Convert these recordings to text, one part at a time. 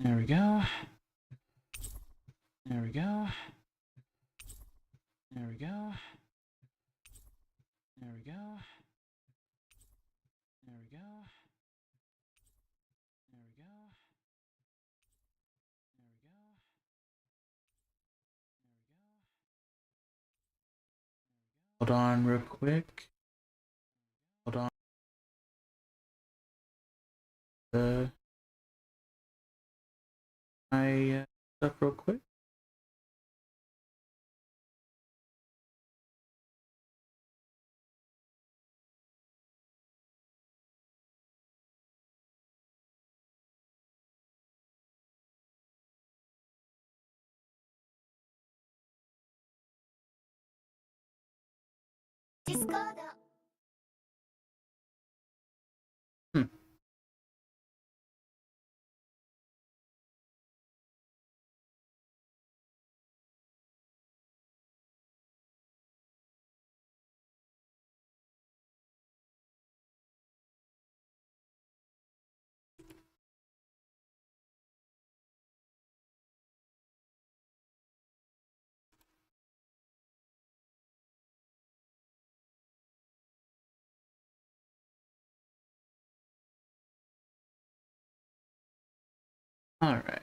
There we go. There we go. There we go. There we go. There we go. There we go. There we go. Hold on real quick. Hold on. My stuff real quick. Discord. All right.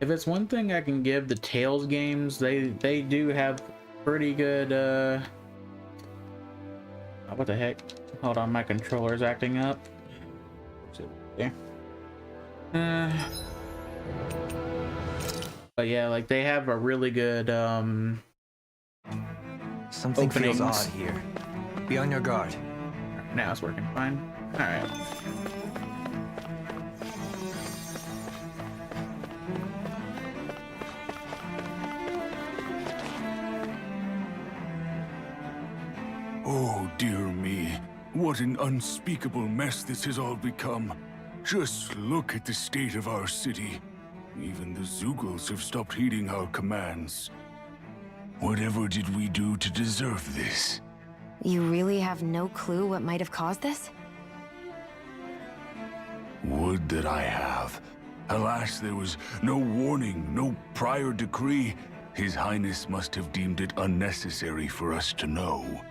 If it's one thing I can give the Tales games, they do have pretty good what the heck? Hold on, my controller's acting up. But yeah, like they have a really good something openings. feels odd here. Be on your guard. Now it's working fine. All right. Oh, dear me. What an unspeakable mess this has all become. Just look at the state of our city. Even the Zeugles have stopped heeding our commands. Whatever did we do to deserve this? You really have no clue what might have caused this? Would that I have. Alas, there was no warning, no prior decree. His Highness must have deemed it unnecessary for us to know.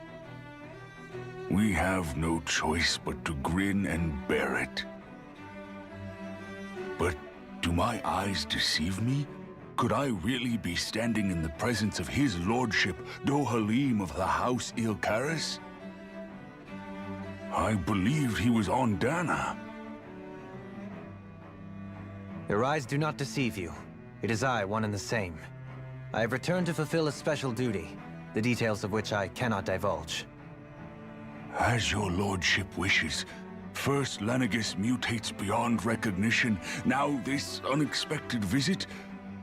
We have no choice but to grin and bear it. But do my eyes deceive me? Could I really be standing in the presence of his lordship, Dohalim of the House Ilkaris? I believed he was on Dana. Your eyes do not deceive you. It is I, one and the same. I have returned to fulfill a special duty, the details of which I cannot divulge. As your lordship wishes. First Lenegis mutates beyond recognition, now this unexpected visit.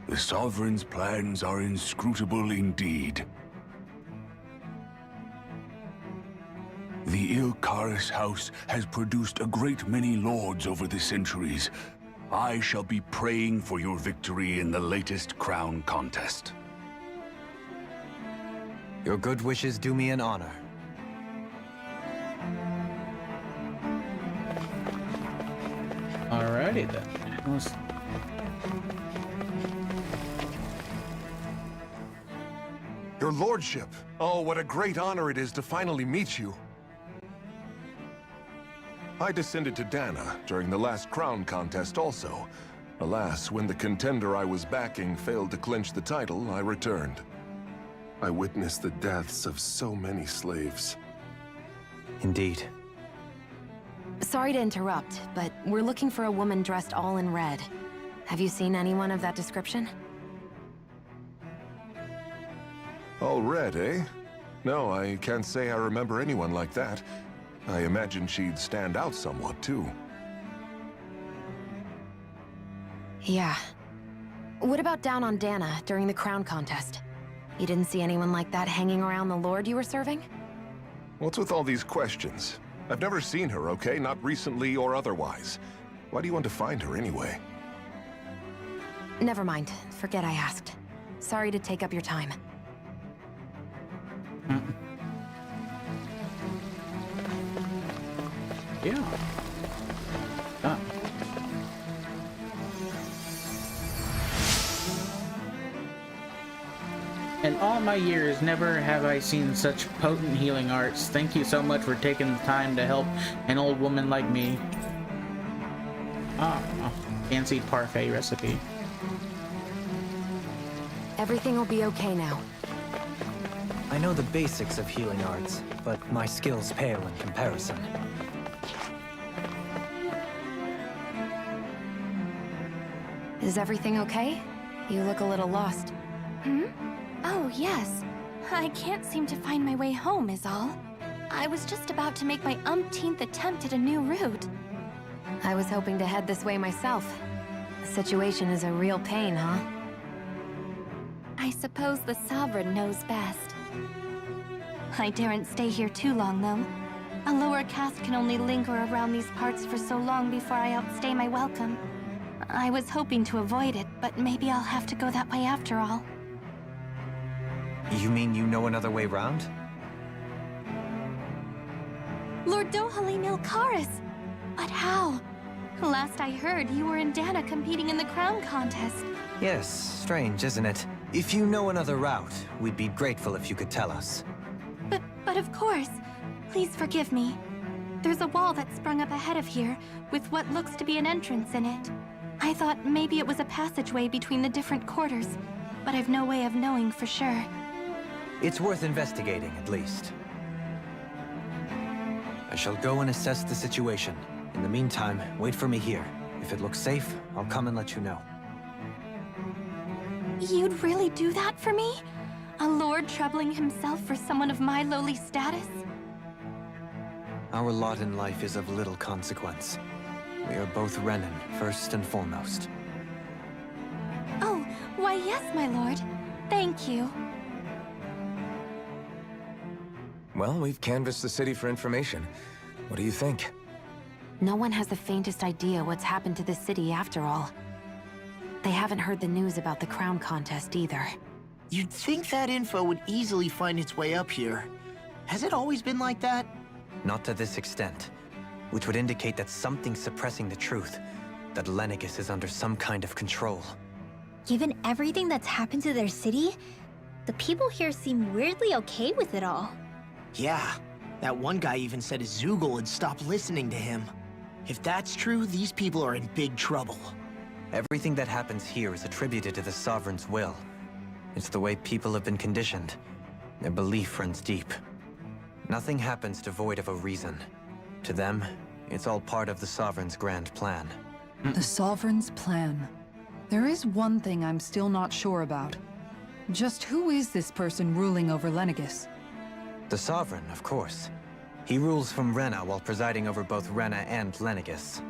The Sovereign's plans are inscrutable indeed. The Ilkaris house has produced a great many lords over the centuries. I shall be praying for your victory in the latest crown contest. Your good wishes do me an honor. Alrighty then. Your lordship. Oh, what a great honor it is to finally meet you. I descended to Dana during the last crown contest also. Alas, when the contender I was backing failed to clinch the title, I returned. I witnessed the deaths of so many slaves. Indeed. Sorry to interrupt, but we're looking for a woman dressed all in red. Have you seen anyone of that description? All red, eh? No, I can't say I remember anyone like that. I imagine she'd stand out somewhat, too. Yeah. What about down on Dana during the crown contest? You didn't see anyone like that hanging around the lord you were serving? What's with all these questions? I've never seen her, okay? Not recently or otherwise. Why do you want to find her anyway? Never mind. Forget I asked. Sorry to take up your time. Yeah. Ah. In all my years, never have I seen such potent healing arts. Thank you so much for taking the time to help an old woman like me. Fancy parfait recipe. Everything will be okay now. I know the basics of healing arts, but my skills pale in comparison. Is everything okay? You look a little lost. Oh, yes. I can't seem to find my way home, is all. I was just about to make my umpteenth attempt at a new route. I was hoping to head this way myself. The situation is a real pain, huh? I suppose the Sovereign knows best. I daren't stay here too long, though. A lower caste can only linger around these parts for so long before I outstay my welcome. I was hoping to avoid it, but maybe I'll have to go that way after all. You mean you know another way round? Lord Dohalim Ilkaris! But how? Last I heard, you were in Dana competing in the crown contest. Yes, strange, isn't it? If you know another route, we'd be grateful if you could tell us. But of course. Please forgive me. There's a wall that sprung up ahead of here, with what looks to be an entrance in it. I thought maybe it was a passageway between the different quarters, but I've no way of knowing for sure. It's worth investigating, at least. I shall go and assess the situation. In the meantime, wait for me here. If it looks safe, I'll come and let you know. You'd really do that for me? A lord troubling himself for someone of my lowly status? Our lot in life is of little consequence. We are both Renan, first and foremost. Oh, why yes, my lord. Thank you. Well, we've canvassed the city for information. What do you think? No one has the faintest idea what's happened to the city after all. They haven't heard the news about the crown contest either. You'd think that info would easily find its way up here. Has it always been like that? Not to this extent, which would indicate that something's suppressing the truth, that Lenegis is under some kind of control. Given everything that's happened to their city, the people here seem weirdly okay with it all. Yeah, that one guy even said his Zoogle had stopped listening to him. If that's true, these people are in big trouble. Everything that happens here is attributed to the Sovereign's will. It's the way people have been conditioned. Their belief runs deep. Nothing happens devoid of a reason. To them, it's all part of the Sovereign's grand plan. The Sovereign's plan. There is one thing I'm still not sure about. Just who is this person ruling over Lenegis? The Sovereign, of course. He rules from Rena while presiding over both Rena and Lenegis.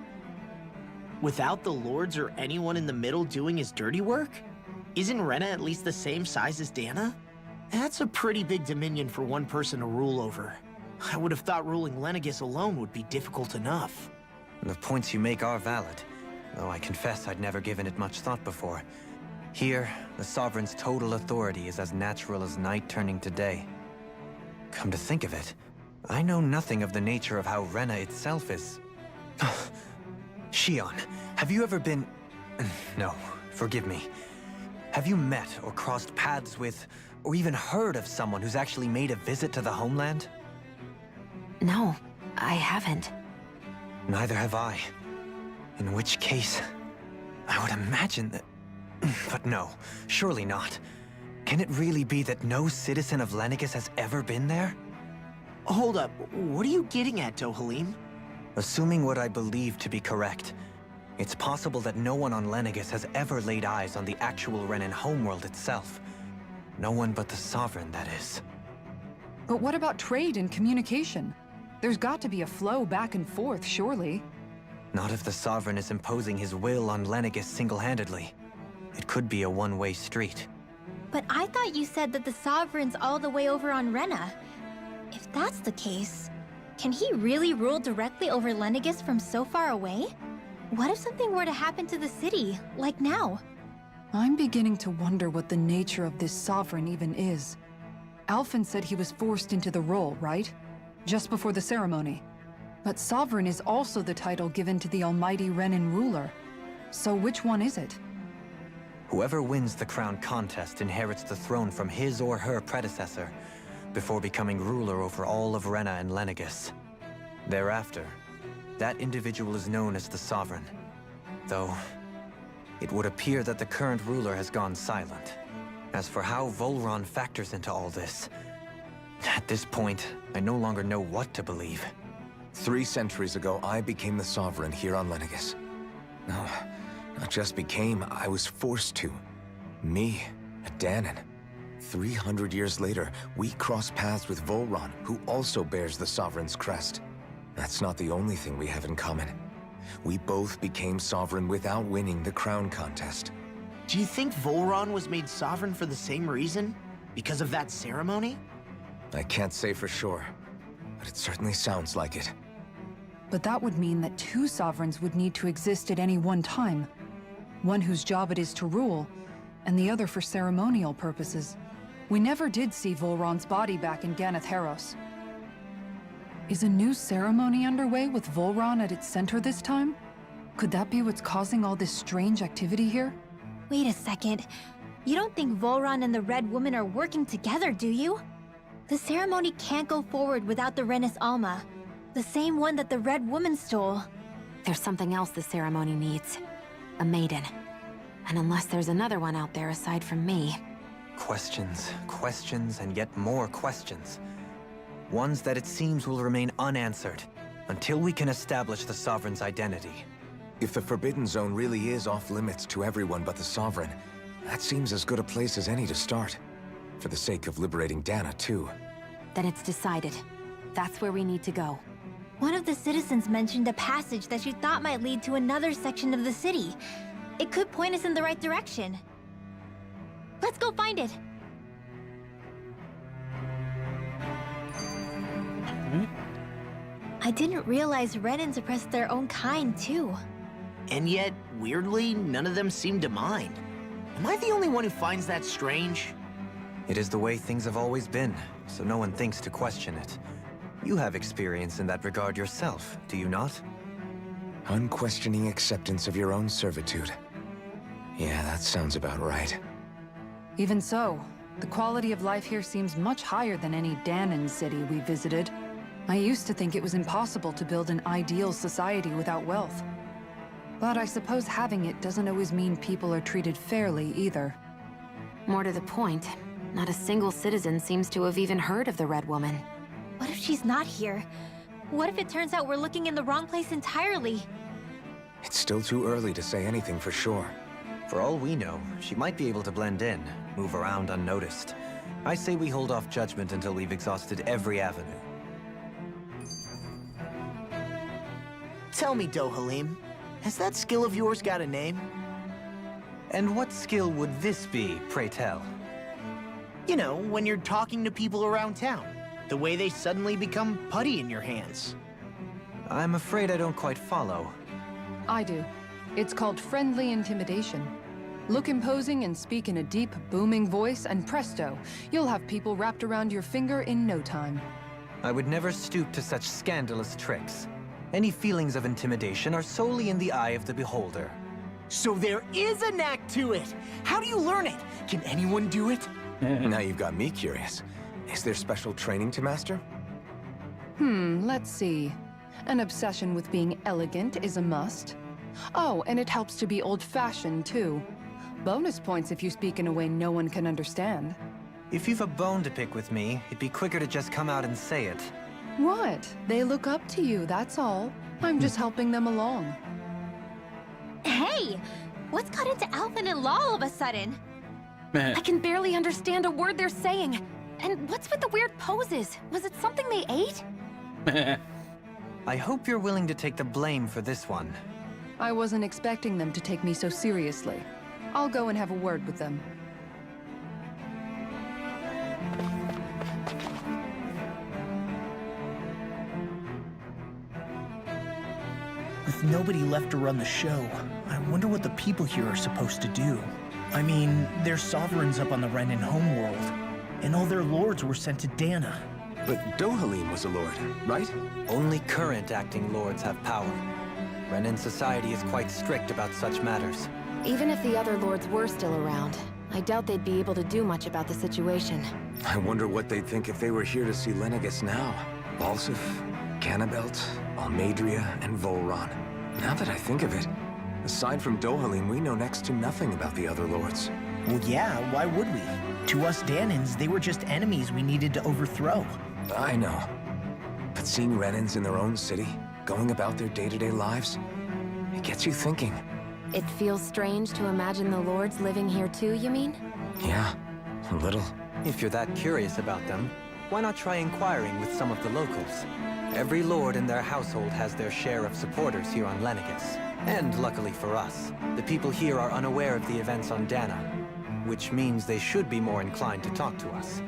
Without the lords or anyone in the middle doing his dirty work? Isn't Rena at least the same size as Dana? That's a pretty big dominion for one person to rule over. I would have thought ruling Lenegis alone would be difficult enough. The points you make are valid, though I confess I'd never given it much thought before. Here, the Sovereign's total authority is as natural as night turning to day. Come to think of it, I know nothing of the nature of how Rena itself is. Shion, have you ever been... No, forgive me. Have you met or crossed paths with, or even heard of someone who's actually made a visit to the homeland? No, I haven't. Neither have I. In which case, I would imagine that... But no, surely not. Can it really be that no citizen of Lenegis has ever been there? Hold up, what are you getting at, Dohalim? Assuming what I believe to be correct, it's possible that no one on Lenegis has ever laid eyes on the actual Renan homeworld itself. No one but the Sovereign, that is. But what about trade and communication? There's got to be a flow back and forth, surely. Not if the Sovereign is imposing his will on Lenegis single-handedly. It could be a one-way street. But I thought you said that the Sovereign's all the way over on Rena. If that's the case, can he really rule directly over Lenegis from so far away? What if something were to happen to the city, like now? I'm beginning to wonder what the nature of this Sovereign even is. Alphen said he was forced into the role, right? Just before the ceremony. But Sovereign is also the title given to the almighty Renan ruler. So which one is it? Whoever wins the crown contest inherits the throne from his or her predecessor, before becoming ruler over all of Rena and Lenegis. Thereafter, that individual is known as the Sovereign. Though, it would appear that the current ruler has gone silent. As for how Volron factors into all this, at this point, I no longer know what to believe. 3 centuries ago, I became the Sovereign here on Lenegis. No, not just became, I was forced to. Me, a Danon. 300 years later, we cross paths with Volron, who also bears the Sovereign's crest. That's not the only thing we have in common. We both became Sovereign without winning the crown contest. Do you think Volron was made sovereign for the same reason? Because of that ceremony? I can't say for sure, but it certainly sounds like it. But that would mean that 2 Sovereigns would need to exist at any one time. One whose job it is to rule, and the other for ceremonial purposes. We never did see Volron's body back in Ganath Haros. Is a new ceremony underway with Volron at its center this time? Could that be what's causing all this strange activity here? Wait a second. You don't think Volron and the Red Woman are working together, do you? The ceremony can't go forward without the Renis Alma. The same one that the Red Woman stole. There's something else the ceremony needs. A maiden. And unless there's another one out there aside from me... Questions, questions, and yet more questions. Ones that it seems will remain unanswered, until we can establish the Sovereign's identity. If the Forbidden Zone really is off-limits to everyone but the Sovereign, that seems as good a place as any to start. For the sake of liberating Dana, too. Then it's decided. That's where we need to go. One of the citizens mentioned a passage that she thought might lead to another section of the city. It could point us in the right direction. Let's go find it! I didn't realize Renan suppressed their own kind, too. And yet, weirdly, none of them seem to mind. Am I the only one who finds that strange? It is the way things have always been, so no one thinks to question it. You have experience in that regard yourself, do you not? Unquestioning acceptance of your own servitude. Yeah, that sounds about right. Even so, the quality of life here seems much higher than any Danon city we visited. I used to think it was impossible to build an ideal society without wealth. But I suppose having it doesn't always mean people are treated fairly either. More to the point, not a single citizen seems to have even heard of the Red Woman. What if she's not here? What if it turns out we're looking in the wrong place entirely? It's still too early to say anything for sure. For all we know, she might be able to blend in, move around unnoticed. I say we hold off judgment until we've exhausted every avenue. Tell me, Dohalim, has that skill of yours got a name? And what skill would this be, pray tell? You know, when you're talking to people around town. The way they suddenly become putty in your hands. I'm afraid I don't quite follow. I do. It's called friendly intimidation. Look imposing and speak in a deep, booming voice, and presto, you'll have people wrapped around your finger in no time. I would never stoop to such scandalous tricks. Any feelings of intimidation are solely in the eye of the beholder. So there is a knack to it! How do you learn it? Can anyone do it? Now you've got me curious. Is there special training to master? Let's see. An obsession with being elegant is a must. Oh, and it helps to be old-fashioned, too. Bonus points if you speak in a way no one can understand. If you've a bone to pick with me, it'd be quicker to just come out and say it. What? They look up to you, that's all. I'm just helping them along. Hey! What's got into Alvin and Law all of a sudden? I can barely understand a word they're saying. And what's with the weird poses? Was it something they ate? I hope you're willing to take the blame for this one. I wasn't expecting them to take me so seriously. I'll go and have a word with them. With nobody left to run the show, I wonder what the people here are supposed to do. I mean, there's sovereigns up on the Renan homeworld, and all their lords were sent to Dana. But Dohalim was a lord, right? Only current acting lords have power. Renan society is quite strict about such matters. Even if the other lords were still around, I doubt they'd be able to do much about the situation. I wonder what they'd think if they were here to see Lenegis now. Balsif, Cannabelt, Almadria, and Volron. Now that I think of it, aside from Dohalim, we know next to nothing about the other lords. Well, yeah, why would we? To us Danans, they were just enemies we needed to overthrow. I know. But seeing Renans in their own city, going about their day-to-day lives, it gets you thinking. It feels strange to imagine the lords living here too, you mean? Yeah, a little. If you're that curious about them, why not try inquiring with some of the locals? Every lord in their household has their share of supporters here on Lenegis. And luckily for us, the people here are unaware of the events on Dana, which means they should be more inclined to talk to us.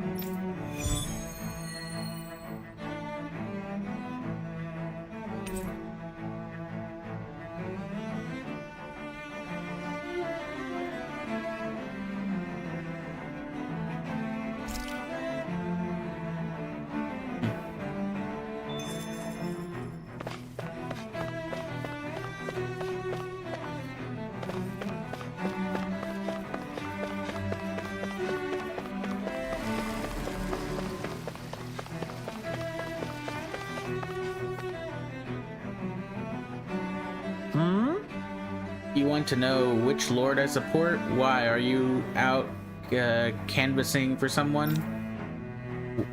You want to know which lord I support? Why? Are you out canvassing for someone?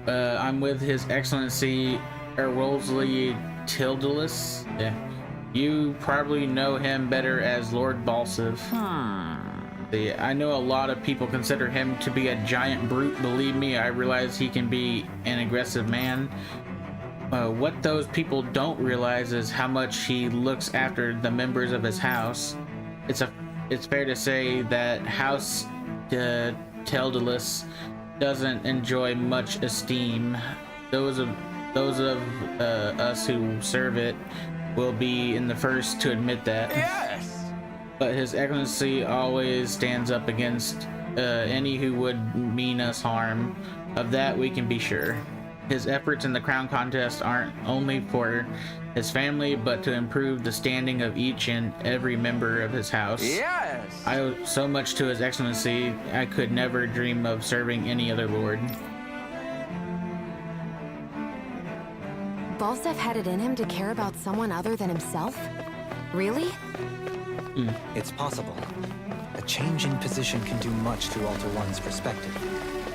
I'm with His Excellency Erwolsley Tildalus. Yeah. You probably know him better as Lord Balsif. I know a lot of people consider him to be a giant brute. Believe me, I realize he can be an aggressive man. What those people don't realize is how much he looks after the members of his house. It's fair to say that House Tildalus doesn't enjoy much esteem. Those of us who serve it will be in the first to admit that. Yes! But His Excellency always stands up against any who would mean us harm. Of that we can be sure. His efforts in the crown contest aren't only for his family, but to improve the standing of each and every member of his house. Yes! I owe so much to His Excellency, I could never dream of serving any other lord. Balsef had it in him to care about someone other than himself? Really? It's possible. A change in position can do much to alter one's perspective.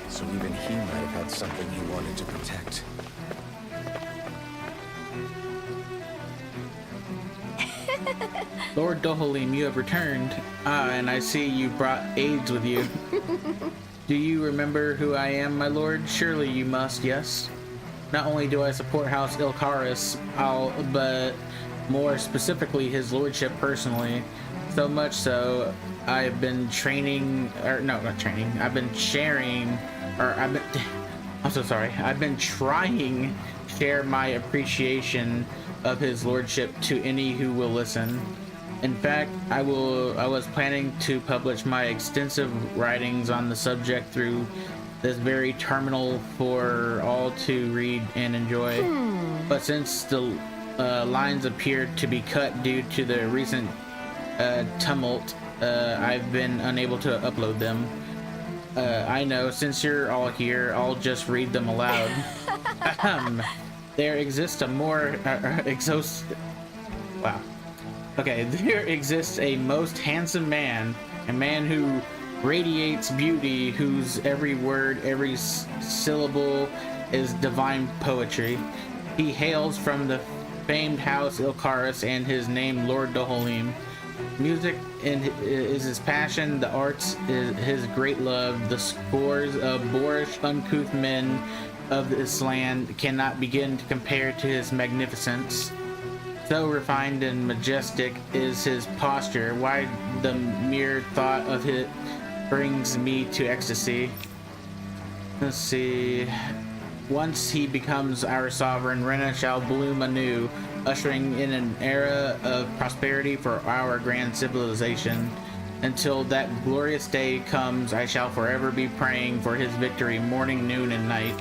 So even he might have had something he wanted to protect. Lord Dohalim, you have returned. Ah, and I see you brought aides with you. Do you remember who I am, my lord? Surely you must, yes? Not only do I support House Ilkaris, but more specifically his lordship personally. So much so, I've been training, or no, not training, I've been sharing, or I'm so sorry, I've been trying to share my appreciation of his lordship to any who will listen. In fact, I was planning to publish my extensive writings on the subject through this very terminal for all to read and enjoy. But since the lines appeared to be cut due to the recent tumult, I've been unable to upload them. I know, since you're all here, I'll just read them aloud. There exists a more there exists a most handsome man, a man who radiates beauty, whose every word, every syllable is divine poetry. He hails from the famed house Ilkaris, and his name Lord Dohalim. Music is his passion, the arts is his great love. The scores of boorish, uncouth men of this land cannot begin to compare to his magnificence. So refined and majestic is his posture. Why the mere thought of it brings me to ecstasy. Let's see. Once he becomes our sovereign, Rena shall bloom anew, ushering in an era of prosperity for our grand civilization. Until that glorious day comes, I shall forever be praying for his victory, morning, noon, and night.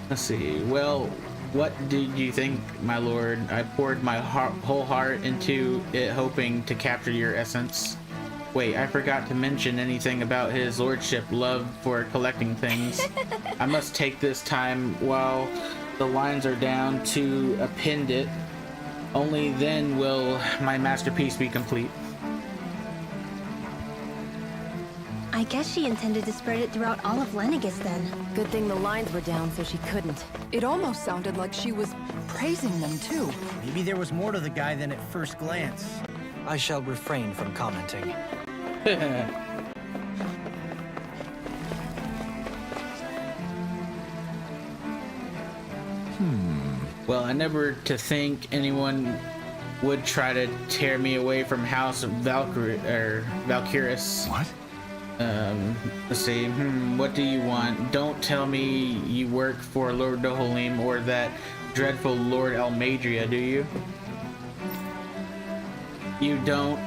Let's see. Well, what did you think, my lord? I poured my whole heart into it, hoping to capture your essence. Wait, I forgot to mention anything about his lordship love for collecting things. I must take this time while the lines are down to append it. Only then will my masterpiece be complete. I guess she intended to spread it throughout all of Lenegis then. Good thing the lines were down so she couldn't. It almost sounded like she was praising them too. Maybe there was more to the guy than at first glance. I shall refrain from commenting. Well, I never to think anyone would try to tear me away from House Valkyris. What? Let's see. What do you want? Don't tell me you work for Lord Dohalim or that dreadful Lord Almadria, do you? You don't?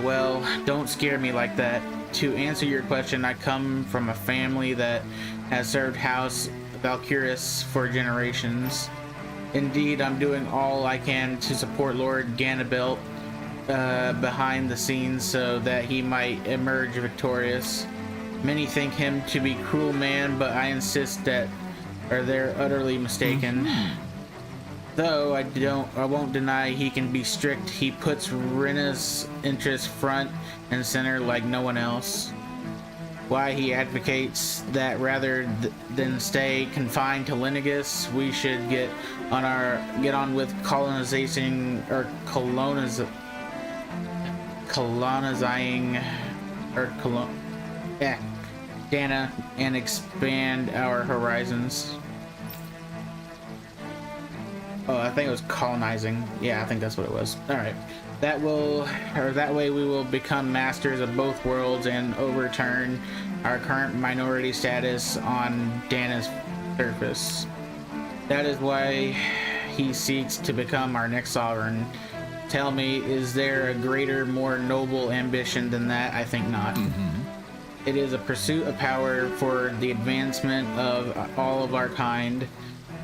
Well, don't scare me like that. To answer your question, I come from a family that has served House Valkyris for generations. Indeed, I'm doing all I can to support Lord Ganabelt behind the scenes so that he might emerge victorious. Many think him to be a cruel man, but I insist that they're utterly mistaken. Though I won't deny he can be strict. He puts Rena's interests front and center like no one else. Why he advocates that rather than stay confined to Lenegis, we should get on with colonizing or colonizing Dana and expand our horizons. Oh, I think it was colonizing. Yeah, I think that's what it was. All right. That way we will become masters of both worlds and overturn our current minority status on Dana's surface. That is why he seeks to become our next sovereign. Tell me, is there a greater, more noble ambition than that? I think not. It is a pursuit of power for the advancement of all of our kind.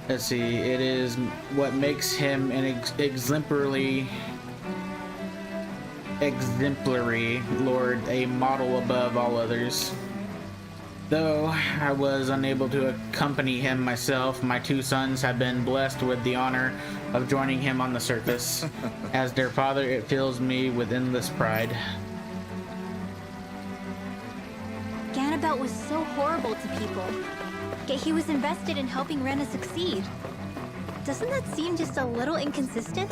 Let's see, it is what makes him an exemplary lord, a model above all others. Though I was unable to accompany him myself, my two sons have been blessed with the honor of joining him on the surface. As their father, it fills me with endless pride. Ganabelt was so horrible to people, yet he was invested in helping Rena succeed. Doesn't that seem just a little inconsistent?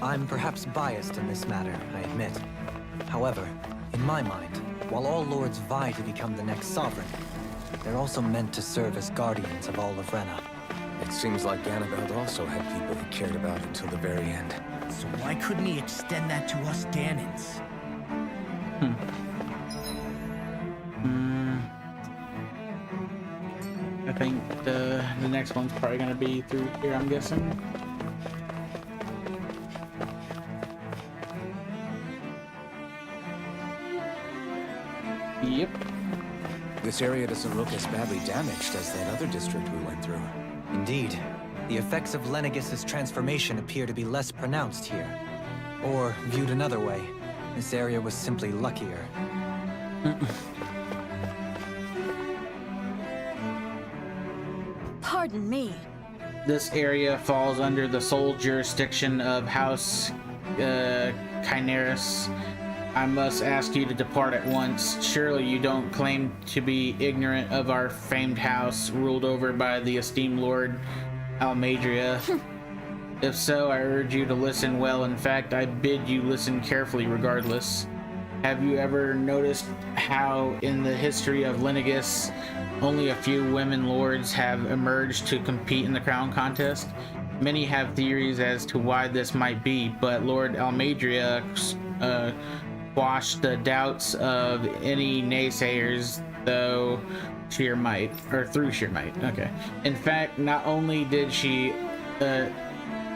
I'm perhaps biased in this matter, I admit. However, in my mind, while all lords vie to become the next sovereign, they're also meant to serve as guardians of all of Rena. It seems like Ganabelt also had people he cared about until the very end. So why couldn't he extend that to us Danans? I think the next one's probably gonna be through here, I'm guessing. Yep. This area doesn't look as badly damaged as that other district we went through. Indeed, the effects of Lenegis' transformation appear to be less pronounced here. Or, viewed another way, this area was simply luckier. Pardon me. This area falls under the sole jurisdiction of House Kynaris. I must ask you to depart at once. Surely you don't claim to be ignorant of our famed house, ruled over by the esteemed Lord Almadria. If so, I urge you to listen well. In fact, I bid you listen carefully regardless. Have you ever noticed how in the history of Lenegis, only a few women lords have emerged to compete in the crown contest? Many have theories as to why this might be, but Lord Almadria quashed the doubts of any naysayers through sheer might. Okay. In fact, not only did she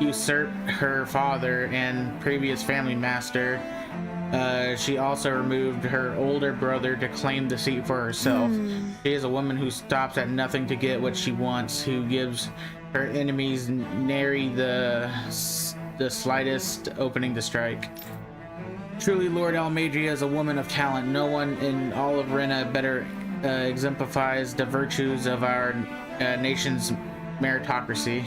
usurp her father and previous family master, she also removed her older brother to claim the seat for herself. She is a woman who stops at nothing to get what she wants, who gives her enemies nary the slightest opening to strike. Truly, Lord Almadria is a woman of talent. No one in all of Rena better exemplifies the virtues of our nation's meritocracy.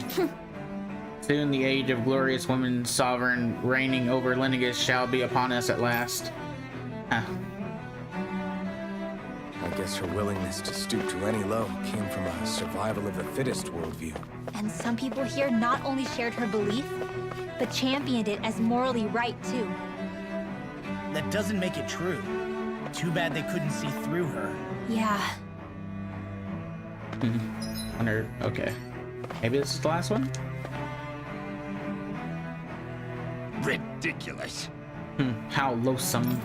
Soon the age of glorious women sovereign reigning over Lenegis shall be upon us at last. I guess her willingness to stoop to any low came from a survival of the fittest worldview. And some people here not only shared her belief, but championed it as morally right too. That doesn't make it true. Too bad they couldn't see through her. Yeah. Wonder, okay. Maybe this is the last one? Ridiculous. How loathsome.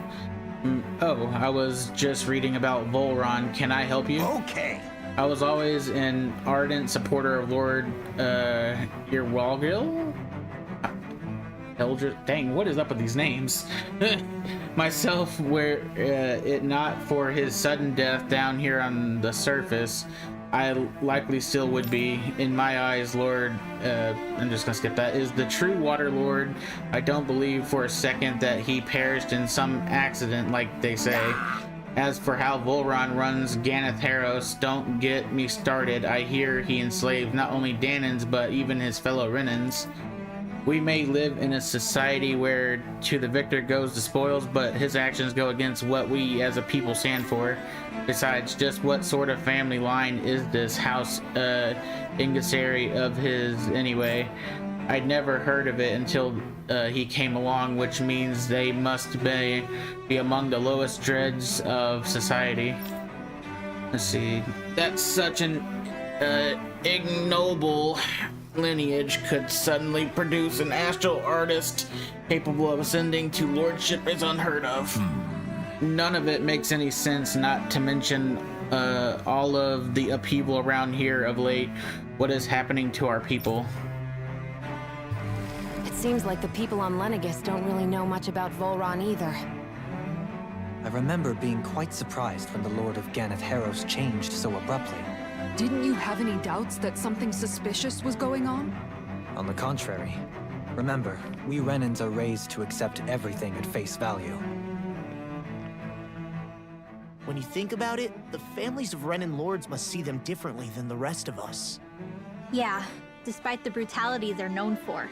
Oh, I was just reading about Volron. Can I help you? Okay. I was always an ardent supporter of Lord Irwalgil? Eldritch. Dang, what is up with these names? Myself, were it not for his sudden death down here on the surface, I likely still would be. In my eyes, Lord, I'm just gonna skip that, is the true Water Lord. I don't believe for a second that he perished in some accident like they say. As for how Volron runs Ganatheros, don't get me started. I hear he enslaved not only Danans, but even his fellow Renans. We may live in a society where to the victor goes the spoils, but his actions go against what we as a people stand for. Besides, just what sort of family line is this house Ingasari of his anyway? I'd never heard of it until he came along, which means they must be among the lowest dregs of society. Let's see. That's such an ignoble lineage could suddenly produce an astral artist capable of ascending to lordship is unheard of. None of it makes any sense, not to mention all of the upheaval around here of late. What is happening to our people? It seems like the people on Lenegis don't really know much about Volron either. I remember being quite surprised when the Lord of Ganatheros changed so abruptly. Didn't you have any doubts that something suspicious was going on? On the contrary. Remember, we Renans are raised to accept everything at face value. When you think about it, the families of Renan lords must see them differently than the rest of us. Yeah, despite the brutality they're known for.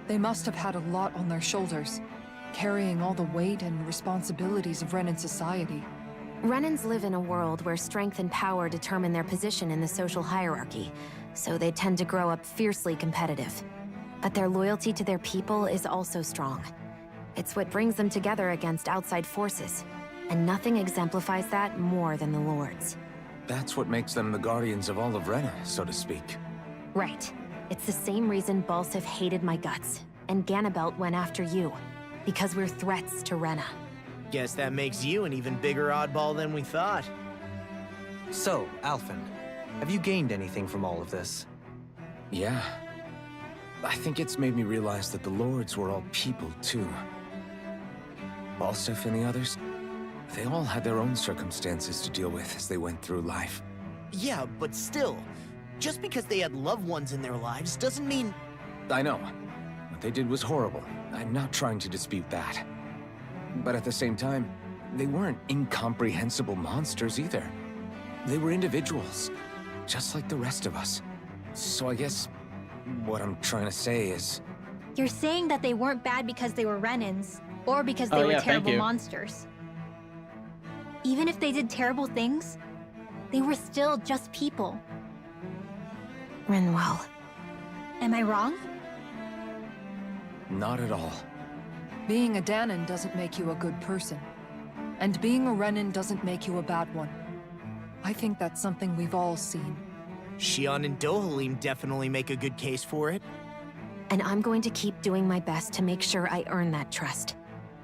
They must have had a lot on their shoulders, carrying all the weight and responsibilities of Renan society. Renans live in a world where strength and power determine their position in the social hierarchy, so they tend to grow up fiercely competitive. But their loyalty to their people is also strong. It's what brings them together against outside forces, and nothing exemplifies that more than the Lords. That's what makes them the guardians of all of Rena, so to speak. Right. It's the same reason Balsif hated my guts, and Ganabelt went after you. Because we're threats to Rena. Guess that makes you an even bigger oddball than we thought. So, Alphen, have you gained anything from all of this? Yeah. I think it's made me realize that the Lords were all people, too. Balsif and the others, they all had their own circumstances to deal with as they went through life. Yeah, but still, just because they had loved ones in their lives doesn't mean... I know. What they did was horrible. I'm not trying to dispute that. But at the same time, they weren't incomprehensible monsters either. They were individuals, just like the rest of us. So I guess what I'm trying to say is... You're saying that they weren't bad because they were Renans, or because they Oh, were yeah, thank terrible you. monsters. Even if they did terrible things, they were still just people. Rinwell. Am I wrong? Not at all. Being a Danon doesn't make you a good person. And being a Renan doesn't make you a bad one. I think that's something we've all seen. Xion and Dohalim definitely make a good case for it. And I'm going to keep doing my best to make sure I earn that trust.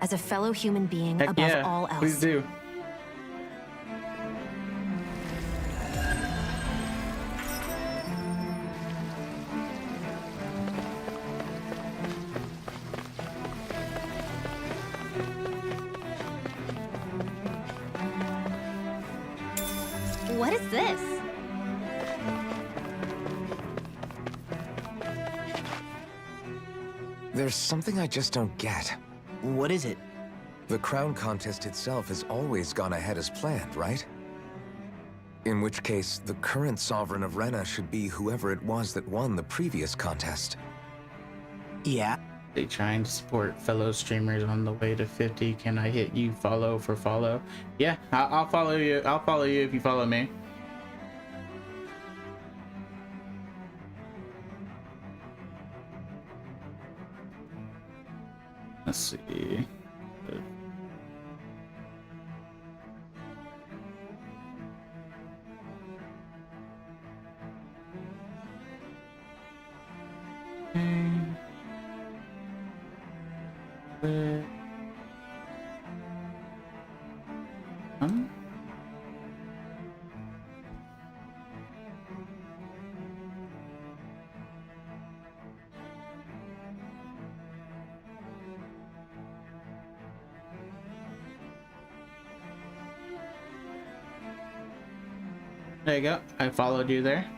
As a fellow human being Heck above yeah, all else. please do. What is this? There's something I just don't get. What is it? The crown contest itself has always gone ahead as planned, right? In which case, the current sovereign of Rena should be whoever it was that won the previous contest. Yeah. They trying to support fellow streamers on the way to 50. Can I hit you follow for follow? Yeah, I'll follow you. I'll follow you if you follow me. Let's see. There you go. I followed you there.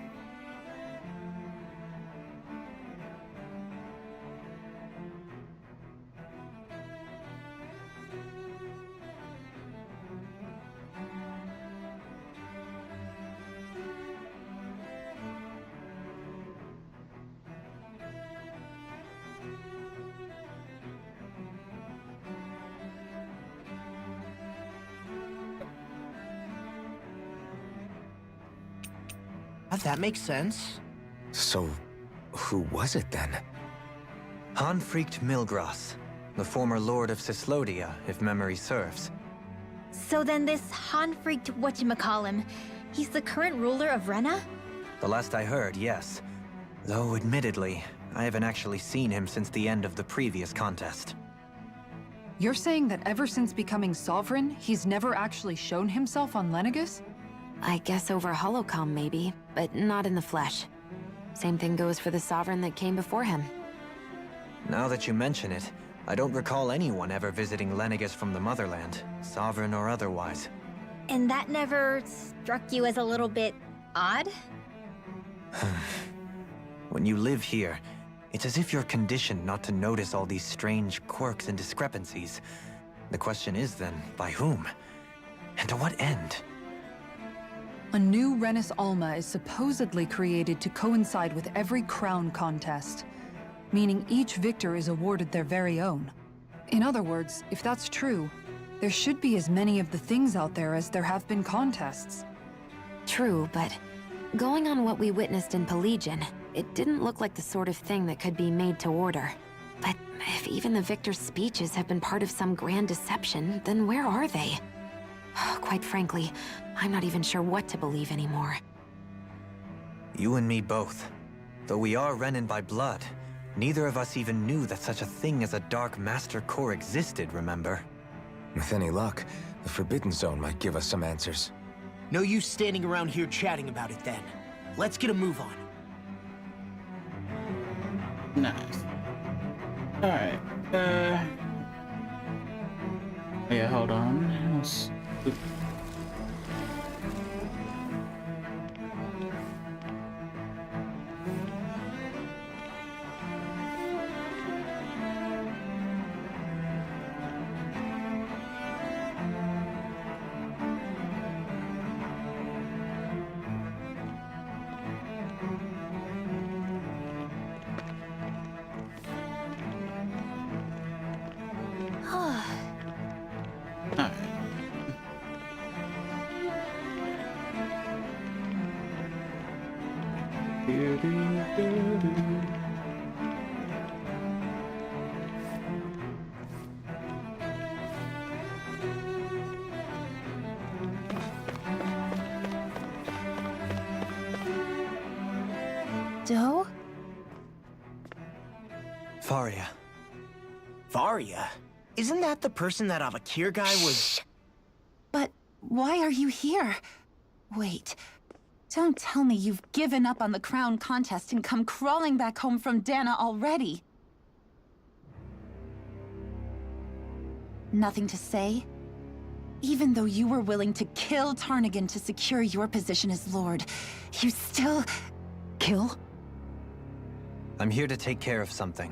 That makes sense. So, who was it then? Hanfricht Milgras, the former lord of Cislodia, if memory serves. So then this Hanfricht whatchamacallem, he's the current ruler of Rena? The last I heard, yes. Though, admittedly, I haven't actually seen him since the end of the previous contest. You're saying that ever since becoming sovereign, he's never actually shown himself on Lenegus? I guess over holocom maybe, but not in the flesh. Same thing goes for the sovereign that came before him. Now that you mention it, I don't recall anyone ever visiting Lenegus from the motherland, sovereign or otherwise. And that never struck you as a little bit odd? When you live here, it's as if you're conditioned not to notice all these strange quirks and discrepancies. The question is then, by whom? And to what end? A new Renis Alma is supposedly created to coincide with every crown contest, meaning each victor is awarded their very own. In other words, if that's true, there should be as many of the things out there as there have been contests. True, but going on what we witnessed in Pelagian, it didn't look like the sort of thing that could be made to order. But if even the victor's speeches have been part of some grand deception, then where are they? Quite frankly, I'm not even sure what to believe anymore. You and me both. Though we are Renin by blood, neither of us even knew that such a thing as a Dark Master Core existed, remember? With any luck, the Forbidden Zone might give us some answers. No use standing around here chatting about it then. Let's get a move on. Nice. Alright, yeah, hold on. Oop. Alright. Doe? Faria. Varia? Isn't that the person that Avakir guy was... But why are you here? Wait. Don't tell me you've given up on the crown contest and come crawling back home from Dana already. Nothing to say? Even though you were willing to kill Tarnigan to secure your position as Lord, you still... Kill? I'm here to take care of something.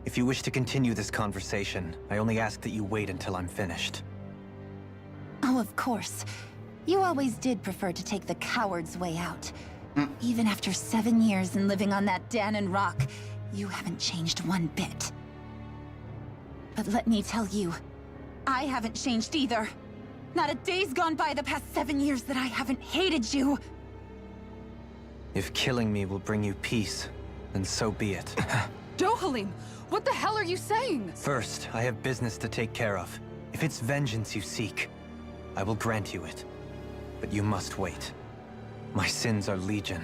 If you wish to continue this conversation, I only ask that you wait until I'm finished. Oh, of course. You always did prefer to take the coward's way out. Even after 7 years and living on that Danon rock, you haven't changed one bit. But let me tell you, I haven't changed either. Not a day's gone by the past 7 years that I haven't hated you. If killing me will bring you peace, then so be it. Dohalim, what the hell are you saying? First, I have business to take care of. If it's vengeance you seek, I will grant you it. But you must wait. My sins are legion.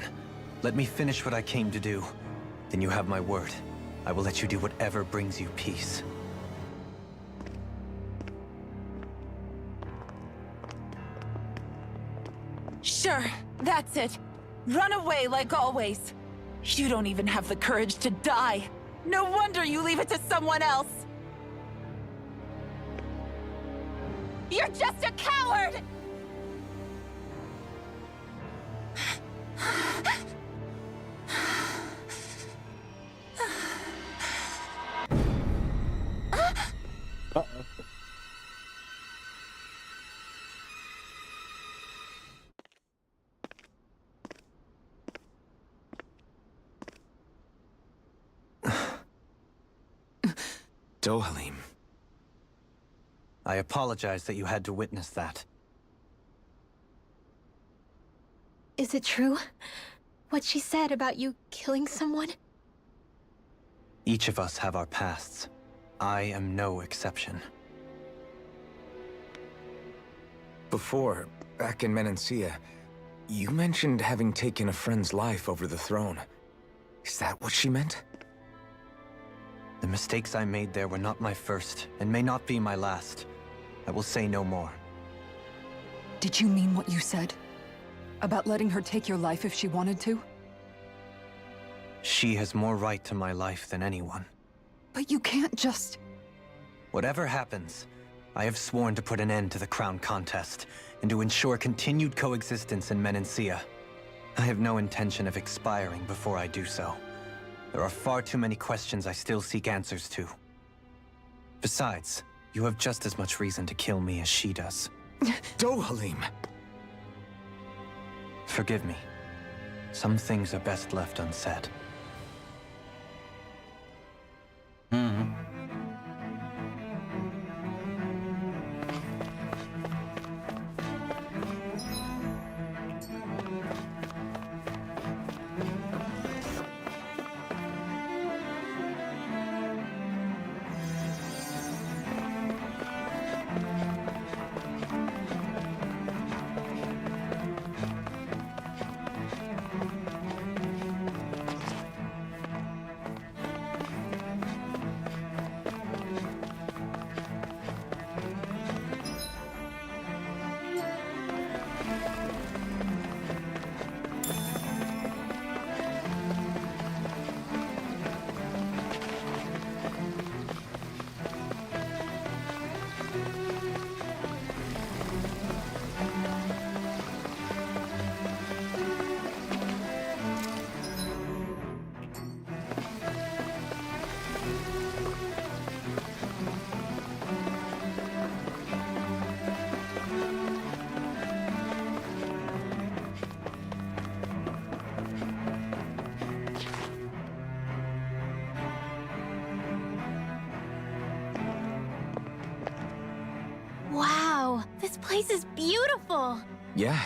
Let me finish what I came to do. Then you have my word. I will let you do whatever brings you peace. Sure, that's it. Run away like always. You don't even have the courage to die. No wonder you leave it to someone else. You're just a coward! Dohalim. I apologize that you had to witness that. Is it true? What she said about you killing someone? Each of us have our pasts. I am no exception. Before, back in Menancia, you mentioned having taken a friend's life over the throne. Is that what she meant? The mistakes I made there were not my first, and may not be my last. I will say no more. Did you mean what you said? About letting her take your life if she wanted to? She has more right to my life than anyone. But you can't just... Whatever happens, I have sworn to put an end to the crown contest, and to ensure continued coexistence in Menancia. I have no intention of expiring before I do so. There are far too many questions I still seek answers to. Besides, you have just as much reason to kill me as she does. Dohalim! Forgive me. Some things are best left unsaid. Wow, this place is beautiful! Yeah,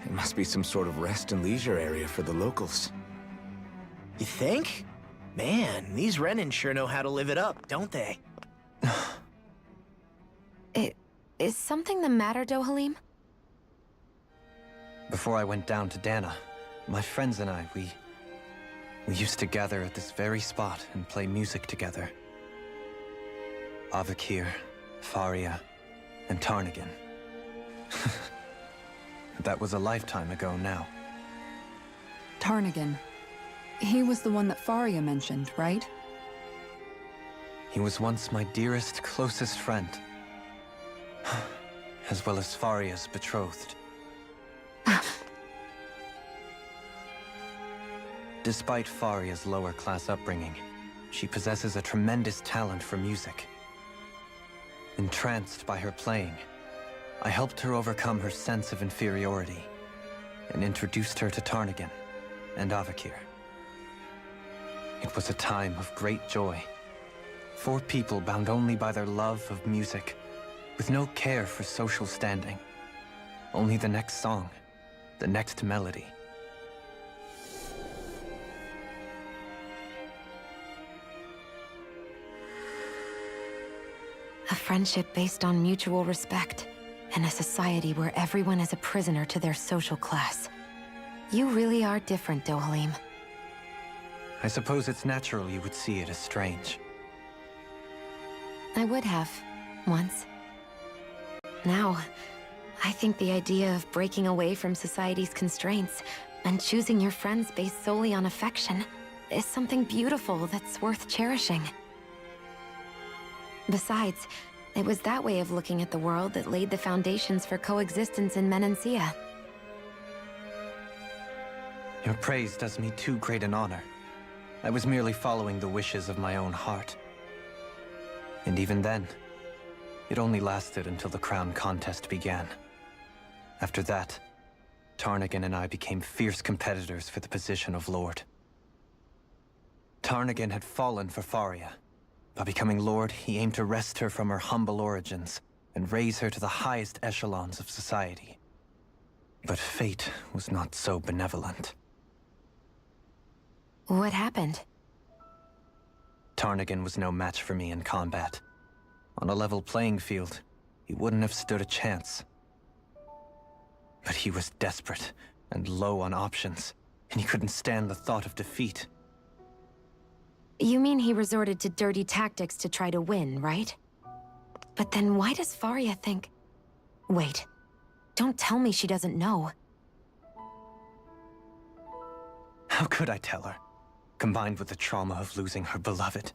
it must be some sort of rest and leisure area for the locals. You think? Man, these Renan sure know how to live it up, don't they? Is something the matter, Dohalim? Before I went down to Dana, my friends and I, we used to gather at this very spot and play music together. Avakir, Faria, and Tarnagan. That was a lifetime ago now. Tarnagan. He was the one that Faria mentioned, right? He was once my dearest, closest friend. As well as Faria's betrothed. Despite Faria's lower-class upbringing, she possesses a tremendous talent for music. Entranced by her playing, I helped her overcome her sense of inferiority and introduced her to Tarnagan and Avakir. It was a time of great joy. 4 people bound only by their love of music, with no care for social standing. Only the next song, the next melody. A friendship based on mutual respect, and a society where everyone is a prisoner to their social class. You really are different, Dohalim. I suppose it's natural you would see it as strange. I would have, once. Now, I think the idea of breaking away from society's constraints and choosing your friends based solely on affection is something beautiful that's worth cherishing. Besides, it was that way of looking at the world that laid the foundations for coexistence in Menancia. Your praise does me too great an honor. I was merely following the wishes of my own heart. And even then, it only lasted until the crown contest began. After that, Tarnagan and I became fierce competitors for the position of Lord. Tarnagan had fallen for Faria. By becoming Lord, he aimed to wrest her from her humble origins and raise her to the highest echelons of society. But fate was not so benevolent. What happened? Tarnagan was no match for me in combat. On a level playing field, he wouldn't have stood a chance. But he was desperate and low on options, and he couldn't stand the thought of defeat. You mean he resorted to dirty tactics to try to win, right? But then why does Faria think... Wait, don't tell me she doesn't know. How could I tell her? Combined with the trauma of losing her beloved,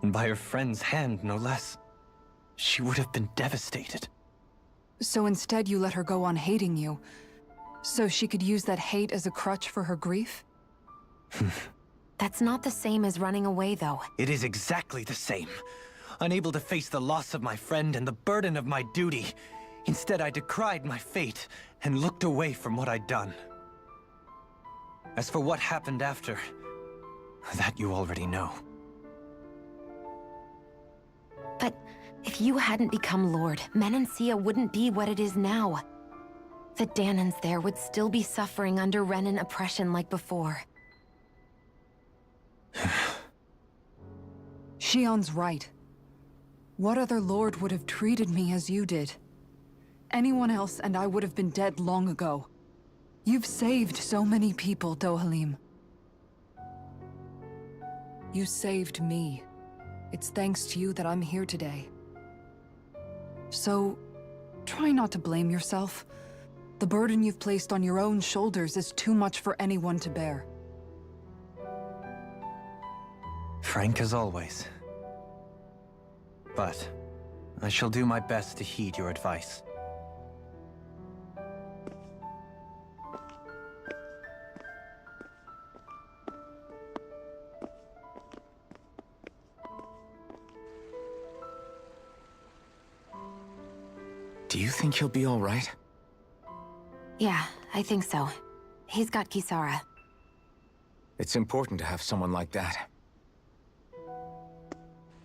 and by her friend's hand, no less. She would have been devastated. So instead you let her go on hating you, so she could use that hate as a crutch for her grief? That's not the same as running away, though. It is exactly the same. Unable to face the loss of my friend and the burden of my duty, Instead, I decried my fate and looked away from what I'd done. As for what happened after, that you already know. But if you hadn't become Lord, Menancia wouldn't be what it is now. The Danans there would still be suffering under Renan oppression like before. Shion's right. What other lord would have treated me as you did? Anyone else and I would have been dead long ago. You've saved so many people, Dohalim. You saved me. It's thanks to you that I'm here today. So, try not to blame yourself. The burden you've placed on your own shoulders is too much for anyone to bear. Frank as always. But I shall do my best to heed your advice. Do you think he'll be all right? Yeah, I think so. He's got Kisara. It's important to have someone like that.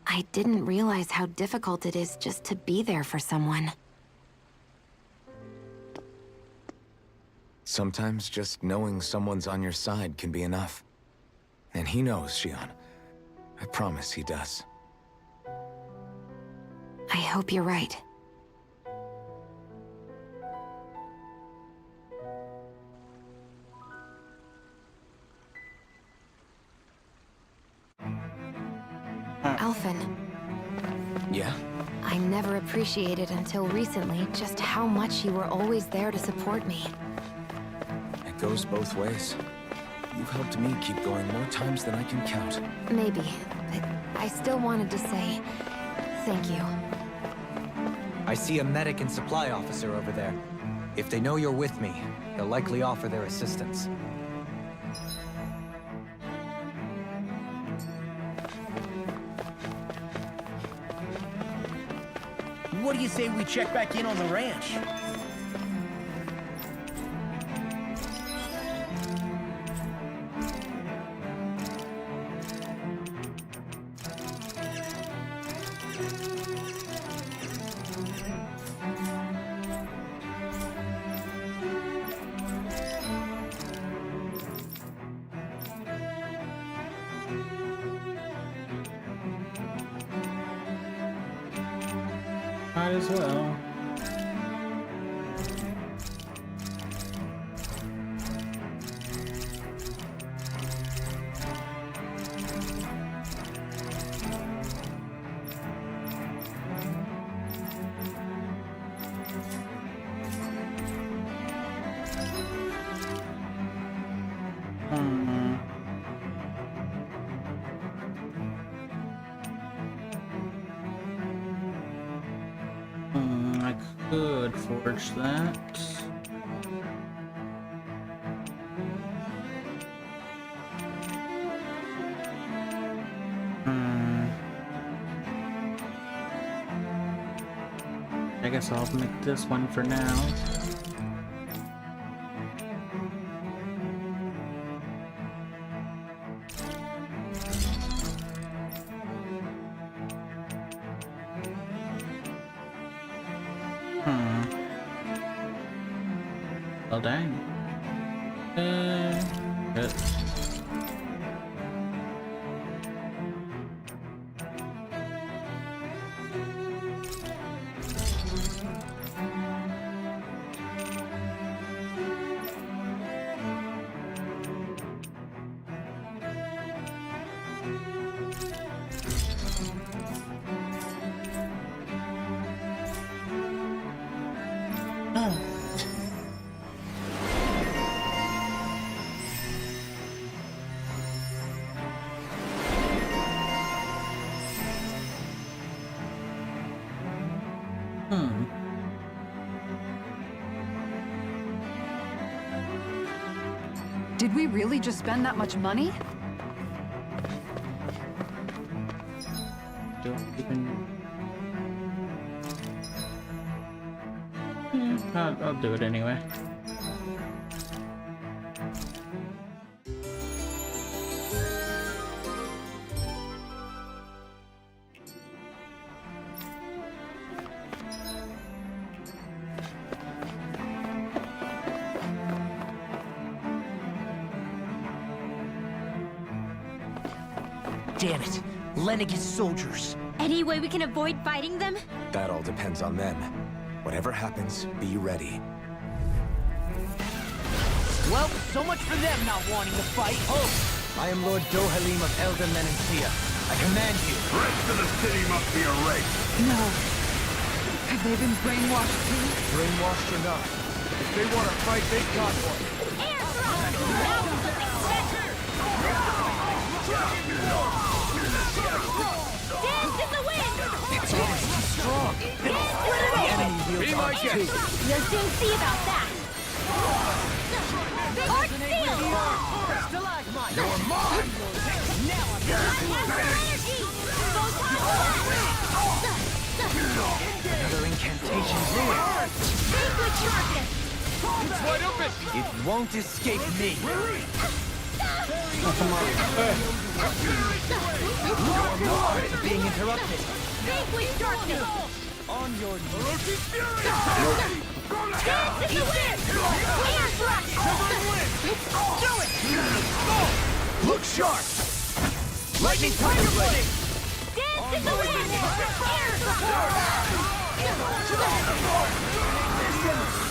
I didn't realize how difficult it is just to be there for someone. Sometimes just knowing someone's on your side can be enough. And he knows, Shion. I promise he does. I hope you're right. Alphen, Yeah? I never appreciated until recently just how much you were always there to support me. It goes both ways. You've helped me keep going more times than I can count. Maybe, but I still wanted to say thank you. I see a medic and supply officer over there. If they know you're with me, they'll likely offer their assistance. What do you say we check back in on the ranch? Might as well. I could forge that. I guess I'll make this one for now. Well, dang. Good. Did we really just spend that much money? Don't even... I'll do it anyway. Damn it. Lenegis soldiers. Any way we can avoid fighting them? That all depends on them. Whatever happens, be ready. Well, so much for them not wanting to fight. Oh! I am Lord Dohalim of Elden Menancia. I command you. The rest of the city must be erased. No. Have they been brainwashed too? Brainwashed enough. If they want to fight, they got one. Air thrust! Now something special! Dance in the wind! It's almost too strong. The enemy wields arc too. You'll soon see about that! Arc seal! You're mine! Now I'm energy! Another incantation here. Liquid sharpness! It's wide open! It won't escape me. You're mine for being interrupted. Liquid darkness! On your knees. Dance in the wind! Air thrust! Do it! Look sharp! Lightning tiger blade! Dance in the wind! Air thrust!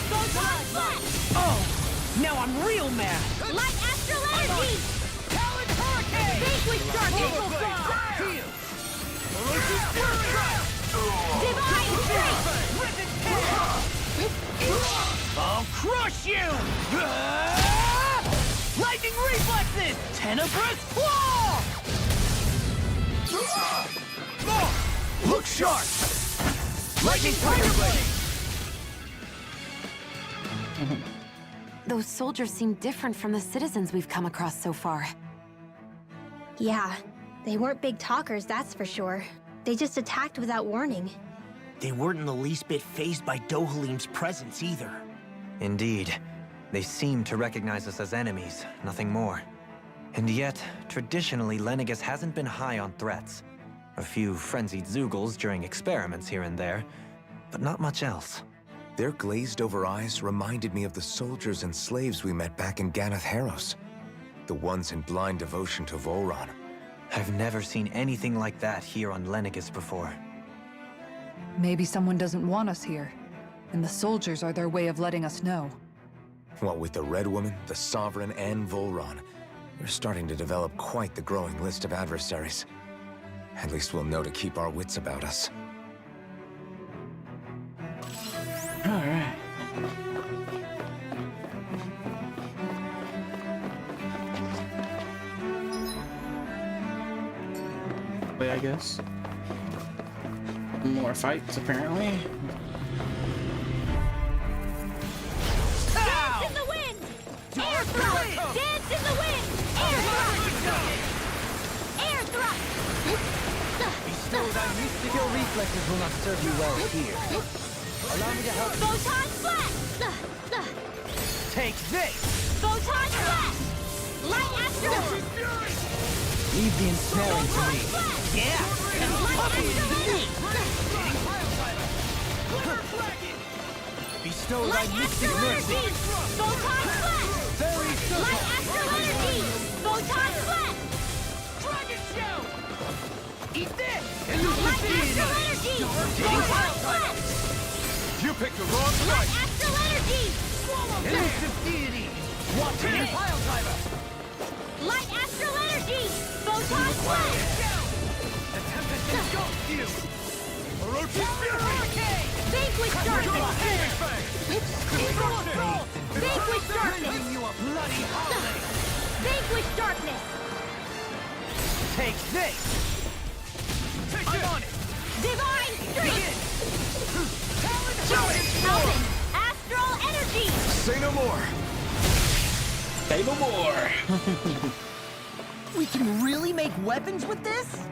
Photon flash! Oh, now I'm real mad. Light astral energy! Talon hurricane! Vanquish darkness! Divine strength! I'll crush you! Lightning reflexes! Tenebrous claw! Look sharp! Lightning tiger blade! Those soldiers seem different from the citizens we've come across so far. Yeah, they weren't big talkers, that's for sure. They just attacked without warning. They weren't in the least bit fazed by Dohalim's presence either. Indeed. They seem to recognize us as enemies, nothing more. And yet, traditionally, Lenegis hasn't been high on threats. A few frenzied Zeugles during experiments here and there, but not much else. Their glazed-over eyes reminded me of the soldiers and slaves we met back in Ganath Harros. The ones in blind devotion to Volron. I've never seen anything like that here on Lenegis before. Maybe someone doesn't want us here, and the soldiers are their way of letting us know. What with the Red Woman, the Sovereign, and Volron, we're starting to develop quite the growing list of adversaries. At least we'll know to keep our wits about us. Alright. I guess. More fights, apparently. Dance in the wind! Air thrust! Dance in the wind! Air thrust! Air thrust! Bestowed on mystical reflexes will not serve you well here. Allow me to help you. Photon flash! Take this! Photon flash! Light astral! Leave the ensnaring to me. Yeah! Light astral! Bestowed Light on mystic astral mercy. energy! Photon flash! Very simple. Light astral energy! Photon flash! Dragon show! Eat this! Light astral energy! Photon flash! You picked the wrong Light fight. astral energy! Elusive deity. Watch it. Pile driver. Light astral energy! Photon flash! The tempest engulfs you. Vanquish darkness! Vanquish darkness! You a bloody holiday. Vanquish darkness! Take this. I'm on it. Divine strength! Talon! Astral energy! Say no more! Say no more. We can really make weapons with this?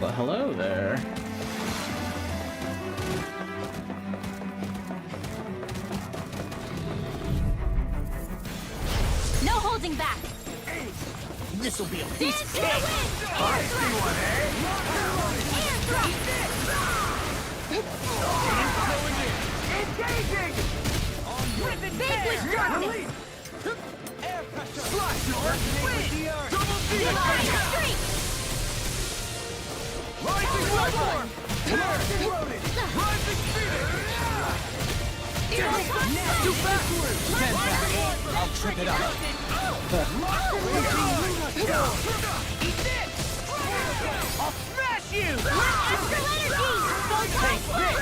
Well, hello there. holding back. This'll be a piece of Dance cake. in the wind! Air thrust! Engaging! Vanquish darkness! Air pressure! Slash Lord! Double Divine streak! Rising Weapon! Loaded! Rising Phoenix! Too backward! Stand back! I'll trip it up! Eat this! I'll smash you! Astral energy! Photon flip!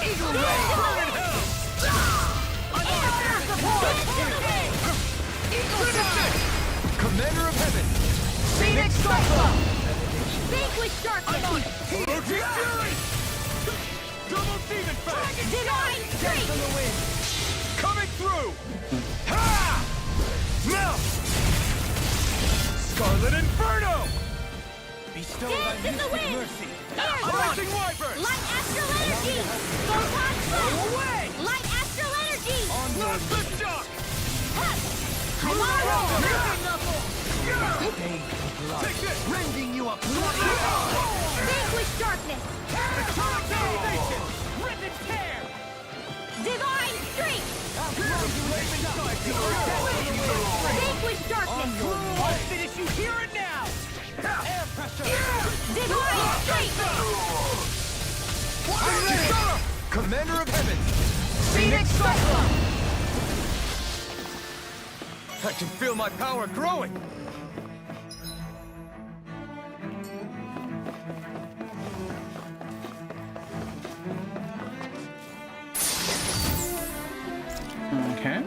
Eagle Ray! Commander of Heaven! Phoenix Cyclone! Vanquish darkness! Fury! Double Demon Fang! Divine streak! From the wind! Coming through! Ha! Now! Scarlet Inferno! Bestow thy Dance in the mystic wind! mercy! Air Rising thrust! Wyvern! Light astral energy! Photon flip! Away! Light astral energy! Not the duck! Tomorrow! Take this! Rending you up! Vanquish darkness! Atomic Salvation! Rip and tear! Divine streak! Vanquish darkness! I'll finish you here and now! Air pressure! Divine streak! Commander of Heaven! Phoenix Cyclone! I can feel my power growing! Okay.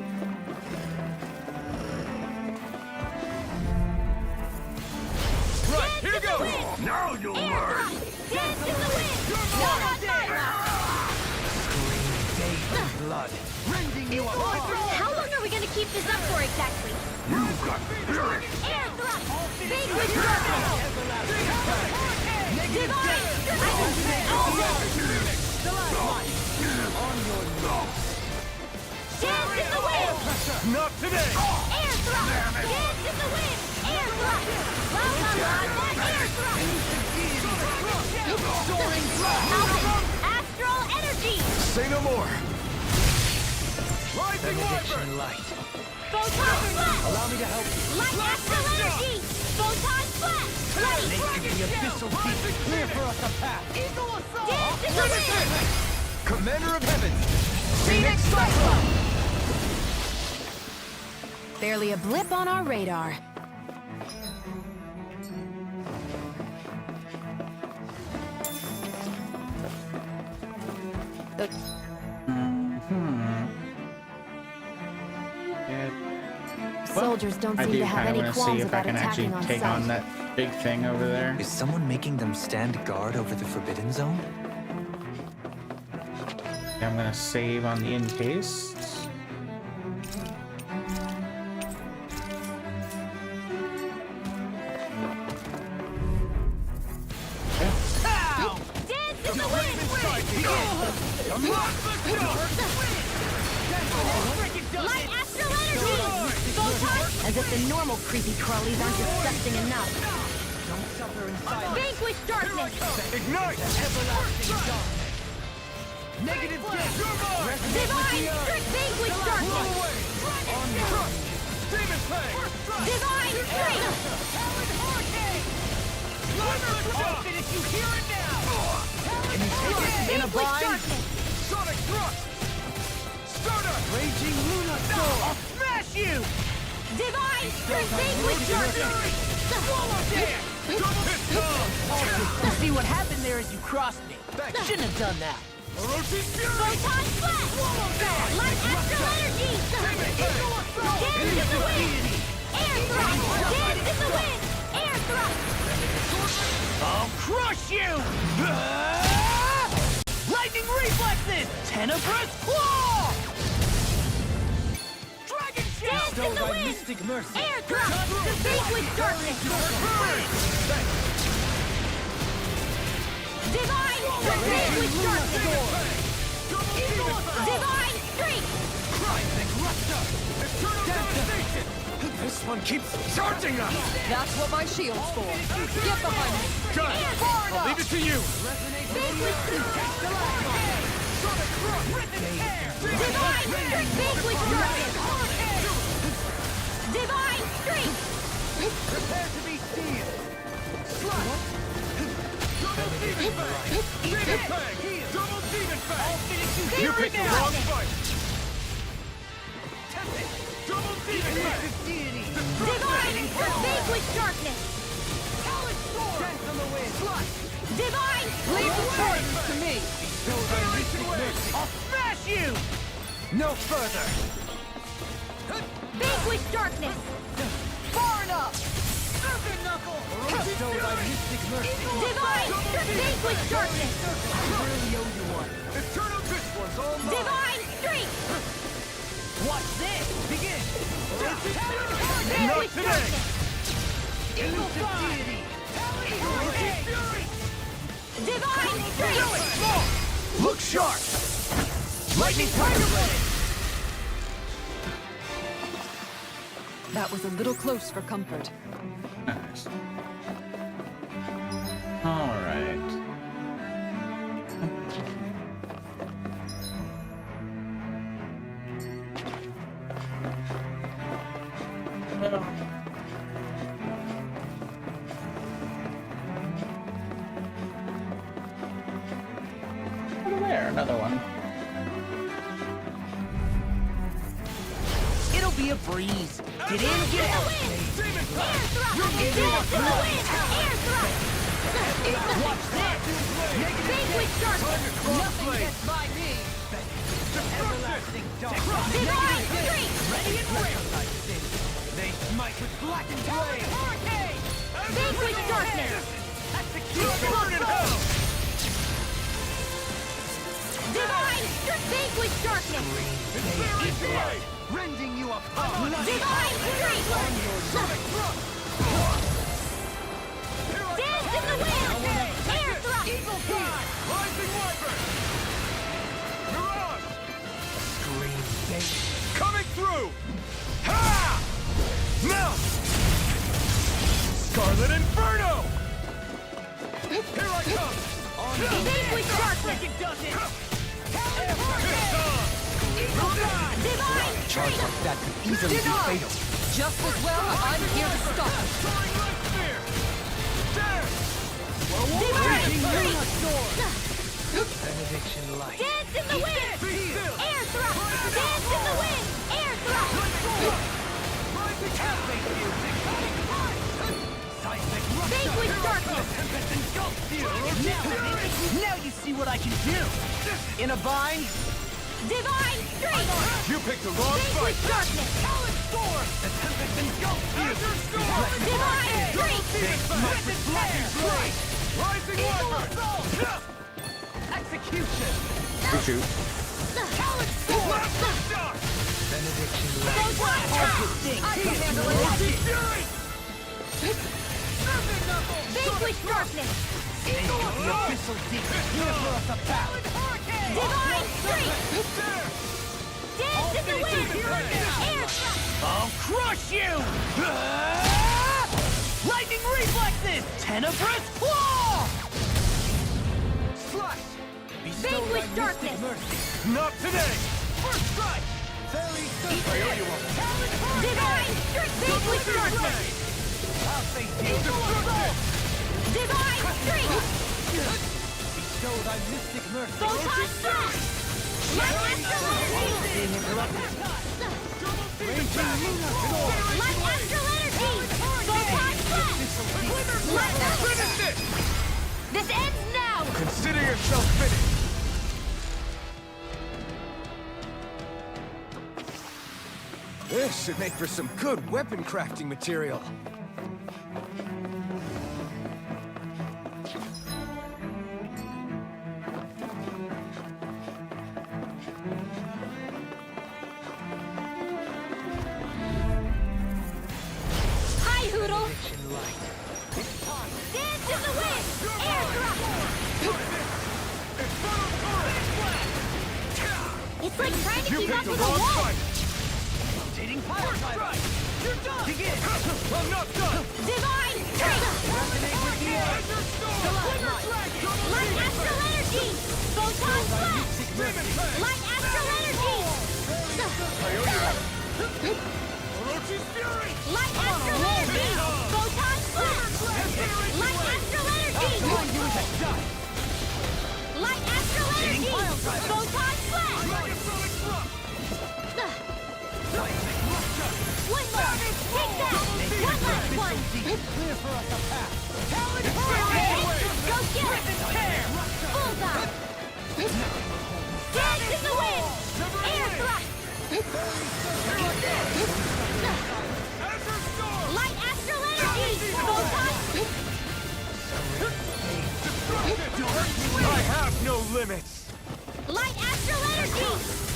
Right, here goes! Now you'll Air learn! thrust! Dance in the wind! Not on my Blood, rending you apart! How long are we gonna keep this up for exactly? You've got spirit! Air thrust! Vanquish darkness! Divine Dance in the wind! Not today! Air thrust! Dance in the wind! Air thrust! Welcome on that air thrust! Soaring Alpha! Astral energy! Say no more! Rising Wyvern! Light! Photon flash! Allow me to help you! Light astral energy! Photon flash! Light! The abyssal deep clear for us a path! Eagle assault! Dance in the wind! Commander of Heaven! Phoenix Cyclone! Barely a blip on our radar. Soldiers don't I seem do to have kind of any want to see qualms if I about can actually attacking on take on sight. that big thing over there. Is someone making them stand guard over the Forbidden Zone? I'm gonna save on the in case. Dance in the wind! Light astral energy! Photon! As if the normal creepy crawlies aren't disgusting enough. Vanquish darkness! Ignite! Everlasting dawn! Negative death! Divine strength! Vanquish darkness! Demon Fang! Divine strength! I'll finish you here and now! In a Vanquish bind! darkness! Sonic Thrust! Stardust! Raging Luna Sword! I'll smash you! Divine strength! Vanquish darkness! Swallow Dance! You see what happened there is you crossed me. Shouldn't have done that. Orochi Fury! Photon flash! Light astral energy! Dance in the wind! Air thrust! Dance in the wind! Air thrust! I'll crush you! Lightning reflexes! Tenebrous claw! Dragon Shell! Dance in the wind! Mystic Mercy! Air thrust! Vanquish darkness! Divine strength! Vanquish darkness! Divine strength! Rising Luster! Eternal Devastation! This one keeps charging us! That's what my shield's for. Get behind me. Good! I'll leave it to you! Divine strength! Prepare to be sealed. Slot. Double demon bang. Demon bang. Double demon bang. I'll finish you. You picked the wrong fight! Tempest. Double demon bang. Divine vanquish darkness! Talon sword. Dance on the wind. Slot. Divine Leave the charges to me. I'll smash you. No further. vanquish darkness! Far enough. Serpent knuckle. Bestowed by mystic mercy. Divine vanquish darkness! I really owe you one. Eternal this one's all mine. Divine strength! Watch this. Begin. Vanquish darkness! Elusive deity. Elusive fury. Divine strength! Look sharp. Lightning fire blade. That was a little close for comfort. Nice. All right. Over there, another one. It'll be a breeze. Get in, get out. Air thrust! Dance in the wind! Air thrust! Watch that. Vanquish darkness! Nothing gets by me. Everlasting dark. Divine strength! Ready and ready. They smite with blackened blade. Vanquish darkness! Burn in hell. Divine vanquish darkness! Blade. Rending you apart. Divine strength! Dance in the wind! Air thrust! Eagle Pride. Rising Wyvern. Mirage. Scream bait. Coming through. Ha! Melt. Scarlet Inferno. Here I come. Vanquish darkness! Divine Charge strength! like that could easily be fatal. Just as well, I'm here to stop it. Divine strength! Benediction light. Dance in the wind! Air thrust! Dance in the wind! Air thrust! Vanquish darkness! Now you see what I can do. In a bind. Divine strength! You picked the wrong fight. Vanquish darkness! The tempest engulfs you. Divine strength! They smite with blackened blade. Rising Wyvern. Execution. Shoot. Benediction light. I can handle it! Vanquish darkness! The abyssal deep. Here for us a battle. Divine strength! Dance in the wind! Air thrust! I'll crush you! Lightning reflexes! Tenebrous claw! Slash! Vanquish darkness! Not today! First strike! Very good! I owe you one. Divine strength! Vanquish darkness! I'll face you! Destruction! Divine strength! Bestow thy mystic mercy! Photon blast! Light astral energy! Being interrupted! Raging lunar sword! Light astral energy! Photon blast! Light astral... Finish it! This ends now! Consider yourself finished. This should make for some good weapon crafting material. Hi, Hoodle! Dance in the wind! Air thrust! It's like trying to keep up with a wall! Rotating power strike! You're done! Begin! I'm not done! Divine strength! Resonate with the air! Glimmer flag! Light astral energy! Photon flash! Demon flag! Light astral energy! Orochi's fury! Light astral energy! Photon flash! Light astral energy! Light astral energy! Photon flash! One more! Take that! One last one! Clear for us a path! Talon Go get it! Bullseye! Dance in the wind! Air thrust! Light astral energy! Photon! I have no limits! Light astral energy!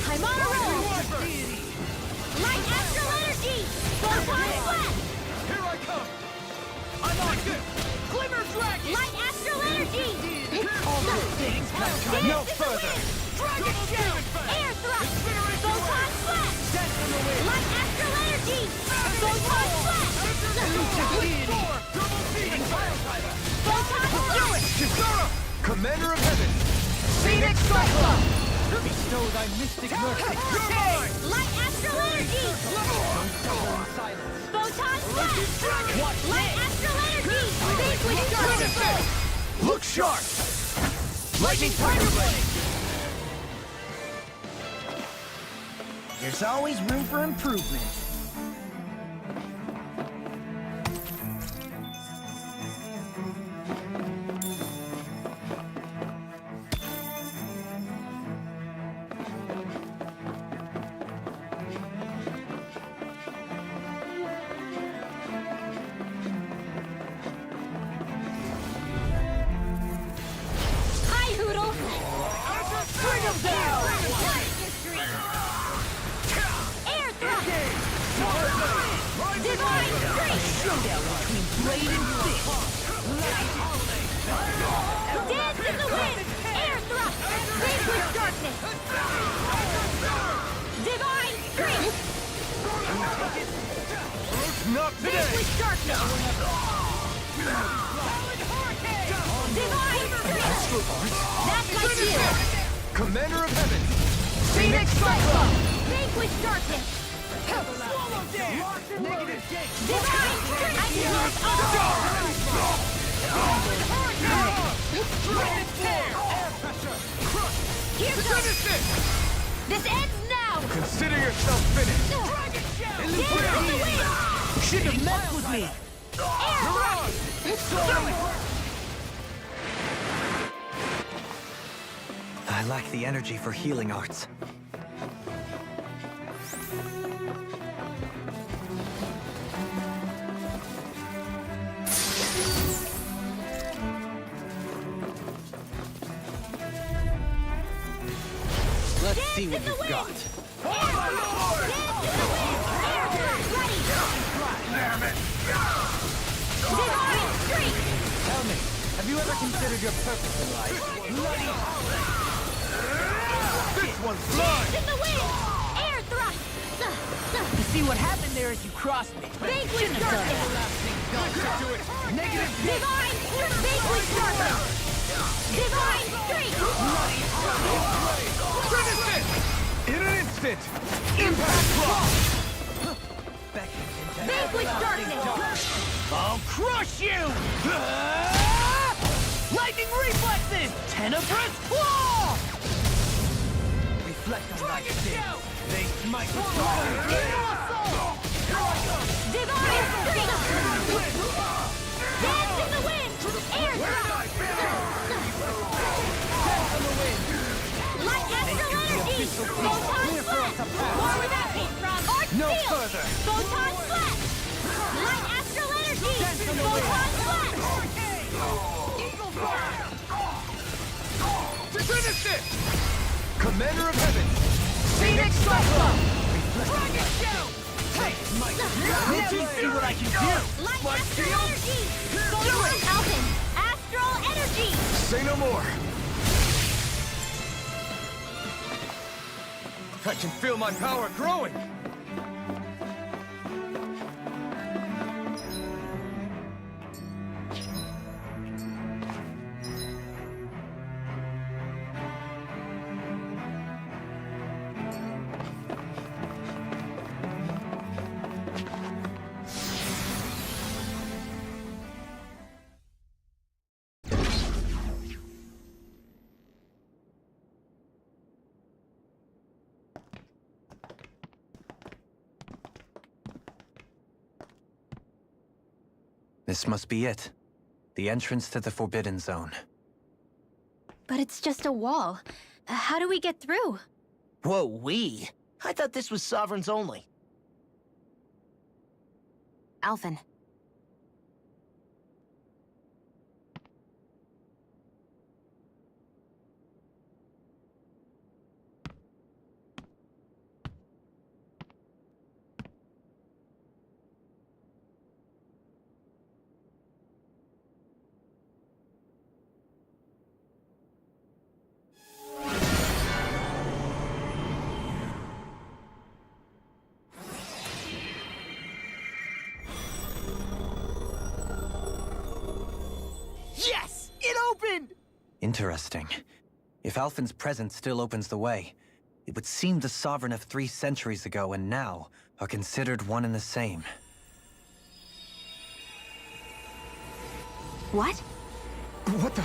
I'm on a roll! Light astral energy! Photon flash! Here I come! I'm on it! Glimmer dragon! Light astral energy! No further! Dragon shell! Air thrust! Photon flash! Light astral energy! Photon flash! Photon flash! Kisara! Commander of Heaven! Phoenix Cyclone! Bestow thy mystic mercy! You're mine! Light astral energy! Photon flash! Light astral energy! Vanquish darkness! Look sharp! Lightning Tiger Blade! There's always room for improvement. Hi, Hoodle! Bring him down! Air thrust! Divine strength! Showdown between blade and fist! Dance in the wind! Air thrust! Vanquish darkness! Divine strength! Not today! Vanquish darkness! Divine strength! That's like you! Commander of Heaven! Phoenix Cyclone! Vanquish darkness! Swallow down! Negative gate! Divine strength! I can use all! Dragon tear! Air pressure! Crush! Here goes! This ends now! Consider yourself finished! Dragon shell! Dance in the wind! Shouldn't have messed with me. Air thrust! I lack the energy for healing arts. Let's see what you've got. Tell me, have you ever considered your purpose in life? This one's mine! In the wind! Air thrust! You see what happened there is you crossed me. Vanquish darkness! Negative Divine! Vanquish darkness! Divine strength! Finish it! In an instant! Impact block! Vanquish darkness! I'll crush you! Lightning reflexes! Tenebrous claw! Reflect on thy sins. They smite with Divine strength! Dance in the wind! Air thrust! Light astral energy! Photon flash! More where that came from! Arc No field! further. Photon flash! Light astral energy! Photon flash! Eagle fire! Finish it! Commander of Heaven! Phoenix Cyclone! Dragon shell! Now you see what I can do! Light astral energy! Photon Alpin! Astral energy! Say no more! I can feel my power growing! This must be it. The entrance to the Forbidden Zone. But it's just a wall. How do we get through? Whoa, we? I thought this was Sovereigns only. Alphen. Yes! It opened! Interesting. If Alphen's presence still opens the way, it would seem the Sovereign of 3 centuries ago and now are considered one and the same. What? What the?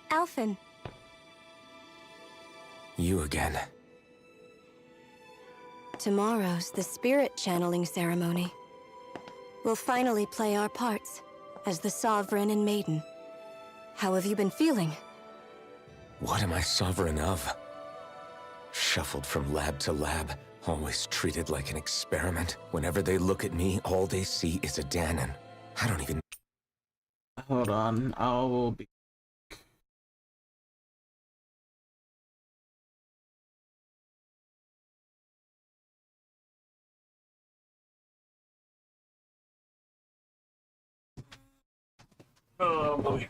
Alphen. You again. Tomorrow's the spirit channeling ceremony. We'll finally play our parts as the Sovereign and Maiden. How have you been feeling? What am I sovereign of? Shuffled from lab to lab, always treated like an experiment. Whenever they look at me, all they see is a Danon. I don't even... Hold on, I will be. Oh boy.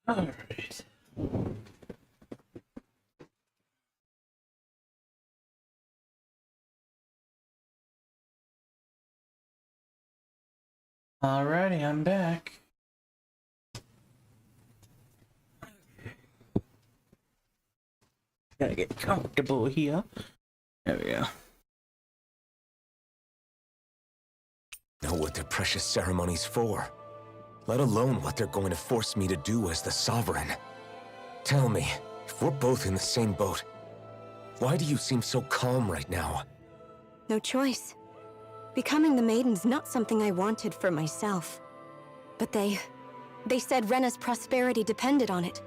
Alright. Alrighty, I'm back. Gotta get comfortable here. There we go. Know what their precious ceremony's for, let alone what they're going to force me to do as the Sovereign. Tell me, if we're both in the same boat, why do you seem so calm right now? No choice. Becoming the Maiden's not something I wanted for myself. But they said Rena's prosperity depended on it.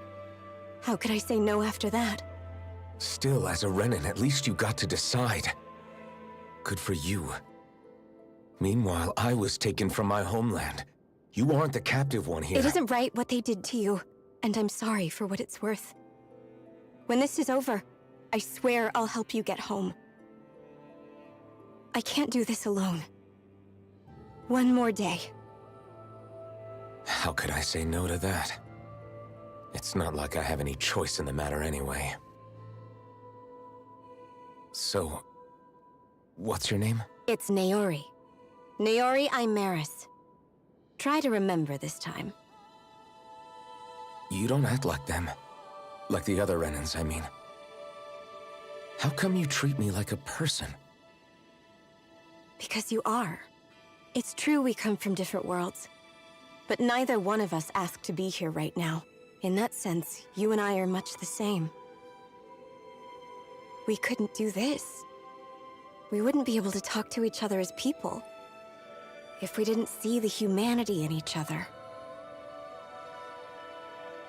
How could I say no after that? Still, as a Renan, at least you got to decide. Good for you. Meanwhile, I was taken from my homeland. You aren't the captive one here. It isn't right what they did to you, and I'm sorry for what it's worth. When this is over, I swear I'll help you get home. I can't do this alone. One more day. How could I say no to that? It's not like I have any choice in the matter anyway. So, what's your name? It's Naori. Naori Imaris. Try to remember this time. You don't act like them. Like the other Renans, I mean. How come you treat me like a person? Because you are. It's true we come from different worlds. But neither one of us asked to be here right now. In that sense, you and I are much the same. We couldn't do this. We wouldn't be able to talk to each other as people if we didn't see the humanity in each other.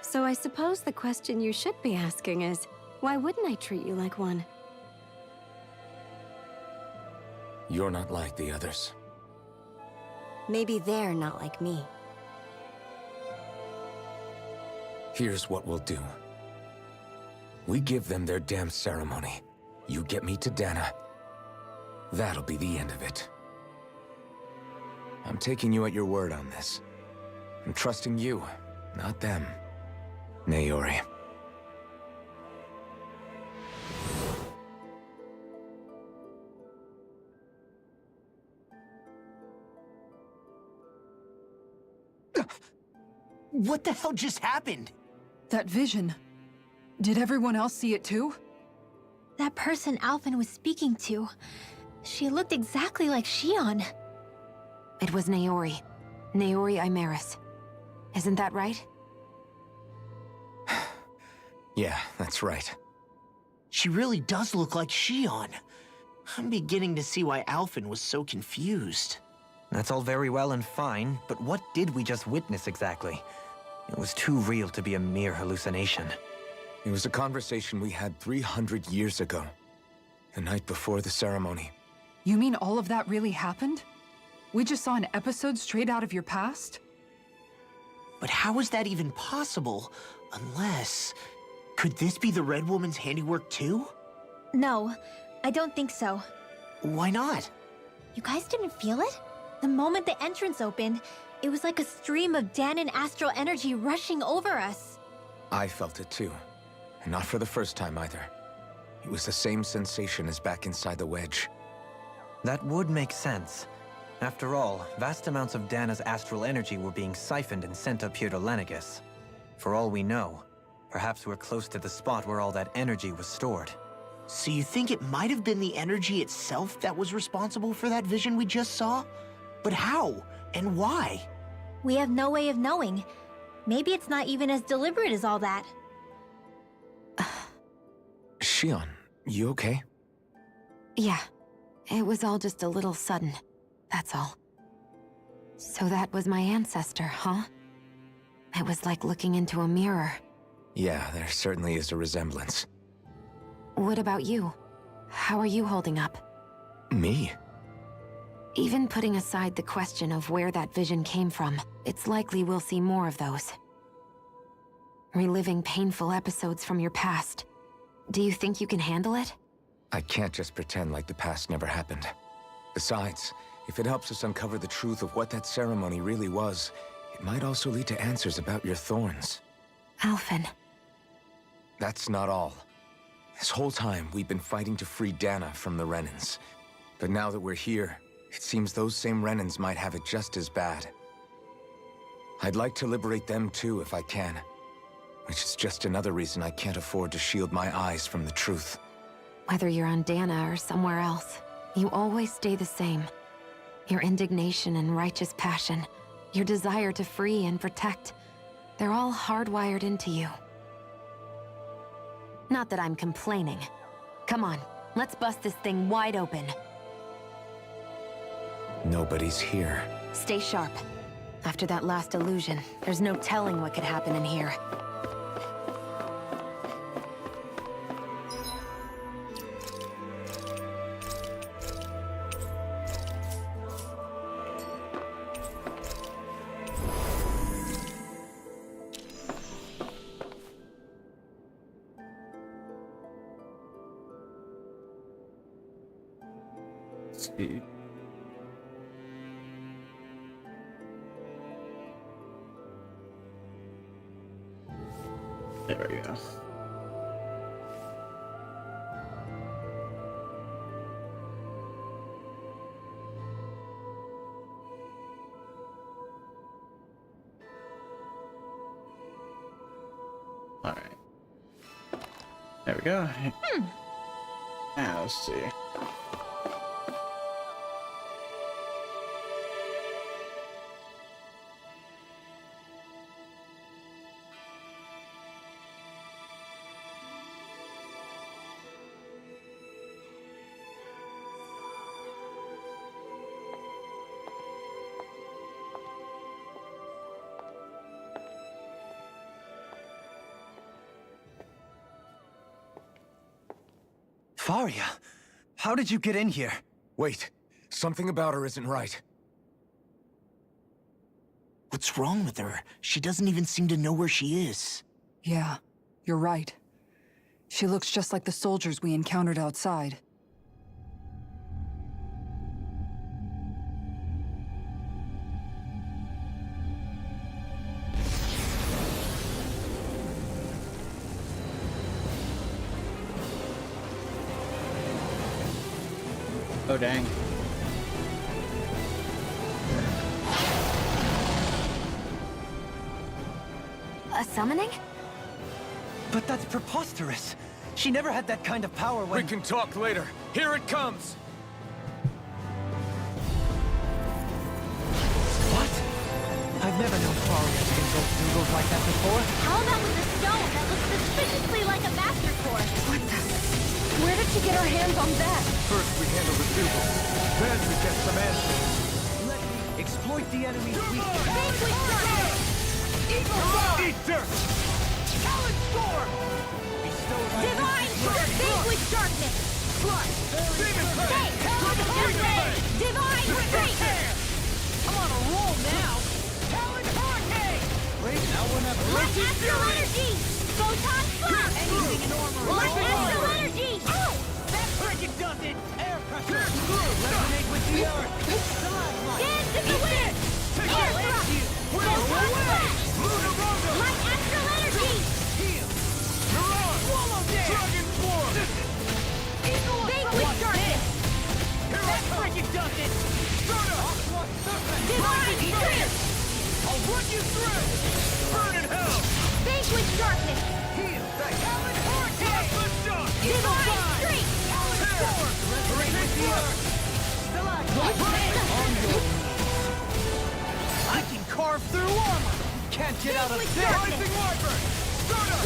So I suppose the question you should be asking is, why wouldn't I treat you like one? You're not like the others. Maybe they're not like me. Here's what we'll do. We give them their damn ceremony. You get me to Dana. That'll be the end of it. I'm taking you at your word on this. I'm trusting you, not them. Naori. What the hell just happened? That vision. Did everyone else see it too? That person Alvin was speaking to, she looked exactly like Shion. It was Naori. Naori Imaris. Isn't that right? Yeah, that's right. She really does look like Shion. I'm beginning to see why Alvin was so confused. That's all very well and fine, but what did we just witness exactly? It was too real to be a mere hallucination. It was a conversation we had 300 years ago. The night before the ceremony. You mean all of that really happened? We just saw an episode straight out of your past? But how is that even possible? Unless... Could this be the Red Woman's handiwork too? No, I don't think so. Why not? You guys didn't feel it? The moment the entrance opened, it was like a stream of Danon astral energy rushing over us. I felt it too. And not for the first time either. It was the same sensation as back inside the wedge. That would make sense. After all, vast amounts of Dana's astral energy were being siphoned and sent up here to Lenegis. For all we know, perhaps we're close to the spot where all that energy was stored. So you think it might have been the energy itself that was responsible for that vision we just saw? But how? And why? We have no way of knowing. Maybe it's not even as deliberate as all that. Shion, you okay? Yeah. It was all just a little sudden. That's all. So that was my ancestor, huh? It was like looking into a mirror. Yeah, there certainly is a resemblance. What about you? How are you holding up? Me? Even putting aside the question of where that vision came from, it's likely we'll see more of those. Reliving painful episodes from your past. Do you think you can handle it? I can't just pretend like the past never happened. Besides, if it helps us uncover the truth of what that ceremony really was, it might also lead to answers about your thorns. Alphen. That's not all. This whole time, we've been fighting to free Dana from the Renans. But now that we're here, it seems those same Renans might have it just as bad. I'd like to liberate them too if I can. Which is just another reason I can't afford to shield my eyes from the truth. Whether you're on Dana or somewhere else, you always stay the same. Your indignation and righteous passion, your desire to free and protect, they're all hardwired into you. Not that I'm complaining. Come on, let's bust this thing wide open. Nobody's here. Stay sharp. After that last illusion, there's no telling what could happen in here. See. There we go. All right. There we go. Now let's see. Faria, how did you get in here? Wait, something about her isn't right. What's wrong with her? She doesn't even seem to know where she is. Yeah, you're right. She looks just like the soldiers we encountered outside. Oh, dang. A summoning? But that's preposterous. She never had that kind of power when— We can talk later. Here it comes! What? I've never known Faria to control Zoogles like that before. How about with a stone that looks suspiciously like a master core? What the? Where did she get her hands on that? First we handle the Dougal, then we get some answers. Let me exploit the enemy's weakness. Vanquish darkness! Eat dirt! Talon Storm! Divine! Vanquish darkness! Demon Fang! Divine strength! I'm on a roll now! Talon Hurricane! Wait, now we're not— Light astral energy! Photon blast! Anything in armor! Light astral energy! Oh! That freaking does it! Air pressure! Resonate with the earth! Dance in the wind! Air thrust! Photon blast! Light astral energy! Swallow dance! Dragon Form! Vanquish darkness! That freaking does it! Divine strength! I'll run you through! Burn in hell! Vanquish darkness! Heal! Talon Hurricane! Divine strength! Talon Storm! Resonate with the earth! I can carve through armor. Can't get out of Vanquish this. darkness! Rising Wyvern! Start up!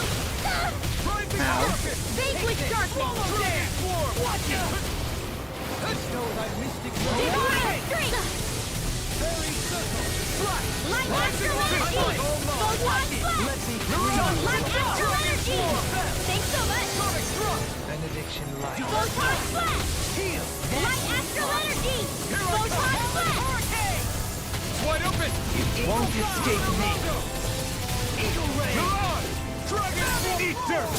Rising Rocket! Vanquish darkness! Dragon Form! Watch it! Bestow thy mystic Divine strength! Fairy Circle! Flush! Light astral energy! Photon blast! Let me breathe. Light astral energy! Thanks so much! Sonic Thrust! Benediction light. Photon blast! Heal! Light astral energy! Photon blast! Hurricane! Wide open! Won't escape me. Eagle Ray! Milan! Dragon Eat dirt!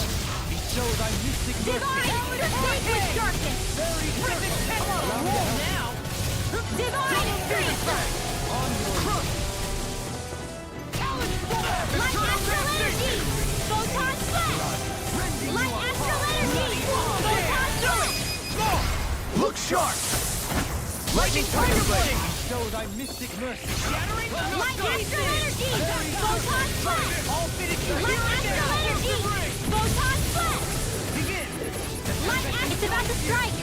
Bestow thy mystic Divine! Vanquish darkness! I'm on a roll now! Divine strength! On your crush! Talon Storm! Light astral energy! sharp! Lightning Tiger Blade! Show thy mystic mercy. Shattering Light Astral Energy! Photon Blast! All fitted to Light Astral Energy! Photon Blast! begin! Light Astral... It's about to strike!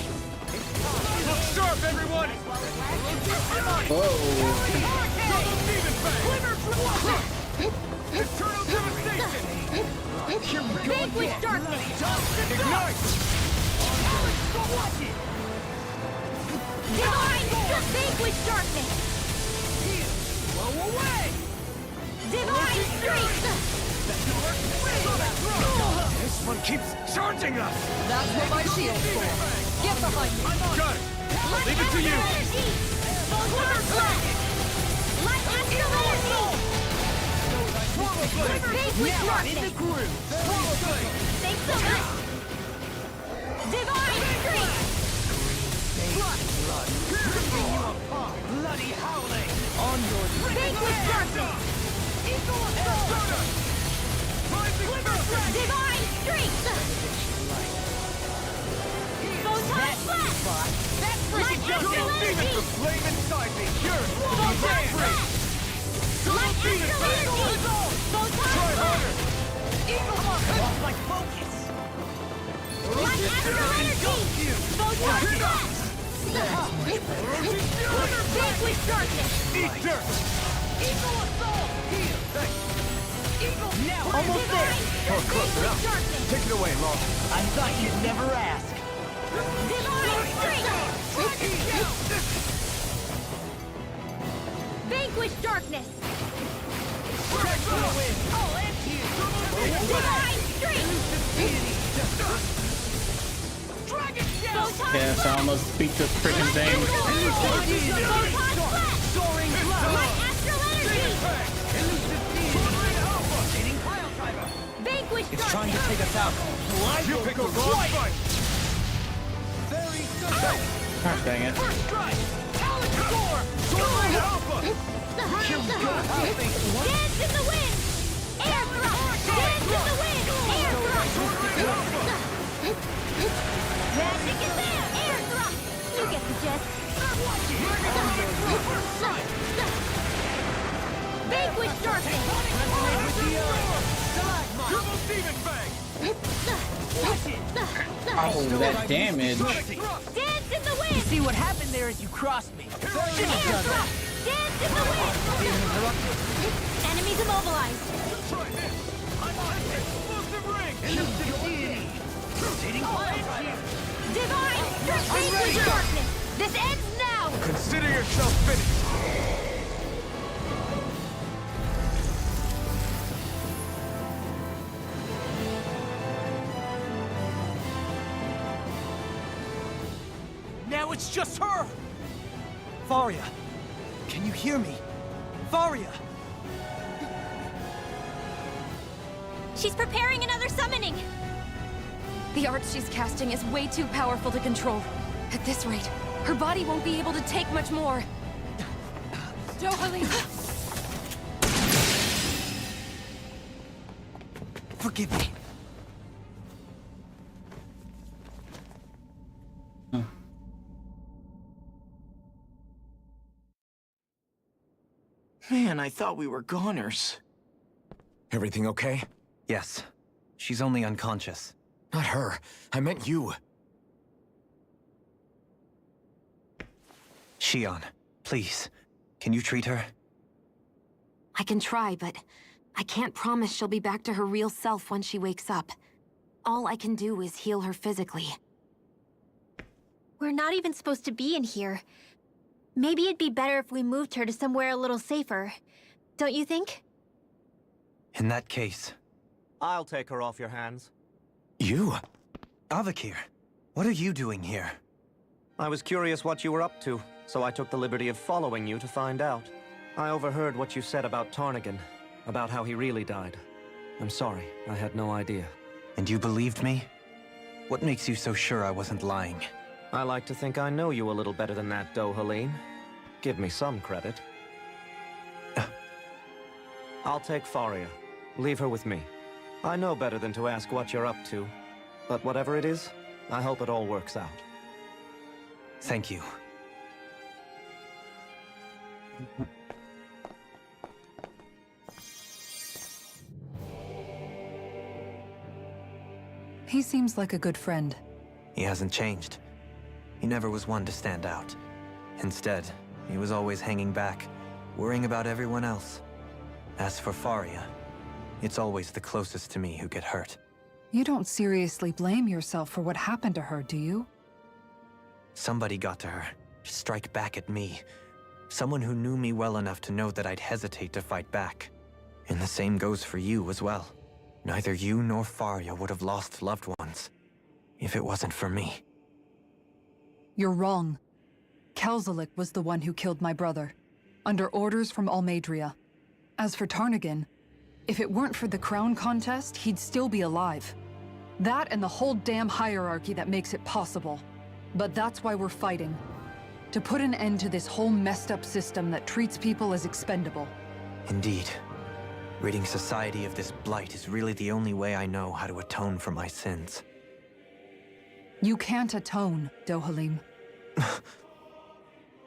Look sharp, everyone! Double Demon Fang! Eternal Devastation! Here we go Vanquish again! Darkness! Ignite! Watch it! Divine! Vanquish Darkness! Blow away! Divine Strength! This one keeps charging us! That's what my shield's for. Get behind me. Got it! Leave it to you! Energy! Photon Blast! Light Astral Energy! Vanquish Darkness! Thanks so much! Divine Strength! Bloody howling! On your Vanquish Darkness! Divine Strength! Photon Blast! Light Astral Energy! The flame inside me! Yours! Photon Blast! Light Astral Energy! Photon Blast! Off my focus! Light Astral Energy! Photon Blast! Vanquish Darkness! Eat dirt! Eagle Assault! Heal! Now! Almost there! Closer up! Take it away, Law. I thought you'd never ask. Divine Strength! Vanquish Darkness! I'll end you! Divine Strength! Dragon Shell! Photon Yes, I almost beat this freaking thing. Photon Blast! Soaring Light Astral Energy! Vanquish It's trying to Darkness! take us out. You picked the wrong fight! Very simple! Gosh dang it. First strike! Talon Score! Soaring Alpha! Here we go! How things work! Dance in the wind! Air thrust! Dance in the wind! Air thrust! Magic is there! Air thrust! You get the gist. Vanquish Darkness! Triple Demon Fang! Oh, that damage. Dance in the wind! See what happened there is you crossed me. Air thrust! Dance in the wind! Enemies immobilized! Try this! I'm on an explosive ring! Elusive deity! Divine Strength! Vanquish Darkness! This ends now! Consider yourself finished! Now it's just her! Faria! Can you hear me? Faria! She's preparing another summoning! The art she's casting is way too powerful to control. At this rate, her body won't be able to take much more. Dohalim! Forgive me. Man, I thought we were goners. Everything okay? Yes. She's only unconscious. Not her. I meant you. Shion, please. Can you treat her? I can try, but I can't promise she'll be back to her real self when she wakes up. All I can do is heal her physically. We're not even supposed to be in here. Maybe it'd be better if we moved her to somewhere a little safer. Don't you think? In that case... I'll take her off your hands. You? Avakir, what are you doing here? I was curious what you were up to, so I took the liberty of following you to find out. I overheard what you said about Tarnigan, about how he really died. I'm sorry, I had no idea. And you believed me? What makes you so sure I wasn't lying? I like to think I know you a little better than that, Dohalim. Give me some credit. I'll take Faria. Leave her with me. I know better than to ask what you're up to. But whatever it is, I hope it all works out. Thank you. He seems like a good friend. He hasn't changed. He never was one to stand out. Instead, he was always hanging back, worrying about everyone else. As for Faria, it's always the closest to me who get hurt. You don't seriously blame yourself for what happened to her, do you? Somebody got to her, to strike back at me. Someone who knew me well enough to know that I'd hesitate to fight back. And the same goes for you as well. Neither you nor Faria would have lost loved ones, if it wasn't for me. You're wrong. Kelzelik was the one who killed my brother, under orders from Almadria. As for Tarnagin, if it weren't for the crown contest, he'd still be alive. That and the whole damn hierarchy that makes it possible. But that's why we're fighting. To put an end to this whole messed up system that treats people as expendable. Indeed. Ridding society of this blight is really the only way I know how to atone for my sins. You can't atone, Dohalim.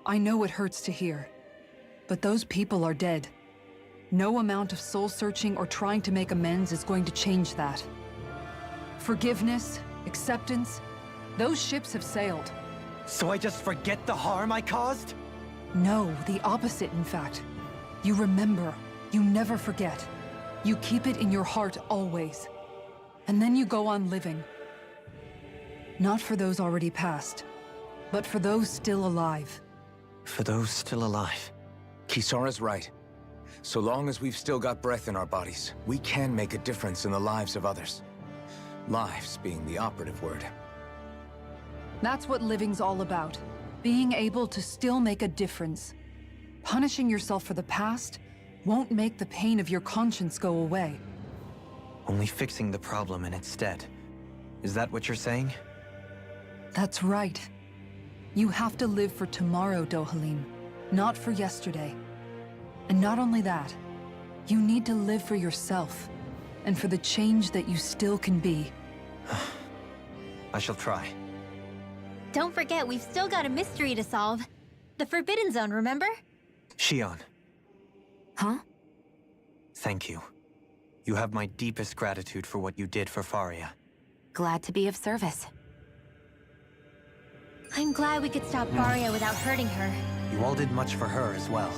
I know it hurts to hear, but those people are dead. No amount of soul-searching or trying to make amends is going to change that. Forgiveness, acceptance, those ships have sailed. So I just forget the harm I caused? No, the opposite, in fact. You remember. You never forget. You keep it in your heart always. And then you go on living. Not for those already past, but for those still alive. For those still alive. Kisara's right. So long as we've still got breath in our bodies, we can make a difference in the lives of others. Lives being the operative word. That's what living's all about. Being able to still make a difference. Punishing yourself for the past won't make the pain of your conscience go away. Only fixing the problem in its stead. Is that what you're saying? That's right. You have to live for tomorrow, Dohalim, not for yesterday. And not only that, you need to live for yourself, and for the change that you still can be. I shall try. Don't forget, we've still got a mystery to solve. The Forbidden Zone, remember? Shion. Huh? Thank you. You have my deepest gratitude for what you did for Faria. Glad to be of service. I'm glad we could stop Faria without hurting her. You all did much for her as well.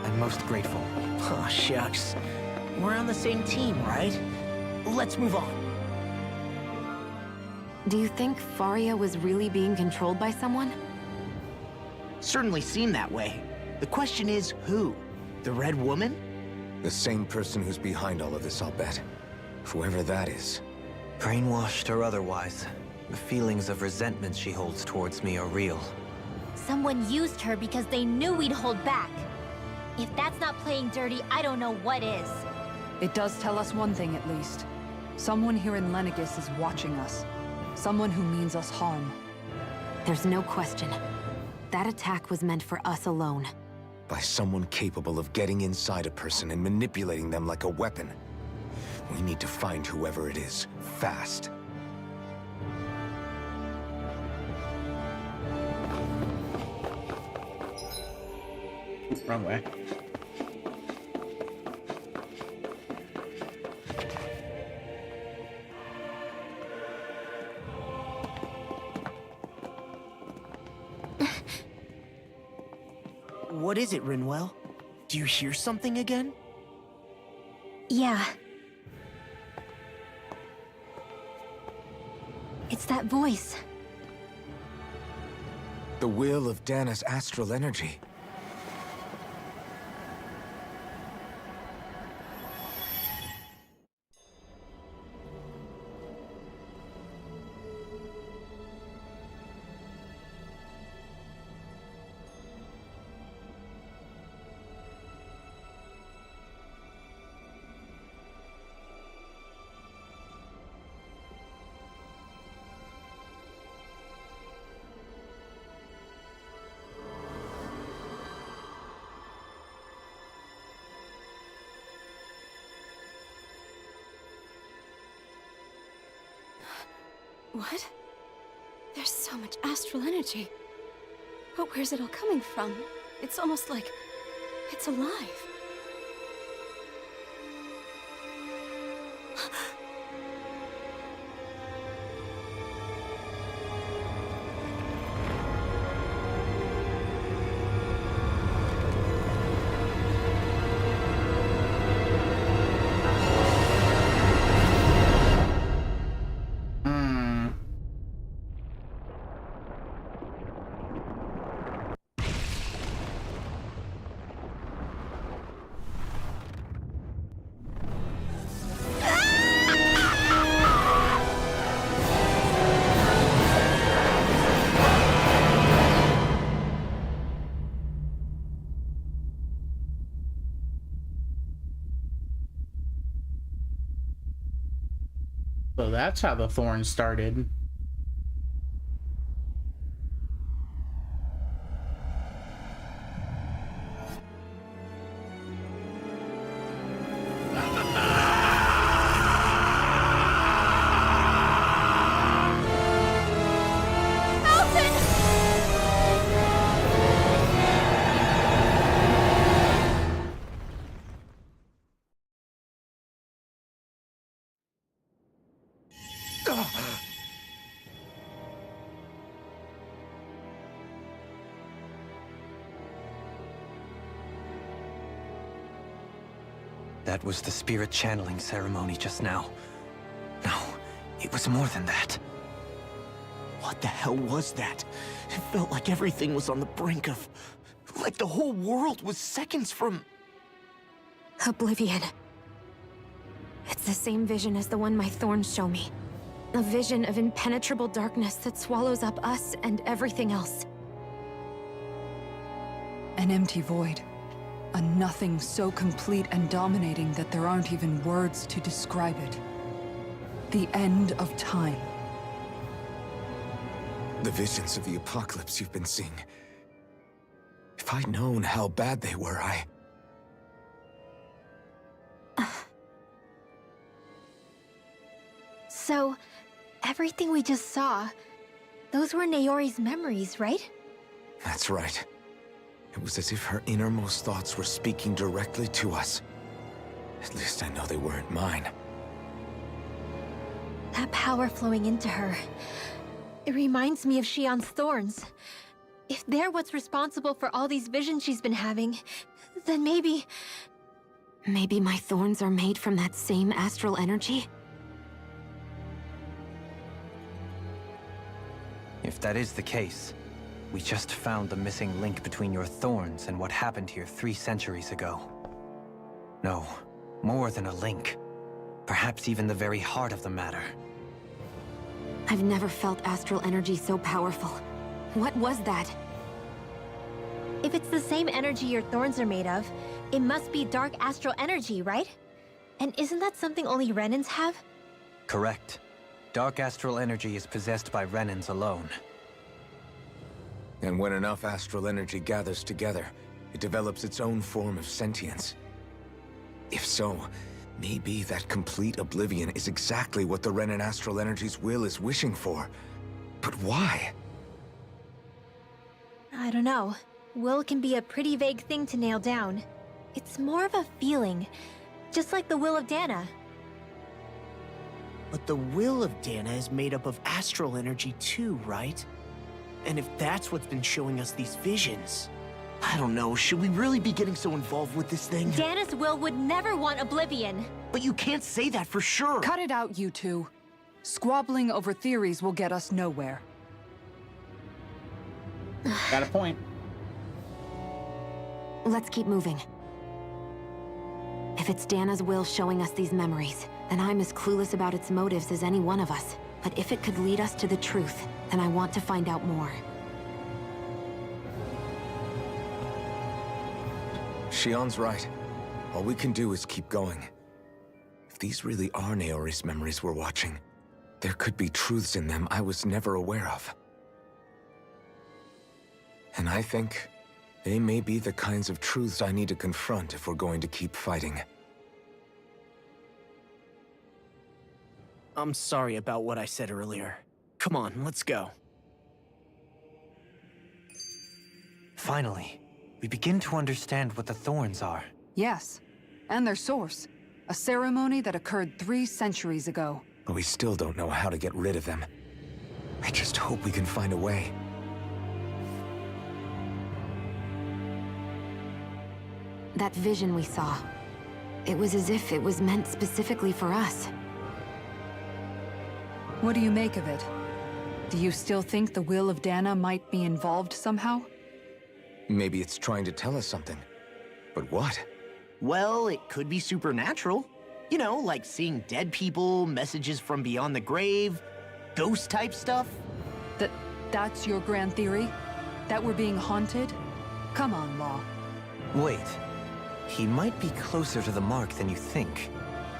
I'm most grateful. Oh, shucks. We're on the same team, right? Let's move on. Do you think Faria was really being controlled by someone? Certainly seemed that way. The question is, who? The Red Woman? The same person who's behind all of this, I'll bet. Whoever that is. Brainwashed or otherwise, the feelings of resentment she holds towards me are real. Someone used her because they knew we'd hold back. If that's not playing dirty, I don't know what is. It does tell us one thing at least. Someone here in Lenegis is watching us. Someone who means us harm. There's no question. That attack was meant for us alone. By someone capable of getting inside a person and manipulating them like a weapon. We need to find whoever it is, fast. Wrong way. What is it, Rinwell? Do you hear something again? Yeah. It's that voice. The will of Dana's astral energy. What? There's so much astral energy. But where's it all coming from? It's almost like it's alive. So that's how the thorn started. That was the spirit channeling ceremony just now. No, it was more than that. What the hell was that? It felt like everything was on the brink of... like the whole world was seconds from... Oblivion. It's the same vision as the one my thorns show me. A vision of impenetrable darkness that swallows up us and everything else. An empty void. A nothing so complete and dominating that there aren't even words to describe it. The end of time. The visions of the apocalypse you've been seeing. If I'd known how bad they were, So, everything we just saw, those were Naori's memories, right? That's right. It was as if her innermost thoughts were speaking directly to us. At least I know they weren't mine. That power flowing into her. It reminds me of Xion's thorns. If they're what's responsible for all these visions she's been having, then maybe... Maybe my thorns are made from that same astral energy? If that is the case, we just found the missing link between your thorns and what happened here 3 centuries ago. No, more than a link. Perhaps even the very heart of the matter. I've never felt astral energy so powerful. What was that? If it's the same energy your thorns are made of, it must be dark astral energy, right? And isn't that something only Renans have? Correct. Dark astral energy is possessed by Renans alone. And when enough astral energy gathers together, it develops its own form of sentience. If so, maybe that complete oblivion is exactly what the Renan astral energy's will is wishing for. But why? I don't know. Will can be a pretty vague thing to nail down. It's more of a feeling, just like the will of Dana. But the will of Dana is made up of astral energy too, right? And if that's what's been showing us these visions... I don't know, should we really be getting so involved with this thing? Dana's will would never want oblivion. But you can't say that for sure. Cut it out, you two. Squabbling over theories will get us nowhere. Got a point. Let's keep moving. If it's Dana's will showing us these memories, then I'm as clueless about its motives as any one of us. But if it could lead us to the truth, then I want to find out more. Xion's right. All we can do is keep going. If these really are Naori's memories we're watching, there could be truths in them I was never aware of. And I think they may be the kinds of truths I need to confront if we're going to keep fighting. I'm sorry about what I said earlier. Come on, let's go. Finally, we begin to understand what the thorns are. Yes, and their source. A ceremony that occurred 3 centuries ago. But we still don't know how to get rid of them. I just hope we can find a way. That vision we saw. It was as if it was meant specifically for us. What do you make of it? Do you still think the will of Dana might be involved somehow? Maybe it's trying to tell us something. But what? Well, it could be supernatural. You know, like seeing dead people, messages from beyond the grave, ghost-type stuff. That's your grand theory? That we're being haunted? Come on, Law. Wait. He might be closer to the mark than you think.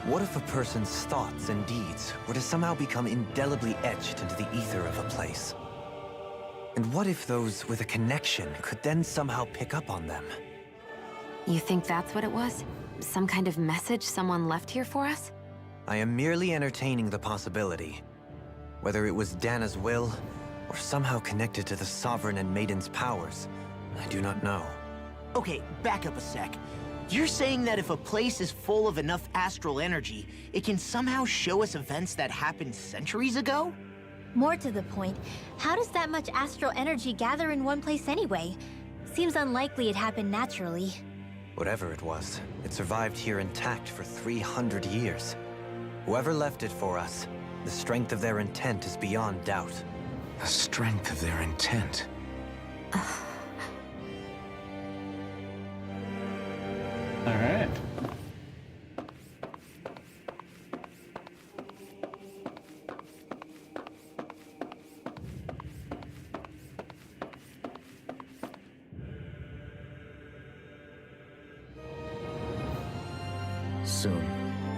What if a person's thoughts and deeds were to somehow become indelibly etched into the ether of a place? And what if those with a connection could then somehow pick up on them? You think that's what it was? Some kind of message someone left here for us? I am merely entertaining the possibility. Whether it was Dana's will, or somehow connected to the Sovereign and Maiden's powers, I do not know. Okay, back up a sec. You're saying that if a place is full of enough astral energy, it can somehow show us events that happened centuries ago? More to the point, how does that much astral energy gather in one place anyway? Seems unlikely it happened naturally. Whatever it was, it survived here intact for 300 years. Whoever left it for us, the strength of their intent is beyond doubt. The strength of their intent. All right. Soon,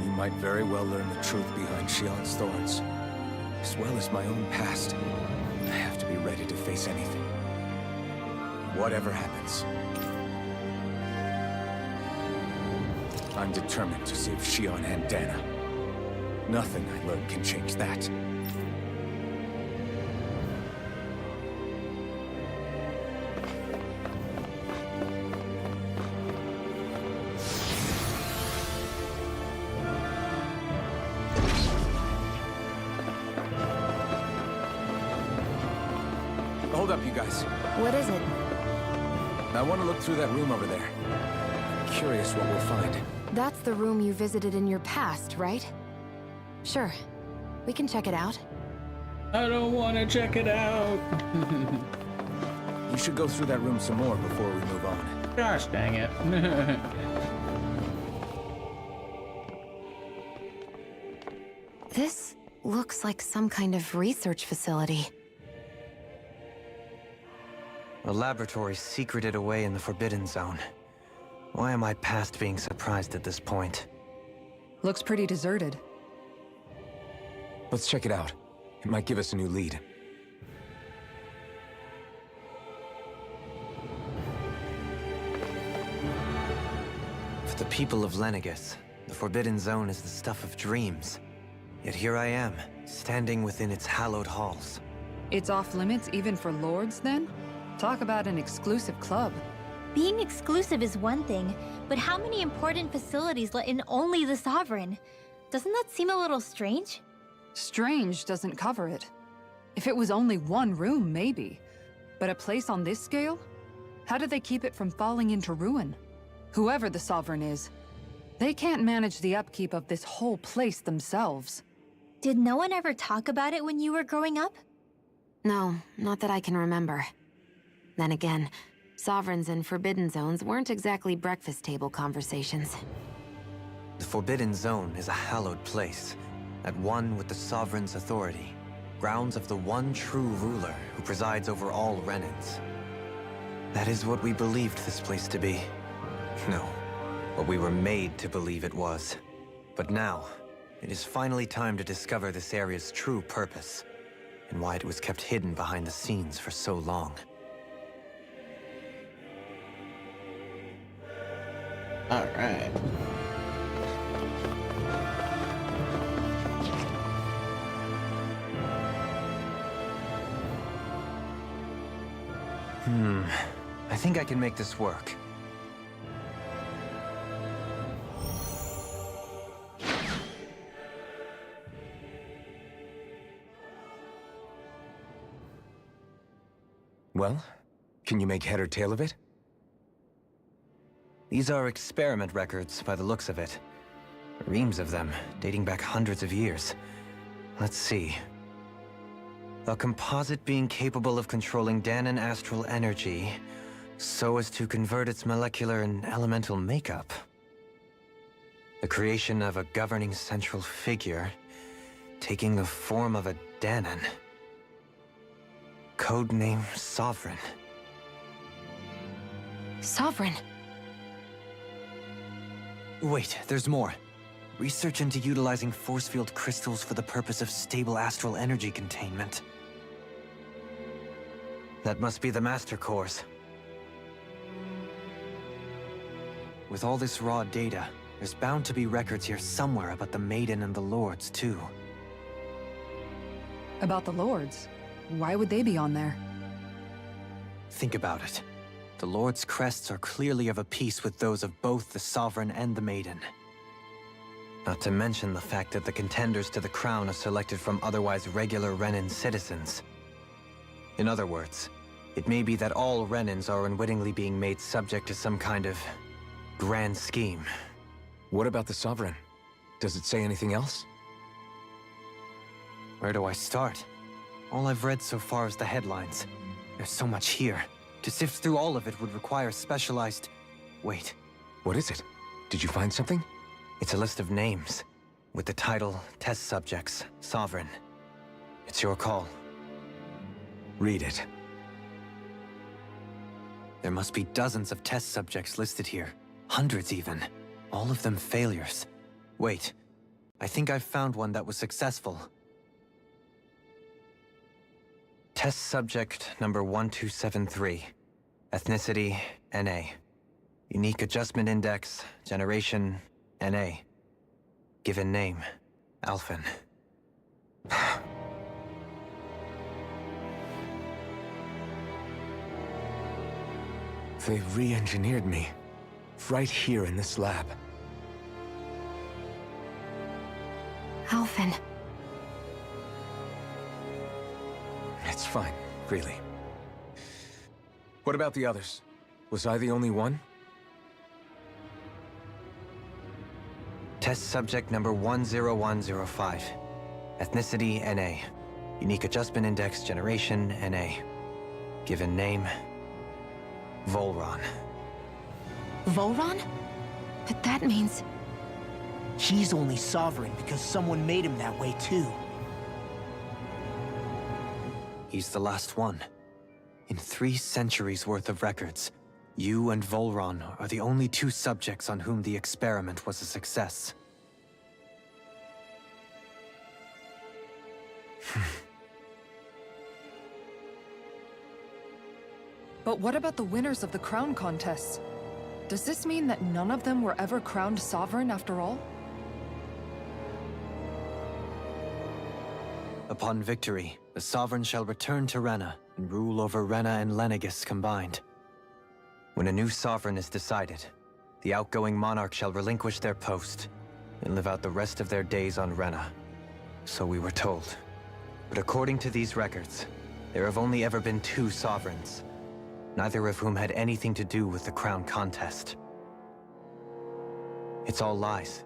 we might very well learn the truth behind Shion's thorns, as well as my own past. I have to be ready to face anything. Whatever happens. I'm determined to save Shion and Dana. Nothing I learn can change that. Hold up, you guys. What is it? I want to look through that room over there. I'm curious what we'll find. That's the room you visited in your past, right? Sure. We can check it out. I don't want to check it out. You should go through that room some more before we move on. Gosh dang it. This looks like some kind of research facility. A laboratory secreted away in the Forbidden Zone. Why am I past being surprised at this point? Looks pretty deserted. Let's check it out. It might give us a new lead. For the people of Lenegis, the Forbidden Zone is the stuff of dreams. Yet here I am, standing within its hallowed halls. It's off limits even for lords, then? Talk about an exclusive club. Being exclusive is one thing, but how many important facilities let in only the Sovereign? Doesn't that seem a little strange? Strange doesn't cover it. If it was only one room, maybe. But a place on this scale? How do they keep it from falling into ruin? Whoever the Sovereign is, they can't manage the upkeep of this whole place themselves. Did no one ever talk about it when you were growing up? No, not that I can remember. Then again, Sovereigns and Forbidden Zones weren't exactly breakfast table conversations. The Forbidden Zone is a hallowed place, at one with the Sovereign's authority, grounds of the one true ruler who presides over all Renans. That is what we believed this place to be. No, what we were made to believe it was. But now, it is finally time to discover this area's true purpose, and why it was kept hidden behind the scenes for so long. All right. I think I can make this work. Well, can you make head or tail of it? These are experiment records, by the looks of it. Reams of them, dating back hundreds of years. Let's see. A composite being capable of controlling Danon astral energy, so as to convert its molecular and elemental makeup. The creation of a governing central figure, taking the form of a Danon. Codename Sovereign. Sovereign. Wait, there's more. Research into utilizing force field crystals for the purpose of stable astral energy containment. That must be the Master Cores. With all this raw data, there's bound to be records here somewhere about the Maiden and the Lords, too. About the Lords? Why would they be on there? Think about it. The Lord's crests are clearly of a piece with those of both the Sovereign and the Maiden. Not to mention the fact that the contenders to the crown are selected from otherwise regular Renan citizens. In other words, it may be that all Renans are unwittingly being made subject to some kind of grand scheme. What about the Sovereign? Does it say anything else? Where do I start? All I've read so far is the headlines. There's so much here. To sift through all of it would require specialized... Wait. What is it? Did you find something? It's a list of names, with the title Test Subjects, Sovereign. It's your call. Read it. There must be dozens of test subjects listed here. Hundreds even. All of them failures. Wait. I think I've found one that was successful. Test subject number 1273. Ethnicity, NA. Unique adjustment index, generation, NA. Given name, Alphen. They re-engineered me. Right here in this lab. Alphen. It's fine, really. What about the others? Was I the only one? Test subject number 10105. Ethnicity, NA. Unique adjustment index, generation, NA. Given name, Volron. Volron? But that means... He's only Sovereign because someone made him that way too. He's the last one. In 3 centuries worth of records, you and Volron are the only 2 subjects on whom the experiment was a success. But what about the winners of the crown contests? Does this mean that none of them were ever crowned sovereign after all? Upon victory, the Sovereign shall return to Rena and rule over Rena and Lenegis combined. When a new Sovereign is decided, the outgoing monarch shall relinquish their post and live out the rest of their days on Rena. So we were told. But according to these records, there have only ever been 2 Sovereigns, neither of whom had anything to do with the crown contest. It's all lies,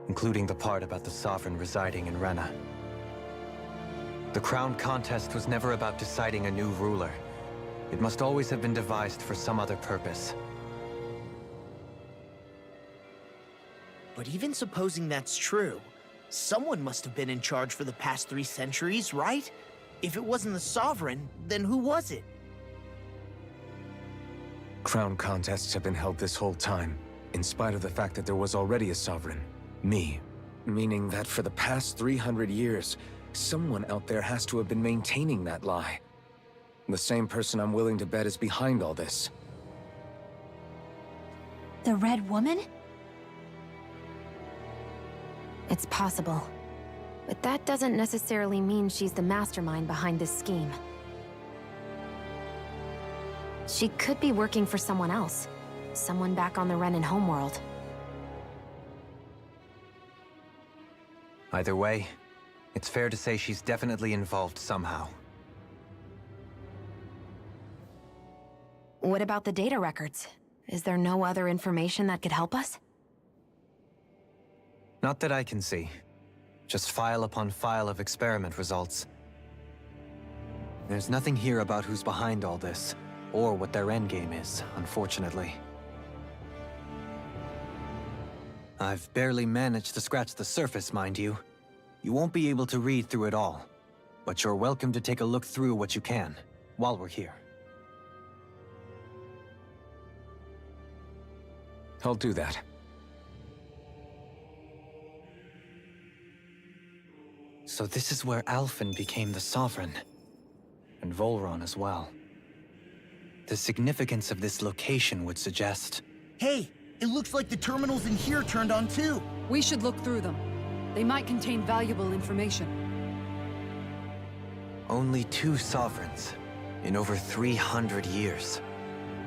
including the part about the Sovereign residing in Rena. The crown contest was never about deciding a new ruler. It must always have been devised for some other purpose. But even supposing that's true, someone must have been in charge for the past 3 centuries, right? If it wasn't the Sovereign, then who was it? Crown contests have been held this whole time, in spite of the fact that there was already a Sovereign. Me. Meaning that for the past 300 years, someone out there has to have been maintaining that lie. The same person I'm willing to bet is behind all this. The Red Woman? It's possible. But that doesn't necessarily mean she's the mastermind behind this scheme. She could be working for someone else. Someone back on the Renan homeworld. Either way, it's fair to say she's definitely involved somehow. What about the data records? Is there no other information that could help us? Not that I can see. Just file upon file of experiment results. There's nothing here about who's behind all this, or what their endgame is, unfortunately. I've barely managed to scratch the surface, mind you. You won't be able to read through it all, but you're welcome to take a look through what you can, while we're here. I'll do that. So this is where Alphen became the Sovereign, and Volron as well. The significance of this location would suggest... Hey, it looks like the terminals in here turned on too. We should look through them. They might contain valuable information. Only 2 Sovereigns, in over 300 years.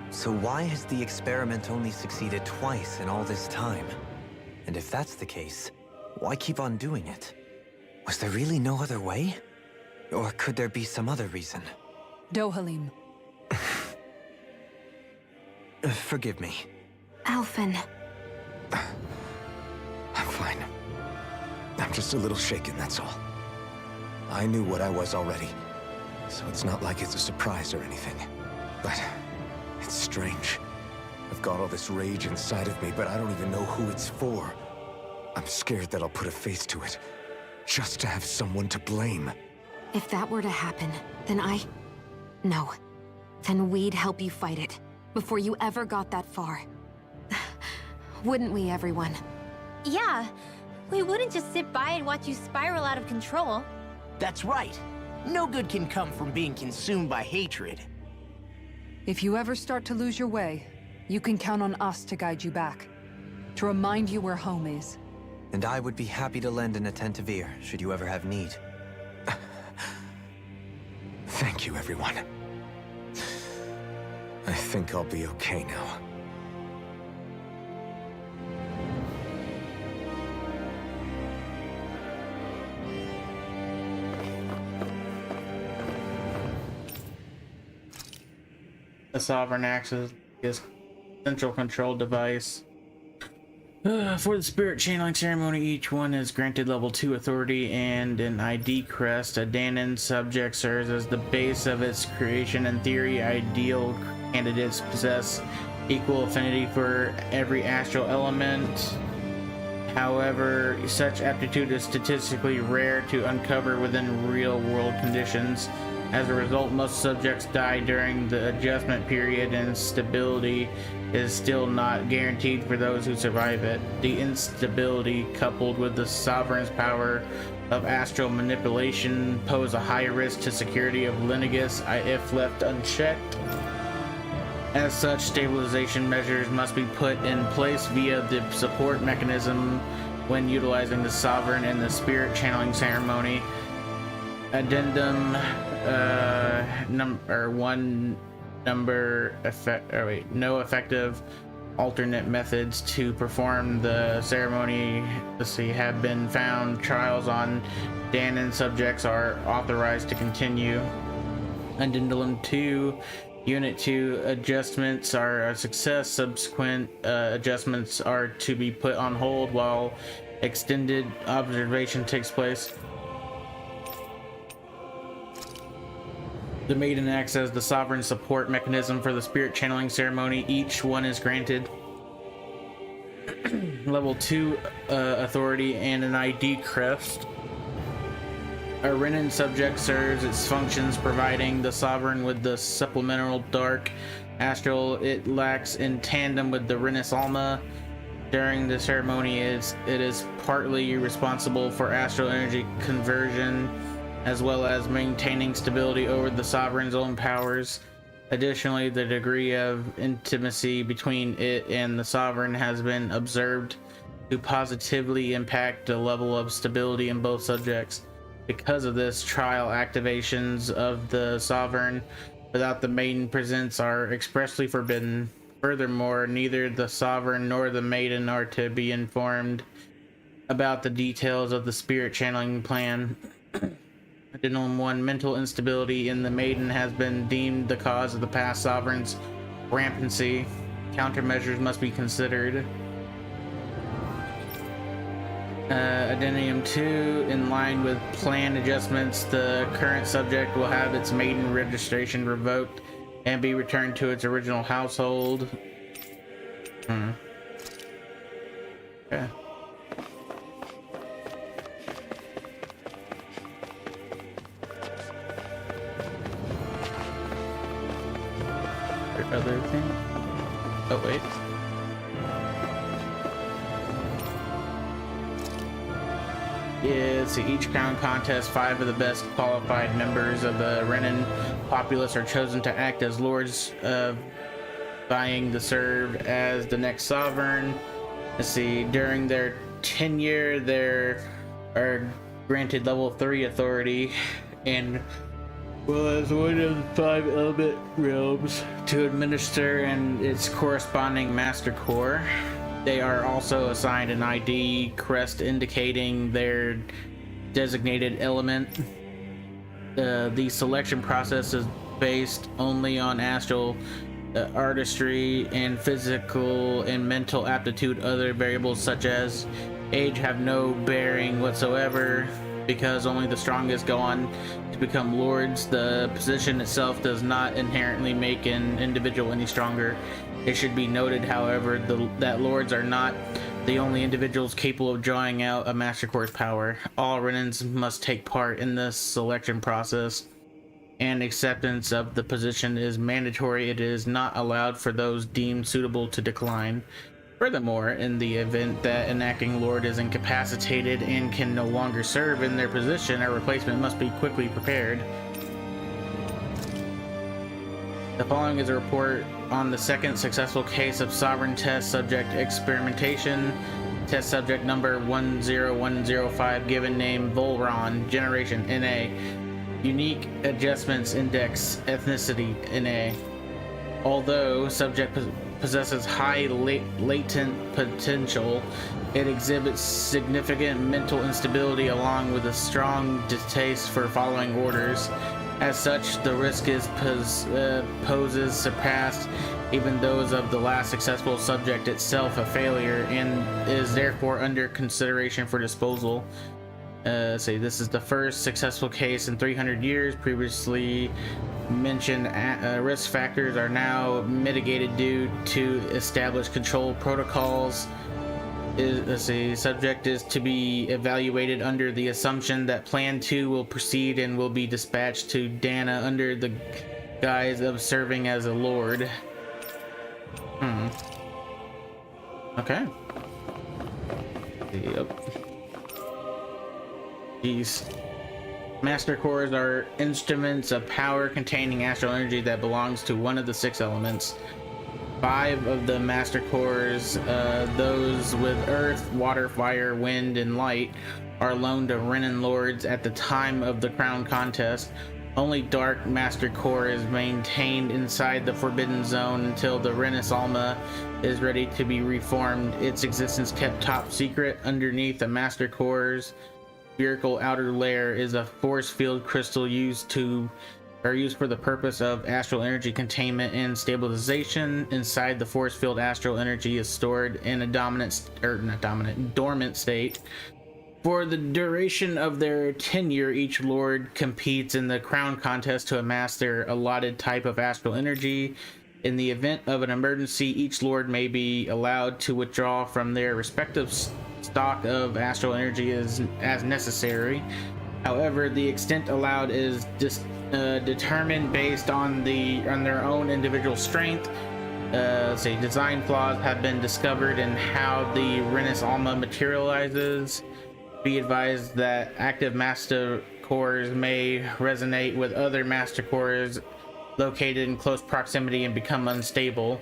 So why has the experiment only succeeded twice in all this time? And if that's the case, why keep on doing it? Was there really no other way? Or could there be some other reason? Dohalim. Forgive me. Alphen. I'm fine. I'm just a little shaken, that's all. I knew what I was already, so it's not like it's a surprise or anything. But it's strange. I've got all this rage inside of me, but I don't even know who it's for. I'm scared that I'll put a face to it, just to have someone to blame. If that were to happen, then No. Then we'd help you fight it, before you ever got that far. Wouldn't we, everyone? Yeah, we wouldn't just sit by and watch you spiral out of control. That's right. No good can come from being consumed by hatred. If you ever start to lose your way, you can count on us to guide you back. To remind you where home is. And I would be happy to lend an attentive ear, should you ever have need. Thank you, everyone. I think I'll be okay now. The Sovereign acts as his central control device. For the spirit channeling ceremony, each one is granted level 2 authority and an ID crest. A Danon subject serves as the base of its creation. In theory, ideal candidates possess equal affinity for every astral element. However, such aptitude is statistically rare to uncover within real-world conditions. As a result, most subjects die during the adjustment period, and stability is still not guaranteed for those who survive it. The instability, coupled with the Sovereign's power of astral manipulation, pose a high risk to security of Lenegis if left unchecked. As such, stabilization measures must be put in place via the support mechanism when utilizing the Sovereign in the spirit channeling ceremony. Addendum no effective alternate methods to perform the ceremony have been found. Trials on Danon subjects are authorized to continue. Addendum 2 Unit 2 adjustments are a success. Subsequent adjustments are to be put on hold while extended observation takes place. The Maiden acts as the Sovereign support mechanism for the spirit channeling ceremony. Each one is granted level 2 authority and an ID crest. A Renan subject serves its functions, providing the Sovereign with the supplemental dark astral it lacks in tandem with the Renis Alma. During the ceremony, it is partly responsible for astral energy conversion, as well as maintaining stability over the Sovereign's own powers. Additionally, the degree of intimacy between it and the Sovereign has been observed to positively impact the level of stability in both subjects. Because of this, trial activations of the Sovereign without the maiden presence are expressly forbidden. Furthermore, neither the sovereign nor the maiden are to be informed about the details of the spirit channeling plan. Addendum 1. Mental instability in the maiden has been deemed the cause of the past sovereign's rampancy. Countermeasures must be considered. Addendum 2. In line with plan adjustments, the current subject will have its maiden registration revoked and be returned to its original household. Okay. Other thing? Oh wait. Yeah, let's see. Each crown contest, 5 of the best qualified members of the Renan populace are chosen to act as lords, vying to serve as the next sovereign. Let's see. During their tenure, they are granted level 3 authority and well as one of the 5 element realms to administer and its corresponding master core. They are also assigned an ID crest indicating their designated element. The selection process is based only on astral artistry and physical and mental aptitude. Other variables such as age have no bearing whatsoever, because only the strongest go on to become lords. The position itself does not inherently make an individual any stronger. It should be noted, however, that lords are not the only individuals capable of drawing out a Master Core's power. All Renans must take part in this selection process, and acceptance of the position is mandatory. It is not allowed for those deemed suitable to decline. Furthermore, in the event that an acting lord is incapacitated and can no longer serve in their position, a replacement must be quickly prepared. The following is a report on the second successful case of sovereign test subject experimentation. Test subject number 10105, given name Volron, generation NA, unique adjustments index, ethnicity NA. Although subject possesses high latent potential, it exhibits significant mental instability along with a strong distaste for following orders. As such, the risk is poses surpassed even those of the last successful subject itself a failure, and is therefore under consideration for disposal. Say this is the first successful case in 300 years. Previously mentioned risk factors are now mitigated due to established control protocols. The subject is to be evaluated under the assumption that Plan 2 will proceed and will be dispatched to Dana under the guise of serving as a lord. Okay. Yep. These Master Cores are instruments of power containing astral energy that belongs to one of the 6 elements. 5 of the Master Cores, those with earth, water, fire, wind, and light, are loaned to Renan Lords at the time of the Crown Contest. Only Dark Master Core is maintained inside the Forbidden Zone until the Renis Alma is ready to be reformed. Its existence kept top secret. Underneath the Master Core's spherical outer layer is a force field crystal used for the purpose of astral energy containment and stabilization. Inside the force field, astral energy is stored in a dormant state. For the duration of their tenure, each lord competes in the crown contest to amass their allotted type of astral energy. In the event of an emergency, each lord may be allowed to withdraw from their respective stock of astral energy as necessary. However, the extent allowed is determined based on their own individual strength. Design flaws have been discovered in how the Renis Alma materializes. Be advised that active Master Cores may resonate with other Master Cores located in close proximity and become unstable.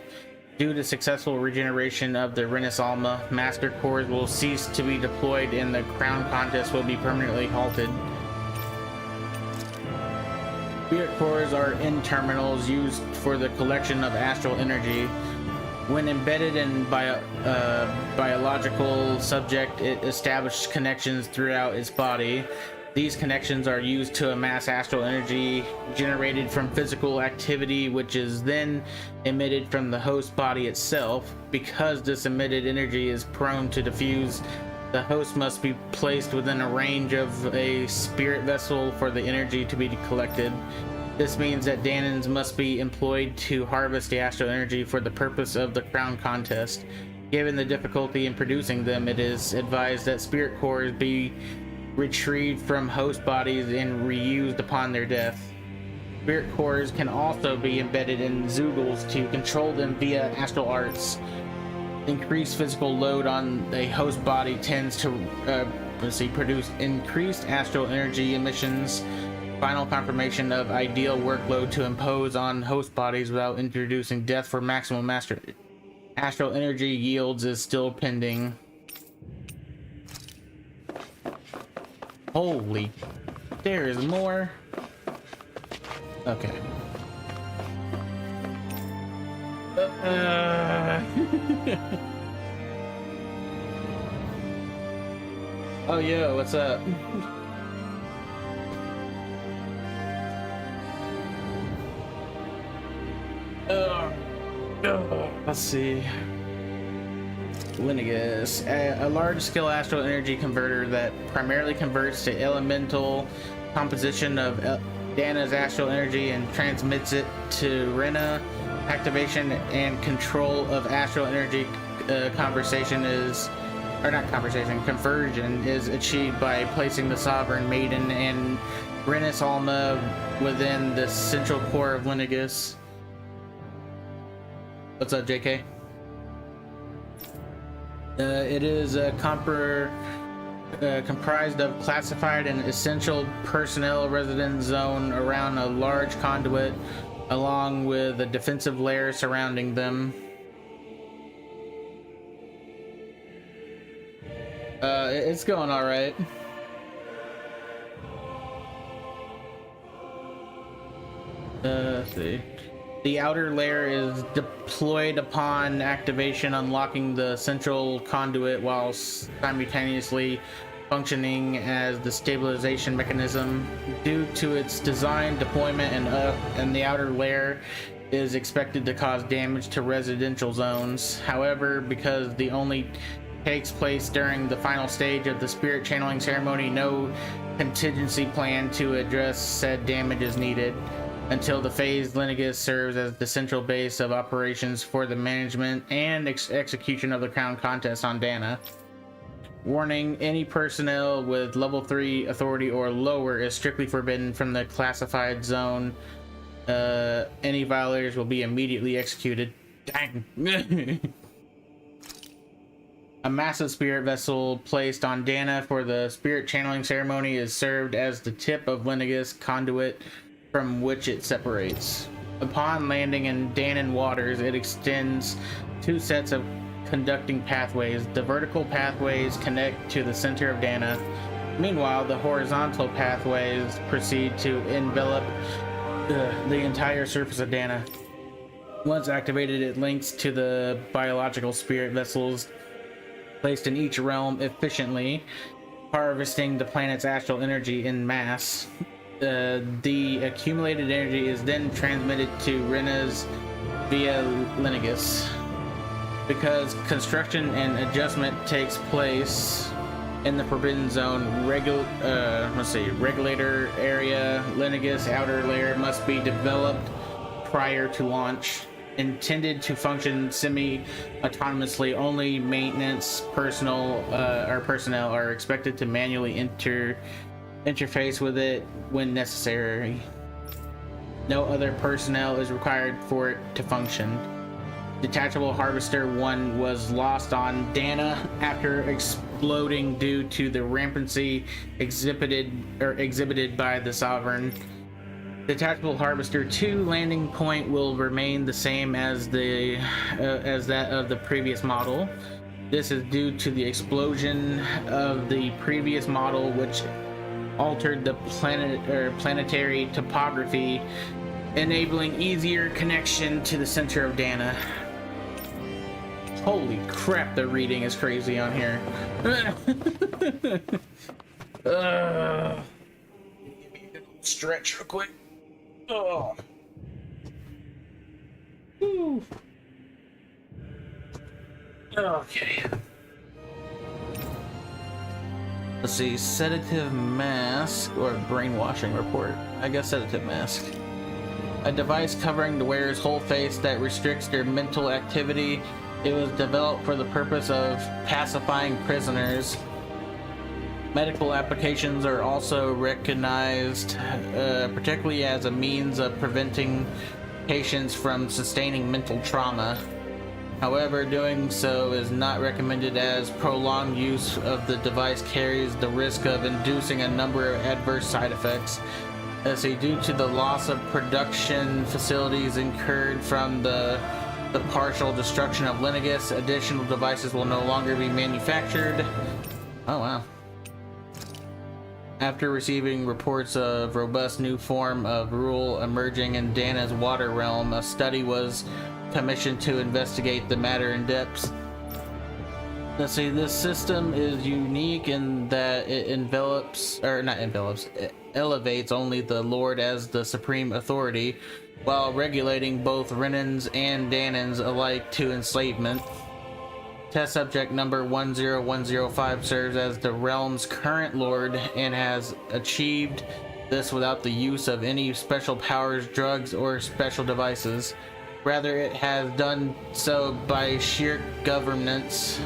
Due to successful regeneration of the Renis Alma, Master Cores will cease to be deployed and the Crown Contest will be permanently halted. Spirit cores are end terminals used for the collection of astral energy. When embedded in biological subject, it establishes connections throughout its body. These connections are used to amass astral energy generated from physical activity, which is then emitted from the host body itself. Because this emitted energy is prone to diffuse, the host must be placed within a range of a spirit vessel for the energy to be collected. This means that Danans must be employed to harvest the astral energy for the purpose of the crown contest. Given the difficulty in producing them, it is advised that spirit cores be retrieved from host bodies and reused upon their death. Spirit cores can also be embedded in Zoogles to control them via astral arts. Increased physical load on a host body tends to produce increased astral energy emissions. Final confirmation of ideal workload to impose on host bodies without introducing death for maximum astral energy yields is still pending. Holy, there is more. Okay. Oh, yo, what's up? Let's see. Linigus, a large-scale astral energy converter that primarily converts to elemental composition of Dana's astral energy and transmits it to Rena. Activation and control of astral energy conversion is achieved by placing the Sovereign Maiden and Renis Alma within the central core of Linigus. What's up, JK? It is comprised of classified and essential personnel residence zone around a large conduit, along with a defensive layer surrounding them. It's going all right. Let's see. The outer layer is deployed upon activation, unlocking the central conduit while simultaneously functioning as the stabilization mechanism. Due to its design, deployment, and the outer layer is expected to cause damage to residential zones. However, because the only takes place during the final stage of the spirit channeling ceremony, no contingency plan to address said damage is needed. Until the phase, Linigus serves as the central base of operations for the management and execution of the crown contest on Dana. Warning, any personnel with level 3 authority or lower is strictly forbidden from the classified zone. Any violators will be immediately executed. Dang. A massive spirit vessel placed on Dana for the spirit channeling ceremony is served as the tip of Linigus conduit from which it separates. Upon landing in Danan waters, it extends 2 sets of conducting pathways. The vertical pathways connect to the center of Dana. Meanwhile, the horizontal pathways proceed to envelop the entire surface of Dana. Once activated, it links to the biological spirit vessels placed in each realm efficiently, harvesting the planet's astral energy in mass. The accumulated energy is then transmitted to Rena's via Linigus. Because construction and adjustment takes place in the Forbidden Zone, regulator area, Linigus outer layer must be developed prior to launch. Intended to function semi-autonomously, only maintenance personnel are expected to manually interface with it when necessary. No other personnel is required for it to function. Detachable Harvester 1 was lost on Dana after exploding due to the rampancy exhibited by the Sovereign. Detachable Harvester 2 landing point will remain the same as that of the previous model. This is due to the explosion of the previous model, which altered the planetary topography, enabling easier connection to the center of Dana. Holy crap, the reading is crazy on here. Give me a good stretch real quick. Oh. Whew. Okay. Let's see, sedative mask or brainwashing report. I guess sedative mask. A device covering the wearer's whole face that restricts their mental activity. It was developed for the purpose of pacifying prisoners. Medical applications are also recognized, particularly as a means of preventing patients from sustaining mental trauma. However, doing so is not recommended as prolonged use of the device carries the risk of inducing a number of adverse side effects. Due to the loss of production facilities incurred from the partial destruction of Lenegis, additional devices will no longer be manufactured. Oh wow. After receiving reports of robust new form of rule emerging in Dana's water realm, a study was commissioned to investigate the matter in depth. Let's see, this system is unique in that it it elevates only the Lord as the supreme authority, while regulating both Renans and Danans alike to enslavement. Test subject number 10105 serves as the realm's current lord and has achieved this without the use of any special powers, drugs, or special devices. Rather, it has done so by sheer governance.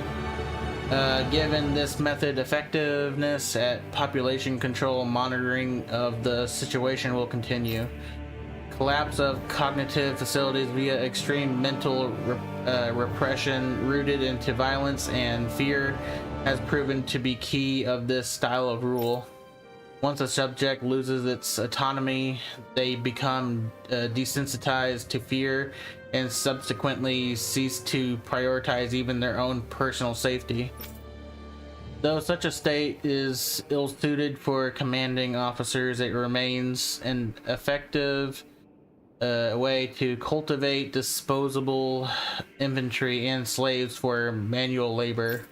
Given this method, effectiveness at population control monitoring of the situation will continue. Collapse of cognitive facilities via extreme mental repression rooted into violence and fear has proven to be key of this style of rule. Once a subject loses its autonomy, they become desensitized to fear and subsequently cease to prioritize even their own personal safety. Though such a state is ill-suited for commanding officers, it remains an effective way to cultivate disposable infantry and slaves for manual labor.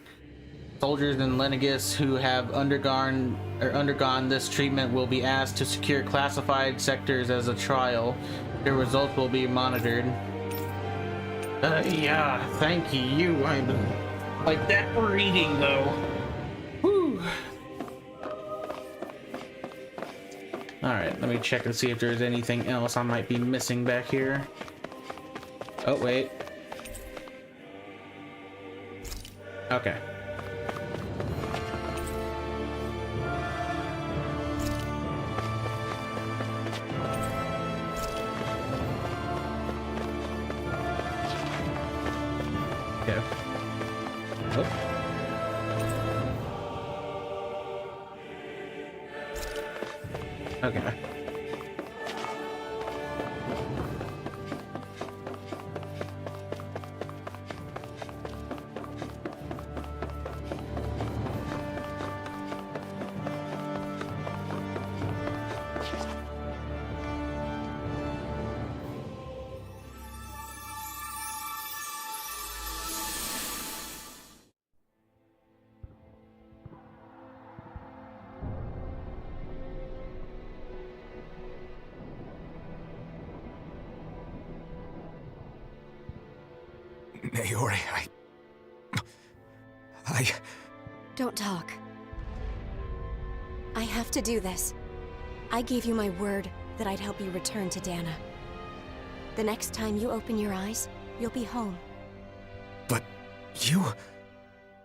Soldiers in Lenegis who have undergone this treatment will be asked to secure classified sectors as a trial. Their results will be monitored. Yeah, thank you. I'm like that reading though. Whew. Alright, let me check and see if there's anything else I might be missing back here. Oh, wait. Okay. Okay. Oh. Okay. Naori, I... Don't talk. I have to do this. I gave you my word that I'd help you return to Dana. The next time you open your eyes, you'll be home. But you...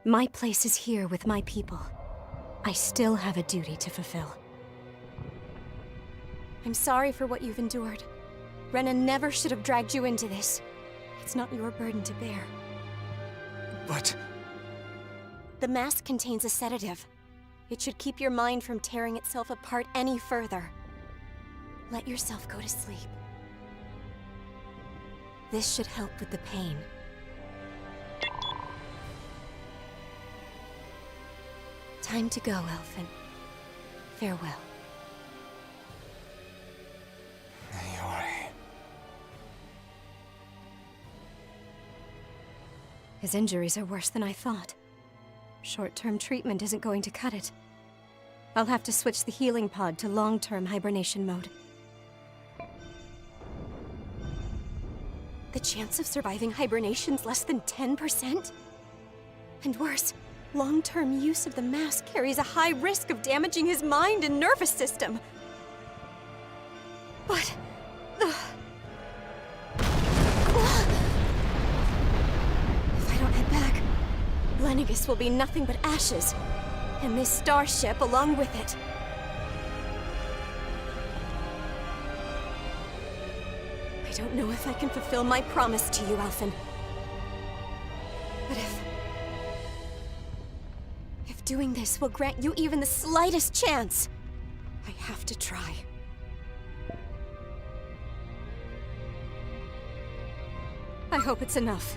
My place is here with my people. I still have a duty to fulfill. I'm sorry for what you've endured. Rena never should have dragged you into this. It's not your burden to bear. But... The mask contains a sedative. It should keep your mind from tearing itself apart any further. Let yourself go to sleep. This should help with the pain. Time to go, Elfin. Farewell. His injuries are worse than I thought. Short-term treatment isn't going to cut it. I'll have to switch the healing pod to long-term hibernation mode. The chance of surviving hibernation's less than 10%? And worse, long-term use of the mask carries a high risk of damaging his mind and nervous system. But... if I don't head back, Lenegis will be nothing but ashes, and this starship along with it. I don't know if I can fulfill my promise to you, Alphen. But if doing this will grant you even the slightest chance, I have to try. I hope it's enough.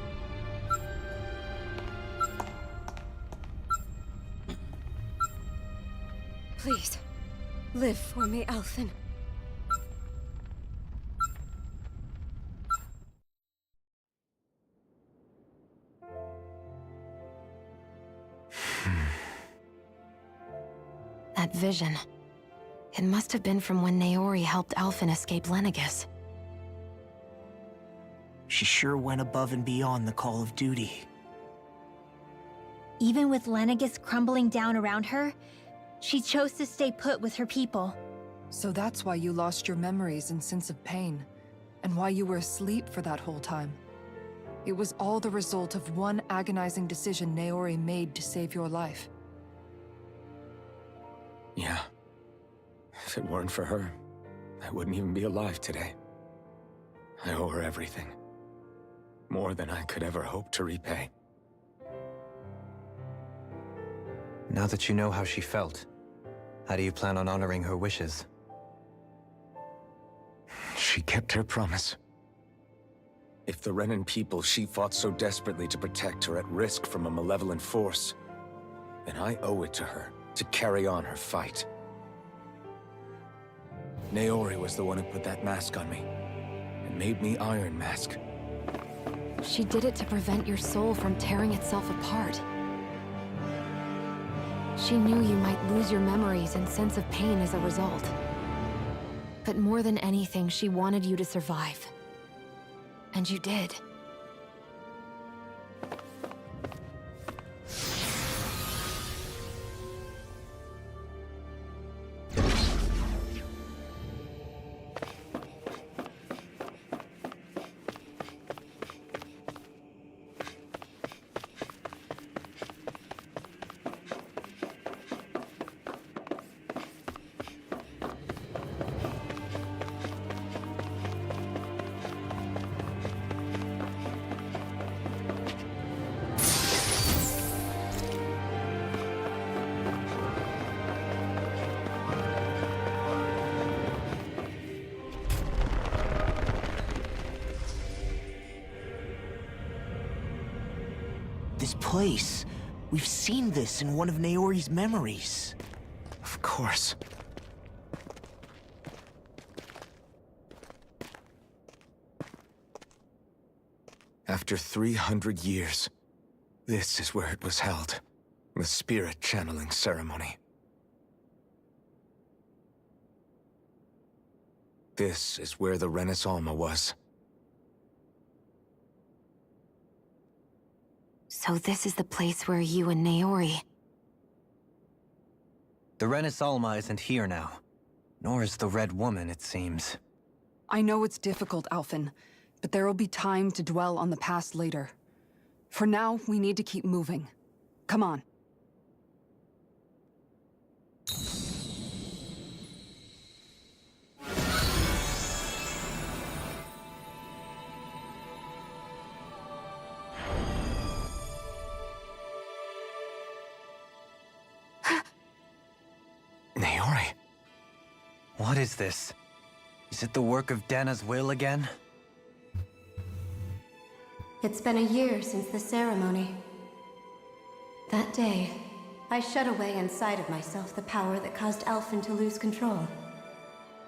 Please, live for me, Alphen. That vision. It must have been from when Naori helped Alphen escape Lenegis. She sure went above and beyond the call of duty. Even with Lenegis crumbling down around her, she chose to stay put with her people. So that's why you lost your memories and sense of pain, and why you were asleep for that whole time. It was all the result of one agonizing decision Naori made to save your life. Yeah. If it weren't for her, I wouldn't even be alive today. I owe her everything. More than I could ever hope to repay. Now that you know how she felt, how do you plan on honoring her wishes? She kept her promise. If the Renan people she fought so desperately to protect are at risk from a malevolent force, then I owe it to her to carry on her fight. Naori was the one who put that mask on me, and made me Iron Mask. She did it to prevent your soul from tearing itself apart. She knew you might lose your memories and sense of pain as a result. But more than anything, she wanted you to survive. And you did. This place. We've seen this in one of Naori's memories. Of course. After 300 years, this is where it was held. The spirit channeling ceremony. This is where the Renaissance was. So this is the place where you and Naori... The Renaissance isn't here now. Nor is the Red Woman, it seems. I know it's difficult, Alphen, but there will be time to dwell on the past later. For now, we need to keep moving. Come on. Naori. What is this? Is it the work of Dana's will again? It's been a year since the ceremony. That day, I shut away inside of myself the power that caused Alphen to lose control.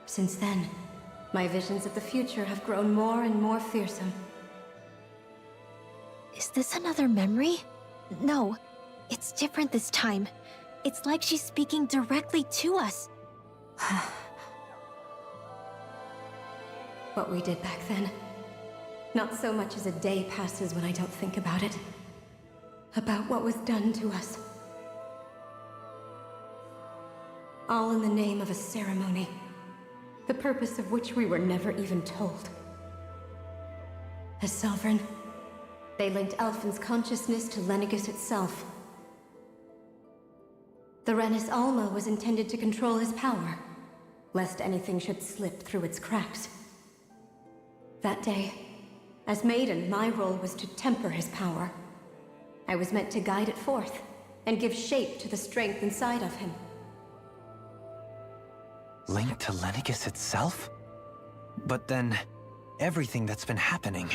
Since then, my visions of the future have grown more and more fearsome. Is this another memory? No, it's different this time. It's like she's speaking directly to us. What we did back then. Not so much as a day passes when I don't think about it. About what was done to us. All in the name of a ceremony. The purpose of which we were never even told. As Sovereign, they linked Elfin's consciousness to Lenegis itself. The Renis Alma was intended to control his power, lest anything should slip through its cracks. That day, as Maiden, my role was to temper his power. I was meant to guide it forth, and give shape to the strength inside of him. Linked to Lenegis itself? But then, everything that's been happening.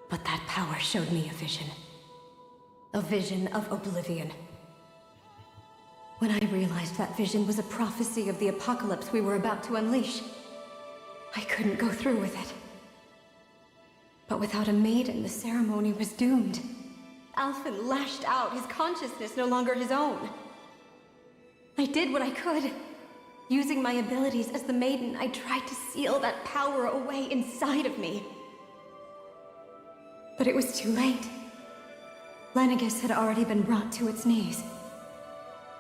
But that power showed me a vision. A vision of oblivion. When I realized that vision was a prophecy of the apocalypse we were about to unleash, I couldn't go through with it. But without a maiden, the ceremony was doomed. Alphen lashed out, his consciousness no longer his own. I did what I could. Using my abilities as the maiden, I tried to seal that power away inside of me. But it was too late. Lenegis had already been brought to its knees.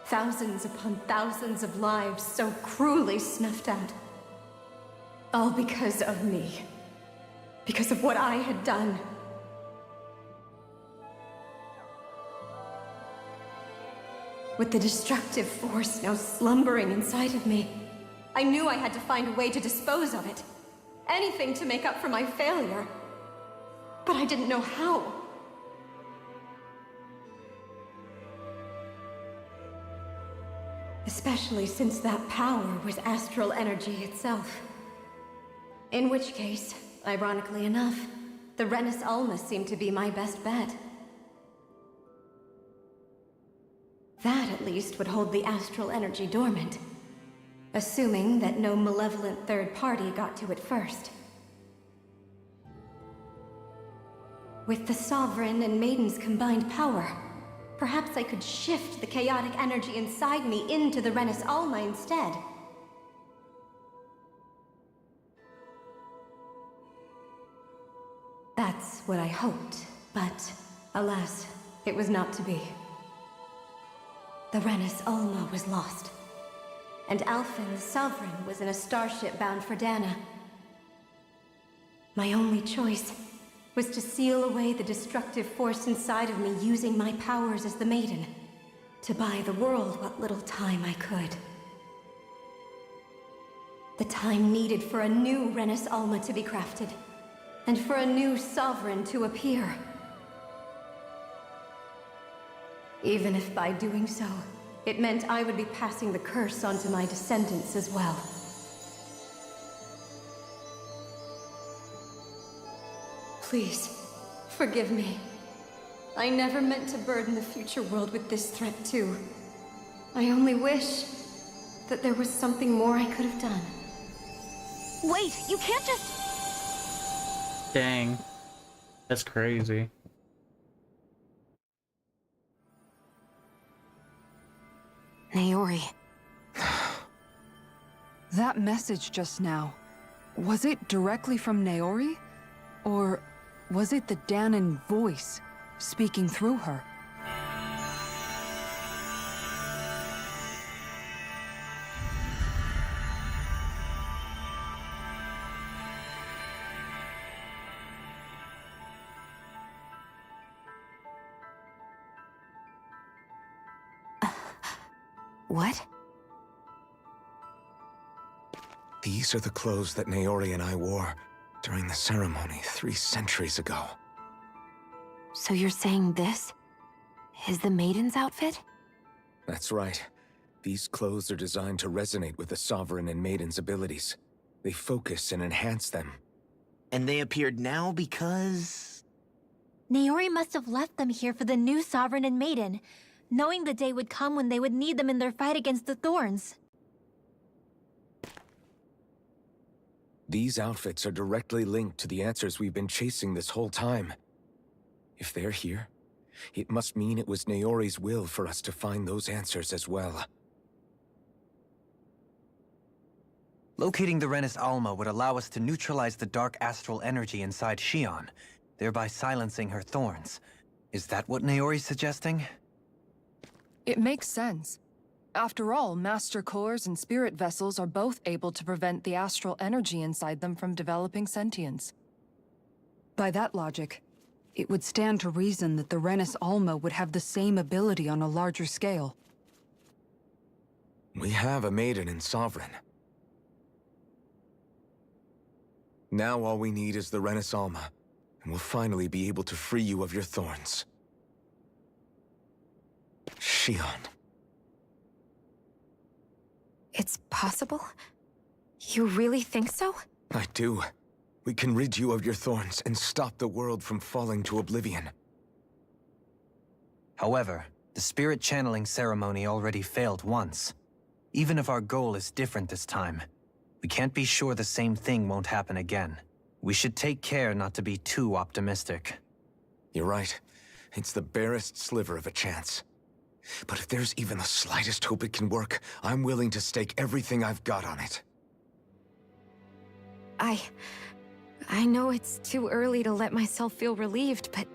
Thousands upon thousands of lives so cruelly snuffed out. All because of me. Because of what I had done. With the destructive force now slumbering inside of me, I knew I had to find a way to dispose of it. Anything to make up for my failure. But I didn't know how. Especially since that power was astral energy itself. In which case, ironically enough, the Renis Alma seemed to be my best bet. That, at least, would hold the astral energy dormant. Assuming that no malevolent third party got to it first. With the Sovereign and Maiden's combined power, perhaps I could shift the chaotic energy inside me into the Renis Alma instead. That's what I hoped, but alas, it was not to be. The Renis Alma was lost, and Alphen, the Sovereign, was in a starship bound for Dana. My only choice was to seal away the destructive force inside of me using my powers as the Maiden, to buy the world what little time I could. The time needed for a new Renis Alma to be crafted, and for a new Sovereign to appear. Even if by doing so, it meant I would be passing the curse on to my descendants as well. Please, forgive me. I never meant to burden the future world with this threat too. I only wish that there was something more I could have done. Wait, you can't just... Dang. That's crazy. Naori. That message just now, was it directly from Naori? Or was it the Danon voice speaking through her? What? These are the clothes that Naori and I wore during the ceremony 3 centuries ago. So you're saying this is the Maiden's outfit? That's right. These clothes are designed to resonate with the Sovereign and Maiden's abilities. They focus and enhance them. And they appeared now because... Naori must have left them here for the new Sovereign and Maiden, knowing the day would come when they would need them in their fight against the Thorns. These outfits are directly linked to the answers we've been chasing this whole time. If they're here, it must mean it was Naori's will for us to find those answers as well. Locating the Renis Alma would allow us to neutralize the dark astral energy inside Shion, thereby silencing her thorns. Is that what Naori's suggesting? It makes sense. After all, Master Cores and Spirit Vessels are both able to prevent the astral energy inside them from developing sentience. By that logic, it would stand to reason that the Renis Alma would have the same ability on a larger scale. We have a maiden and sovereign. Now all we need is the Renis Alma, and we'll finally be able to free you of your thorns. Shion. It's possible? You really think so? I do. We can rid you of your thorns and stop the world from falling to oblivion. However, the spirit channeling ceremony already failed once. Even if our goal is different this time, we can't be sure the same thing won't happen again. We should take care not to be too optimistic. You're right. It's the barest sliver of a chance. But if there's even the slightest hope it can work, I'm willing to stake everything I've got on it. I know it's too early to let myself feel relieved, but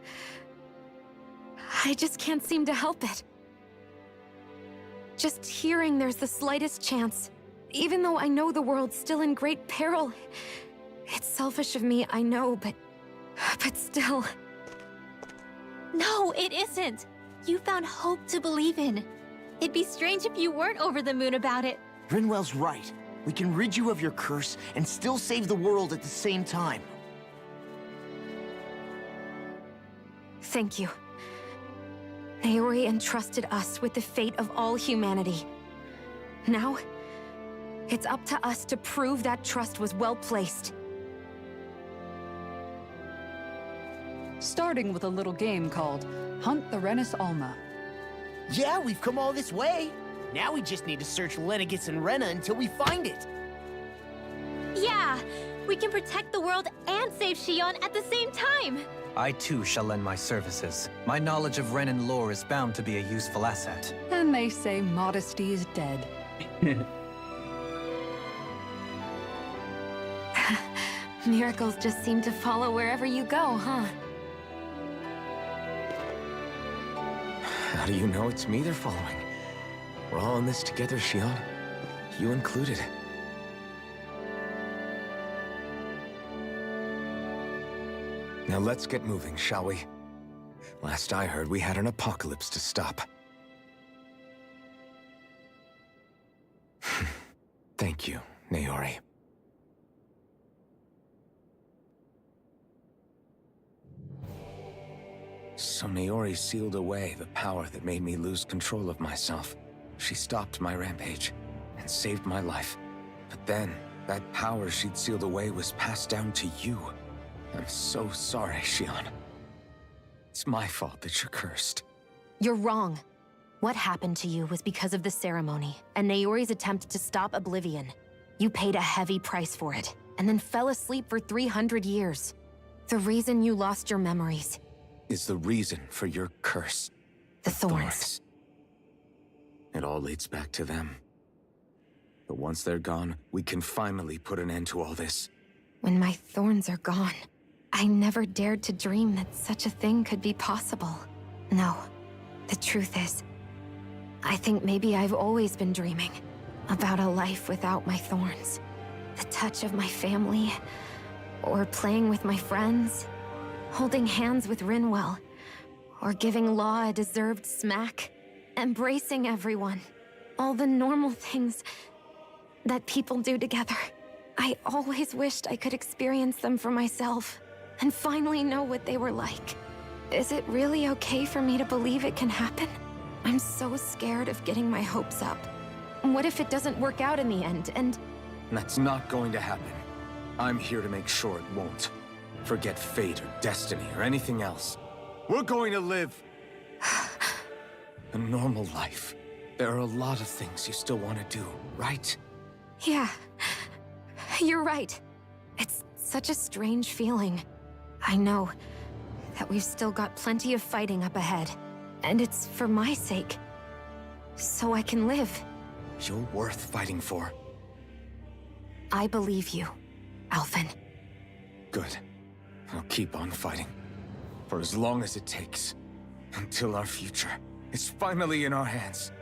I just can't seem to help it. Just hearing there's the slightest chance, even though I know the world's still in great peril. It's selfish of me, I know, but still. No, it isn't. You found hope to believe in. It'd be strange if you weren't over the moon about it. Rinwell's right. We can rid you of your curse and still save the world at the same time. Thank you. Naori entrusted us with the fate of all humanity. Now, it's up to us to prove that trust was well placed. Starting with a little game called Hunt the Renis Alma. Yeah, we've come all this way. Now we just need to search Lenegis and Rena until we find it. Yeah, we can protect the world and save Shion at the same time. I too shall lend my services. My knowledge of Renan lore is bound to be a useful asset. And they say modesty is dead. Miracles just seem to follow wherever you go, huh? How do you know it's me they're following? We're all in this together, Shion. You included. Now let's get moving, shall we? Last I heard, we had an apocalypse to stop. Thank you, Naori. So Naori sealed away the power that made me lose control of myself. She stopped my rampage and saved my life. But then, that power she'd sealed away was passed down to you. I'm so sorry, Shion. It's my fault that you're cursed. You're wrong. What happened to you was because of the ceremony and Naori's attempt to stop Oblivion. You paid a heavy price for it, and then fell asleep for 300 years. The reason you lost your memories is the reason for your curse. The thorns. It all leads back to them. But once they're gone, we can finally put an end to all this. When my thorns are gone, I never dared to dream that such a thing could be possible. No, the truth is, I think maybe I've always been dreaming about a life without my thorns. The touch of my family, or playing with my friends, holding hands with Rinwell, or giving Law a deserved smack, embracing everyone. All the normal things that people do together. I always wished I could experience them for myself, and finally know what they were like. Is it really okay for me to believe it can happen? I'm so scared of getting my hopes up. What if it doesn't work out in the end, and... That's not going to happen. I'm here to make sure it won't. Forget fate or destiny or anything else. We're going to live a normal life. There are a lot of things you still want to do, right? Yeah, you're right. It's such a strange feeling. I know that we've still got plenty of fighting up ahead. And it's for my sake. So I can live. You're worth fighting for. I believe you, Alphen. Good. I'll keep on fighting. For as long as it takes. Until our future is finally in our hands.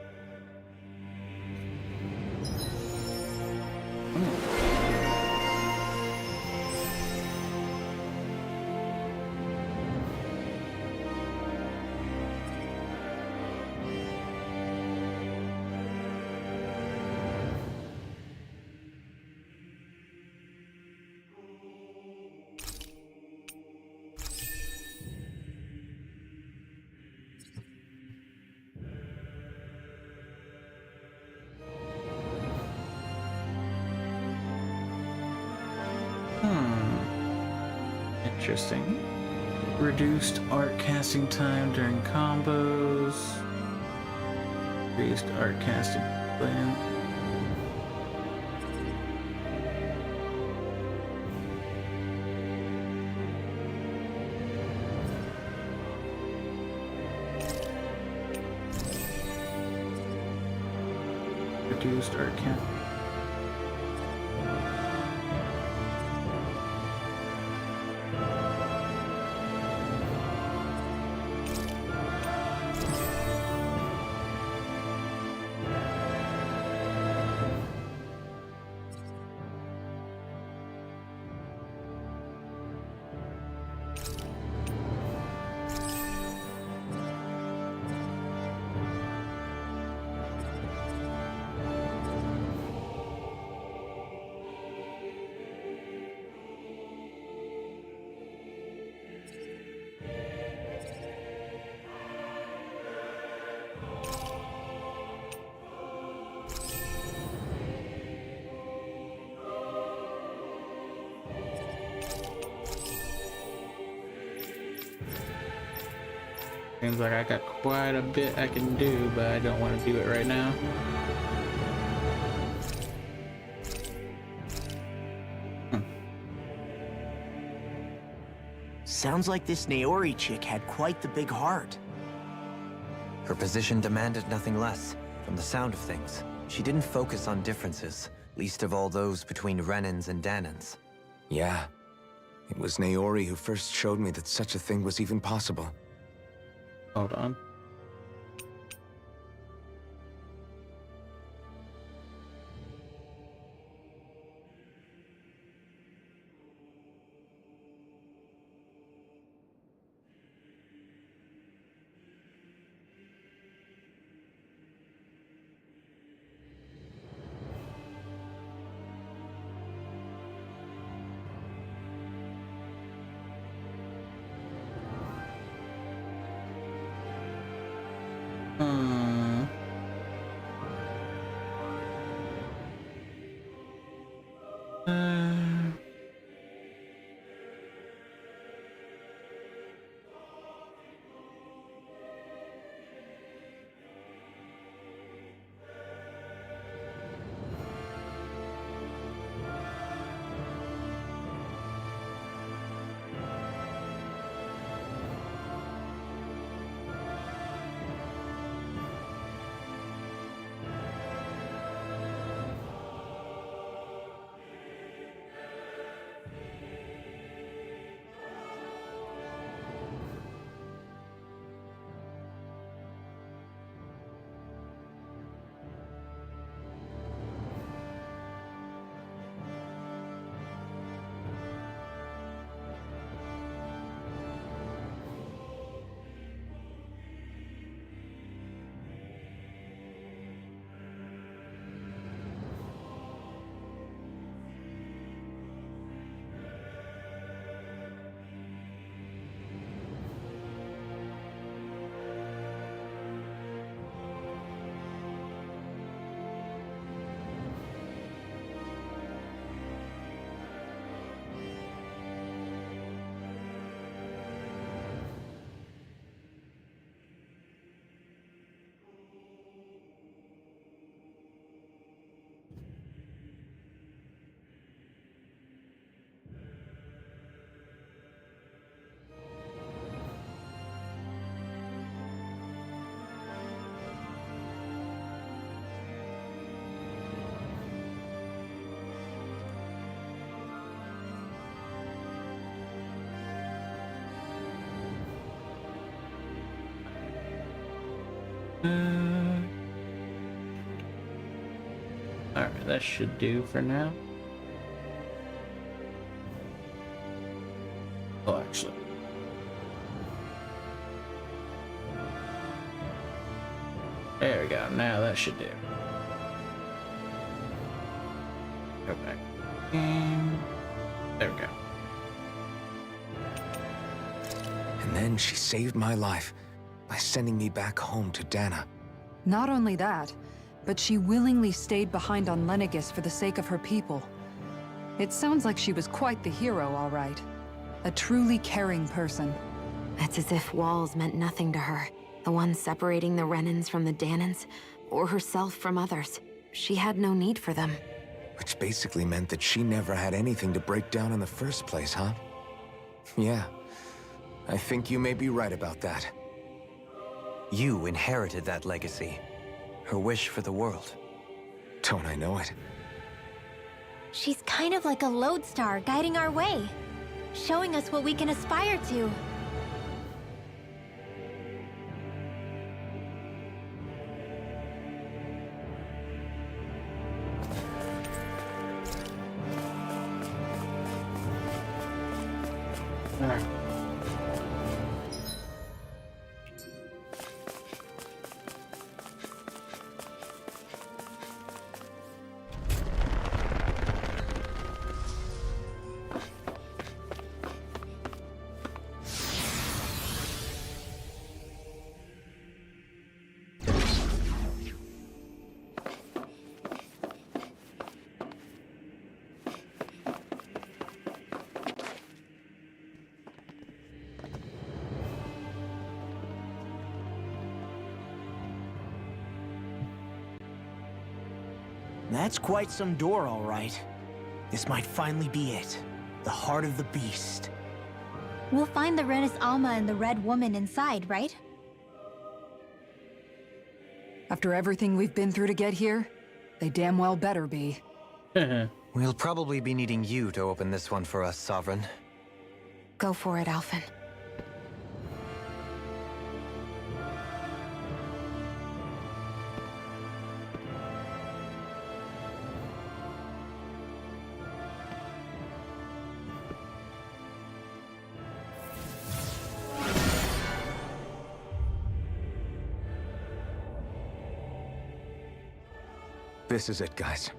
Interesting. Reduced art casting time during combos. Reduced art casting plan. Reduced art count. Seems like I got quite a bit I can do, but I don't want to do it right now. Sounds like this Naori chick had quite the big heart. Her position demanded nothing less. From the sound of things, she didn't focus on differences, least of all those between Renans and Danans. Yeah. It was Naori who first showed me that such a thing was even possible. Hold on. Alright, that should do for now. Oh, actually. There we go. Now that should do. Go back. And there we go. And then she saved my life by sending me back home to Dana. Not only that, but she willingly stayed behind on Lenegis for the sake of her people. It sounds like she was quite the hero, all right. A truly caring person. It's as if walls meant nothing to her. The ones separating the Renans from the Danans, or herself from others. She had no need for them. Which basically meant that she never had anything to break down in the first place, huh? Yeah. I think you may be right about that. You inherited that legacy. Her wish for the world. Don't I know it? She's kind of like a lodestar guiding our way, showing us what we can aspire to. That's quite some door, all right. This might finally be it. The heart of the beast. We'll find the Renis Alma and the Red Woman inside, right? After everything we've been through to get here, they damn well better be. We'll probably be needing you to open this one for us, Sovereign. Go for it, Alphen. This is it, guys.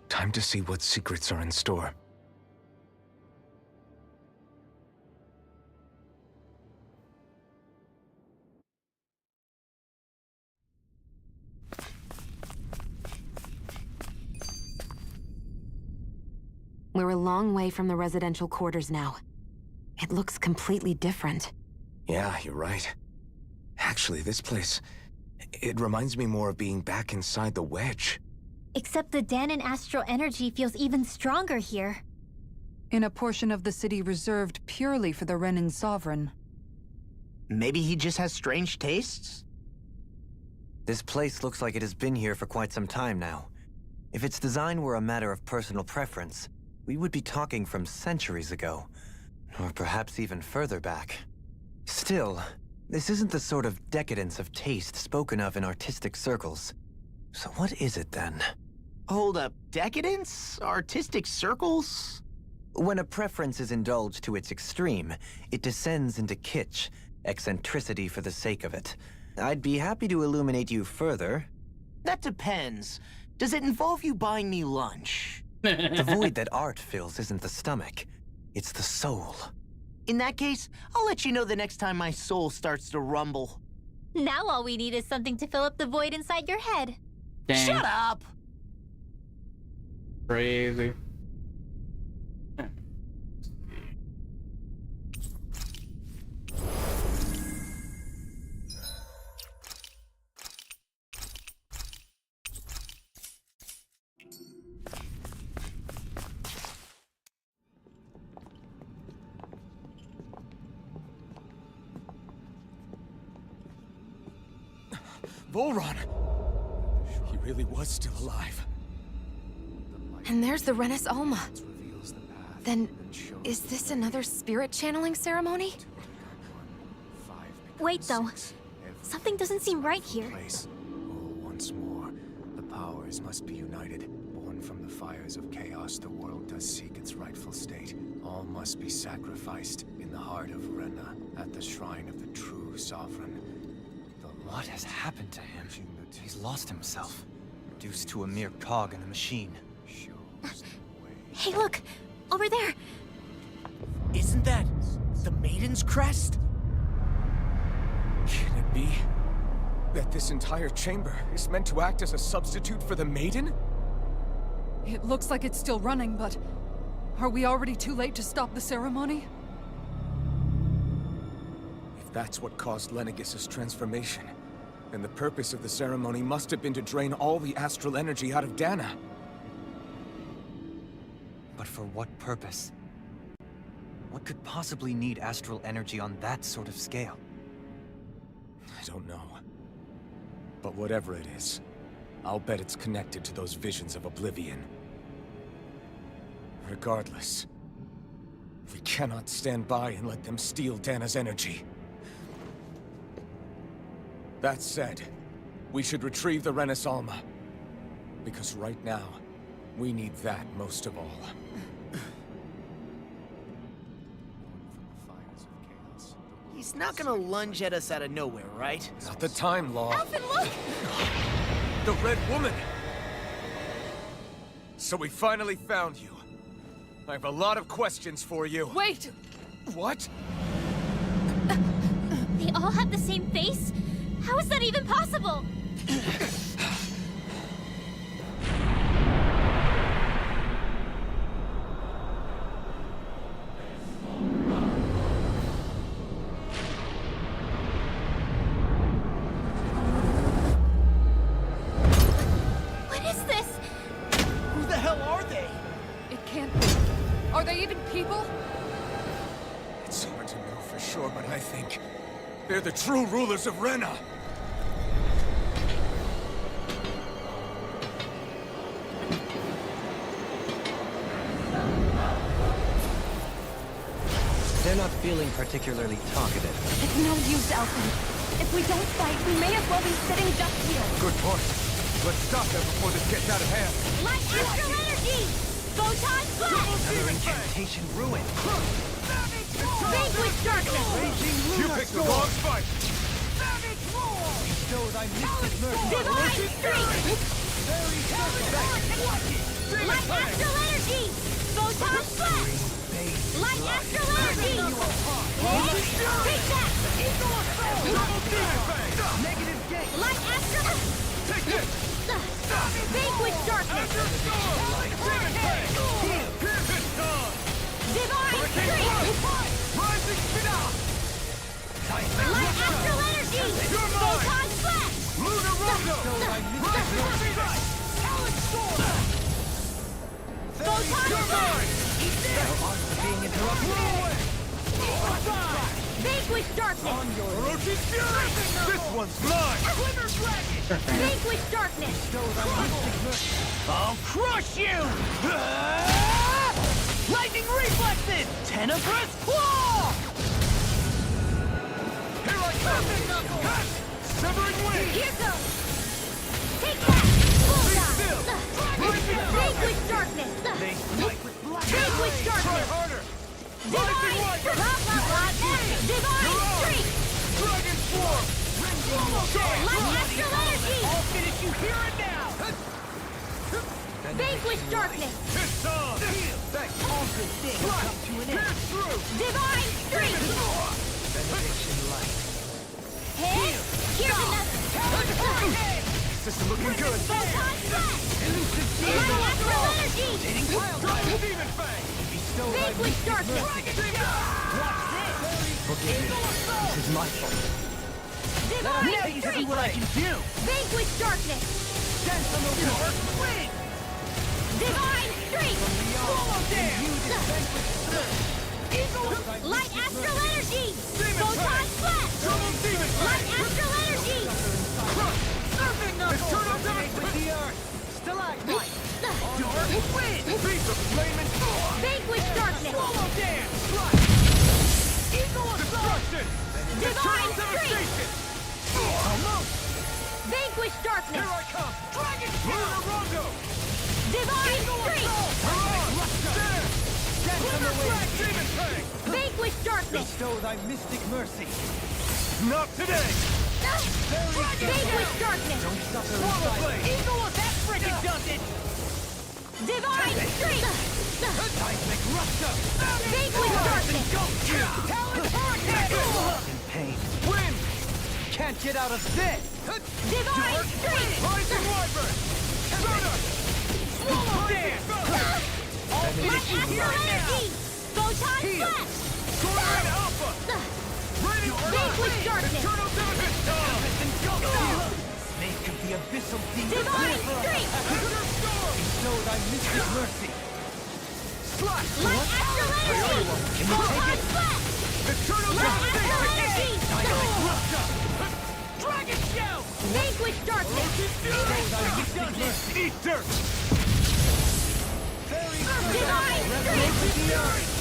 Time to see what secrets are in store. We're a long way from the residential quarters now. It looks completely different. Yeah, you're right. Actually, this place... it reminds me more of being back inside the Wedge. Except the Danan astral energy feels even stronger here. In a portion of the city reserved purely for the Renin Sovereign. Maybe he just has strange tastes? This place looks like it has been here for quite some time now. If its design were a matter of personal preference, we would be talking from centuries ago. Or perhaps even further back. Still, this isn't the sort of decadence of taste spoken of in artistic circles. So what is it then? Hold up, decadence? Artistic circles? When a preference is indulged to its extreme, it descends into kitsch, eccentricity for the sake of it. I'd be happy to illuminate you further. That depends. Does it involve you buying me lunch? The void that art fills isn't the stomach, it's the soul. In that case, I'll let you know the next time my soul starts to rumble. Now all we need is something to fill up the void inside your head. Dang. Shut up! Crazy. Volron! He really was still alive. And there's the Renis Alma. Then, is this another spirit channeling ceremony? Wait though. Something doesn't seem right here. Place. Oh, once more. The powers must be united. Born from the fires of chaos, the world does seek its rightful state. All must be sacrificed in the heart of Rena, at the shrine of the true sovereign. What has happened to him? He's lost himself, reduced to a mere cog in a machine. Hey, look! Over there! Isn't that the Maiden's crest? Can it be that this entire chamber is meant to act as a substitute for the Maiden? It looks like it's still running, but are we already too late to stop the ceremony? If that's what caused Lenegis' transformation, then the purpose of the ceremony must have been to drain all the astral energy out of Dana. But for what purpose? What could possibly need astral energy on that sort of scale? I don't know. But whatever it is, I'll bet it's connected to those visions of oblivion. Regardless, we cannot stand by and let them steal Dana's energy. That said, we should retrieve the Renis Alma. Because right now, we need that most of all. He's not gonna lunge at us out of nowhere, right? Not the time, Law. Alphen, look! The Red Woman! So we finally found you. I have a lot of questions for you. Wait! What? They all have the same face? How is that even possible? What is this? Who the hell are they? It can't be. Are they even people? It's hard to know for sure, but I think they're the true rulers of Rena. They're not feeling particularly talkative. It's no use, Alphen. If we don't fight, we may as well be sitting just here. Good point. Let's stop them before this gets out of hand. Light astral energy! Photon flash! Another incantation ruined. Vanquish darkness! You picked the wrong fight! Bestow thy mystic mercy. Divine strength! Light astral energy! Photon flash! Light astral energy! Take that! Negative gate. Light astral... Take this. Vanquish darkness! Divine strength! Rising spinner. Light astral energy! Photon flash! Lunar rondo. Rising strike. Talent storm. Photon flash! Being interrupted. Vanquish darkness! Orochi's fury. This one's mine. Glimmer dragon. Vanquish darkness! I'll crush you! Lightning reflexes! Tenebrous claw! Here I come. Severing wing. Here goes! Take that! Still. Vanquish darkness! Vanquish Try darkness! harder. Divine strength! Divine strength! Dragon form. Light astral energy! I'll finish you here and now! Vanquish darkness! It's on. Thanks. All good things come to an end. Pierce through. Divine strength! Hit! Here's another! This is looking good. Photon flash! Light astral energy! Dragon demon fang. Vanquish darkness! Forgive me. This is my fault. Divine Now you see strength! what I can do! Vanquish darkness! Dance on those dark wings! Divine strength! Swallow down! Light astral energy! Photon flash! Demon Light astral energy! Surfing knuckles. Turn up with the earth! Stalagmite! Dark wind. Beast of flame and thor. Vanquish darkness! Swallow down! Eagle of destruction. Divine strength! Devastation. Vanquish darkness! Here I come! Dragon Lunar Rondo! Divine Strength! Demon Fang! Vanquish darkness! Bestow thy mystic mercy! Not today! Vanquish darkness! Don't suffer in silence! Eagle of that frickin' does it! Divine Strength! Seismic Rupture! Vanquish darkness! Talon Hurricane! In pain. Win! Can't get out of this! Divine Strength! Rising Wyvern! Soda! Swallow Dance! Light Astral Energy! Photon Flash! Tornado Alpha! Ready or Vanquish darkness! Eternal Tempest! Snake of the Abyssal Deep! Divine Strength! Bestow thy mystic mercy! Slash! Light Astral Energy! Photon Flash! Eternal Light Astral Energy! Dragon Shell! Vanquish darkness! Eat dirt! Divine Strength!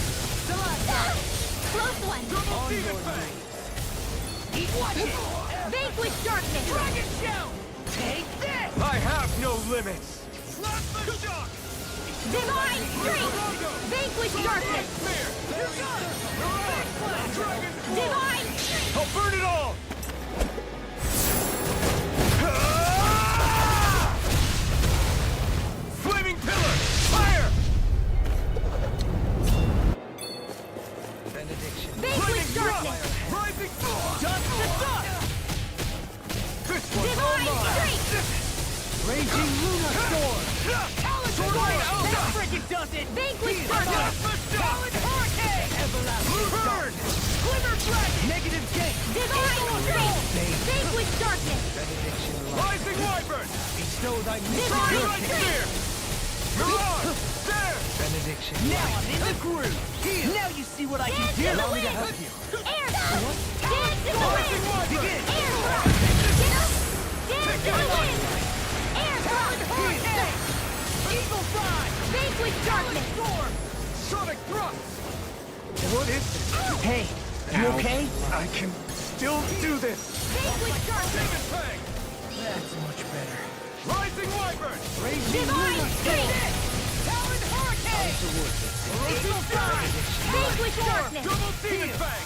Close one! Eat what? Vanquish darkness! Dragon Shell! Take this! I have no limits! Plasma Shock! Divine Strength! Vanquish darkness! Divine Strength! I'll burn it all! Flaming Pillar! Fire! Benediction. Vanquish darkness! Rising dust to dust! This one's all Divine mine! Strength! Raging Lunar Storm! Tornado Alpha! That frickin' does it! Vanquish darkness! Talon Hurricane! Everlasting Burn! Glimmer Dragon! Negative Gate! Divine Strength! Vanquish darkness! Rising Wyvern! Bestow thy Divine mystic Strength! Mirage! There! Benediction. Now I'm in the groove! Here! Now you see what I can do! Allow me to help you! Air thrust! Dance in the wind! Begin! Air thrust! Get up! Dance in the wind! Air thrust! Eagle Fly! Vanquish darkness! Storm! Sonic Thrust! What is this? Hey, you Ow. okay? I can still do this! Vanquish darkness! Demon Fang! That's much better. Rising Wyvern! Raging Divine Lunar Strength! Talon Hurricane! Eagle Fly! Vanquish darkness! Double Demon Fang!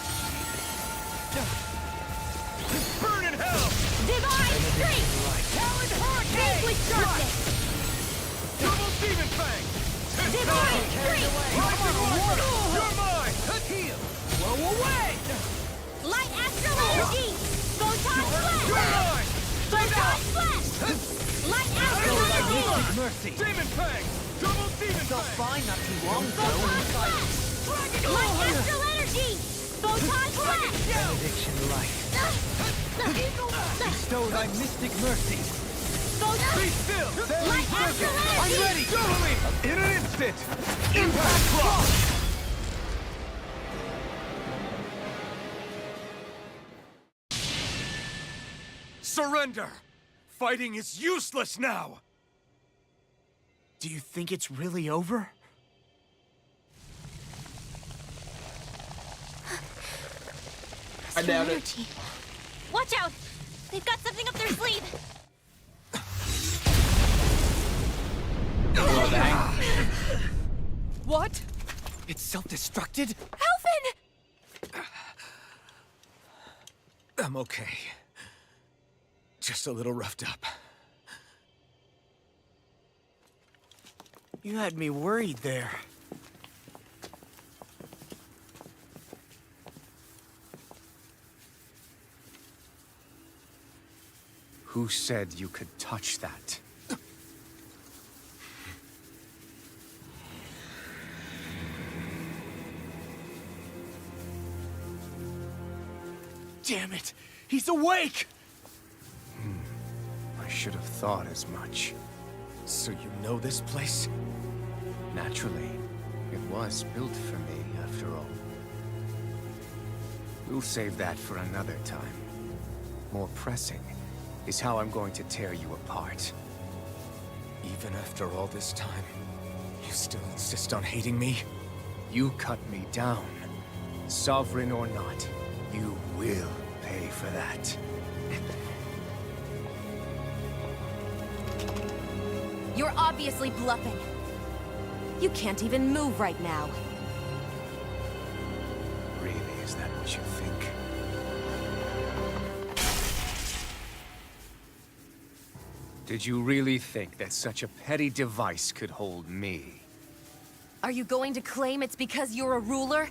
Burn in hell! Divine Strength! Talon Hurricane! Vanquish darkness! Double Demon Fang! Divine Strength! Rising Wyvern! You're mine! Heal! Blow away! Light Astral Energy! Photon Flash! You're mine! Photon Flash! Light Astral Energy! Mercy! Demon Fang! Double Demon Fang! Fine not too long Photon Flash! Light Astral Energy! Photon Flash! Benediction light. Bestow thy mystic mercy. Photon... Be still! Light Astral Energy! I'm ready! Totally! In an instant! Impact Clock! Surrender! Fighting is useless now! Do you think it's really over? I doubt it. Energy. Watch out! They've got something up their sleeve! Well, dang. What? It's self-destructed? Alvin! I'm okay. Just a little roughed up. You had me worried there. Who said you could touch that? Damn it! He's awake! I should have thought as much. So you know this place? Naturally. It was built for me, after all. We'll save that for another time. More pressing is how I'm going to tear you apart. Even after all this time, you still insist on hating me? You cut me down. Sovereign or not, you will pay for that. You're obviously bluffing. You can't even move right now. Really, is that what you think? Did you really think that such a petty device could hold me? Are you going to claim it's because you're a ruler?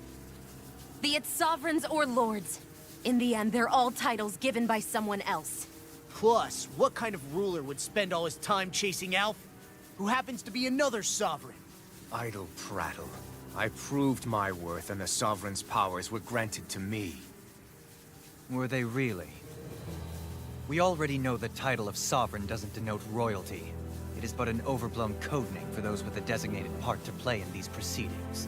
Be it sovereigns or lords. In the end, they're all titles given by someone else. Plus, what kind of ruler would spend all his time chasing Alf, who happens to be another sovereign? Idle prattle. I proved my worth and the Sovereign's powers were granted to me. Were they really? We already know the title of Sovereign doesn't denote royalty. It is but an overblown codename for those with a designated part to play in these proceedings.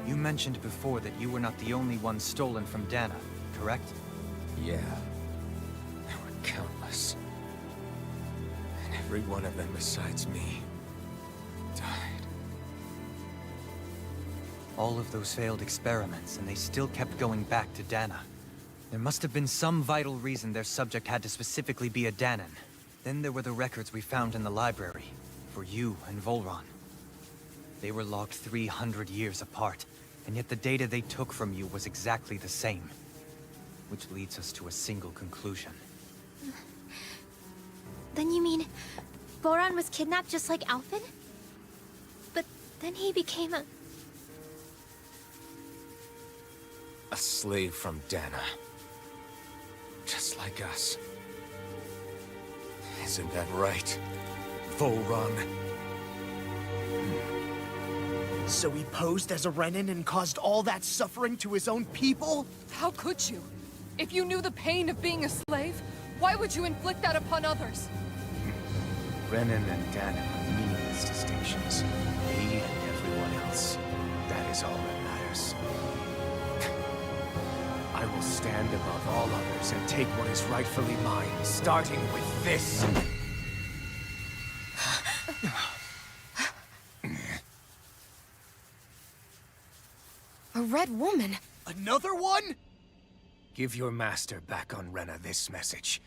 You mentioned before that you were not the only one stolen from Dana, correct? Yeah. There were countless. And every one of them besides me died. All of those failed experiments, and they still kept going back to Dana. There must have been some vital reason their subject had to specifically be a Danan. Then there were the records we found in the library, for you and Volron. They were logged 300 years apart, and yet the data they took from you was exactly the same. Which leads us to a single conclusion. Then you mean Boran was kidnapped just like Alphen? But then he became a... A slave from Dana. Just like us. Isn't that right, Volron? So he posed as a Renan and caused all that suffering to his own people? How could you? If you knew the pain of being a slave, why would you inflict that upon others? Renan and Dana are meaningless distinctions. Me and everyone else. That is all that matters. I will stand above all others and take what is rightfully mine, starting with this. A red woman? Another one? Give your master back on Rena this message.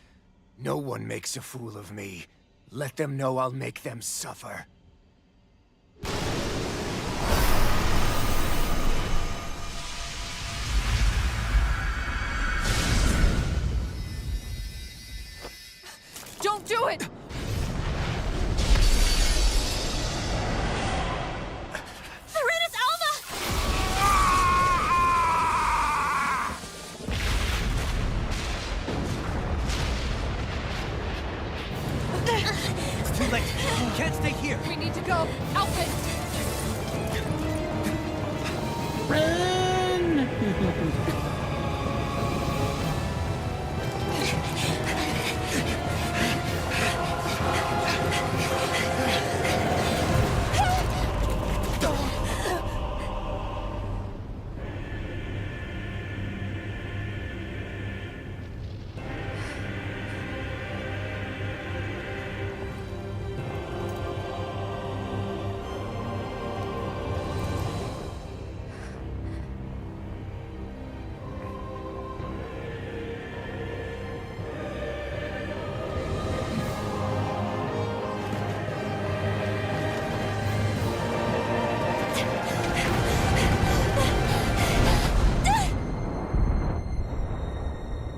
No one makes a fool of me. Let them know I'll make them suffer. Don't do it! Serenus Alva! It's too late. You can't stay here. We need to go. Alphen! Run!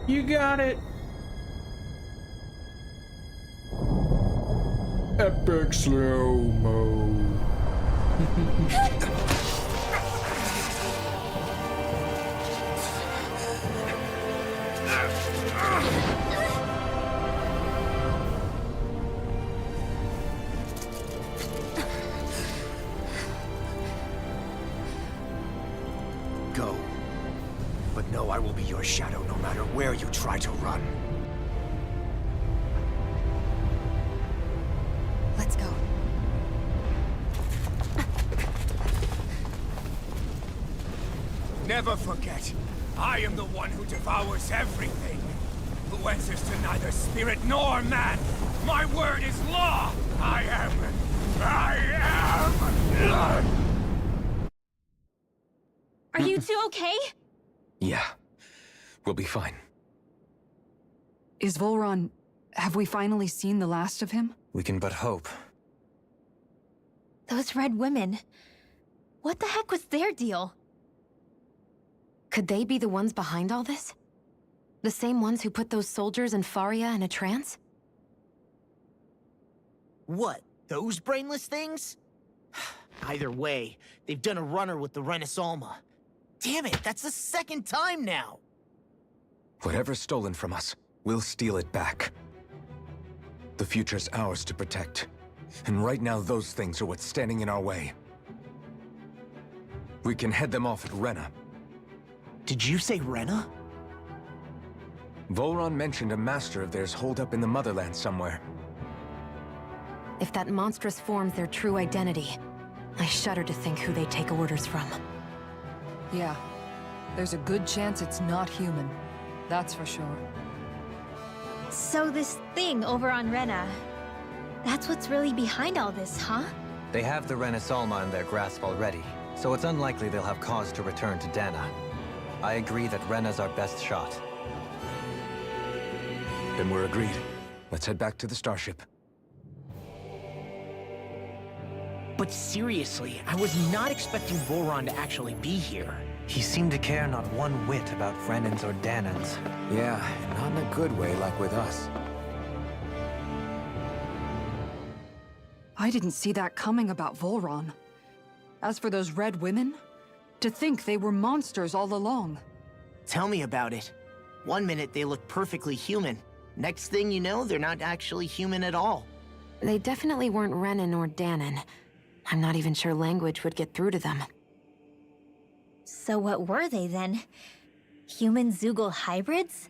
You got it. Epic slow-mo. Go. But know I will be your shadow no matter where you try to run. Let's go. Never forget, I am the one who devours everything. Who answers to neither spirit nor man. My word is law. I am. Are you two okay? Yeah. We'll be fine. Is Volron... Have we finally seen the last of him? We can but hope. Those red women. What the heck was their deal? Could they be the ones behind all this? The same ones who put those soldiers in Faria in a trance? What, those brainless things? Either way, they've done a runner with the Renasalma. Damn it, that's the second time now! Whatever's stolen from us, we'll steal it back. The future's ours to protect. And right now, those things are what's standing in our way. We can head them off at Rena. Did you say Rena? Volron mentioned a master of theirs holed up in the motherland somewhere. If that monstrous form's their true identity, I shudder to think who they take orders from. Yeah. There's a good chance it's not human. That's for sure. So this thing over on Rena, that's what's really behind all this, huh? They have the Renasalma in their grasp already, so it's unlikely they'll have cause to return to Dana. I agree that Rena's our best shot. Then we're agreed. Let's head back to the starship. But seriously, I was not expecting Volron to actually be here. He seemed to care not one whit about Renans or Danans. Yeah, not in a good way like with us. I didn't see that coming about Volron. As for those red women, to think they were monsters all along. Tell me about it. One minute they look perfectly human. Next thing you know, they're not actually human at all. They definitely weren't Renan or Danan. I'm not even sure language would get through to them. So what were they then? Human Zoogle hybrids?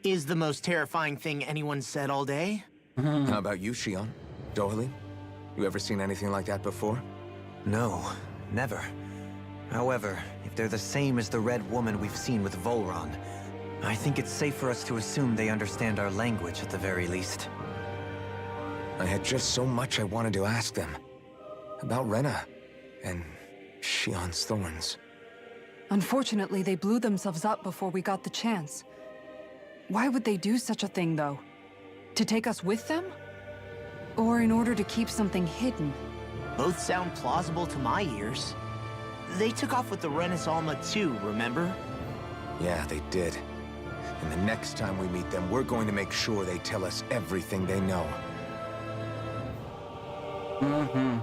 Is the most terrifying thing anyone said all day? How about you, Shion? Dohalim? You ever seen anything like that before? No, never. However, if they're the same as the Red Woman we've seen with Volron, I think it's safe for us to assume they understand our language at the very least. I had just so much I wanted to ask them. About Rena, and Shion's thorns. Unfortunately, they blew themselves up before we got the chance. Why would they do such a thing, though? To take us with them? Or in order to keep something hidden? Both sound plausible to my ears. They took off with the Renasalma too, remember? Yeah, they did. And the next time we meet them, we're going to make sure they tell us everything they know. Mm-hmm.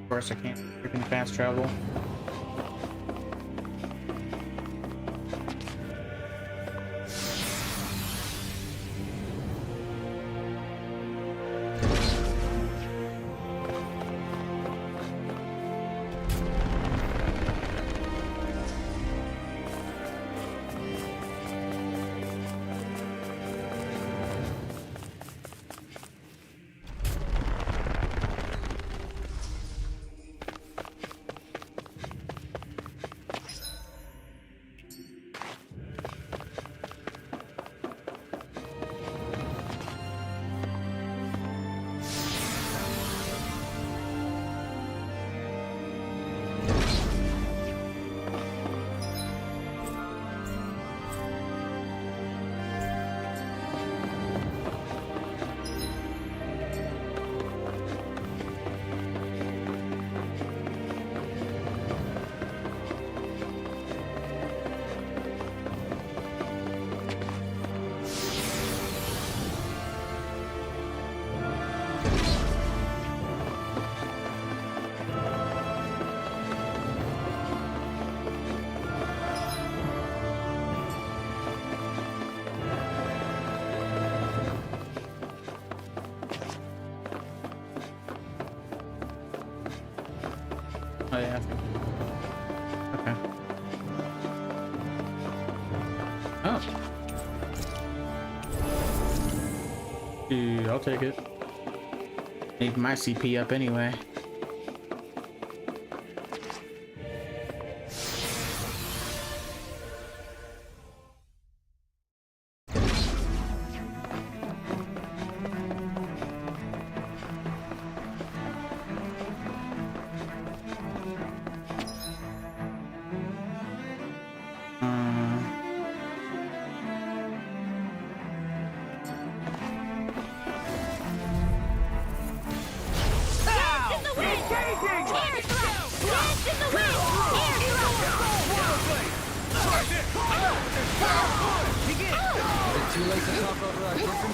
Of course, I can't freaking fast travel. Oh yeah. Okay. Oh. Dude, I'll take it. Need my CP up anyway.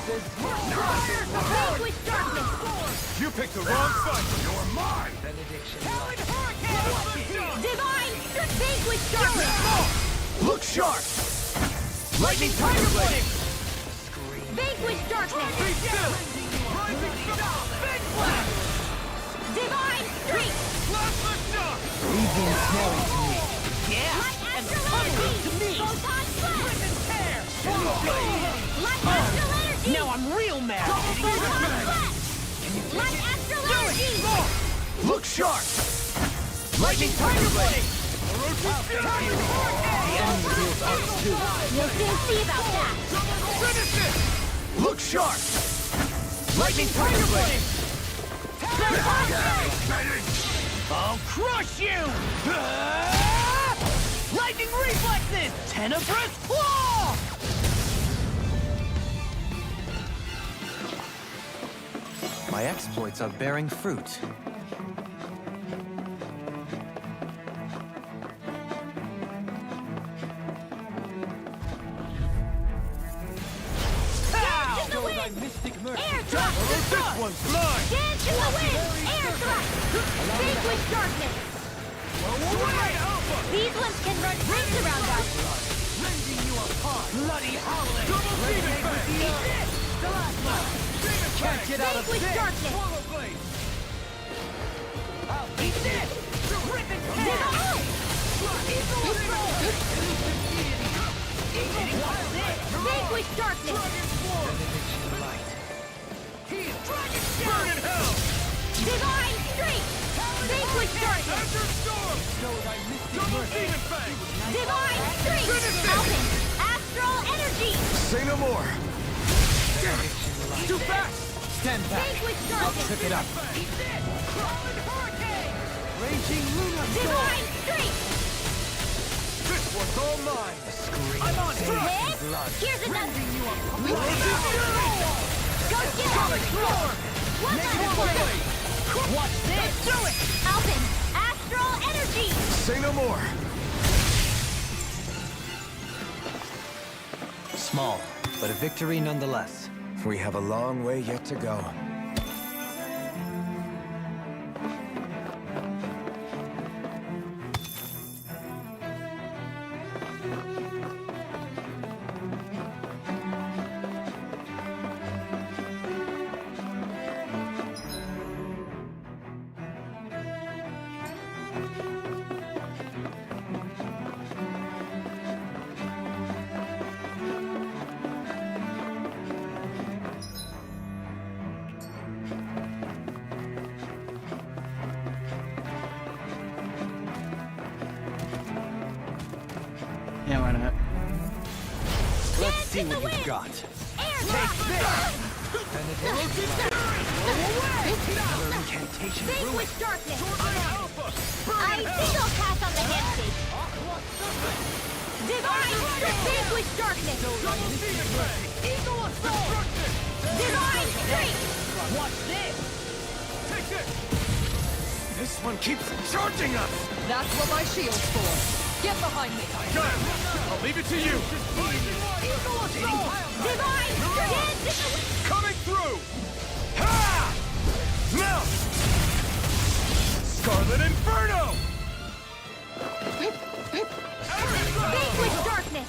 Vanquish darkness! You picked the wrong fight! You're mine! Benediction. Divine! Vanquish darkness! Look sharp! Lightning tiger blade! Vanquish darkness! Be still! Big blast! Divine streak! Plasma shock! Light astral energy! Photon blast! Light astral energy! Now I'm real mad! Photon blast! Light astral energy! Look sharp! Lightning tiger blade! We'll soon see about that! Finish it! Look sharp! Lightning tiger blade! I'll crush you! Lightning reflexes! Tenebrous claw! My exploits are bearing fruit. Dance in the wind! Air thrust! This one's mine! Dance in the wind! Air thrust! Vanquish darkness! These ones can run rings around us! Bloody howling! Double demon fang! Can't get out of Vanquish this! darkness! Swallow blade! Eat this! Rip and tear! Vanquish darkness! Burn in hell! Divine streak! Vanquish darkness! Azure storm! Double demon fang! Divine streak! Alvin! Astral energy! Say no more! Too fast! Stand back. Vanquish I'll darkness! trip it up. Eat this! Crawling hurricane! Raging lunar Divine streak! This one's all mine! I'm on hit! Here's another! Go get him! What's that? Watch this! Do it! Alvin! Astral energy! Say no more! Small, but a victory nonetheless. We have a long way yet to go. Yeah, why not? Let's see what you've got. Take this! Another incantation Vanquish darkness! I think I'll pass on the handshake. Divine! Vanquish darkness! Eagle assault! Divine streak! Watch this! Take this! This one keeps charging us! That's what my shield's for. Get behind me. Got it! I'll leave it to you! Eagle assault! Divine! Dance in the wind! Coming through! Ha! Melt! Scarlet Inferno! Vanquish darkness!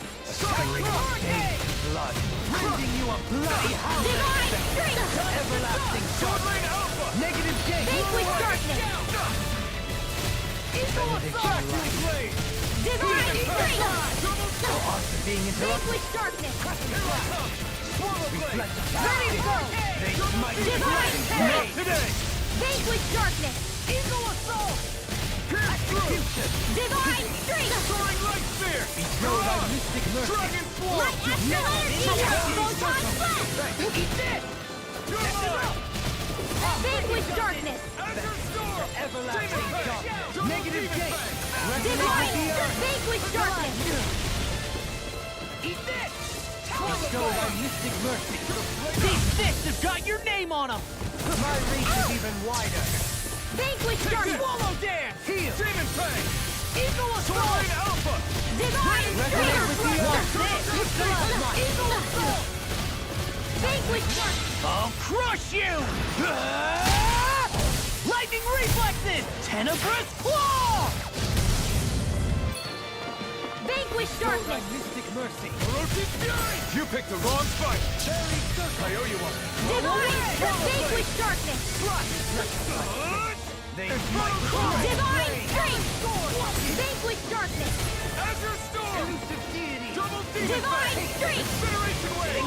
Blood! Rending you a bloody howl! Divine streak! Everlasting Sword Lane Alpha! Negative gate! Vanquish darkness! Eagle assault! Blade! Divine streak! After being interrupted, Vanquish darkness! Swallow Blade! Ready to go! Divine Not streak! today! Vanquish darkness! Eagle assault! Pierce through! Divine streak! Soaring Light Spear! Dragon Form! Light astral energy! Photon blast! Eat this! Vanquish darkness! Azure Storm! everlasting darkness! Negative gate! Divine! Vanquish darkness! Eat this! Bestow thy mystic mercy! These fists have got your name on them! My reach is even wider! Vanquish darkness! Swallow dance! Heal! Demon Fang! Eagle Sword assault! Lane Alpha! Divine! Resonate with the Watch earth! this! Blood! Eagle assault! Vanquish Mark! I'll crush you! Lightning reflexes! Tenebrous claw! Vanquish darkness! Mystic mercy! Ferocious fury! You picked the wrong fight! Very good! I owe you one! Divine Vanquish darkness! Divine strength! Vanquish darkness! Azure storm! Elusive deity! Double demon Divine Fang! strength! Incineration wave!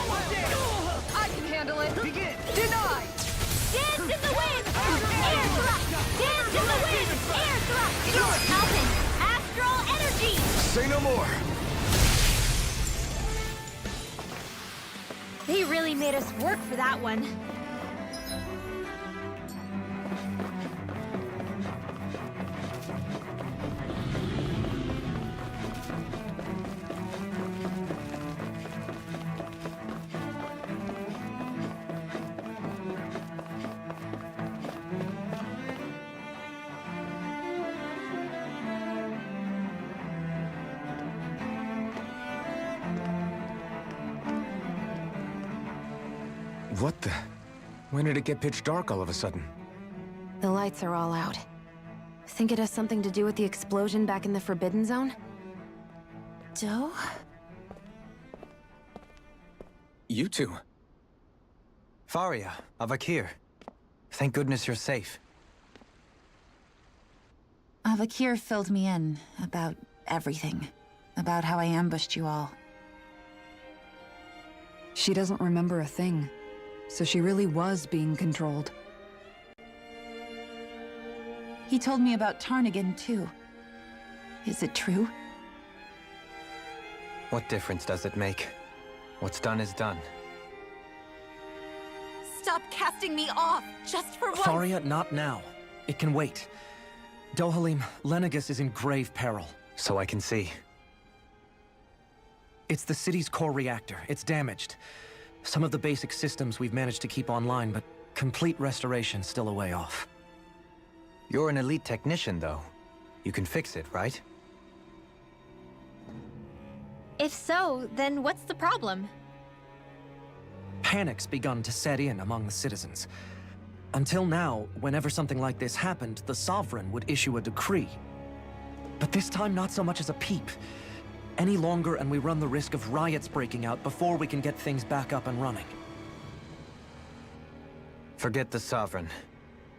I can handle it! Begin! Deny! Dance in the wind! Air thrust! Dance in the wind! Air thrust! Alpin! Astral energy! Say no more! They really made us work for that one. What the? When did it get pitch dark all of a sudden? The lights are all out. Think it has something to do with the explosion back in the Forbidden Zone? Doe? You two. Faria, Avakir. Thank goodness you're safe. Avakir filled me in about everything. About how I ambushed you all. She doesn't remember a thing. So she really was being controlled. He told me about Tarnigan, too. Is it true? What difference does it make? What's done is done. Stop casting me off, just for once! Faria, not now. It can wait. Dohalim, Lenegis is in grave peril. So I can see. It's the city's core reactor. It's damaged. Some of the basic systems we've managed to keep online, but complete restoration's still a way off. You're an elite technician, though. You can fix it, right? If so, then what's the problem? Panic's begun to set in among the citizens. Until now, whenever something like this happened, the Sovereign would issue a decree. But this time, not so much as a peep. Any longer, and we run the risk of riots breaking out before we can get things back up and running. Forget the Sovereign.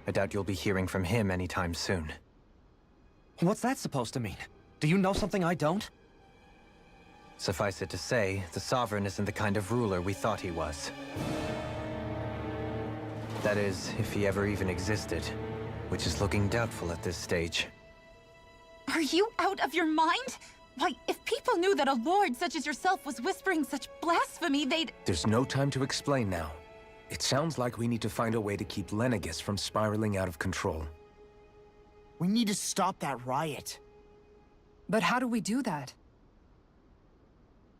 I doubt you'll be hearing from him anytime soon. What's that supposed to mean? Do you know something I don't? Suffice it to say, the Sovereign isn't the kind of ruler we thought he was. That is, if he ever even existed, which is looking doubtful at this stage. Are you out of your mind? Why, if people knew that a lord such as yourself was whispering such blasphemy, they'd— There's no time to explain now. It sounds like we need to find a way to keep Lenegis from spiraling out of control. We need to stop that riot. But how do we do that?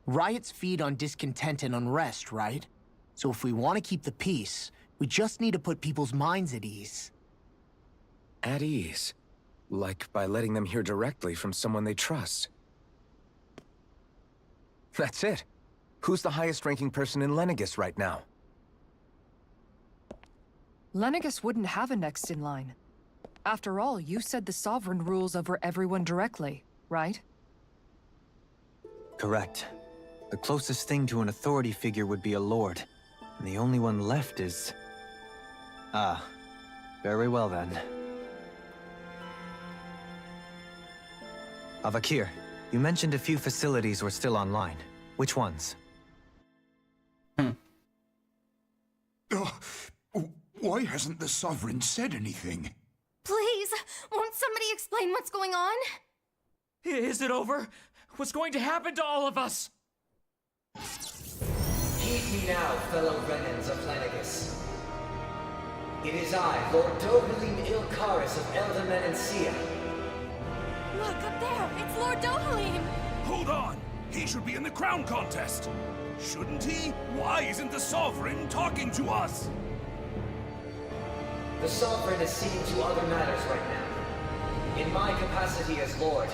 Riots feed on discontent and unrest, right? So if we want to keep the peace, we just need to put people's minds at ease. At ease? Like by letting them hear directly from someone they trust. That's it. Who's the highest-ranking person in Lenegis right now? Lenegis wouldn't have a next in line. After all, you said the Sovereign rules over everyone directly, right? Correct. The closest thing to an authority figure would be a lord. And the only one left is... Ah. Very well then. Avakir, you mentioned a few facilities were still online. Which ones? Why hasn't the Sovereign said anything? Please, won't somebody explain what's going on? Is it over? What's going to happen to all of us? Heed me now, fellow Renans of Lenegis. It is I, Lord Dohalim Ilkaris of Eldaman and Sia. Look, up there! It's Lord Dohalim! Hold on! He should be in the crown contest! Shouldn't he? Why isn't the Sovereign talking to us? The Sovereign is seeing to other matters right now. In my capacity as Lord,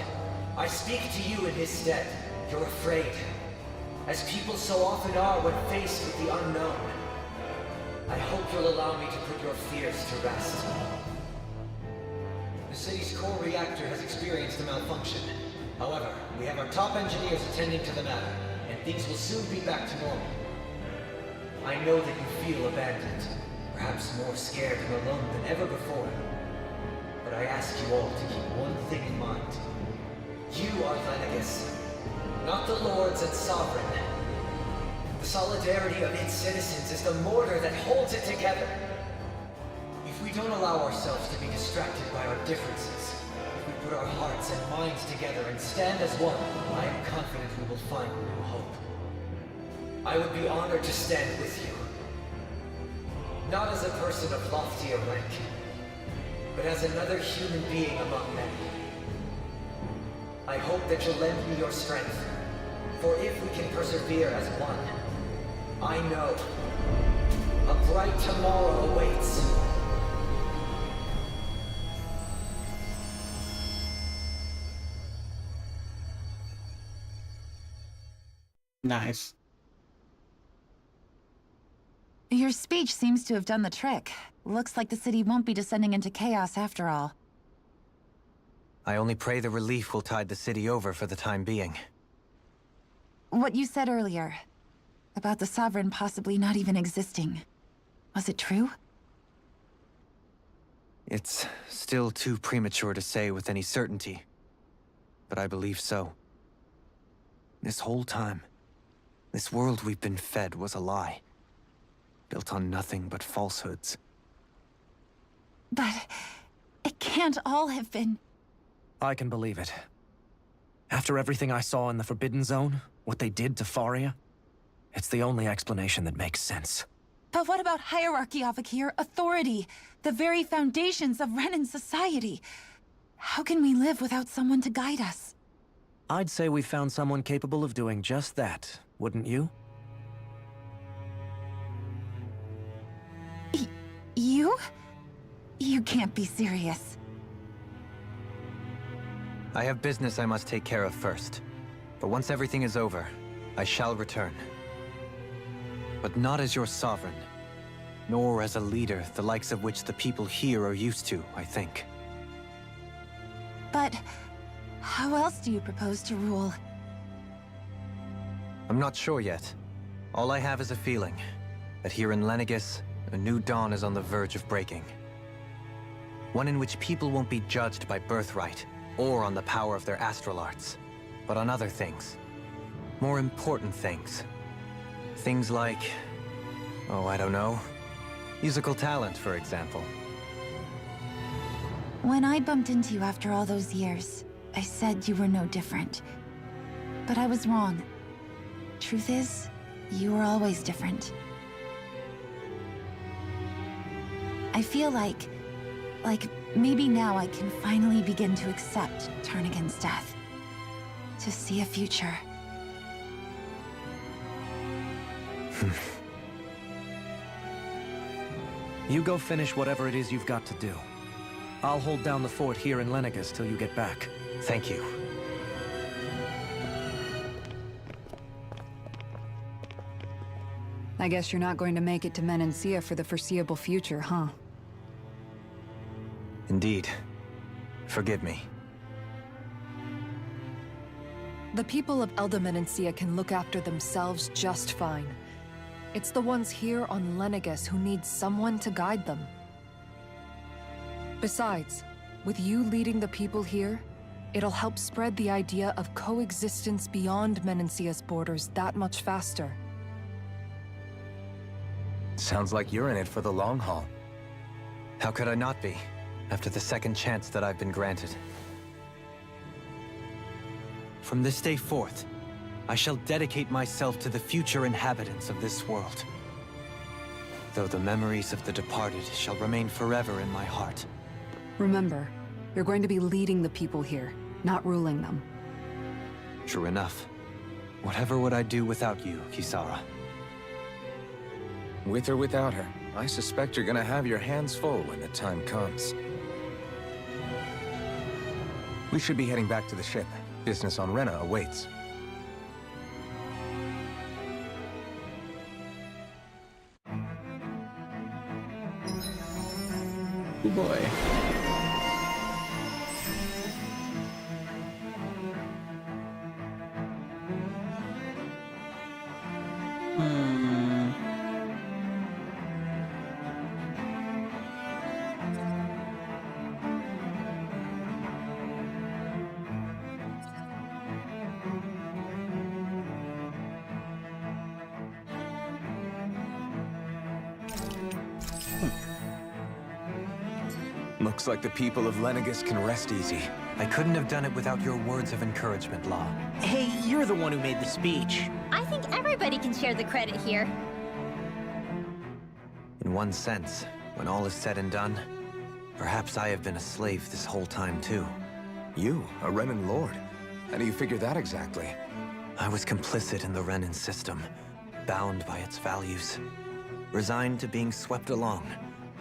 I speak to you in his stead. You're afraid. As people so often are when faced with the unknown. I hope you'll allow me to put your fears to rest. The city's core reactor has experienced a malfunction. However, we have our top engineers attending to the matter, and things will soon be back to normal. I know that you feel abandoned, perhaps more scared and alone than ever before. But I ask you all to keep one thing in mind. You are Lenegis, not the Lords and Sovereign. The solidarity of its citizens is the mortar that holds it together. If we don't allow ourselves to be distracted by our differences, if we put our hearts and minds together and stand as one, I am confident we will find new hope. I would be honored to stand with you. Not as a person of loftier rank, but as another human being among many. I hope that you'll lend me your strength, for if we can persevere as one, I know a bright tomorrow awaits. Nice. Your speech seems to have done the trick. Looks like the city won't be descending into chaos after all. I only pray the relief will tide the city over for the time being. What you said earlier, about the Sovereign possibly not even existing, was it true? It's still too premature to say with any certainty, but I believe so. This whole time, this world we've been fed was a lie, built on nothing but falsehoods. But it can't all have been... I can believe it. After everything I saw in the Forbidden Zone, what they did to Faria, it's the only explanation that makes sense. But what about hierarchy, Avakir? Authority? The very foundations of Renan society? How can we live without someone to guide us? I'd say we found someone capable of doing just that, wouldn't you? You? You can't be serious. I have business I must take care of first. But once everything is over, I shall return. But not as your sovereign, nor as a leader the likes of which the people here are used to, I think. But how else do you propose to rule? I'm not sure yet. All I have is a feeling that here in Lenegis, a new dawn is on the verge of breaking. One in which people won't be judged by birthright, or on the power of their astral arts, but on other things. More important things. Things like... oh, I don't know. Musical talent, for example. When I bumped into you after all those years, I said you were no different. But I was wrong. Truth is, you were always different. I feel like maybe now I can finally begin to accept turn against death. To see a future. You go finish whatever it is you've got to do. I'll hold down the fort here in Lenegis till you get back. Thank you. I guess you're not going to make it to Menancia for the foreseeable future, huh? Indeed. Forgive me. The people of Elda Menancia can look after themselves just fine. It's the ones here on Lenegis who need someone to guide them. Besides, with you leading the people here, it'll help spread the idea of coexistence beyond Menancia's borders that much faster. Sounds like you're in it for the long haul. How could I not be, after the second chance that I've been granted? From this day forth, I shall dedicate myself to the future inhabitants of this world. Though the memories of the departed shall remain forever in my heart. Remember, you're going to be leading the people here, not ruling them. True enough. Whatever would I do without you, Kisara? With or without her, I suspect you're gonna have your hands full when the time comes. We should be heading back to the ship. Business on Rena awaits. Oh boy. Looks like the people of Lenegis can rest easy. I couldn't have done it without your words of encouragement, Law. Hey, you're the one who made the speech. I think everybody can share the credit here. In one sense, when all is said and done, perhaps I have been a slave this whole time too. You, a Renan Lord? How do you figure that exactly? I was complicit in the Renan system, bound by its values, resigned to being swept along,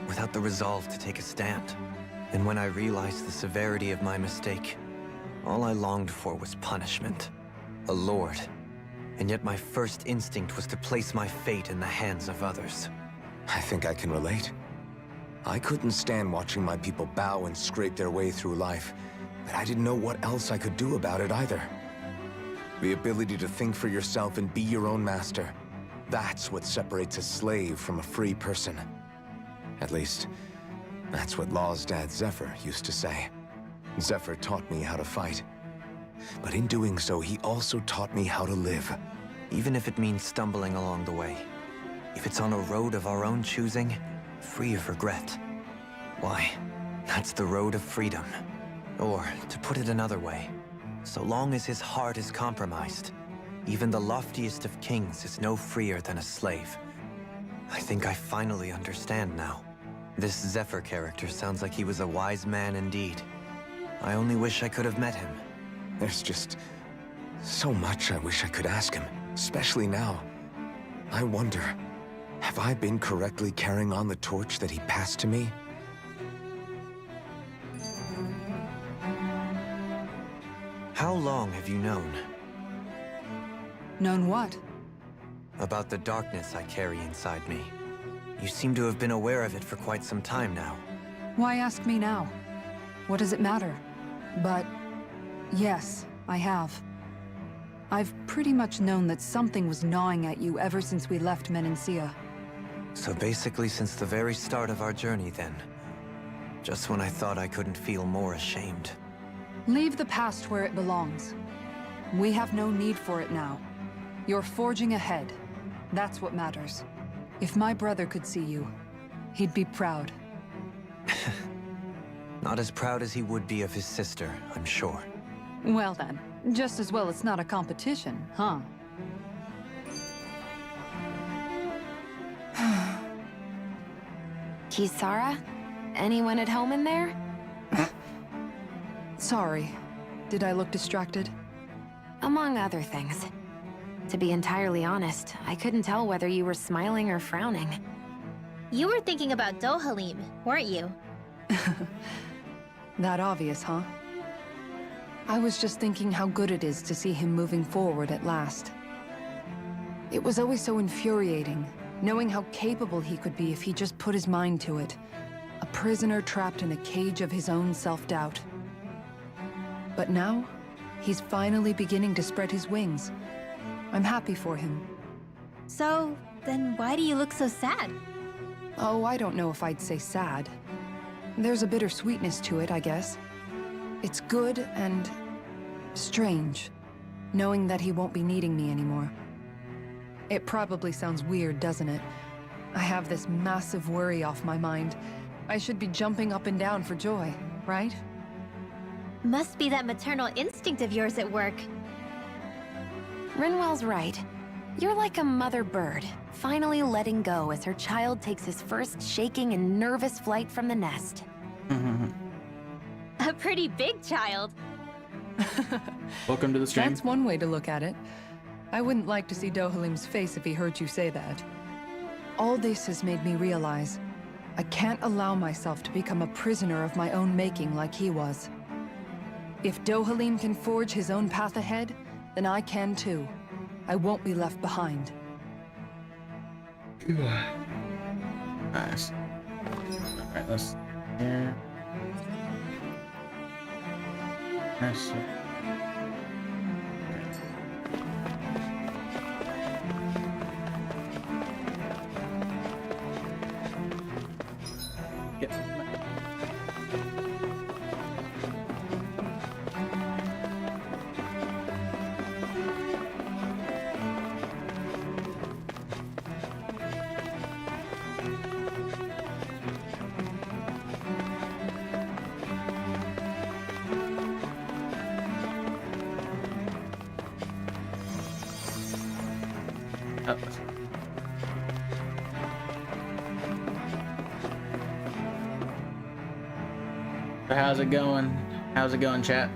without the resolve to take a stand. And when I realized the severity of my mistake, all I longed for was punishment. A lord. And yet my first instinct was to place my fate in the hands of others. I think I can relate. I couldn't stand watching my people bow and scrape their way through life, but I didn't know what else I could do about it either. The ability to think for yourself and be your own master, that's what separates a slave from a free person. At least, that's what Law's dad Zephyr used to say. Zephyr taught me how to fight. But in doing so, he also taught me how to live. Even if it means stumbling along the way. If it's on a road of our own choosing, free of regret. Why, that's the road of freedom. Or, to put it another way, so long as his heart is compromised, even the loftiest of kings is no freer than a slave. I think I finally understand now. This Zephyr character sounds like he was a wise man indeed. I only wish I could have met him. There's just so much I wish I could ask him, especially now. I wonder, have I been correctly carrying on the torch that he passed to me? How long have you known? Known what? About the darkness I carry inside me. You seem to have been aware of it for quite some time now. Why ask me now? What does it matter? But yes, I have. I've pretty much known that something was gnawing at you ever since we left Menancia. So basically since the very start of our journey then. Just when I thought I couldn't feel more ashamed. Leave the past where it belongs. We have no need for it now. You're forging ahead. That's what matters. If my brother could see you, he'd be proud. Not as proud as he would be of his sister, I'm sure. Well then, just as well it's not a competition, huh? Kisara? Anyone at home in there? Sorry. Did I look distracted? Among other things. To be entirely honest, I couldn't tell whether you were smiling or frowning. You were thinking about Dohalim, weren't you? That obvious, huh? I was just thinking how good it is to see him moving forward at last. It was always so infuriating, knowing how capable he could be if he just put his mind to it. A prisoner trapped in a cage of his own self-doubt. But now, he's finally beginning to spread his wings. I'm happy for him. So, then why do you look so sad? Oh, I don't know if I'd say sad. There's a bittersweetness to it, I guess. It's good and strange, knowing that he won't be needing me anymore. It probably sounds weird, doesn't it? I have this massive worry off my mind. I should be jumping up and down for joy, right? Must be that maternal instinct of yours at work. Rinwell's right. You're like a mother bird, finally letting go as her child takes his first shaking and nervous flight from the nest. A pretty big child. Welcome to the stream. That's one way to look at it. I wouldn't like to see Dohalim's face if he heard you say that. All this has made me realize I can't allow myself to become a prisoner of my own making like he was. If Dohalim can forge his own path ahead, then I can too. I won't be left behind. Nice. Alright, let's Here. Nice. Get. Oh. So how's it going? How's it going, chat?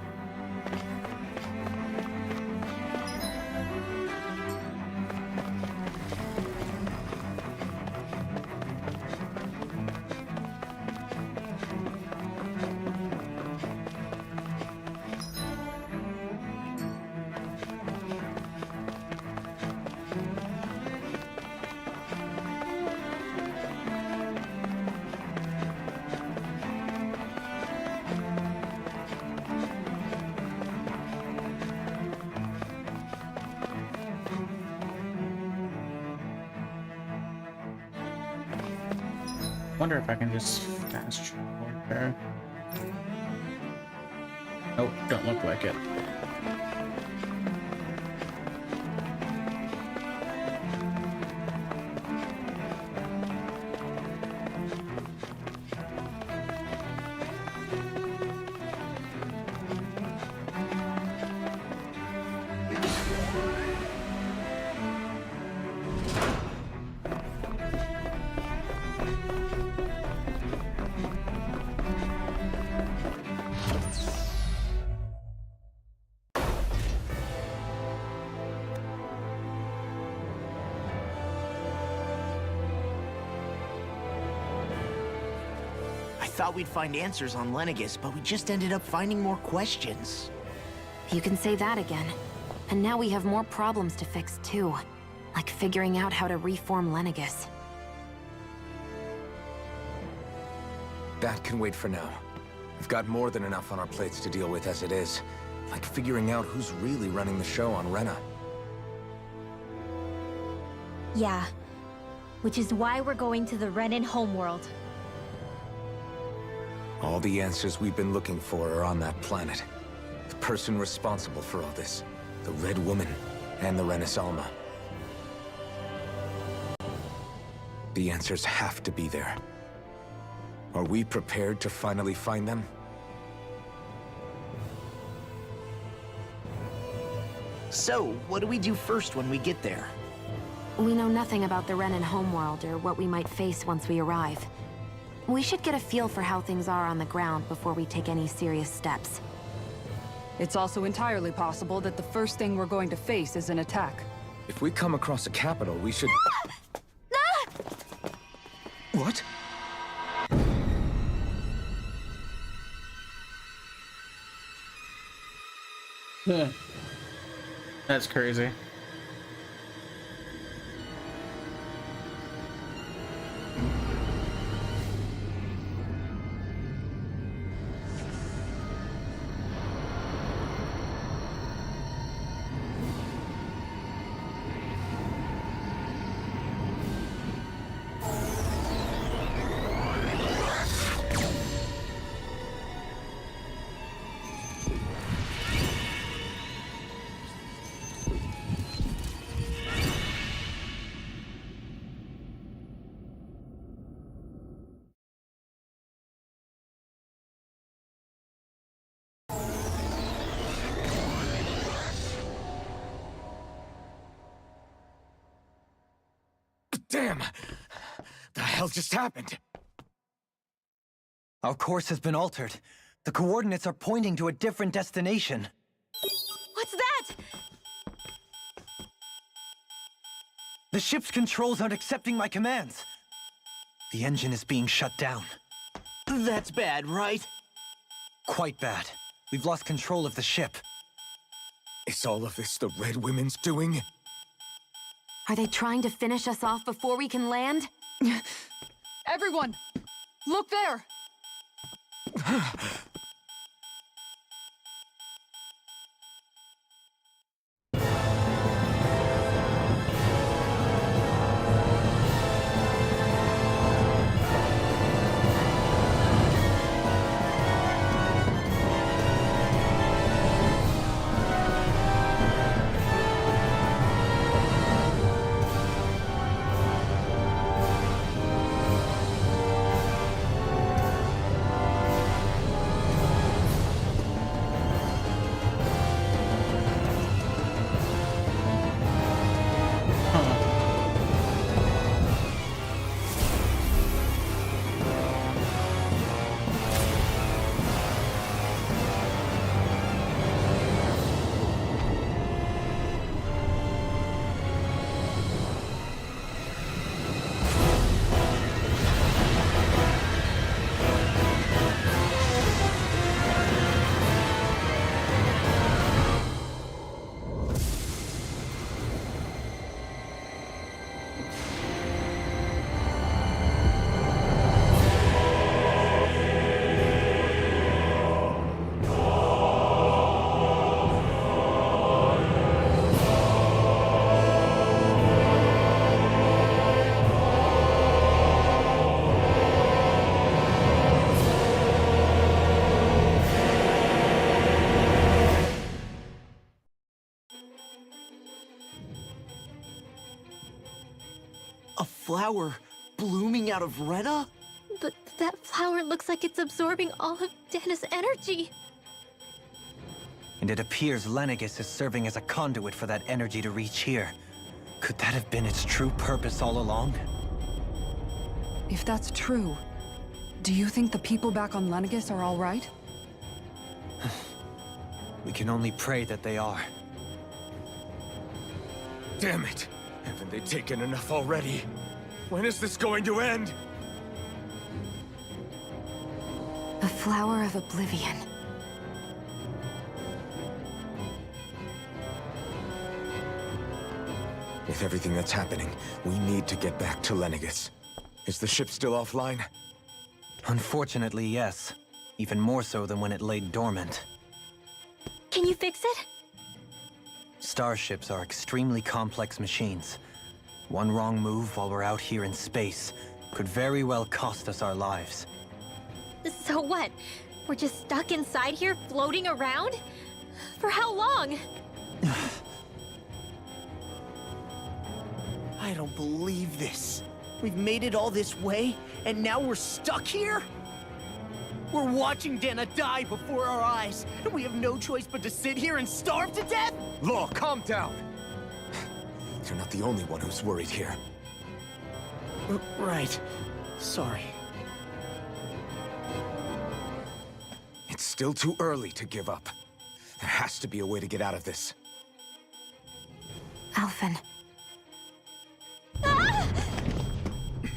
Wonder if I can just fast travel there. Nope, don't look like it. Thought we'd find answers on Lenegis, but we just ended up finding more questions. You can say that again. And now we have more problems to fix too. Like figuring out how to reform Lenegis. That can wait for now. We've got more than enough on our plates to deal with as it is. Like figuring out who's really running the show on Rena. Yeah. Which is why we're going to the Renan homeworld. All the answers we've been looking for are on that planet. The person responsible for all this. The Red Woman and the Renis Alma. The answers have to be there. Are we prepared to finally find them? So, what do we do first when we get there? We know nothing about the Renan homeworld or what we might face once we arrive. We should get a feel for how things are on the ground before we take any serious steps. It's also entirely possible that the first thing we're going to face is an attack. If we come across a capital, we should... What? That's crazy. Damn! The hell just happened? Our course has been altered. The coordinates are pointing to a different destination. What's that? The ship's controls aren't accepting my commands. The engine is being shut down. That's bad, right? Quite bad. We've lost control of the ship. Is all of this the Red Women's doing? Are they trying to finish us off before we can land? Everyone! Look there! A flower blooming out of Rena? But that flower looks like it's absorbing all of Dana's energy. And it appears Lenegis is serving as a conduit for that energy to reach here. Could that have been its true purpose all along? If that's true, do you think the people back on Lenegis are all right? We can only pray that they are. Damn it! Haven't they taken enough already? When is this going to end? The Flower of Oblivion. With everything that's happening, we need to get back to Lenegis. Is the ship still offline? Unfortunately, yes. Even more so than when it lay dormant. Can you fix it? Starships are extremely complex machines. One wrong move while we're out here in space could very well cost us our lives. So what? We're just stuck inside here, floating around? For how long? I don't believe this. We've made it all this way, and now we're stuck here? We're watching Dana die before our eyes, and we have no choice but to sit here and starve to death? Law, calm down! You're not the only one who's worried here. Right. Sorry. It's still too early to give up. There has to be a way to get out of this. Alphen.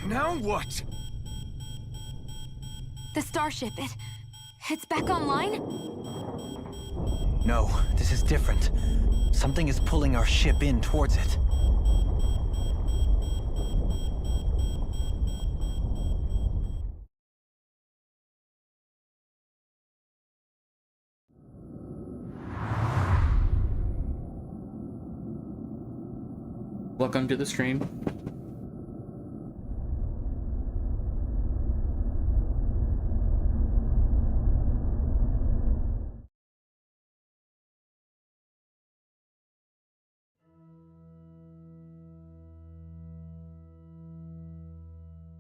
Now what? The starship, it's back online? No, this is different. Something is pulling our ship in towards it. Welcome to the stream.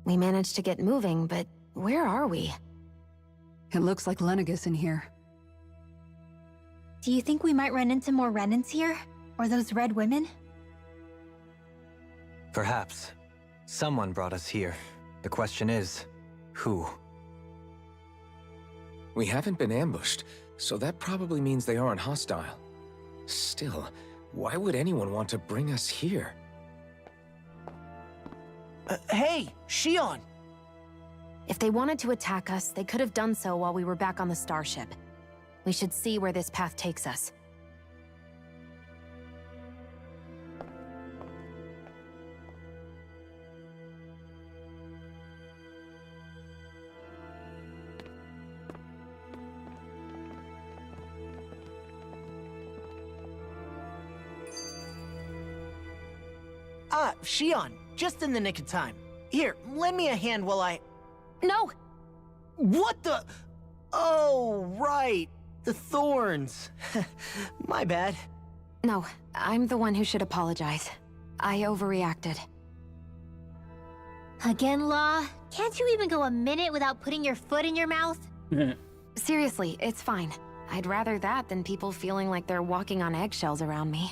We managed to get moving, but where are we? It looks like Lenegis in here. Do you think we might run into more Renans here? Or those red women? Perhaps. Someone brought us here. The question is, who? We haven't been ambushed, so that probably means they aren't hostile. Still, why would anyone want to bring us here? Hey, Shion! If they wanted to attack us, they could have done so while we were back on the starship. We should see where this path takes us. Ah, Shion, just in the nick of time. Here, lend me a hand while I... No! What the... Oh, right. The thorns. My bad. No, I'm the one who should apologize. I overreacted. Again, Law? Can't you even go a minute without putting your foot in your mouth? Seriously, it's fine. I'd rather that than people feeling like they're walking on eggshells around me.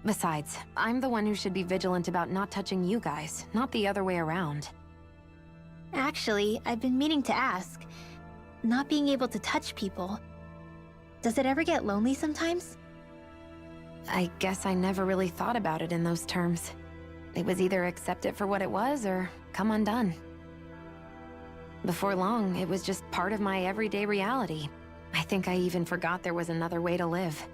Besides, I'm the one who should be vigilant about not touching you guys, not the other way around. Actually, I've been meaning to ask. Not being able to touch people, does it ever get lonely sometimes? I guess I never really thought about it in those terms. It was either accept it for what it was or come undone. Before long, it was just part of my everyday reality. I think I even forgot there was another way to live.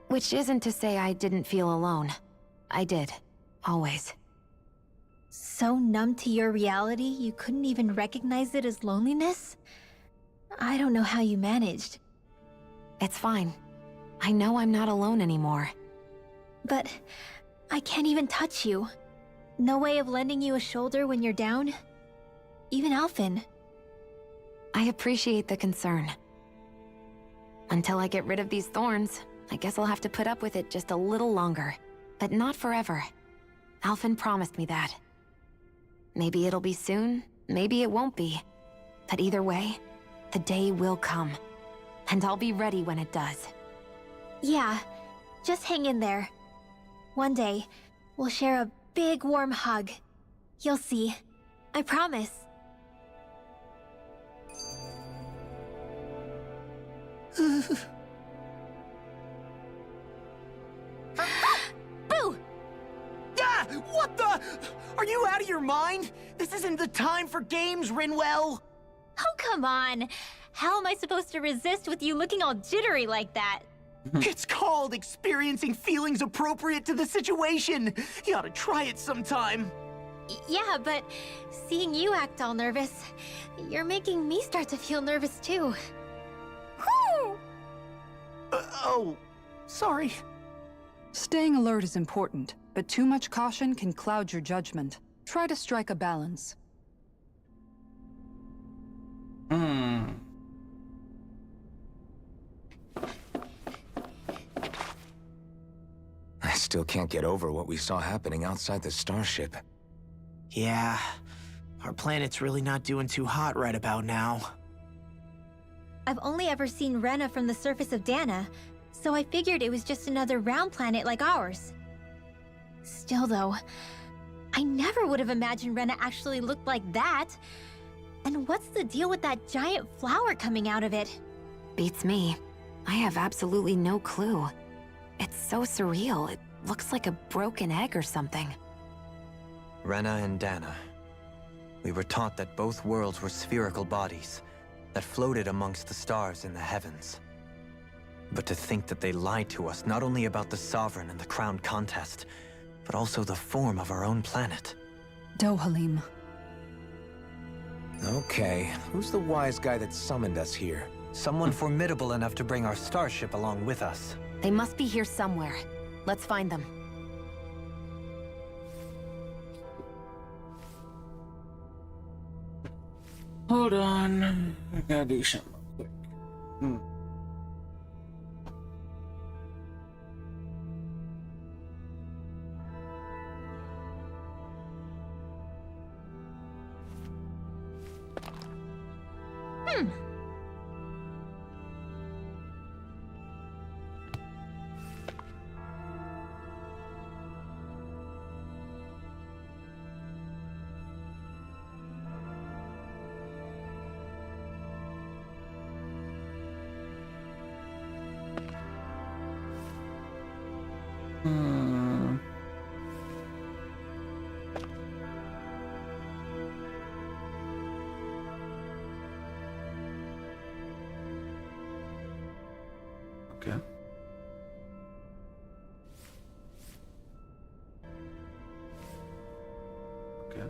Which isn't to say I didn't feel alone. I did. Always. So numb to your reality, you couldn't even recognize it as loneliness? I don't know how you managed. It's fine. I know I'm not alone anymore. But I can't even touch you. No way of lending you a shoulder when you're down? Even Alphen. I appreciate the concern. Until I get rid of these thorns, I guess I'll have to put up with it just a little longer. But not forever. Alphen promised me that. Maybe it'll be soon, maybe it won't be. But either way, the day will come. And I'll be ready when it does. Yeah, just hang in there. One day, we'll share a big warm hug. You'll see. I promise. Boo! Ah! What the? Are you out of your mind? This isn't the time for games, Rinwell! Oh, come on. How am I supposed to resist with you looking all jittery like that? It's called experiencing feelings appropriate to the situation. You ought to try it sometime. Yeah, but seeing you act all nervous, you're making me start to feel nervous too. Whew! Oh, sorry. Staying alert is important, but too much caution can cloud your judgment. Try to strike a balance. I still can't get over what we saw happening outside the starship. Yeah, our planet's really not doing too hot right about now. I've only ever seen Rena from the surface of Dana, so I figured it was just another round planet like ours. Still though, I never would have imagined Rena actually looked like that. And what's the deal with that giant flower coming out of it? Beats me. I have absolutely no clue. It's so surreal. It looks like a broken egg or something. Rena and Dana. We were taught that both worlds were spherical bodies that floated amongst the stars in the heavens. But to think that they lied to us not only about the Sovereign and the Crown contest, but also the form of our own planet. Dohalim. Okay, who's the wise guy that summoned us here? Someone formidable enough to bring our starship along with us. They must be here somewhere. Let's find them. Hold on. I gotta do something quick. Okay. Okay.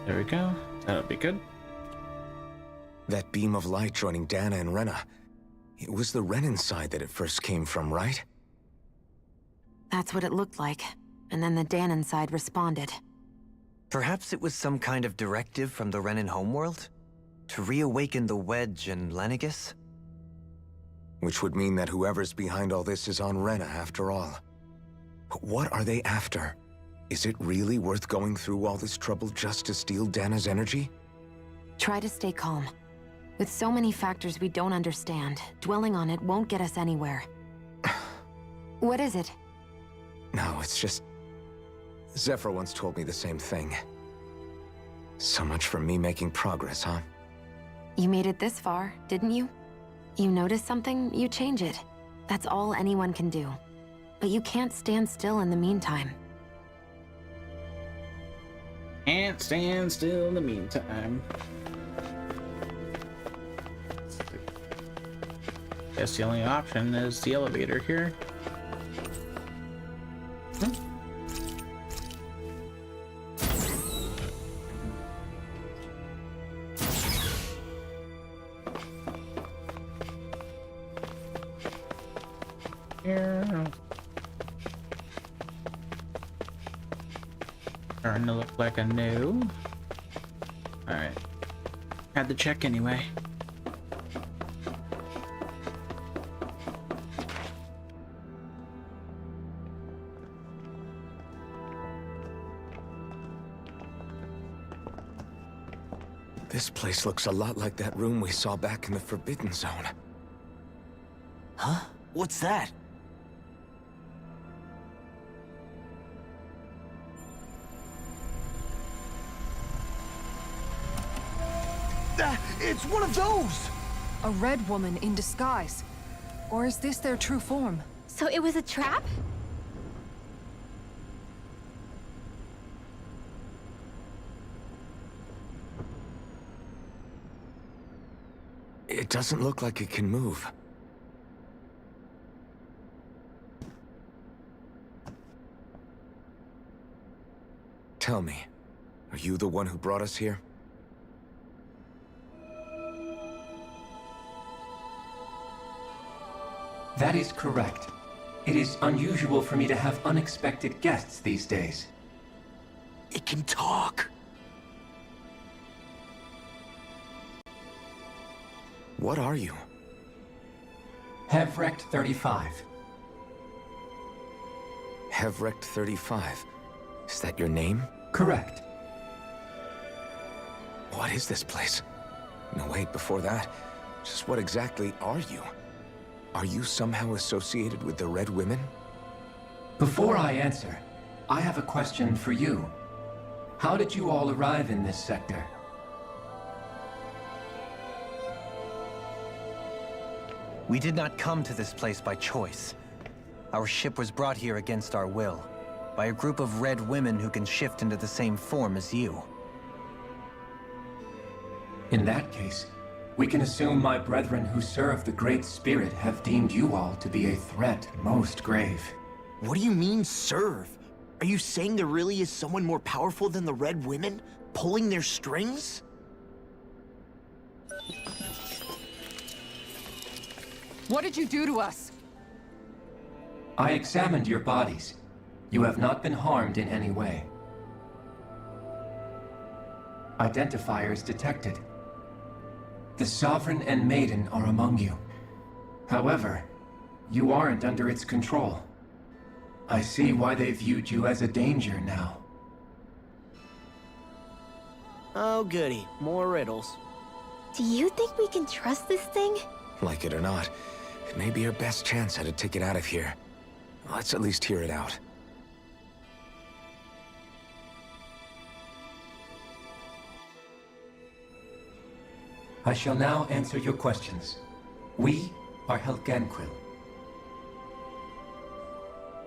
There we go. That'll be good. That beam of light joining Dana and Rena. It was the Renan side that it first came from, right? That's what it looked like. And then the Danon side responded. Perhaps it was some kind of directive from the Renan homeworld? To reawaken the Wedge and Lenegis? Which would mean that whoever's behind all this is on Rena after all. But what are they after? Is it really worth going through all this trouble just to steal Dana's energy? Try to stay calm. With so many factors we don't understand, dwelling on it won't get us anywhere. What is it? No, it's just... Zephyr once told me the same thing. So much for me making progress, huh? You made it this far, didn't you? You notice something, you change it. That's all anyone can do. But you can't stand still in the meantime. Can't stand still in the meantime. Guess the only option is the elevator here. Starting to look like a no. Alright. Had to check anyway. This place looks a lot like that room we saw back in the Forbidden Zone. Huh? What's that? It's one of those! A red woman in disguise. Or is this their true form? So it was a trap? It doesn't look like it can move. Tell me, are you the one who brought us here? That is correct. It is unusual for me to have unexpected guests these days. It can talk. What are you? Hevrect 35. Hevrect 35. Is that your name? Correct. What is this place? No, wait, before that, just what exactly are you? Are you somehow associated with the Red Women? Before I answer, I have a question for you. How did you all arrive in this sector? We did not come to this place by choice. Our ship was brought here against our will, by a group of red women who can shift into the same form as you. In that case, we can assume my brethren who serve the Great Spirit have deemed you all to be a threat most grave. What do you mean, serve? Are you saying there really is someone more powerful than the Red Women, pulling their strings? What did you do to us? I examined your bodies. You have not been harmed in any way. Identifiers detected. The Sovereign and Maiden are among you. However, you aren't under its control. I see why they viewed you as a danger now. Oh goody, more riddles. Do you think we can trust this thing? Like it or not, it may be our best chance at a ticket out of here. Let's at least hear it out. I shall now answer your questions. We are Helganquil.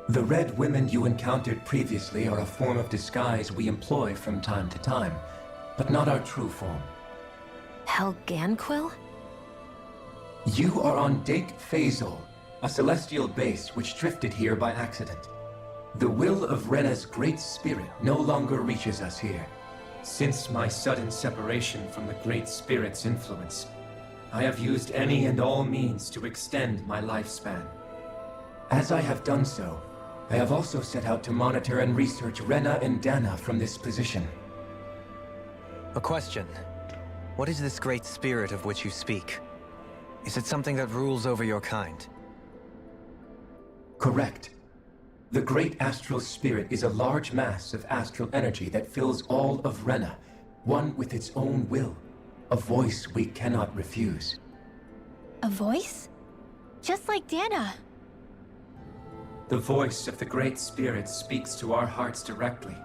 The Red Women you encountered previously are a form of disguise we employ from time to time, but not our true form. Helganquil? You are on Dake Phasol, a celestial base which drifted here by accident. The will of Rena's great spirit no longer reaches us here. Since my sudden separation from the Great Spirit's influence, I have used any and all means to extend my lifespan. As I have done so, I have also set out to monitor and research Rena and Dana from this position. A question. What is this Great Spirit of which you speak? Is it something that rules over your kind? Correct. The Great Astral Spirit is a large mass of astral energy that fills all of Rena, one with its own will, a voice we cannot refuse. A voice? Just like Dana. The voice of the Great Spirit speaks to our hearts directly,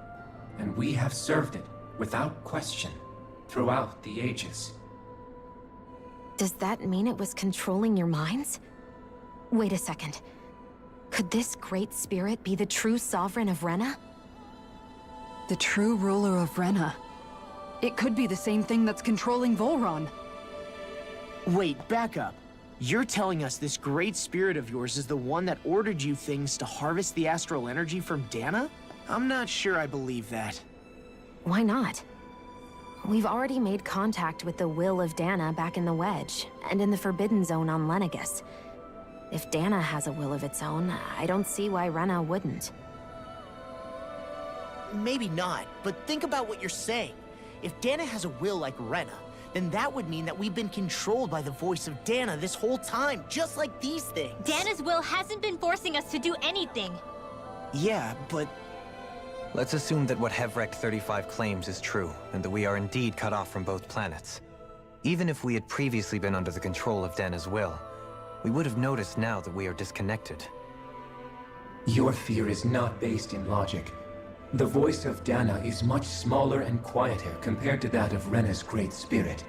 and we have served it, without question, throughout the ages. Does that mean it was controlling your minds? Wait a second. Could this Great Spirit be the true sovereign of Rena? The true ruler of Rena. It could be the same thing that's controlling Volron. Wait, back up. You're telling us this great spirit of yours is the one that ordered you things to harvest the astral energy from Dana? I'm not sure I believe that. Why not? We've already made contact with the will of Dana back in the Wedge, and in the Forbidden Zone on Lenegus. If Dana has a will of its own, I don't see why Rena wouldn't. Maybe not, but think about what you're saying. If Dana has a will like Rena, then that would mean that we've been controlled by the voice of Dana this whole time, just like these things. Dana's will hasn't been forcing us to do anything. Yeah, but... Let's assume that what Hevrect 35 claims is true, and that we are indeed cut off from both planets. Even if we had previously been under the control of Dana's will, we would have noticed now that we are disconnected. Your fear is not based in logic. The voice of Dana is much smaller and quieter compared to that of Rena's Great Spirit.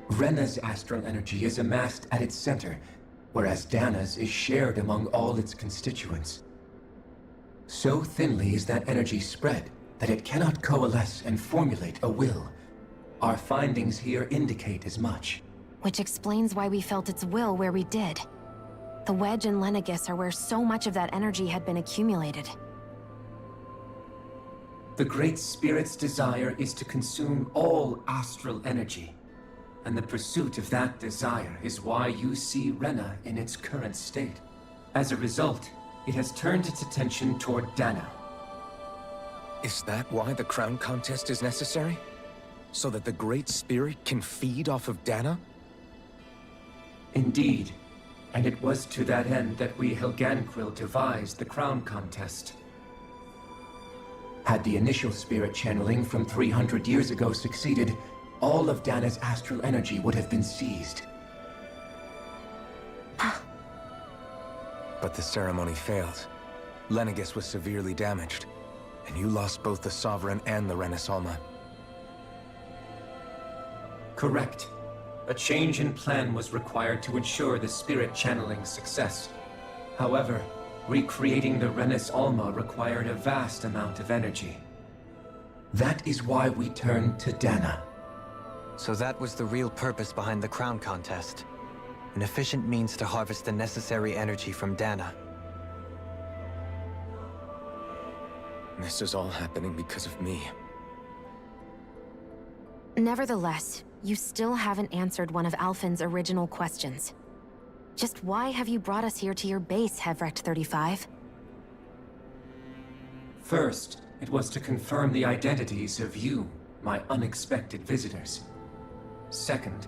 Rena's astral energy is amassed at its center, whereas Dana's is shared among all its constituents. So thinly is that energy spread that it cannot coalesce and formulate a will. Our findings here indicate as much. Which explains why we felt its will where we did. The Wedge and Lenegus are where so much of that energy had been accumulated. The Great Spirit's desire is to consume all astral energy, and the pursuit of that desire is why you see Rena in its current state. As a result, it has turned its attention toward Dana. Is that why the crown contest is necessary? So that the Great Spirit can feed off of Dana? Indeed, and it was to that end that we Helganquil devised the crown contest. Had the initial spirit channeling from 300 years ago succeeded, all of Dana's astral energy would have been seized. But the ceremony failed. Lenegus was severely damaged, and you lost both the Sovereign and the Renasalma. Correct. A change in plan was required to ensure the spirit channeling's success. However, recreating the Renis Alma required a vast amount of energy. That is why we turned to Dana. So that was the real purpose behind the crown contest. An efficient means to harvest the necessary energy from Dana. This is all happening because of me. Nevertheless, you still haven't answered one of Alphen's original questions. Just why have you brought us here to your base, Hevrect 35? First, it was to confirm the identities of you, my unexpected visitors. Second,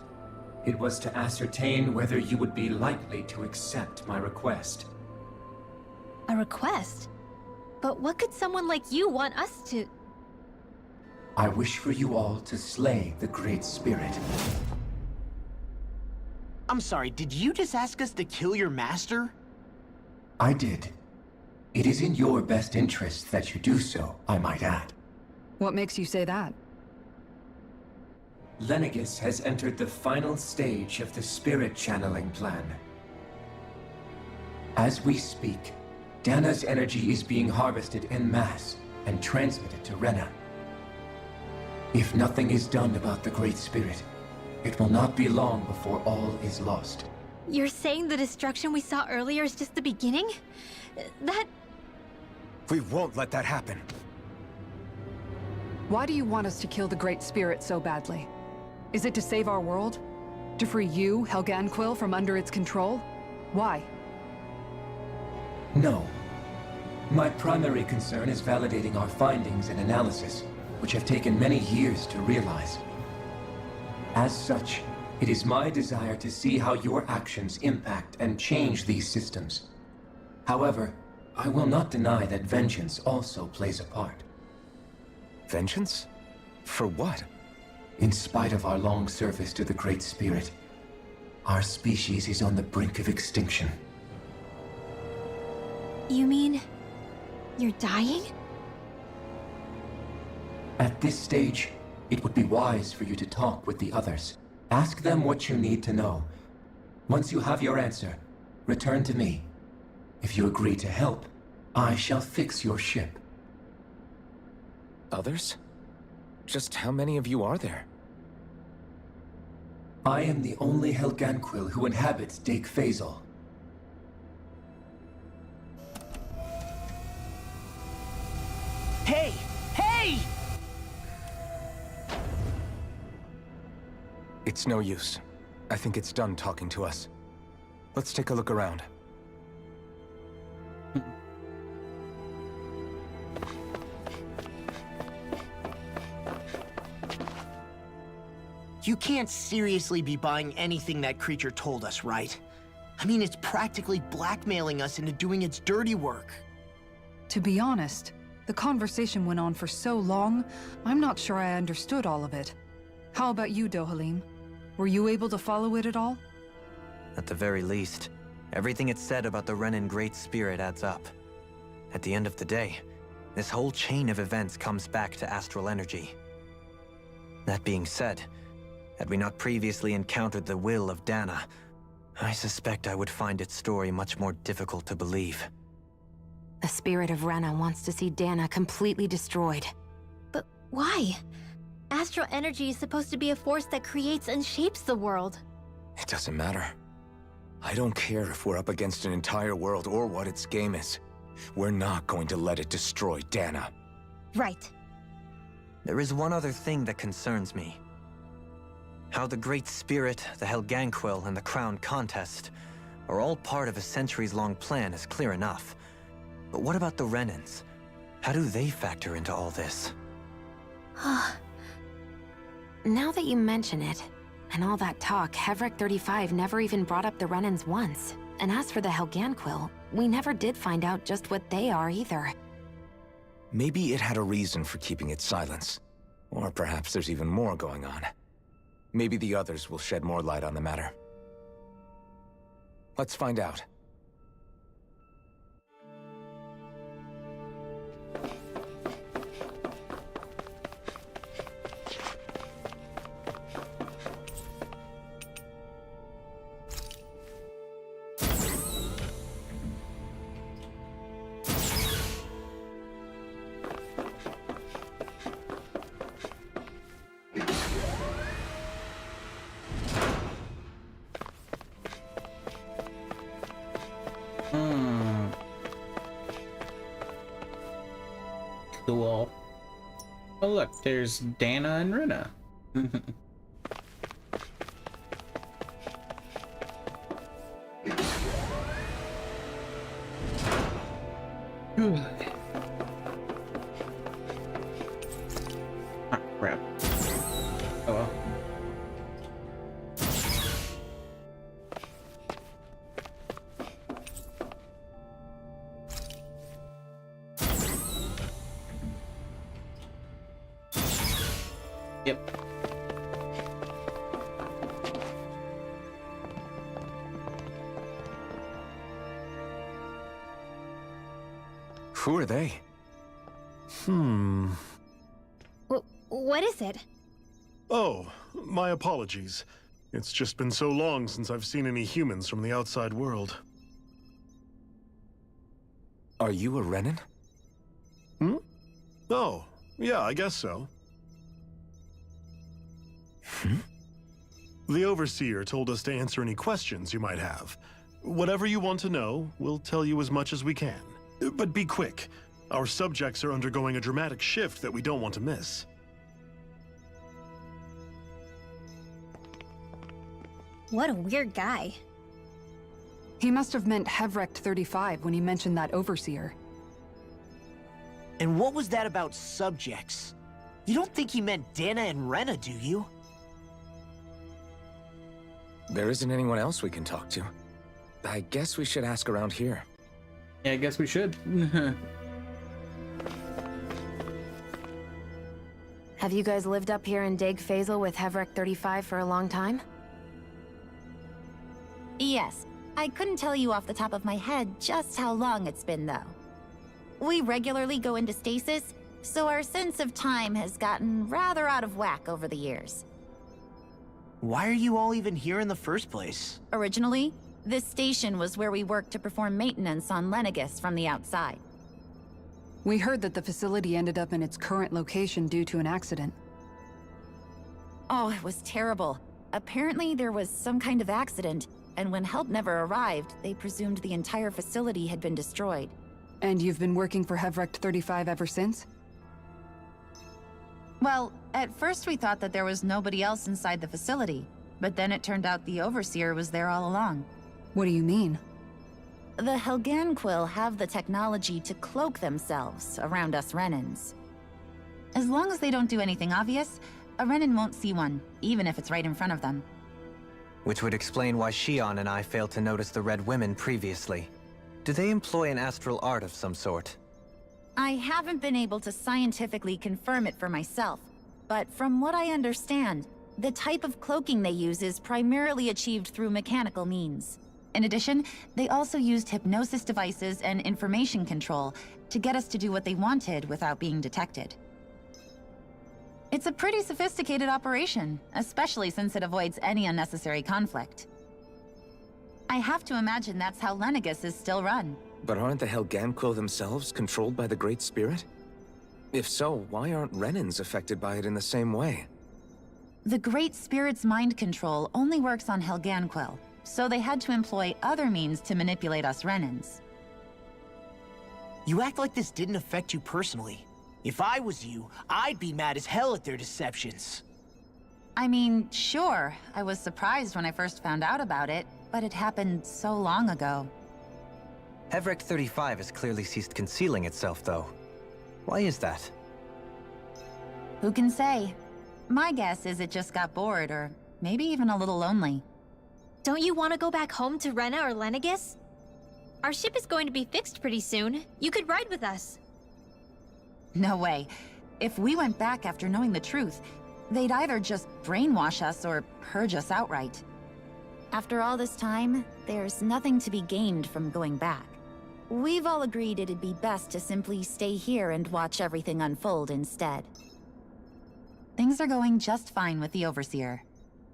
it was to ascertain whether you would be likely to accept my request. A request? But what could someone like you want us to... I wish for you all to slay the Great Spirit. I'm sorry, did you just ask us to kill your master? I did. It is in your best interest that you do so, I might add. What makes you say that? Lenegus has entered the final stage of the spirit channeling plan. As we speak, Dana's energy is being harvested en masse and transmitted to Rena. If nothing is done about the Great Spirit, it will not be long before all is lost. You're saying the destruction we saw earlier is just the beginning? We won't let that happen. Why do you want us to kill the Great Spirit so badly? Is it to save our world? To free you, Helganquil, from under its control? Why? No. My primary concern is validating our findings and analysis, which have taken many years to realize. As such, it is my desire to see how your actions impact and change these systems. However, I will not deny that vengeance also plays a part. Vengeance? For what? In spite of our long service to the Great Spirit, our species is on the brink of extinction. You mean... you're dying? At this stage, it would be wise for you to talk with the others. Ask them what you need to know. Once you have your answer, return to me. If you agree to help, I shall fix your ship. Others? Just how many of you are there? I am the only Helganquil who inhabits Dake Phasal. Hey! Hey! It's no use. I think it's done talking to us. Let's take a look around. You can't seriously be buying anything that creature told us, right? I mean, it's practically blackmailing us into doing its dirty work. To be honest, the conversation went on for so long, I'm not sure I understood all of it. How about you, Dohalim? Were you able to follow it at all? At the very least, everything it said about the Renan Great Spirit adds up. At the end of the day, this whole chain of events comes back to astral energy. That being said, had we not previously encountered the will of Dana, I suspect I would find its story much more difficult to believe. The spirit of Rena wants to see Dana completely destroyed. But why? Astral energy is supposed to be a force that creates and shapes the world. It doesn't matter. I don't care if we're up against an entire world or what its game is. We're not going to let it destroy Dana. Right. There is one other thing that concerns me. How the Great Spirit, the Helganquil, and the Crown Contest are all part of a centuries-long plan is clear enough. But what about the Renans? How do they factor into all this? Now that you mention it, and all that talk, Hevric 35 never even brought up the Renans once. And as for the Helganquil, we never did find out just what they are either. Maybe it had a reason for keeping its silence. Or perhaps there's even more going on. Maybe the others will shed more light on the matter. Let's find out. Cool. Oh look, there's Dana and Rena. Ah, crap. Oh well. Yep. Who are they? What is it? Oh, my apologies. It's just been so long since I've seen any humans from the outside world. Are you a Renan? Oh, yeah, I guess so. The Overseer told us to answer any questions you might have. Whatever you want to know, we'll tell you as much as we can. But be quick. Our subjects are undergoing a dramatic shift that we don't want to miss. What a weird guy. He must have meant Hevrecht 35 when he mentioned that overseer. And what was that about subjects? You don't think he meant Dana and Rena, do you? There isn't anyone else we can talk to. I guess we should ask around here. Yeah, I guess we should. Have you guys lived up here in Dag Fazel with Hevrecht 35 for a long time? Yes. I couldn't tell you off the top of my head just how long it's been, though. We regularly go into stasis, so our sense of time has gotten rather out of whack over the years. Why are you all even here in the first place? Originally, this station was where we worked to perform maintenance on Lenegis from the outside. We heard that the facility ended up in its current location due to an accident. Oh, it was terrible. Apparently there was some kind of accident, and when help never arrived, they presumed the entire facility had been destroyed. And you've been working for Hevrecht 35 ever since? Well, at first we thought that there was nobody else inside the facility, but then it turned out the Overseer was there all along. What do you mean? The Helganquil have the technology to cloak themselves around us Renans. As long as they don't do anything obvious, a Renan won't see one, even if it's right in front of them. Which would explain why Shion and I failed to notice the Red Women previously. Do they employ an astral art of some sort? I haven't been able to scientifically confirm it for myself, but from what I understand, the type of cloaking they use is primarily achieved through mechanical means. In addition, they also used hypnosis devices and information control to get us to do what they wanted without being detected. It's a pretty sophisticated operation, especially since it avoids any unnecessary conflict. I have to imagine that's how Lenegis is still run. But aren't the Helganquil themselves controlled by the Great Spirit? If so, why aren't Renans affected by it in the same way? The Great Spirit's mind control only works on Helganquil, so they had to employ other means to manipulate us Renans. You act like this didn't affect you personally. If I was you, I'd be mad as hell at their deceptions. I mean, sure, I was surprised when I first found out about it, but it happened so long ago. Hevrecht 35 has clearly ceased concealing itself, though. Why is that? Who can say? My guess is it just got bored, or maybe even a little lonely. Don't you want to go back home to Rena or Lenegis? Our ship is going to be fixed pretty soon. You could ride with us. No way. If we went back after knowing the truth, they'd either just brainwash us or purge us outright. After all this time, there's nothing to be gained from going back. We've all agreed it'd be best to simply stay here and watch everything unfold instead. Things are going just fine with the Overseer.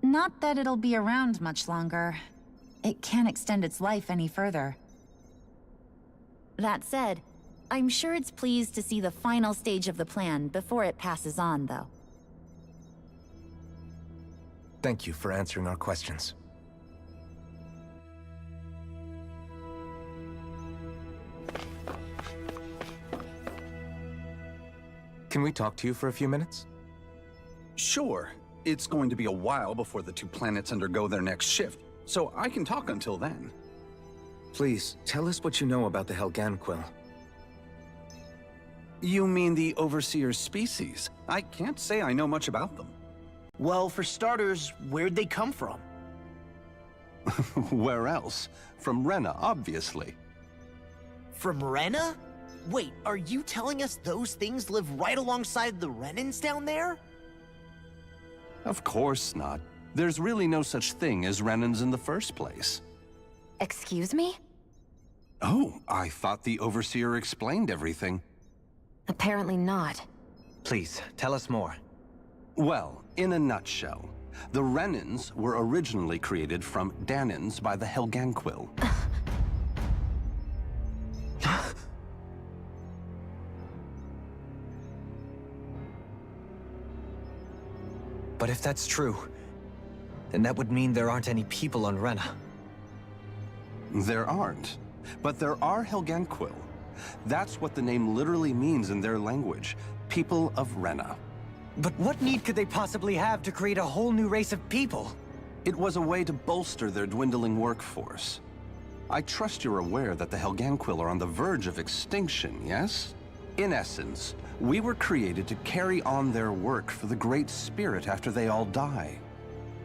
Not that it'll be around much longer. It can't extend its life any further. That said, I'm sure it's pleased to see the final stage of the plan before it passes on, though. Thank you for answering our questions. Can we talk to you for a few minutes? Sure. It's going to be a while before the two planets undergo their next shift, so I can talk until then. Please, tell us what you know about the Helganquil. You mean the Overseer's species? I can't say I know much about them. Well, for starters, where'd they come from? Where else? From Rena, obviously. From Rena? Wait, are you telling us those things live right alongside the Renans down there? Of course not. There's really no such thing as Renans in the first place. Excuse me? Oh, I thought the Overseer explained everything. Apparently not. Please, tell us more. Well, in a nutshell, the Renans were originally created from Danans by the Helganquil. But if that's true, then that would mean there aren't any people on Rena. There aren't. But there are Helganquil. That's what the name literally means in their language. People of Rena. But what need could they possibly have to create a whole new race of people? It was a way to bolster their dwindling workforce. I trust you're aware that the Helganquil are on the verge of extinction, yes? In essence, we were created to carry on their work for the Great Spirit after they all die.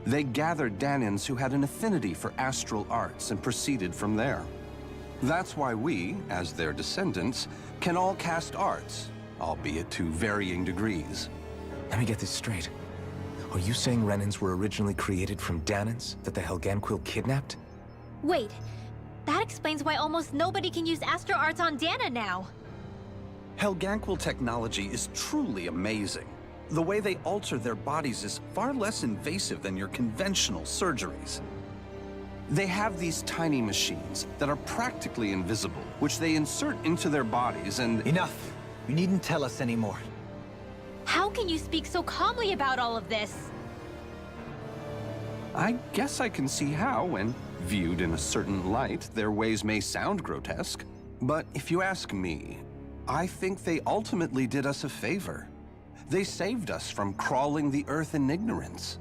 They gathered Danans who had an affinity for astral arts and proceeded from there. That's why we, as their descendants, can all cast arts, albeit to varying degrees. Let me get this straight. Are you saying Renans were originally created from Danans that the Helganquil kidnapped? Wait, that explains why almost nobody can use Astro Arts on Dana now. Helganquil technology is truly amazing. The way they alter their bodies is far less invasive than your conventional surgeries. They have these tiny machines that are practically invisible, which they insert into their bodies and— Enough! You needn't tell us anymore. How can you speak so calmly about all of this? I guess I can see how, when viewed in a certain light, their ways may sound grotesque. But if you ask me, I think they ultimately did us a favor. They saved us from crawling the earth in ignorance.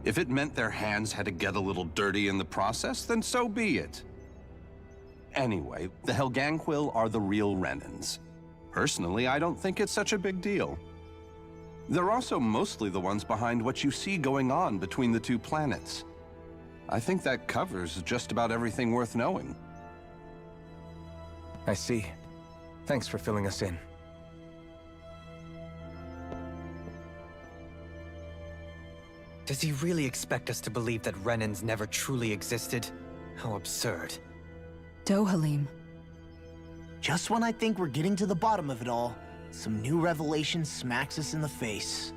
If it meant their hands had to get a little dirty in the process, then so be it. Anyway, the Helganquil are the real Renans. Personally, I don't think it's such a big deal. They're also mostly the ones behind what you see going on between the two planets. I think that covers just about everything worth knowing. I see. Thanks for filling us in. Does he really expect us to believe that Renans never truly existed? How absurd. Dohalim. Just when I think we're getting to the bottom of it all, some new revelation smacks us in the face.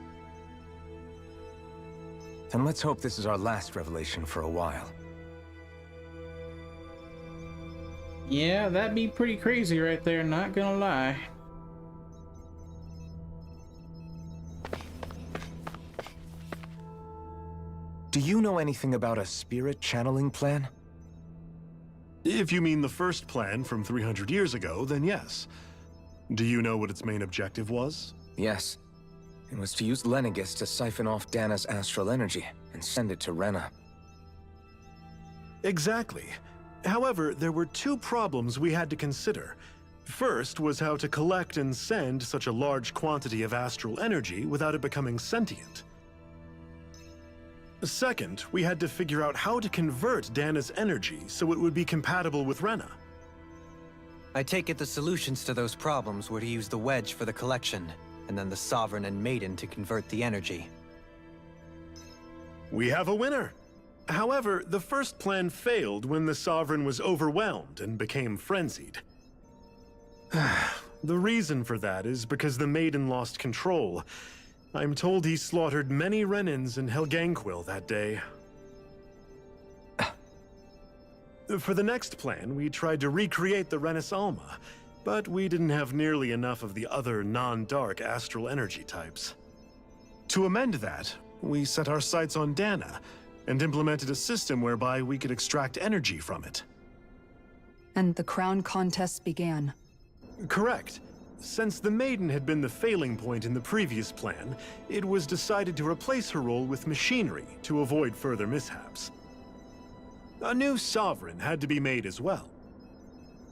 Then let's hope this is our last revelation for a while. Yeah, that'd be pretty crazy right there, not gonna lie. Do you know anything about a spirit channeling plan? If you mean the first plan from 300 years ago, then yes. Do you know what its main objective was? Yes. It was to use Lenegis to siphon off Dana's astral energy and send it to Rena. Exactly. However, there were two problems we had to consider. First was how to collect and send such a large quantity of astral energy without it becoming sentient. Second, we had to figure out how to convert Dana's energy so it would be compatible with Rena. I take it the solutions to those problems were to use the wedge for the collection, and then the Sovereign and Maiden to convert the energy. We have a winner! However, the first plan failed when the Sovereign was overwhelmed and became frenzied. The reason for that is because the Maiden lost control. I'm told he slaughtered many Renans and Helganquil that day. For the next plan, we tried to recreate the Renis Alma, but we didn't have nearly enough of the other non-dark astral energy types. To amend that, we set our sights on Dana, and implemented a system whereby we could extract energy from it. And the crown contests began. Correct. Since the Maiden had been the failing point in the previous plan, it was decided to replace her role with machinery to avoid further mishaps. A new Sovereign had to be made as well.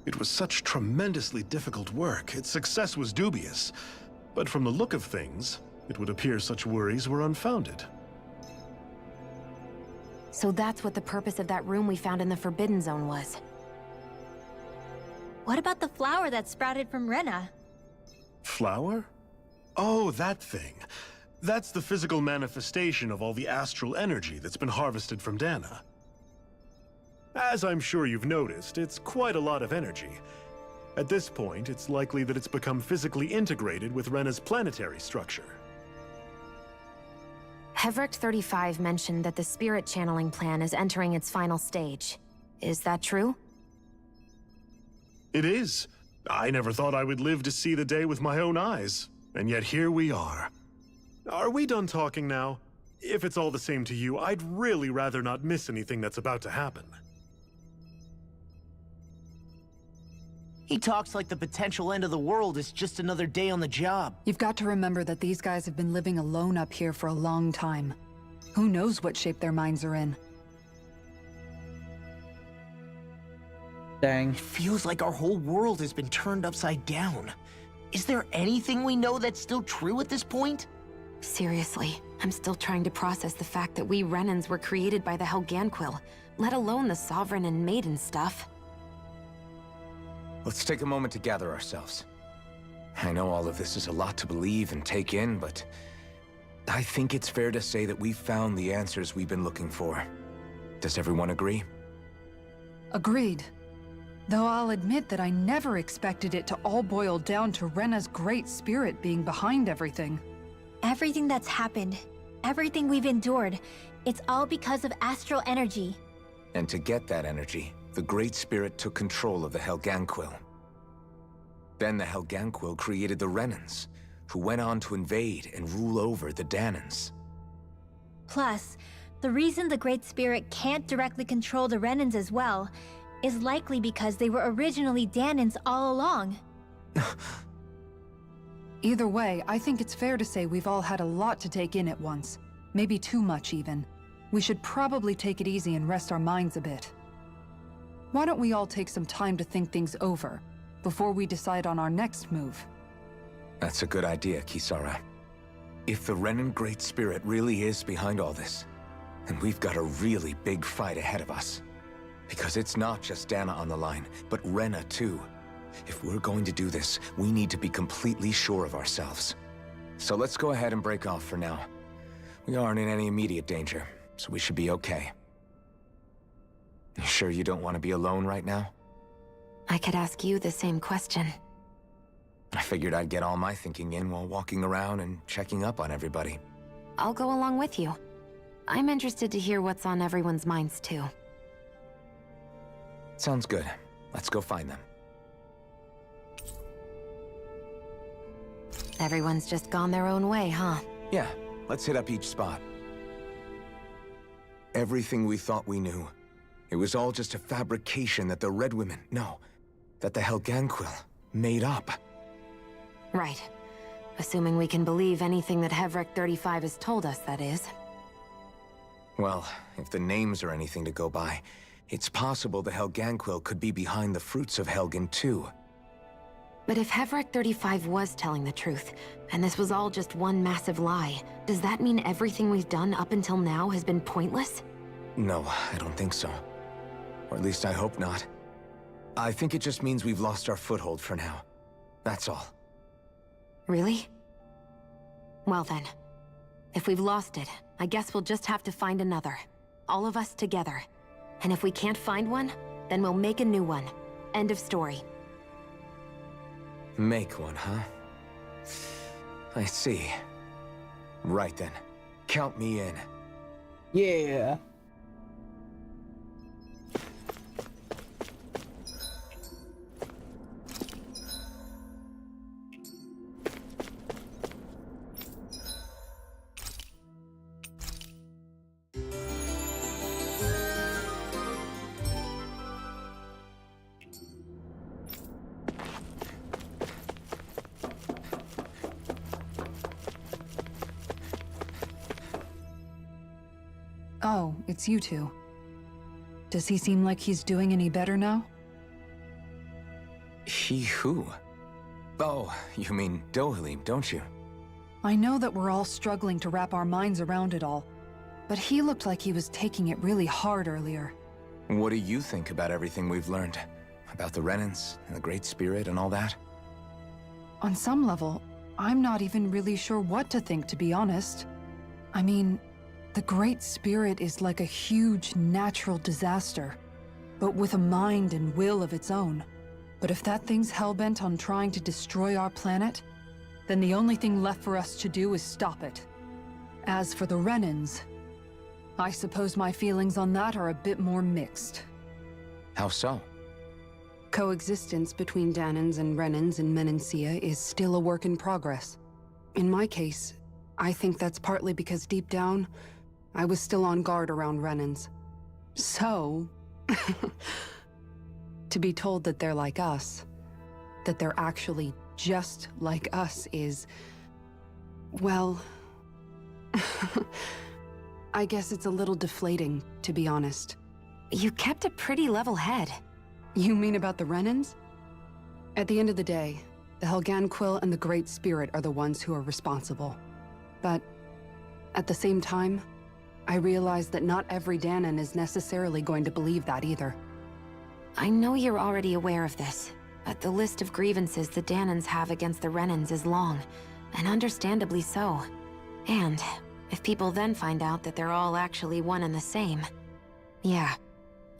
It was such tremendously difficult work, its success was dubious. But from the look of things, it would appear such worries were unfounded. So that's what the purpose of that room we found in the Forbidden Zone was. What about the flower that sprouted from Rena? Flower? Oh, that thing. That's the physical manifestation of all the astral energy that's been harvested from Dana. As I'm sure you've noticed, it's quite a lot of energy. At this point, it's likely that it's become physically integrated with Rena's planetary structure. Hevricht 35 mentioned that the spirit channeling plan is entering its final stage. Is that true? It is. I never thought I would live to see the day with my own eyes, and yet here we are. Are we done talking now? If it's all the same to you, I'd really rather not miss anything that's about to happen. He talks like the potential end of the world is just another day on the job. You've got to remember that these guys have been living alone up here for a long time. Who knows what shape their minds are in? Dang. It feels like our whole world has been turned upside down. Is there anything we know that's still true at this point? Seriously, I'm still trying to process the fact that we Renans were created by the Helganquil, let alone the Sovereign and Maiden stuff. Let's take a moment to gather ourselves. I know all of this is a lot to believe and take in, but I think it's fair to say that we've found the answers we've been looking for. Does everyone agree? Agreed. Though I'll admit that I never expected it to all boil down to Rena's great spirit being behind everything. Everything that's happened, everything we've endured, it's all because of astral energy. And to get that energy, the Great Spirit took control of the Helganquil. Then the Helganquil created the Renans, who went on to invade and rule over the Danans. Plus, the reason the Great Spirit can't directly control the Renans as well is likely because they were originally Danans all along. Either way, I think it's fair to say we've all had a lot to take in at once. Maybe too much, even. We should probably take it easy and rest our minds a bit. Why don't we all take some time to think things over, before we decide on our next move? That's a good idea, Kisara. If the Renan Great Spirit really is behind all this, then we've got a really big fight ahead of us. Because it's not just Dana on the line, but Rena too. If we're going to do this, we need to be completely sure of ourselves. So let's go ahead and break off for now. We aren't in any immediate danger, so we should be okay. You sure you don't want to be alone right now? I could ask you the same question. I figured I'd get all my thinking in while walking around and checking up on everybody. I'll go along with you. I'm interested to hear what's on everyone's minds too. Sounds good. Let's go find them. Everyone's just gone their own way, huh? Yeah, let's hit up each spot. Everything we thought we knew, it was all just a fabrication that the Red Women, no, that the Helganquil made up. Right. Assuming we can believe anything that Hevrek 35 has told us, that is. Well, if the names are anything to go by, it's possible the Helganquil could be behind the fruits of Helgen too. But if Hevrek 35 was telling the truth, and this was all just one massive lie, does that mean everything we've done up until now has been pointless? No, I don't think so. Or at least I hope not. I think it just means we've lost our foothold for now. That's all. Really? Well then, if we've lost it, I guess we'll just have to find another. All of us together. And if we can't find one, then we'll make a new one. End of story. Make one, huh? I see. Right then. Count me in. Yeah. Oh, it's you two. Does he seem like he's doing any better now? He who? Oh, you mean Dohalim, don't you? I know that we're all struggling to wrap our minds around it all, but he looked like he was taking it really hard earlier. What do you think about everything we've learned? About the Renans, and the Great Spirit, and all that? On some level, I'm not even really sure what to think, to be honest. I mean, the Great Spirit is like a huge natural disaster, but with a mind and will of its own. But if that thing's hellbent on trying to destroy our planet, then the only thing left for us to do is stop it. As for the Renans, I suppose my feelings on that are a bit more mixed. How so? Coexistence between Danans and Renans in Menancia is still a work in progress. In my case, I think that's partly because deep down, I was still on guard around Renans. So, to be told that they're like us, that they're actually just like us is... well... I guess it's a little deflating, to be honest. You kept a pretty level head. You mean about the Renans? At the end of the day, the Helganquil and the Great Spirit are the ones who are responsible. But at the same time, I realize that not every Danan is necessarily going to believe that either. I know you're already aware of this, but the list of grievances the Danans have against the Renans is long, and understandably so. And if people then find out that they're all actually one and the same, yeah,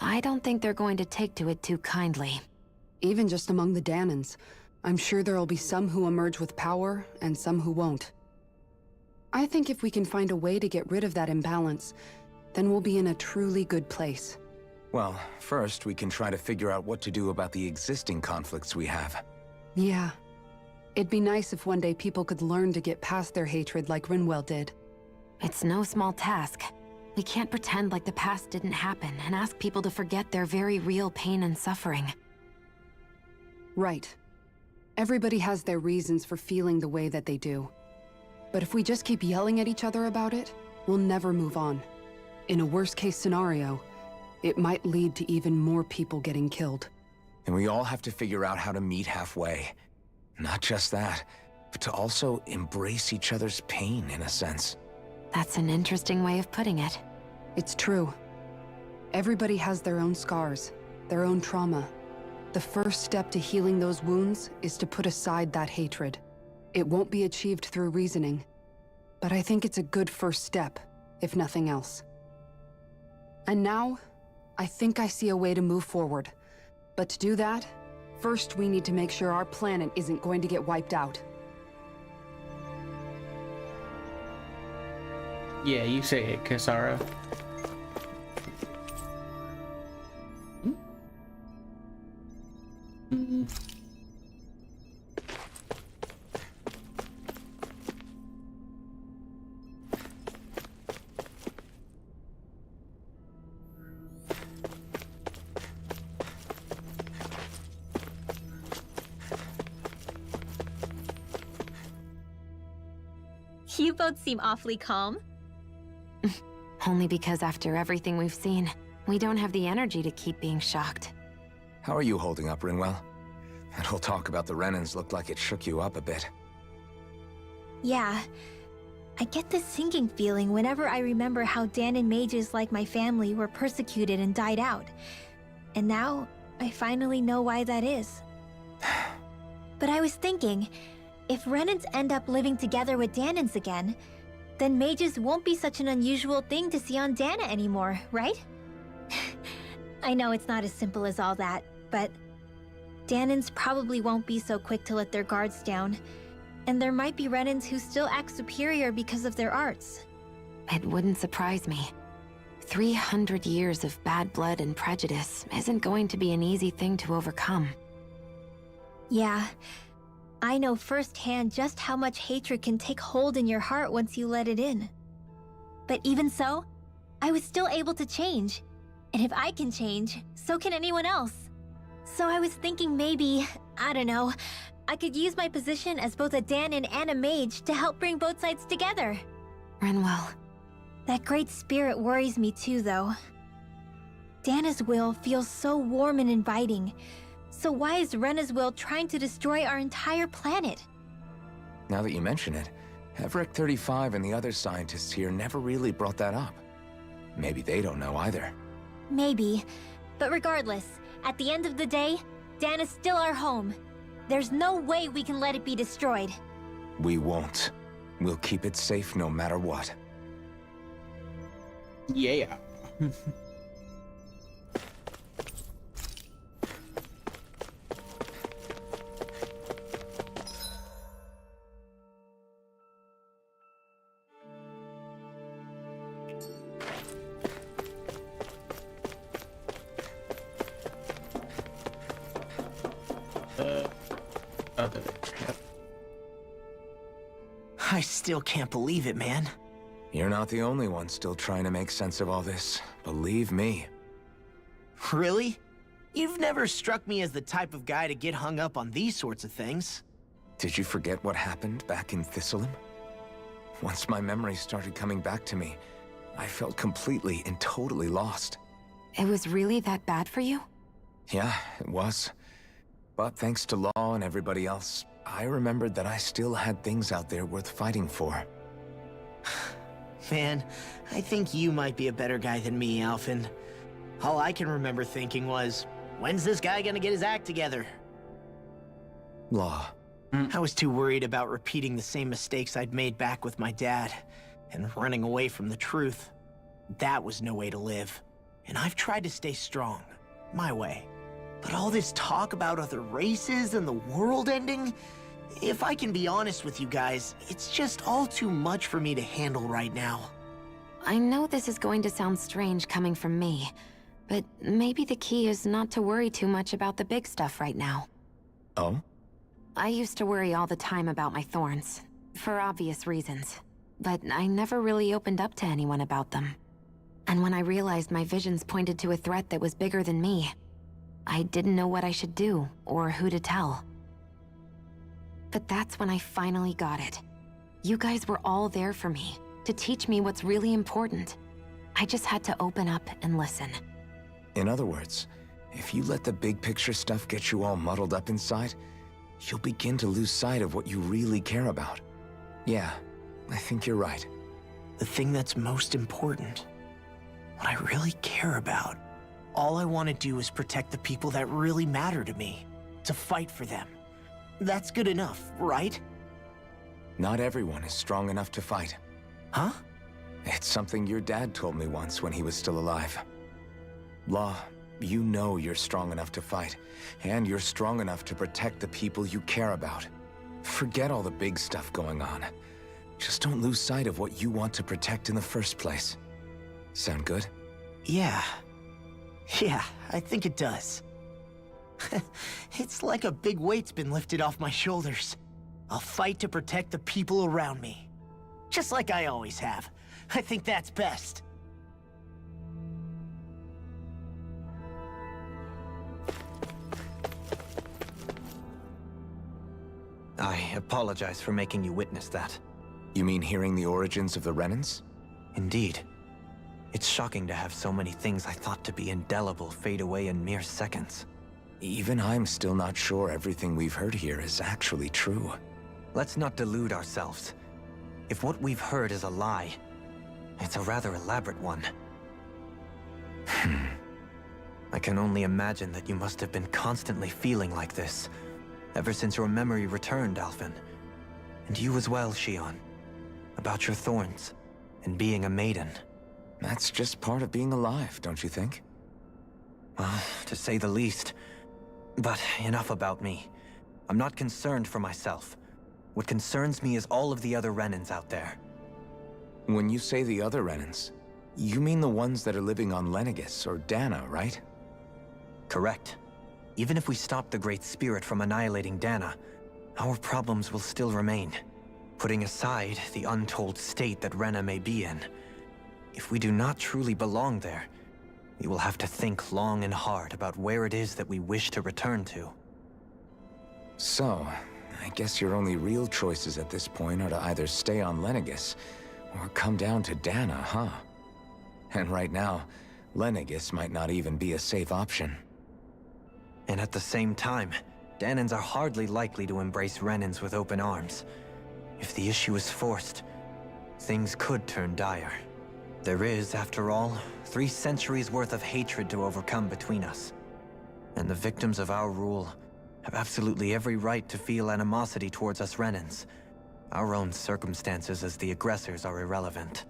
I don't think they're going to take to it too kindly. Even just among the Danans, I'm sure there'll be some who emerge with power and some who won't. I think if we can find a way to get rid of that imbalance, then we'll be in a truly good place. Well, first we can try to figure out what to do about the existing conflicts we have. Yeah. It'd be nice if one day people could learn to get past their hatred like Rinwell did. It's no small task. We can't pretend like the past didn't happen and ask people to forget their very real pain and suffering. Right. Everybody has their reasons for feeling the way that they do. But if we just keep yelling at each other about it, we'll never move on. In a worst-case scenario, it might lead to even more people getting killed. And we all have to figure out how to meet halfway. Not just that, but to also embrace each other's pain, in a sense. That's an interesting way of putting it. It's true. Everybody has their own scars, their own trauma. The first step to healing those wounds is to put aside that hatred. It won't be achieved through reasoning, but I think it's a good first step, if nothing else. And now, I think I see a way to move forward. But to do that, first we need to make sure our planet isn't going to get wiped out. Yeah, you say it, Kasara. You both seem awfully calm. Only because after everything we've seen, we don't have the energy to keep being shocked. How are you holding up, Rinwell? That whole talk about the Renans looked like it shook you up a bit. Yeah. I get this sinking feeling whenever I remember how Danan mages like my family were persecuted and died out. And now, I finally know why that is. But I was thinking, if Renans end up living together with Danans again, then mages won't be such an unusual thing to see on Dana anymore, right? I know it's not as simple as all that, but Danans probably won't be so quick to let their guards down, and there might be Renans who still act superior because of their arts. It wouldn't surprise me. 300 years of bad blood and prejudice isn't going to be an easy thing to overcome. Yeah. I know firsthand just how much hatred can take hold in your heart once you let it in. But even so, I was still able to change. And if I can change, so can anyone else. So I was thinking maybe, I don't know, I could use my position as both a Danan and a mage to help bring both sides together. Rinwell. That great spirit worries me too, though. Dana's will feels so warm and inviting. So why is Rena's will trying to destroy our entire planet? Now that you mention it, Everett 35 and the other scientists here never really brought that up. Maybe they don't know either. Maybe. But regardless, at the end of the day, Dana's still our home. There's no way we can let it be destroyed. We won't. We'll keep it safe no matter what. Yeah. I still can't believe it, man. You're not the only one still trying to make sense of all this. Believe me. Really? You've never struck me as the type of guy to get hung up on these sorts of things. Did you forget what happened back in Thistleum? Once my memories started coming back to me, I felt completely and totally lost. It was really that bad for you? Yeah, it was. But thanks to Law and everybody else, I remembered that I still had things out there worth fighting for. Man, I think you might be a better guy than me, Alphen. All I can remember thinking was, when's this guy gonna get his act together? Law. I was too worried about repeating the same mistakes I'd made back with my dad, and running away from the truth. That was no way to live. And I've tried to stay strong, my way. But all this talk about other races and the world ending, if I can be honest with you guys, it's just all too much for me to handle right now. I know this is going to sound strange coming from me, but maybe the key is not to worry too much about the big stuff right now. Oh? I used to worry all the time about my thorns, for obvious reasons, but I never really opened up to anyone about them. And when I realized my visions pointed to a threat that was bigger than me, I didn't know what I should do or who to tell. But that's when I finally got it. You guys were all there for me, to teach me what's really important. I just had to open up and listen. In other words, if you let the big picture stuff get you all muddled up inside, you'll begin to lose sight of what you really care about. Yeah, I think you're right. The thing that's most important, what I really care about, all I want to do is protect the people that really matter to me, to fight for them. That's good enough, right? Not everyone is strong enough to fight. Huh? It's something your dad told me once when he was still alive. Law, you know you're strong enough to fight, and you're strong enough to protect the people you care about. Forget all the big stuff going on. Just don't lose sight of what you want to protect in the first place. Sound good? Yeah, I think it does. It's like a big weight's been lifted off my shoulders. I'll fight to protect the people around me. Just like I always have. I think that's best. I apologize for making you witness that. You mean hearing the origins of the Renans? Indeed. It's shocking to have so many things I thought to be indelible fade away in mere seconds. Even I'm still not sure everything we've heard here is actually true. Let's not delude ourselves. If what we've heard is a lie, it's a rather elaborate one. I can only imagine that you must have been constantly feeling like this, ever since your memory returned, Alphen. And you as well, Shion. About your thorns, and being a maiden. That's just part of being alive, don't you think? Well, to say the least. But enough about me. I'm not concerned for myself. What concerns me is all of the other Renans out there. When you say the other Renans, you mean the ones that are living on Lenegis or Dana, right? Correct. Even if we stop the Great Spirit from annihilating Dana, our problems will still remain. Putting aside the untold state that Rena may be in, if we do not truly belong there, we will have to think long and hard about where it is that we wish to return to. So, I guess your only real choices at this point are to either stay on Lenegis or come down to Dana, huh? And right now, Lenegis might not even be a safe option. And at the same time, Danans are hardly likely to embrace Renans with open arms. If the issue is forced, things could turn dire. There is, after all, 3 centuries worth of hatred to overcome between us. And the victims of our rule have absolutely every right to feel animosity towards us Renans. Our own circumstances as the aggressors are irrelevant.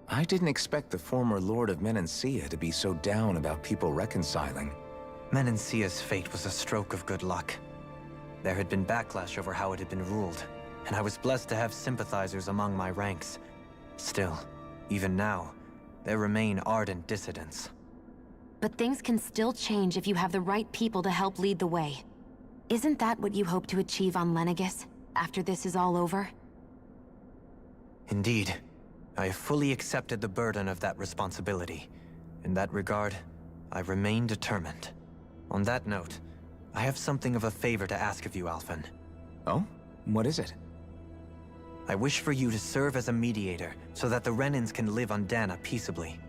I didn't expect the former Lord of Menancia to be so down about people reconciling. Menancia's fate was a stroke of good luck. There had been backlash over how it had been ruled, and I was blessed to have sympathizers among my ranks. Still, even now, there remain ardent dissidents. But things can still change if you have the right people to help lead the way. Isn't that what you hope to achieve on Lenegis, after this is all over? Indeed. I have fully accepted the burden of that responsibility. In that regard, I remain determined. On that note, I have something of a favor to ask of you, Alphen. Oh? What is it? I wish for you to serve as a mediator so that the Renans can live on Dana peaceably.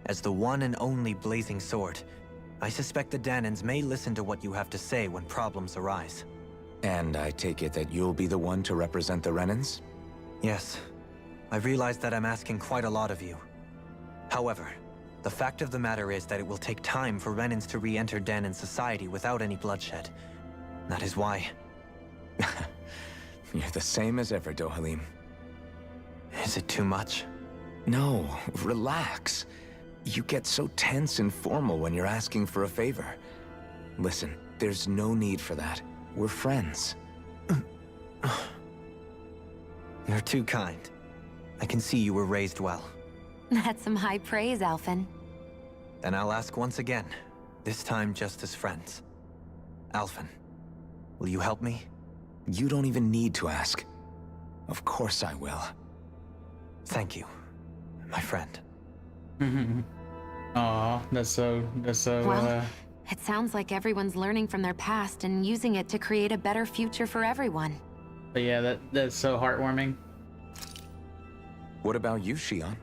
As the one and only Blazing Sword, I suspect the Danans may listen to what you have to say when problems arise. And I take it that you'll be the one to represent the Renans? Yes. I realize that I'm asking quite a lot of you. However, the fact of the matter is that it will take time for Renans to re-enter Danan society without any bloodshed. That is why... You're the same as ever, Dohalim. Is it too much? No, relax. You get so tense and formal when you're asking for a favor. Listen, there's no need for that. We're friends. You're too kind. I can see you were raised well. That's some high praise, Alphen. Then I'll ask once again, this time just as friends. Alphen, will you help me? You don't even need to ask. Of course I will. Thank you, my friend. Aw, that's so, Well, it sounds like everyone's learning from their past and using it to create a better future for everyone. But yeah, that's so heartwarming. What about you, Shion?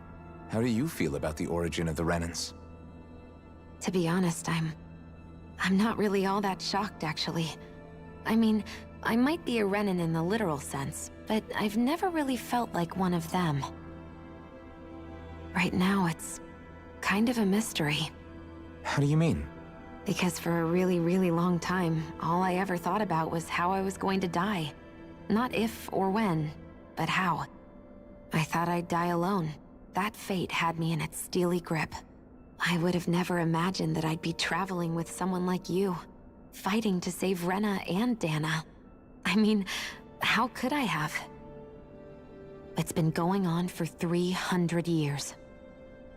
How do you feel about the origin of the Renans? To be honest, I'm not really all that shocked, actually. I mean, I might be a Renan in the literal sense, but I've never really felt like one of them. Right now, it's kind of a mystery. How do you mean? Because for a really, really long time, all I ever thought about was how I was going to die. Not if or when, but how. I thought I'd die alone. That fate had me in its steely grip. I would have never imagined that I'd be traveling with someone like you, fighting to save Rena and Dana. I mean, how could I have? It's been going on for 300 years.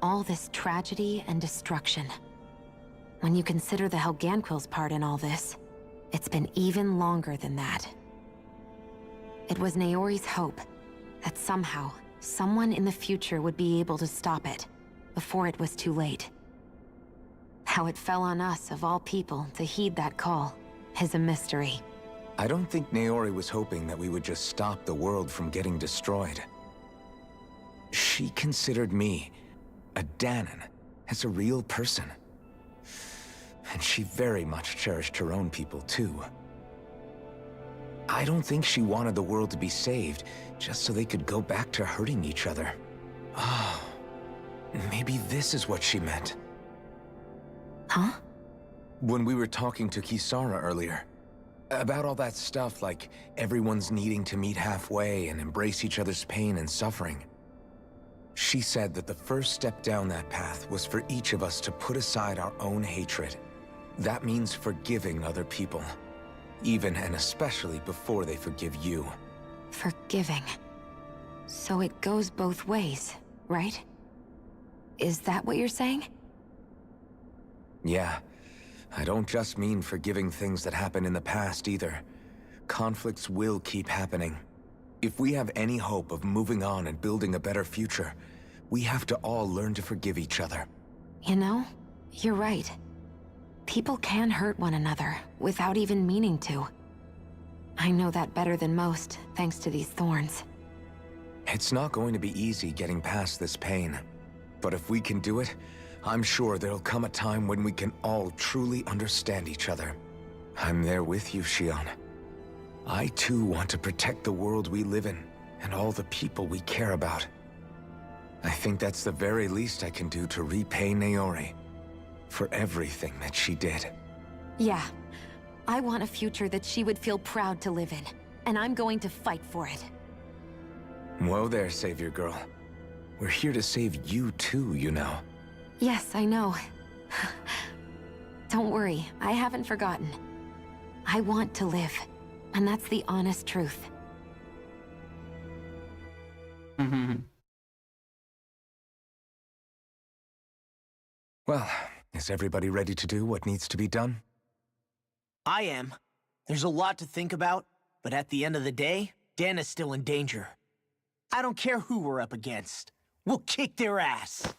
All this tragedy and destruction. When you consider the Helganquil's part in all this, it's been even longer than that. It was Naori's hope that somehow, someone in the future would be able to stop it, before it was too late. How it fell on us, of all people, to heed that call, is a mystery. I don't think Naori was hoping that we would just stop the world from getting destroyed. She considered me, a Danan, as a real person. And she very much cherished her own people, too. I don't think she wanted the world to be saved, just so they could go back to hurting each other. Oh, maybe this is what she meant. Huh? When we were talking to Kisara earlier, about all that stuff like everyone's needing to meet halfway and embrace each other's pain and suffering. She said that the first step down that path was for each of us to put aside our own hatred. That means forgiving other people, even and especially before they forgive you. Forgiving. So it goes both ways, right? Is that what you're saying? Yeah. I don't just mean forgiving things that happened in the past either. Conflicts will keep happening. If we have any hope of moving on and building a better future, we have to all learn to forgive each other. You know, you're right. People can hurt one another without even meaning to. I know that better than most, thanks to these thorns. It's not going to be easy getting past this pain. But if we can do it, I'm sure there'll come a time when we can all truly understand each other. I'm there with you, Shion. I too want to protect the world we live in, and all the people we care about. I think that's the very least I can do to repay Naori for everything that she did. Yeah. I want a future that she would feel proud to live in, and I'm going to fight for it. Whoa there, Savior Girl. We're here to save you too, you know. Yes, I know. Don't worry, I haven't forgotten. I want to live, and that's the honest truth. Well, is everybody ready to do what needs to be done? I am. There's a lot to think about, but at the end of the day, Dana's still in danger. I don't care who we're up against. We'll kick their ass.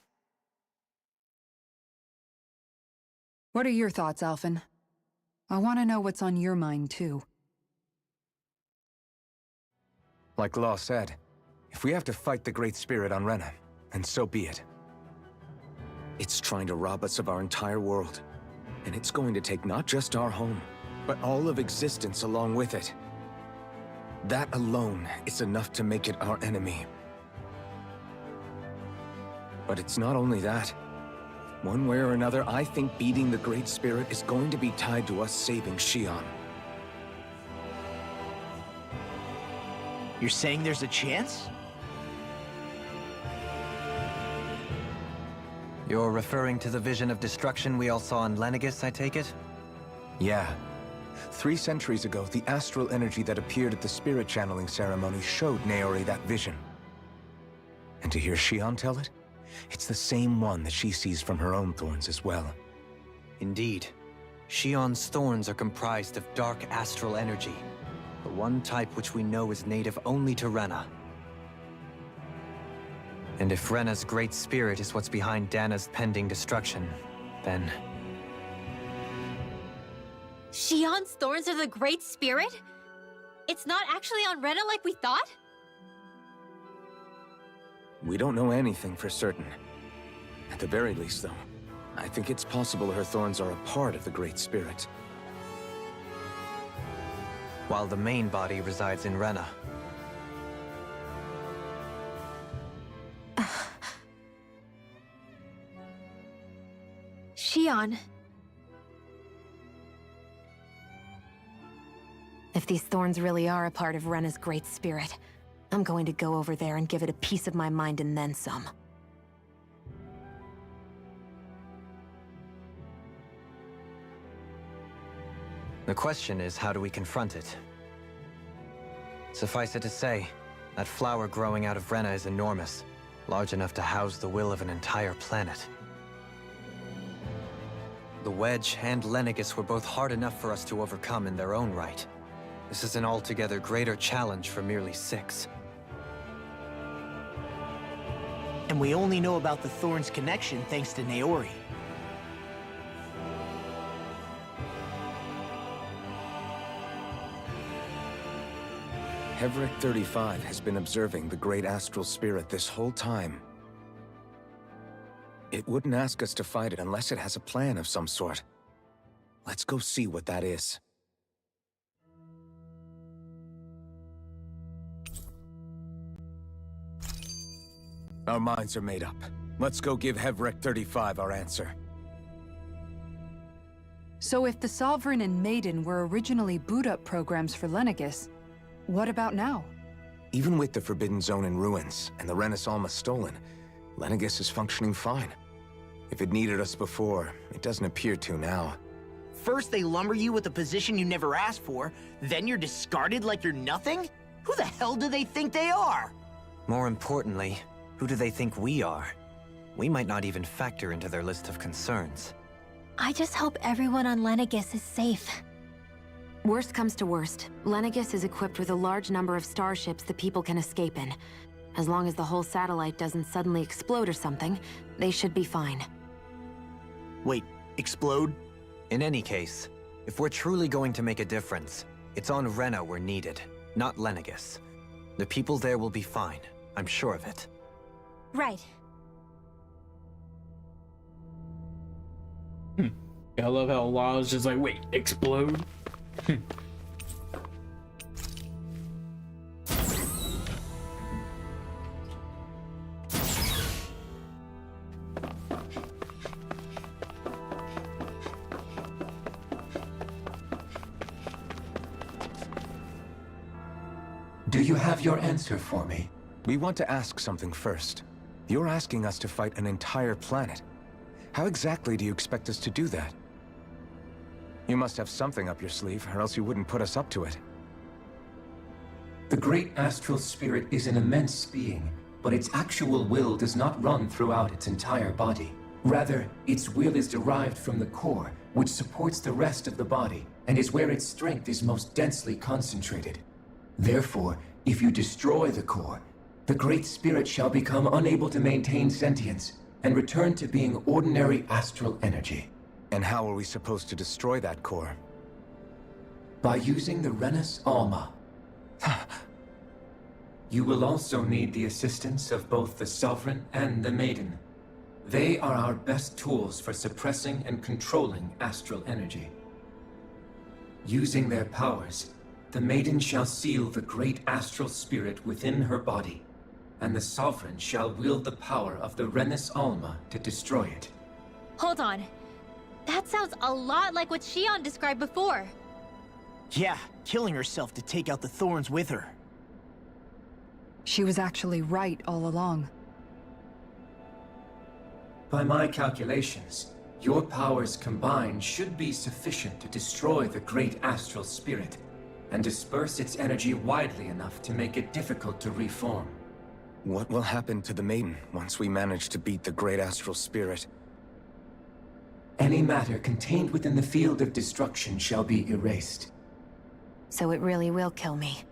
What are your thoughts, Alphen? I want to know what's on your mind, too. Like Law said, if we have to fight the Great Spirit on Rena, then so be it. It's trying to rob us of our entire world. And it's going to take not just our home, but all of existence along with it. That alone is enough to make it our enemy. But it's not only that. One way or another, I think beating the Great Spirit is going to be tied to us saving Xion. You're saying there's a chance? You're referring to the vision of destruction we all saw in Lenegis, I take it? Yeah. 3 centuries ago, the astral energy that appeared at the spirit channeling ceremony showed Naori that vision. And to hear Xion tell it, it's the same one that she sees from her own thorns as well. Indeed. Xion's thorns are comprised of dark astral energy, the one type which we know is native only to Rena. And if Rena's great spirit is what's behind Dana's pending destruction, then... Xion's thorns are the Great Spirit? It's not actually on Rena like we thought? We don't know anything for certain. At the very least, though, I think it's possible her thorns are a part of the Great Spirit. While the main body resides in Rena. Xion. If these thorns really are a part of Rena's great spirit, I'm going to go over there and give it a piece of my mind and then some. The question is, how do we confront it? Suffice it to say, that flower growing out of Rena is enormous, large enough to house the will of an entire planet. The Wedge and Lenegis were both hard enough for us to overcome in their own right. This is an altogether greater challenge for merely 6. And we only know about the Thorns connection thanks to Naori. Hevric 35 has been observing the Great Astral Spirit this whole time. It wouldn't ask us to fight it unless it has a plan of some sort. Let's go see what that is. Our minds are made up. Let's go give Hevric 35 our answer. So if the Sovereign and Maiden were originally boot-up programs for Lenegis, what about now? Even with the Forbidden Zone in ruins and the Renaissance stolen, Lenegis is functioning fine. If it needed us before, it doesn't appear to now. First they lumber you with a position you never asked for, then you're discarded like you're nothing? Who the hell do they think they are? More importantly, who do they think we are? We might not even factor into their list of concerns. I just hope everyone on Lenegis is safe. Worst comes to worst, Lenegis is equipped with a large number of starships the people can escape in. As long as the whole satellite doesn't suddenly explode or something, they should be fine. Wait, explode? In any case, if we're truly going to make a difference, it's on Rena we're needed, not Lenegis. The people there will be fine, I'm sure of it. Right. I love how Law is just like, wait, explode? Do you have your answer for me? We want to ask something first. You're asking us to fight an entire planet. How exactly do you expect us to do that? You must have something up your sleeve, or else you wouldn't put us up to it. The great astral spirit is an immense being, but its actual will does not run throughout its entire body. Rather, its will is derived from the core, which supports the rest of the body, and is where its strength is most densely concentrated. Therefore, if you destroy the core, the Great Spirit shall become unable to maintain sentience, and return to being ordinary astral energy. And how are we supposed to destroy that core? By using the Renis Alma. You will also need the assistance of both the Sovereign and the Maiden. They are our best tools for suppressing and controlling astral energy. Using their powers, the Maiden shall seal the great astral spirit within her body, and the Sovereign shall wield the power of the Renis Alma to destroy it. Hold on. That sounds a lot like what Shion described before. Yeah, killing herself to take out the thorns with her. She was actually right all along. By my calculations, your powers combined should be sufficient to destroy the great astral spirit and disperse its energy widely enough to make it difficult to reform. What will happen to the Maiden once we manage to beat the great astral spirit? Any matter contained within the field of destruction shall be erased. So it really will kill me.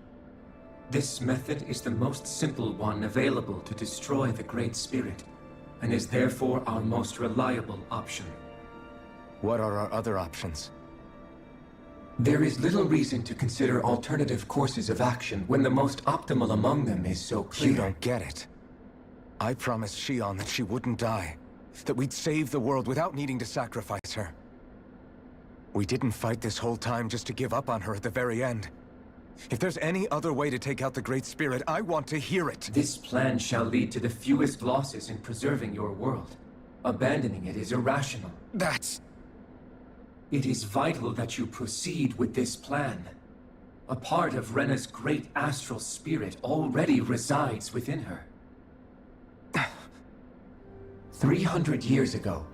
This method is the most simple one available to destroy the Great Spirit, and is therefore our most reliable option. What are our other options? There is little reason to consider alternative courses of action when the most optimal among them is so clear. You don't get it. I promised Shion that she wouldn't die, that we'd save the world without needing to sacrifice her. We didn't fight this whole time just to give up on her at the very end. If there's any other way to take out the Great Spirit, I want to hear it. This plan shall lead to the fewest losses in preserving your world. Abandoning it is irrational. That's... It is vital that you proceed with this plan. A part of Rena's great astral spirit already resides within her. 300 years ago,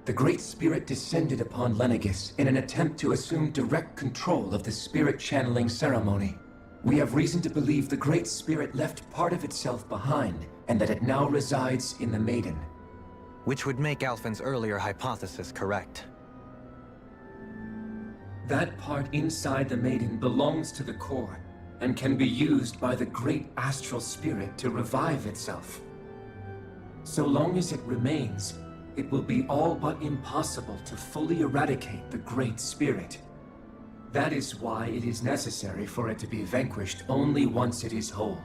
the Great Spirit descended upon Lenegis in an attempt to assume direct control of the spirit channeling ceremony. We have reason to believe the Great Spirit left part of itself behind, and that it now resides in the Maiden. Which would make Alphen's earlier hypothesis correct. That part inside the Maiden belongs to the core, and can be used by the great astral spirit to revive itself. So long as it remains, it will be all but impossible to fully eradicate the Great Spirit. That is why it is necessary for it to be vanquished only once it is whole.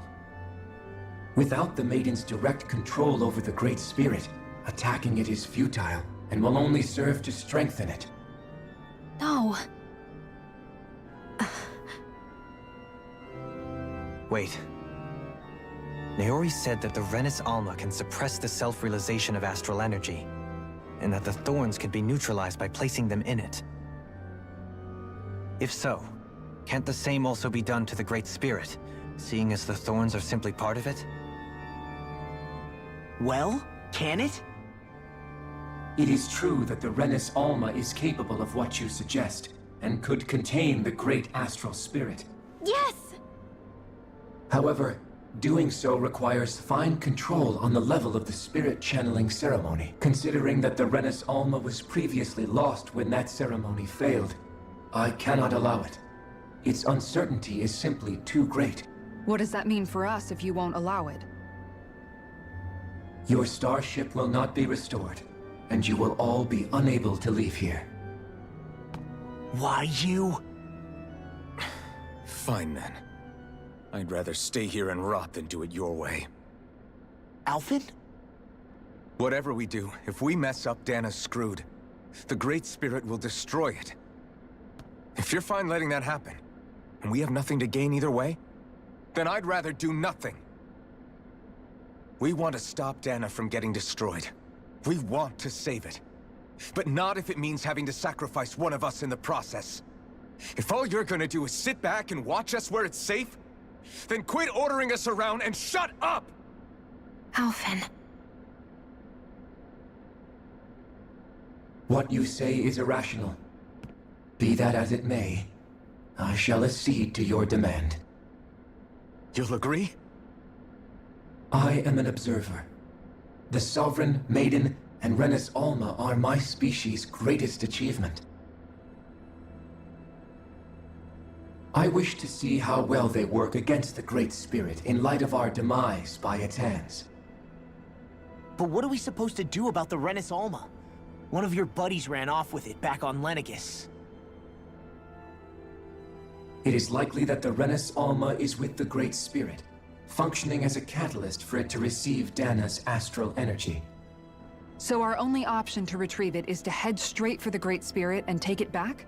Without the Maiden's direct control over the Great Spirit, attacking it is futile, and will only serve to strengthen it. No. Wait. Naori said that the Renis Alma can suppress the self-realization of astral energy, and that the thorns can be neutralized by placing them in it. If so, can't the same also be done to the Great Spirit, seeing as the thorns are simply part of it? Well, can it? It is true that the Renis Alma is capable of what you suggest, and could contain the great astral spirit. Yes! However, doing so requires fine control on the level of the spirit channeling ceremony, considering that the Renis Alma was previously lost when that ceremony failed. I cannot allow it. Its uncertainty is simply too great. What does that mean for us if you won't allow it? Your starship will not be restored, and you will all be unable to leave here. Why you? Fine then. I'd rather stay here and rot than do it your way. Alphen? Whatever we do, if we mess up, Dana's screwed. The Great Spirit will destroy it. If you're fine letting that happen, and we have nothing to gain either way, then I'd rather do nothing. We want to stop Dana from getting destroyed. We want to save it. But not if it means having to sacrifice one of us in the process. If all you're gonna do is sit back and watch us where it's safe, then quit ordering us around and shut up! Alphen. What you say is irrational. Be that as it may, I shall accede to your demand. You'll agree? I am an observer. The Sovereign, Maiden, and Renis Alma are my species' greatest achievement. I wish to see how well they work against the Great Spirit in light of our demise by its hands. But what are we supposed to do about the Renis Alma? One of your buddies ran off with it back on Lenegis. It is likely that the Renis Alma is with the Great Spirit, functioning as a catalyst for it to receive Dana's astral energy. So our only option to retrieve it is to head straight for the Great Spirit and take it back?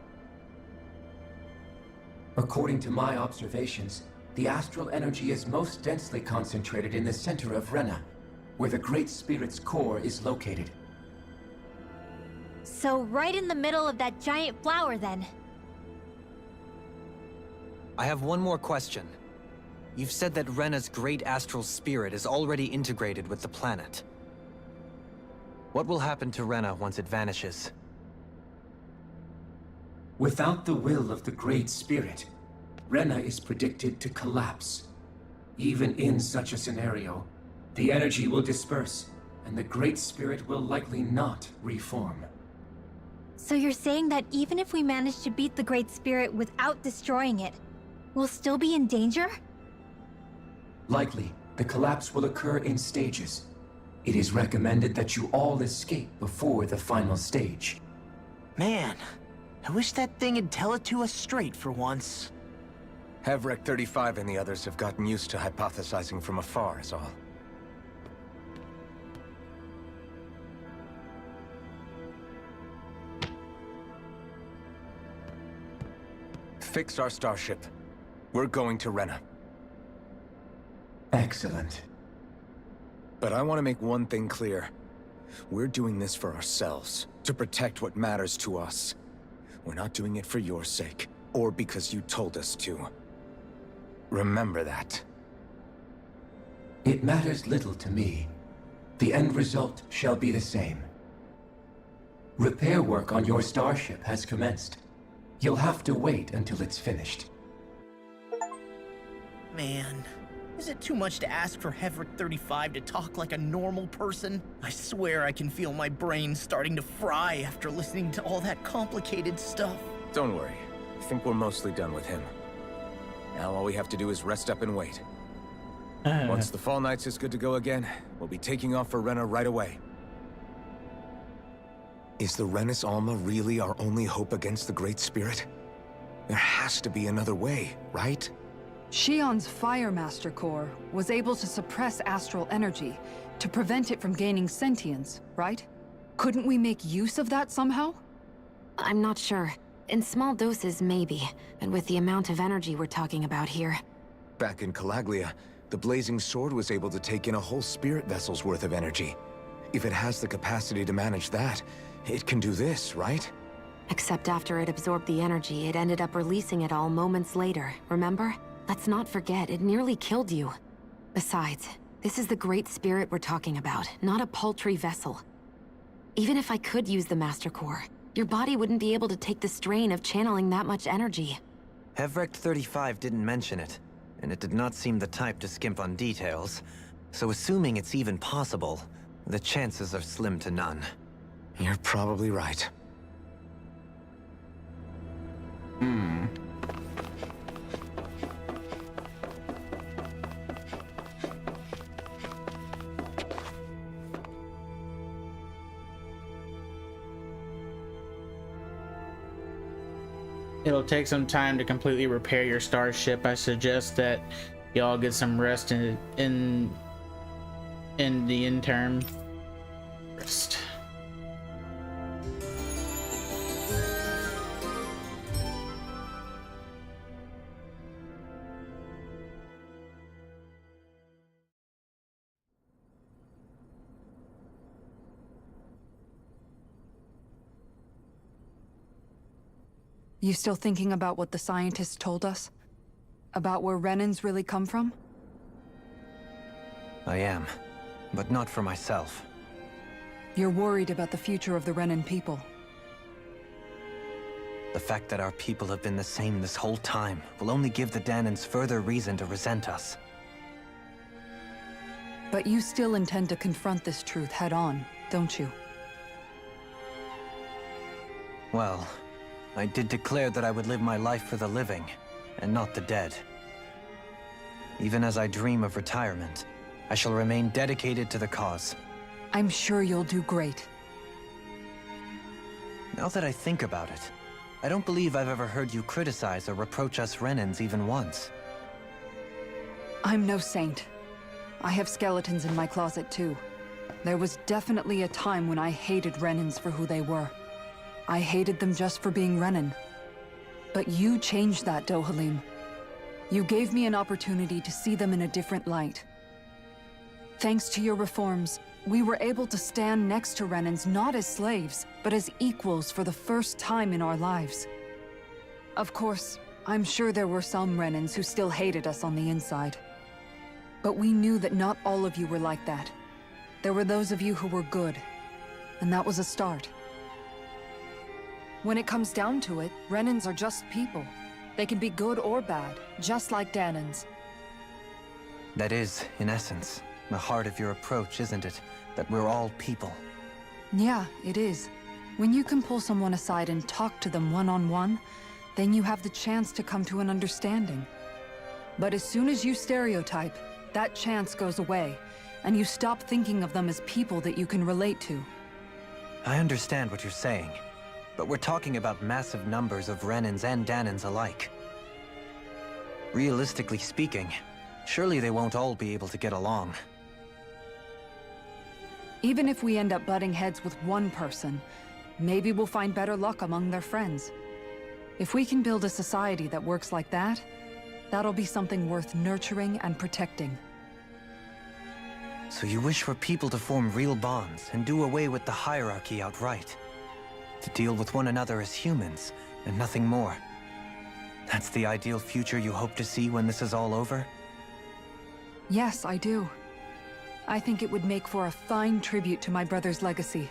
According to my observations, the astral energy is most densely concentrated in the center of Rena, where the Great Spirit's core is located. So right in the middle of that giant flower, then. I have one more question. You've said that Rena's great astral spirit is already integrated with the planet. What will happen to Rena once it vanishes? Without the will of the Great Spirit, Rena is predicted to collapse. Even in such a scenario, the energy will disperse, and the Great Spirit will likely not reform. So you're saying that even if we manage to beat the Great Spirit without destroying it, we'll still be in danger? Likely, the collapse will occur in stages. It is recommended that you all escape before the final stage. Man, I wish that thing would tell it to us straight for once. Hevrek 35 and the others have gotten used to hypothesizing from afar, is all. Fix our starship. We're going to Rena. Excellent. But I want to make one thing clear. We're doing this for ourselves, to protect what matters to us. We're not doing it for your sake, or because you told us to. Remember that. It matters little to me. The end result shall be the same. Repair work on your starship has commenced. You'll have to wait until it's finished. Man, is it too much to ask for Hevrek 35 to talk like a normal person? I swear I can feel my brain starting to fry after listening to all that complicated stuff. Don't worry. I think we're mostly done with him. Now all we have to do is rest up and wait. Once the Fall Knights is good to go again, we'll be taking off for Rena right away. Is the Renis Alma really our only hope against the Great Spirit? There has to be another way, right? Shion's Fire Master Core was able to suppress astral energy to prevent it from gaining sentience, right? Couldn't we make use of that somehow? I'm not sure. In small doses, maybe. And with the amount of energy we're talking about here. Back in Calaglia, the Blazing Sword was able to take in a whole spirit vessel's worth of energy. If it has the capacity to manage that, it can do this, right? Except after it absorbed the energy, it ended up releasing it all moments later, remember? Let's not forget, it nearly killed you. Besides, this is the Great Spirit we're talking about, not a paltry vessel. Even if I could use the Master Core, your body wouldn't be able to take the strain of channeling that much energy. Hevrek 35 didn't mention it, and it did not seem the type to skimp on details. So assuming it's even possible, the chances are slim to none. You're probably right. It'll take some time to completely repair your starship. I suggest that y'all get some rest in the interim. Rest. You still thinking about what the scientists told us? About where Renans really come from? I am, but not for myself. You're worried about the future of the Renan people. The fact that our people have been the same this whole time will only give the Danans further reason to resent us. But you still intend to confront this truth head-on, don't you? Well, I did declare that I would live my life for the living, and not the dead. Even as I dream of retirement, I shall remain dedicated to the cause. I'm sure you'll do great. Now that I think about it, I don't believe I've ever heard you criticize or reproach us Renans even once. I'm no saint. I have skeletons in my closet too. There was definitely a time when I hated Renans for who they were. I hated them just for being Renan. But you changed that, Dohalim. You gave me an opportunity to see them in a different light. Thanks to your reforms, we were able to stand next to Renans not as slaves, but as equals for the first time in our lives. Of course, I'm sure there were some Renans who still hated us on the inside. But we knew that not all of you were like that. There were those of you who were good, and that was a start. When it comes down to it, Renans are just people. They can be good or bad, just like Danans. That is, in essence, the heart of your approach, isn't it? That we're all people. Yeah, it is. When you can pull someone aside and talk to them one-on-one, then you have the chance to come to an understanding. But as soon as you stereotype, that chance goes away, and you stop thinking of them as people that you can relate to. I understand what you're saying, but we're talking about massive numbers of Renans and Danans alike. Realistically speaking, surely they won't all be able to get along. Even if we end up butting heads with one person, maybe we'll find better luck among their friends. If we can build a society that works like that, that'll be something worth nurturing and protecting. So you wish for people to form real bonds and do away with the hierarchy outright? To deal with one another as humans, and nothing more? That's the ideal future you hope to see when this is all over? Yes, I do. I think it would make for a fine tribute to my brother's legacy.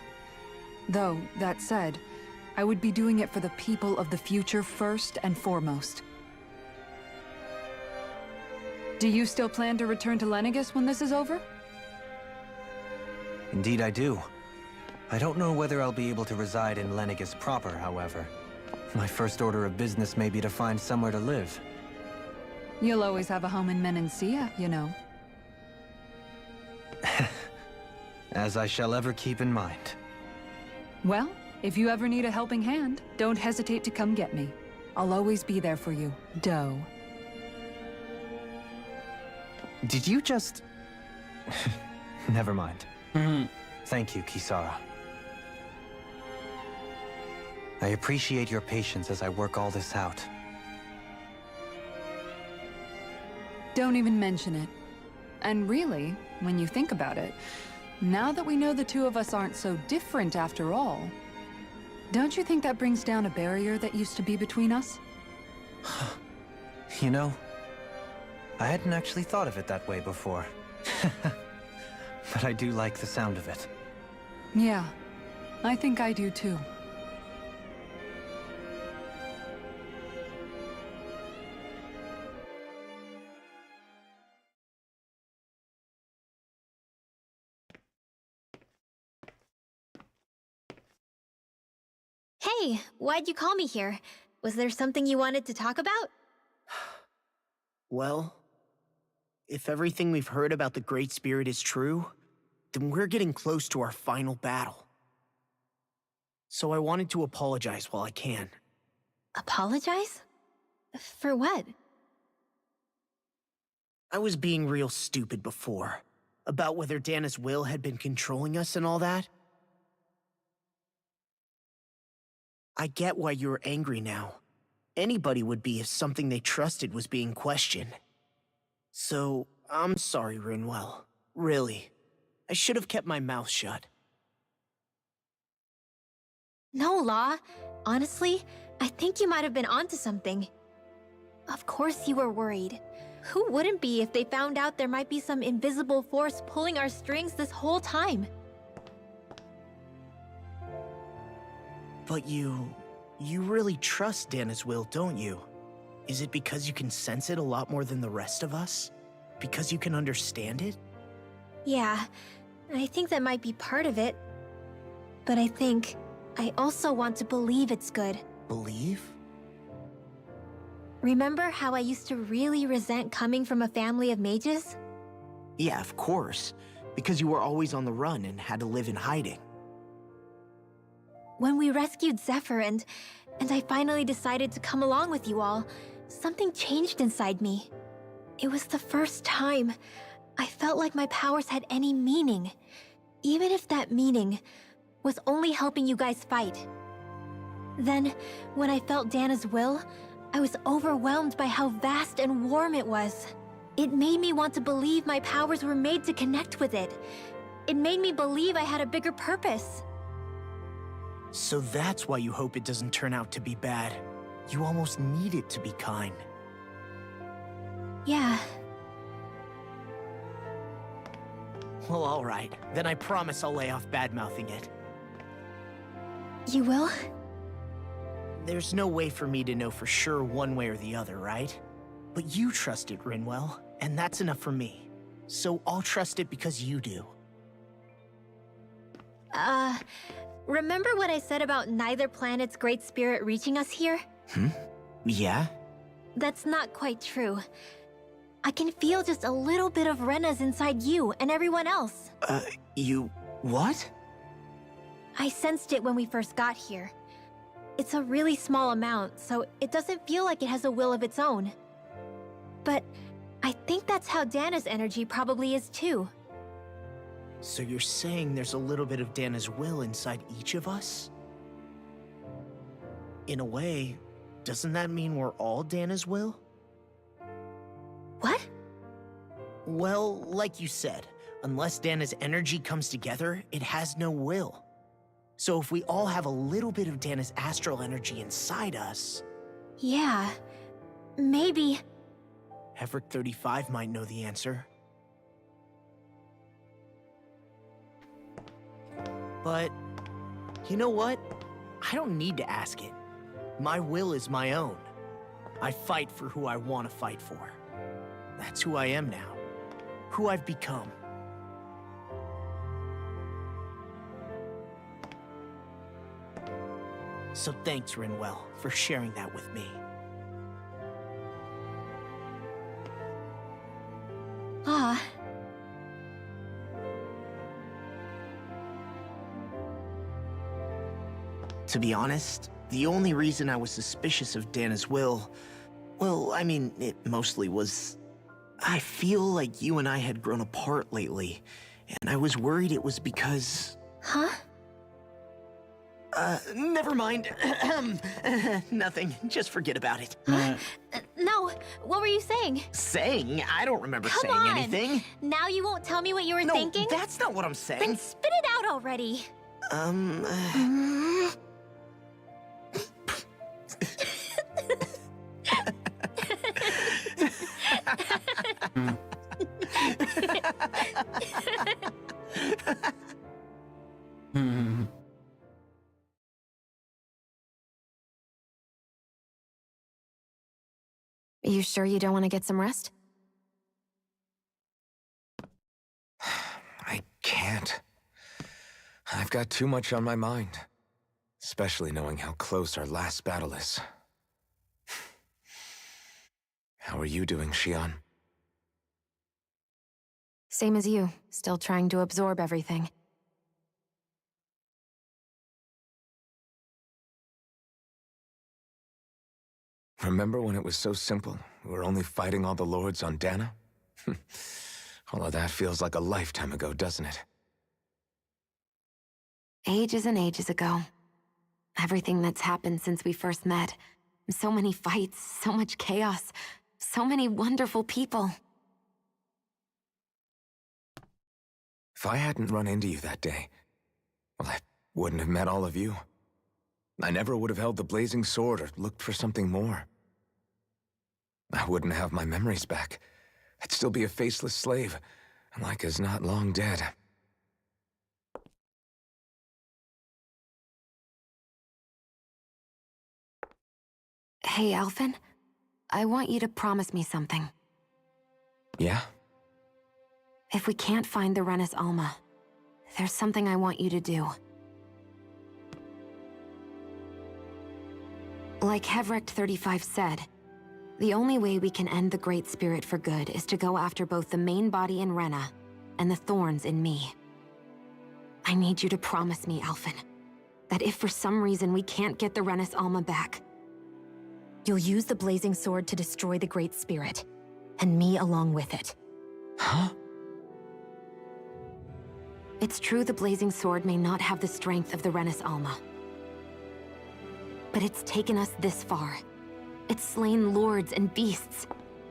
Though, that said, I would be doing it for the people of the future first and foremost. Do you still plan to return to Lenegis when this is over? Indeed I do. I don't know whether I'll be able to reside in Lenegis proper, however. My first order of business may be to find somewhere to live. You'll always have a home in Menancia, you know. As I shall ever keep in mind. Well, if you ever need a helping hand, don't hesitate to come get me. I'll always be there for you, Doe. Did you just... Never mind. Thank you, Kisara. I appreciate your patience as I work all this out. Don't even mention it. And really, when you think about it, now that we know the two of us aren't so different after all, don't you think that brings down a barrier that used to be between us? You know, I hadn't actually thought of it that way before. But I do like the sound of it. Yeah, I think I do too. Hey, why'd you call me here? Was there something you wanted to talk about? Well, if everything we've heard about the Great Spirit is true, then we're getting close to our final battle. So I wanted to apologize while I can. Apologize? For what? I was being real stupid before, about whether Dana's will had been controlling us and all that. I get why you're angry now. Anybody would be if something they trusted was being questioned. So, I'm sorry, Rinwell. Really. I should have kept my mouth shut. No, Law. Honestly, I think you might have been onto something. Of course you were worried. Who wouldn't be if they found out there might be some invisible force pulling our strings this whole time? But you really trust Dana's will, don't you? Is it because you can sense it a lot more than the rest of us? Because you can understand it? Yeah, I think that might be part of it. But I think I also want to believe it's good. Believe? Remember how I used to really resent coming from a family of mages? Yeah, of course. Because you were always on the run and had to live in hiding. When we rescued Zephyr and I finally decided to come along with you all, something changed inside me. It was the first time I felt like my powers had any meaning, even if that meaning was only helping you guys fight. Then, when I felt Dana's will, I was overwhelmed by how vast and warm it was. It made me want to believe my powers were made to connect with it. It made me believe I had a bigger purpose. So that's why you hope it doesn't turn out to be bad. You almost need it to be kind. Yeah. Well, alright. Then I promise I'll lay off bad-mouthing it. You will? There's no way for me to know for sure one way or the other, right? But you trust it, Rinwell, and that's enough for me. So I'll trust it because you do. Remember what I said about neither planet's great spirit reaching us here? Yeah? That's not quite true. I can feel just a little bit of Rena's inside you and everyone else. You... what? I sensed it when we first got here. It's a really small amount, so it doesn't feel like it has a will of its own. But I think that's how Dana's energy probably is too. So you're saying there's a little bit of Dana's will inside each of us? In a way, doesn't that mean we're all Dana's will? What? Well, like you said, unless Dana's energy comes together, it has no will. So if we all have a little bit of Dana's astral energy inside us... Yeah, maybe... Heverick 35 might know the answer. But, you know what? I don't need to ask it. My will is my own. I fight for who I want to fight for. That's who I am now. Who I've become. So thanks, Rinwell, for sharing that with me. Ah. To be honest, the only reason I was suspicious of Dana's will, well, I mean, it mostly was... I feel like you and I had grown apart lately, and I was worried it was because... Huh? Never mind. Nothing. Just forget about it. No, what were you saying? Saying? I don't remember Come saying on. anything. Now you won't tell me what you were No, thinking? that's not what I'm saying. Then spit it out already. You sure you don't want to get some rest? I can't. I've got too much on my mind. Especially knowing how close our last battle is. How are you doing, Xion? Same as you, still trying to absorb everything. Remember when it was so simple? We were only fighting all the lords on Dana? All of that feels like a lifetime ago, doesn't it? Ages and ages ago. Everything that's happened since we first met. So many fights, so much chaos, so many wonderful people. If I hadn't run into you that day, well, I wouldn't have met all of you. I never would have held the blazing sword or looked for something more. I wouldn't have my memories back. I'd still be a faceless slave, like as not long dead. Hey, Alphen. I want you to promise me something. Yeah? If we can't find the Rena's Alma, there's something I want you to do. Like Heverick 35 said, the only way we can end the Great Spirit for good is to go after both the main body in Rena and the thorns in me. I need you to promise me, Alphen, that if for some reason we can't get the Renis Alma back, you'll use the Blazing Sword to destroy the Great Spirit, and me along with it. Huh? It's true the Blazing Sword may not have the strength of the Renis Alma. But it's taken us this far. It's slain lords and beasts.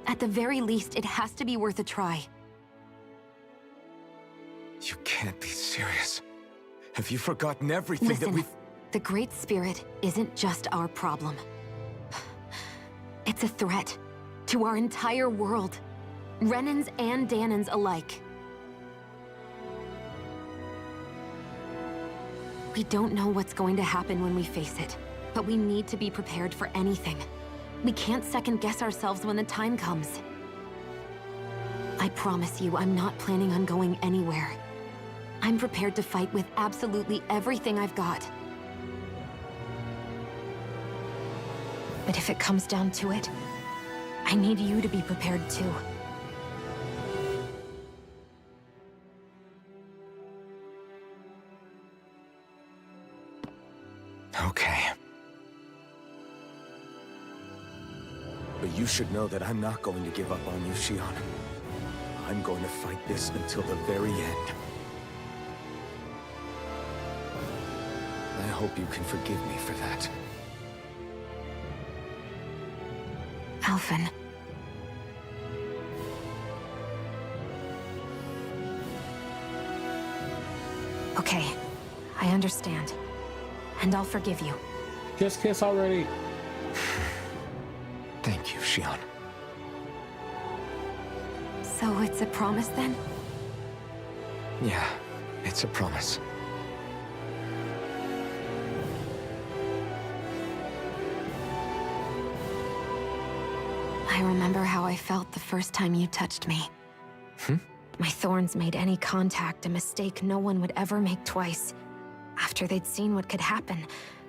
At the very least, it has to be worth a try. You can't be serious. Have you forgotten everything Listen, that we've... the Great Spirit isn't just our problem. It's a threat to our entire world. Renans and Danans alike. We don't know what's going to happen when we face it, but we need to be prepared for anything. We can't second-guess ourselves when the time comes. I promise you, I'm not planning on going anywhere. I'm prepared to fight with absolutely everything I've got. But if it comes down to it, I need you to be prepared too. Okay. But you should know that I'm not going to give up on you, Shion. I'm going to fight this until the very end. I hope you can forgive me for that. Alphen. Okay, I understand. And I'll forgive you. Just kiss already. Thank you, Shion. So it's a promise then? Yeah, it's a promise. I remember how I felt the first time you touched me. My thorns made any contact a mistake no one would ever make twice. After they'd seen what could happen,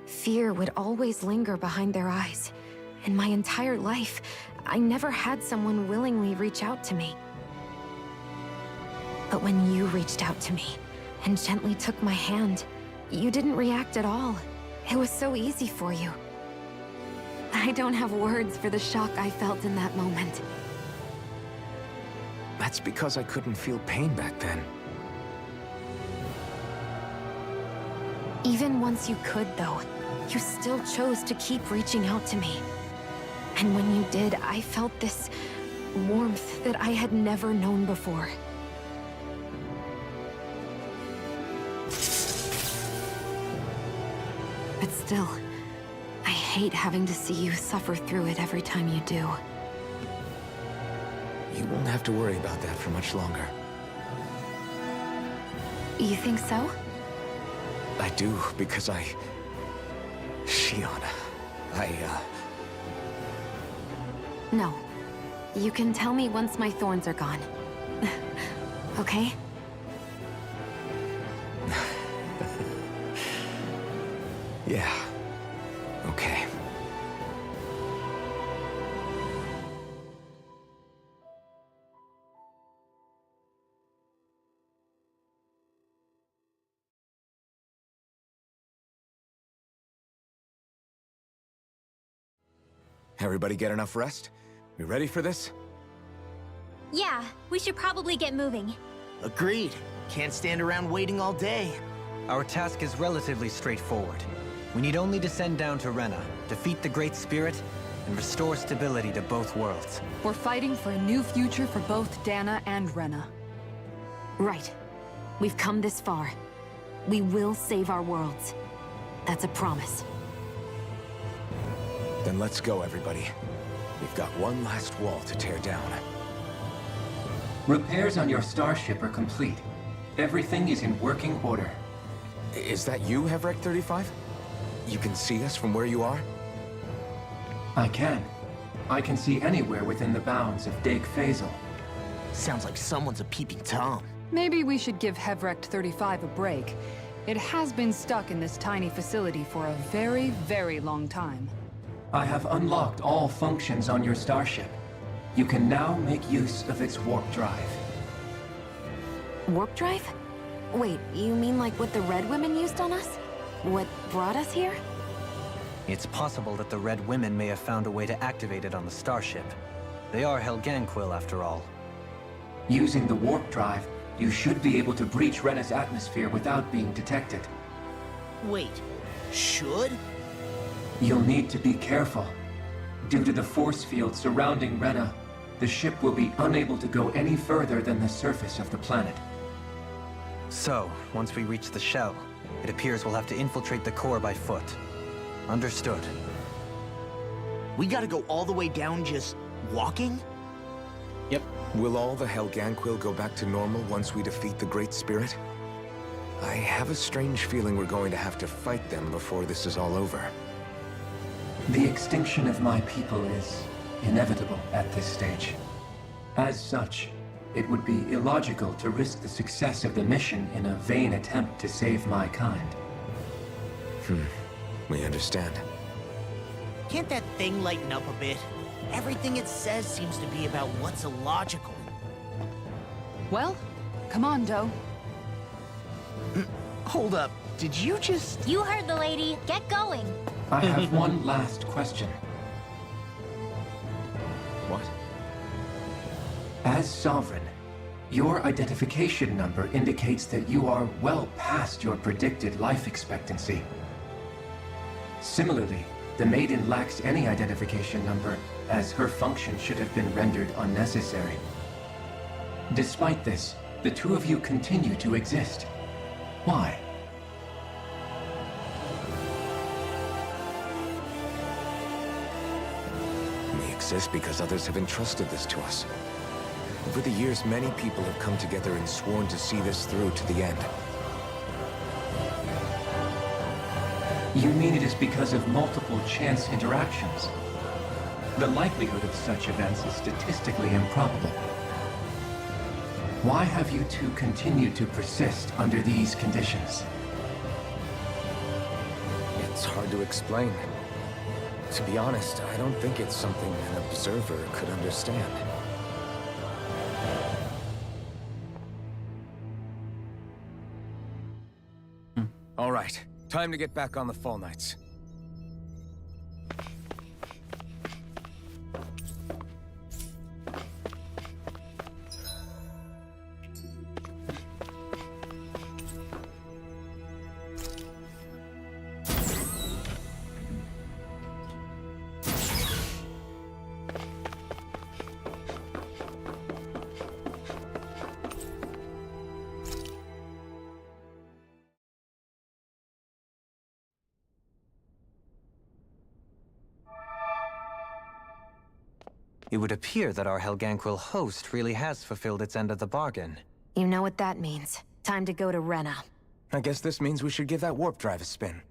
fear would always linger behind their eyes. In my entire life, I never had someone willingly reach out to me. But when you reached out to me and gently took my hand, you didn't react at all. It was so easy for you. I don't have words for the shock I felt in that moment. That's because I couldn't feel pain back then. Even once you could, though, you still chose to keep reaching out to me. And when you did, I felt this warmth that I had never known before. But still, I hate having to see you suffer through it every time you do. You won't have to worry about that for much longer. You think so? I do, because Shion, No. You can tell me once my thorns are gone. Okay? Yeah. Okay. Everybody get enough rest? We ready for this? Yeah, we should probably get moving. Agreed. Can't stand around waiting all day. Our task is relatively straightforward. We need only descend down to Rena, defeat the Great Spirit, and restore stability to both worlds. We're fighting for a new future for both Dana and Rena. Right. We've come this far. We will save our worlds. That's a promise. Then let's go, everybody. We've got one last wall to tear down. Repairs on your starship are complete. Everything is in working order. Is that you, Hevrek 35? You can see us from where you are? I can. I can see anywhere within the bounds of Dake Faisal. Sounds like someone's a peeping Tom. Maybe we should give Hevrect 35 a break. It has been stuck in this tiny facility for a very, very long time. I have unlocked all functions on your starship. You can now make use of its warp drive. Warp drive? Wait, you mean like what the Red Women used on us? What brought us here? It's possible that the Red Women may have found a way to activate it on the starship. They are Helganquil, after all. Using the warp drive, you should be able to breach Rena's atmosphere without being detected. Wait, should? You'll need to be careful. Due to the force field surrounding Rena, the ship will be unable to go any further than the surface of the planet. So, once we reach the shell, it appears we'll have to infiltrate the core by foot. Understood. We gotta go all the way down just walking? Yep. Will all the Helganquil go back to normal once we defeat the Great Spirit? I have a strange feeling we're going to have to fight them before this is all over. The extinction of my people is inevitable at this stage. As such, it would be illogical to risk the success of the mission in a vain attempt to save my kind. We understand. Can't that thing lighten up a bit? Everything it says seems to be about what's illogical. Well, come on, Doe. Hold up, did you just... You heard the lady. Get going. I have one last question. What? As Sovereign, your identification number indicates that you are well past your predicted life expectancy. Similarly, the Maiden lacks any identification number, as her function should have been rendered unnecessary. Despite this, the two of you continue to exist. Why? We exist because others have entrusted this to us. Over the years, many people have come together and sworn to see this through to the end. You mean it is because of multiple chance interactions? The likelihood of such events is statistically improbable. Why have you two continued to persist under these conditions? It's hard to explain. To be honest, I don't think it's something an observer could understand. All right, time to get back on the Fall Knights. It would appear that our Helganquil host really has fulfilled its end of the bargain. You know what that means. Time to go to Rena. I guess this means we should give that warp drive a spin.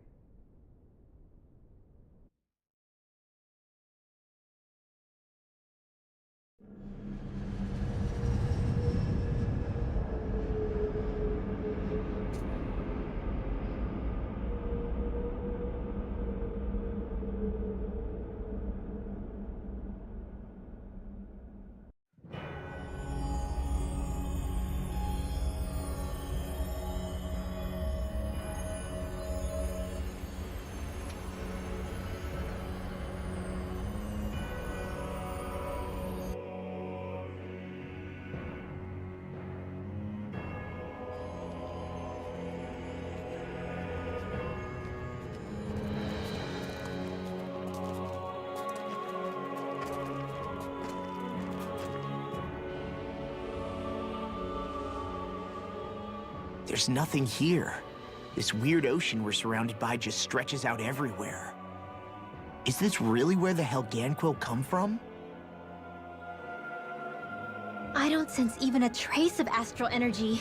There's nothing here. This weird ocean we're surrounded by just stretches out everywhere. Is this really where the Helganquil come from? I don't sense even a trace of astral energy.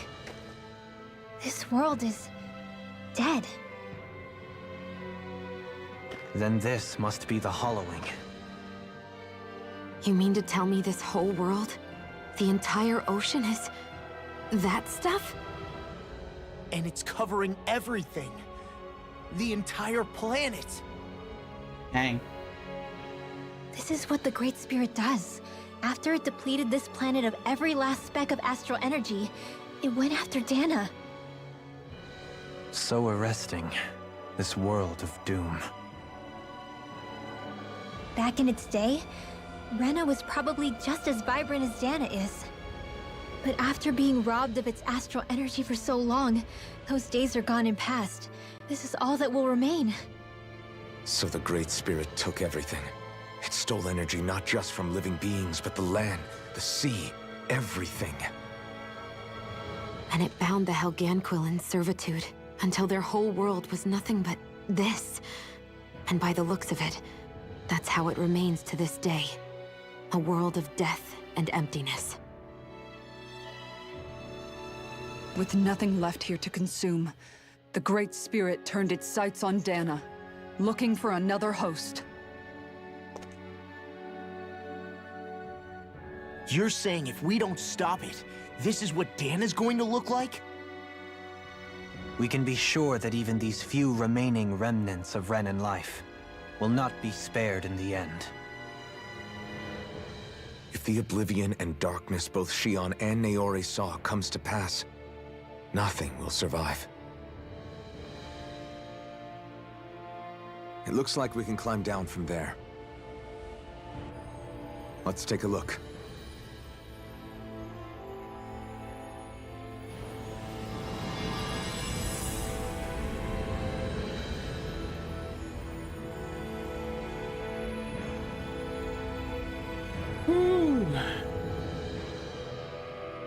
This world is dead. Then this must be the Hollowing. You mean to tell me this whole world, the entire ocean is that stuff? And it's covering everything. The entire planet. Dang. This is what the Great Spirit does. After it depleted this planet of every last speck of astral energy, it went after Dana. So arresting. This world of doom. Back in its day, Rena was probably just as vibrant as Dana is. But after being robbed of its astral energy for so long, those days are gone and past. This is all that will remain. So the Great Spirit took everything. It stole energy not just from living beings, but the land, the sea, everything. And it bound the Helganquil in servitude until their whole world was nothing but this. And by the looks of it, that's how it remains to this day. A world of death and emptiness. With nothing left here to consume, the Great Spirit turned its sights on Dana, looking for another host. You're saying if we don't stop it, this is what Dana's going to look like? We can be sure that even these few remaining remnants of Renan life will not be spared in the end. If the oblivion and darkness both Shion and Naori saw comes to pass, nothing will survive. It looks like we can climb down from there. Let's take a look.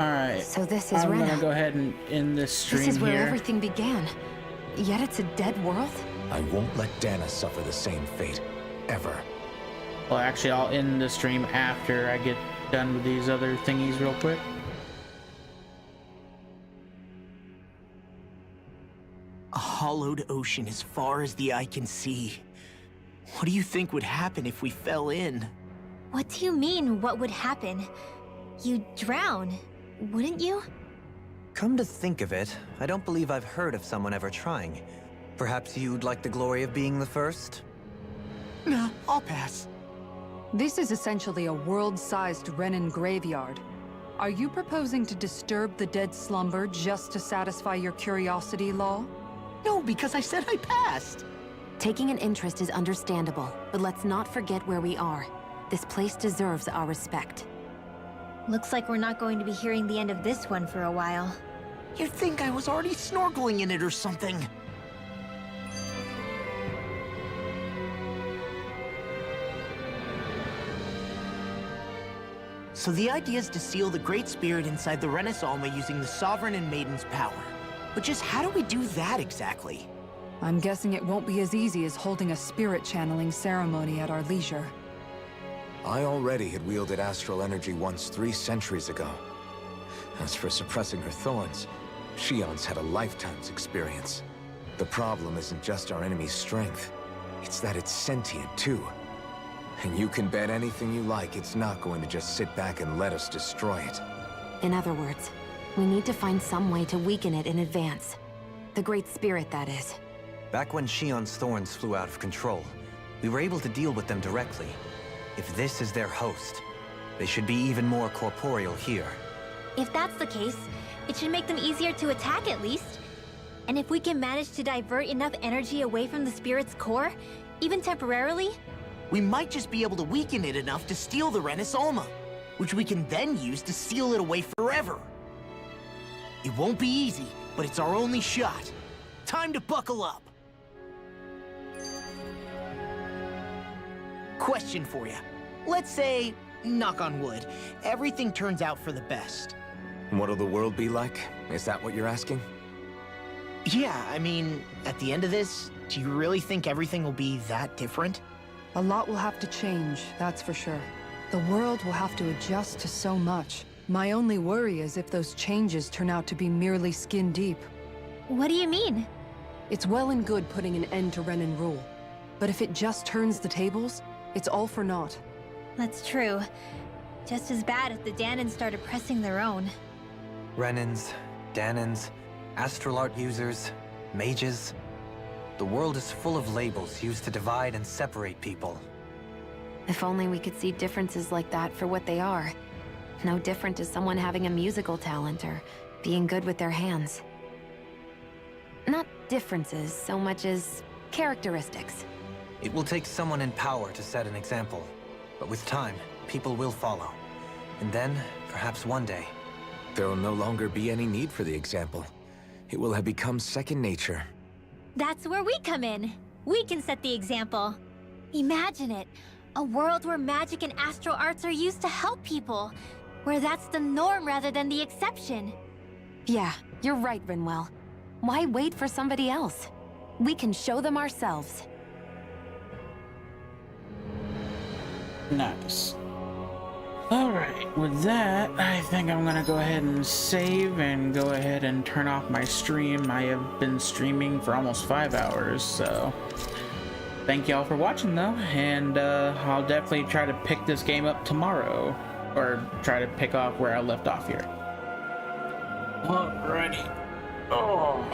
Alright. So this is I'm Rena. gonna go ahead and end this stream This is where here. everything began. Yet it's a dead world? I won't let Dana suffer the same fate, ever. Well, actually, I'll end the stream after I get done with these other thingies real quick. A hollowed ocean as far as the eye can see. What do you think would happen if we fell in? What do you mean, what would happen? You'd drown, wouldn't you? Come to think of it, I don't believe I've heard of someone ever trying. Perhaps you'd like the glory of being the first? Nah, I'll pass. This is essentially a world-sized Renan graveyard. Are you proposing to disturb the dead slumber just to satisfy your curiosity, Law? No, because I said I passed. Taking an interest is understandable, but let's not forget where we are. This place deserves our respect. Looks like we're not going to be hearing the end of this one for a while. You'd think I was already snorkeling in it or something. So the idea is to seal the Great Spirit inside the Renis Alma using the Sovereign and Maiden's power. But just how do we do that exactly? I'm guessing it won't be as easy as holding a spirit channeling ceremony at our leisure. I already had wielded astral energy once 3 centuries ago. As for suppressing her thorns, Shion's had a lifetime's experience. The problem isn't just our enemy's strength, it's that it's sentient too. And you can bet anything you like it's not going to just sit back and let us destroy it. In other words, we need to find some way to weaken it in advance. The Great Spirit, that is. Back when Shion's thorns flew out of control, we were able to deal with them directly. If this is their host, they should be even more corporeal here. If that's the case, it should make them easier to attack at least. And if we can manage to divert enough energy away from the spirit's core, even temporarily, we might just be able to weaken it enough to steal the Renis Alma, which we can then use to seal it away forever. It won't be easy, but it's our only shot. Time to buckle up. Question for you. Let's say, knock on wood, everything turns out for the best. What'll the world be like? Is that what you're asking? Yeah, I mean, at the end of this, do you really think everything will be that different? A lot will have to change, that's for sure. The world will have to adjust to so much. My only worry is if those changes turn out to be merely skin deep. What do you mean? It's well and good putting an end to Renan rule. But if it just turns the tables, it's all for naught. That's true. Just as bad if the Danans started pressing their own. Renans, Danans, astral art users, mages. The world is full of labels used to divide and separate people. If only we could see differences like that for what they are. No different to someone having a musical talent or being good with their hands. Not differences so much as characteristics. It will take someone in power to set an example. But with time, people will follow. And then, perhaps one day... There will no longer be any need for the example. It will have become second nature. That's where we come in. We can set the example. Imagine it. A world where magic and astral arts are used to help people. Where that's the norm rather than the exception. Yeah, you're right, Rinwell. Why wait for somebody else? We can show them ourselves. Nice. Alright, with that, I think I'm gonna go ahead and save and go ahead and turn off my stream. I have been streaming for almost 5 hours, so... Thank y'all for watching, though, and I'll definitely try to pick this game up tomorrow. Or try to pick off where I left off here. Alrighty. Oh.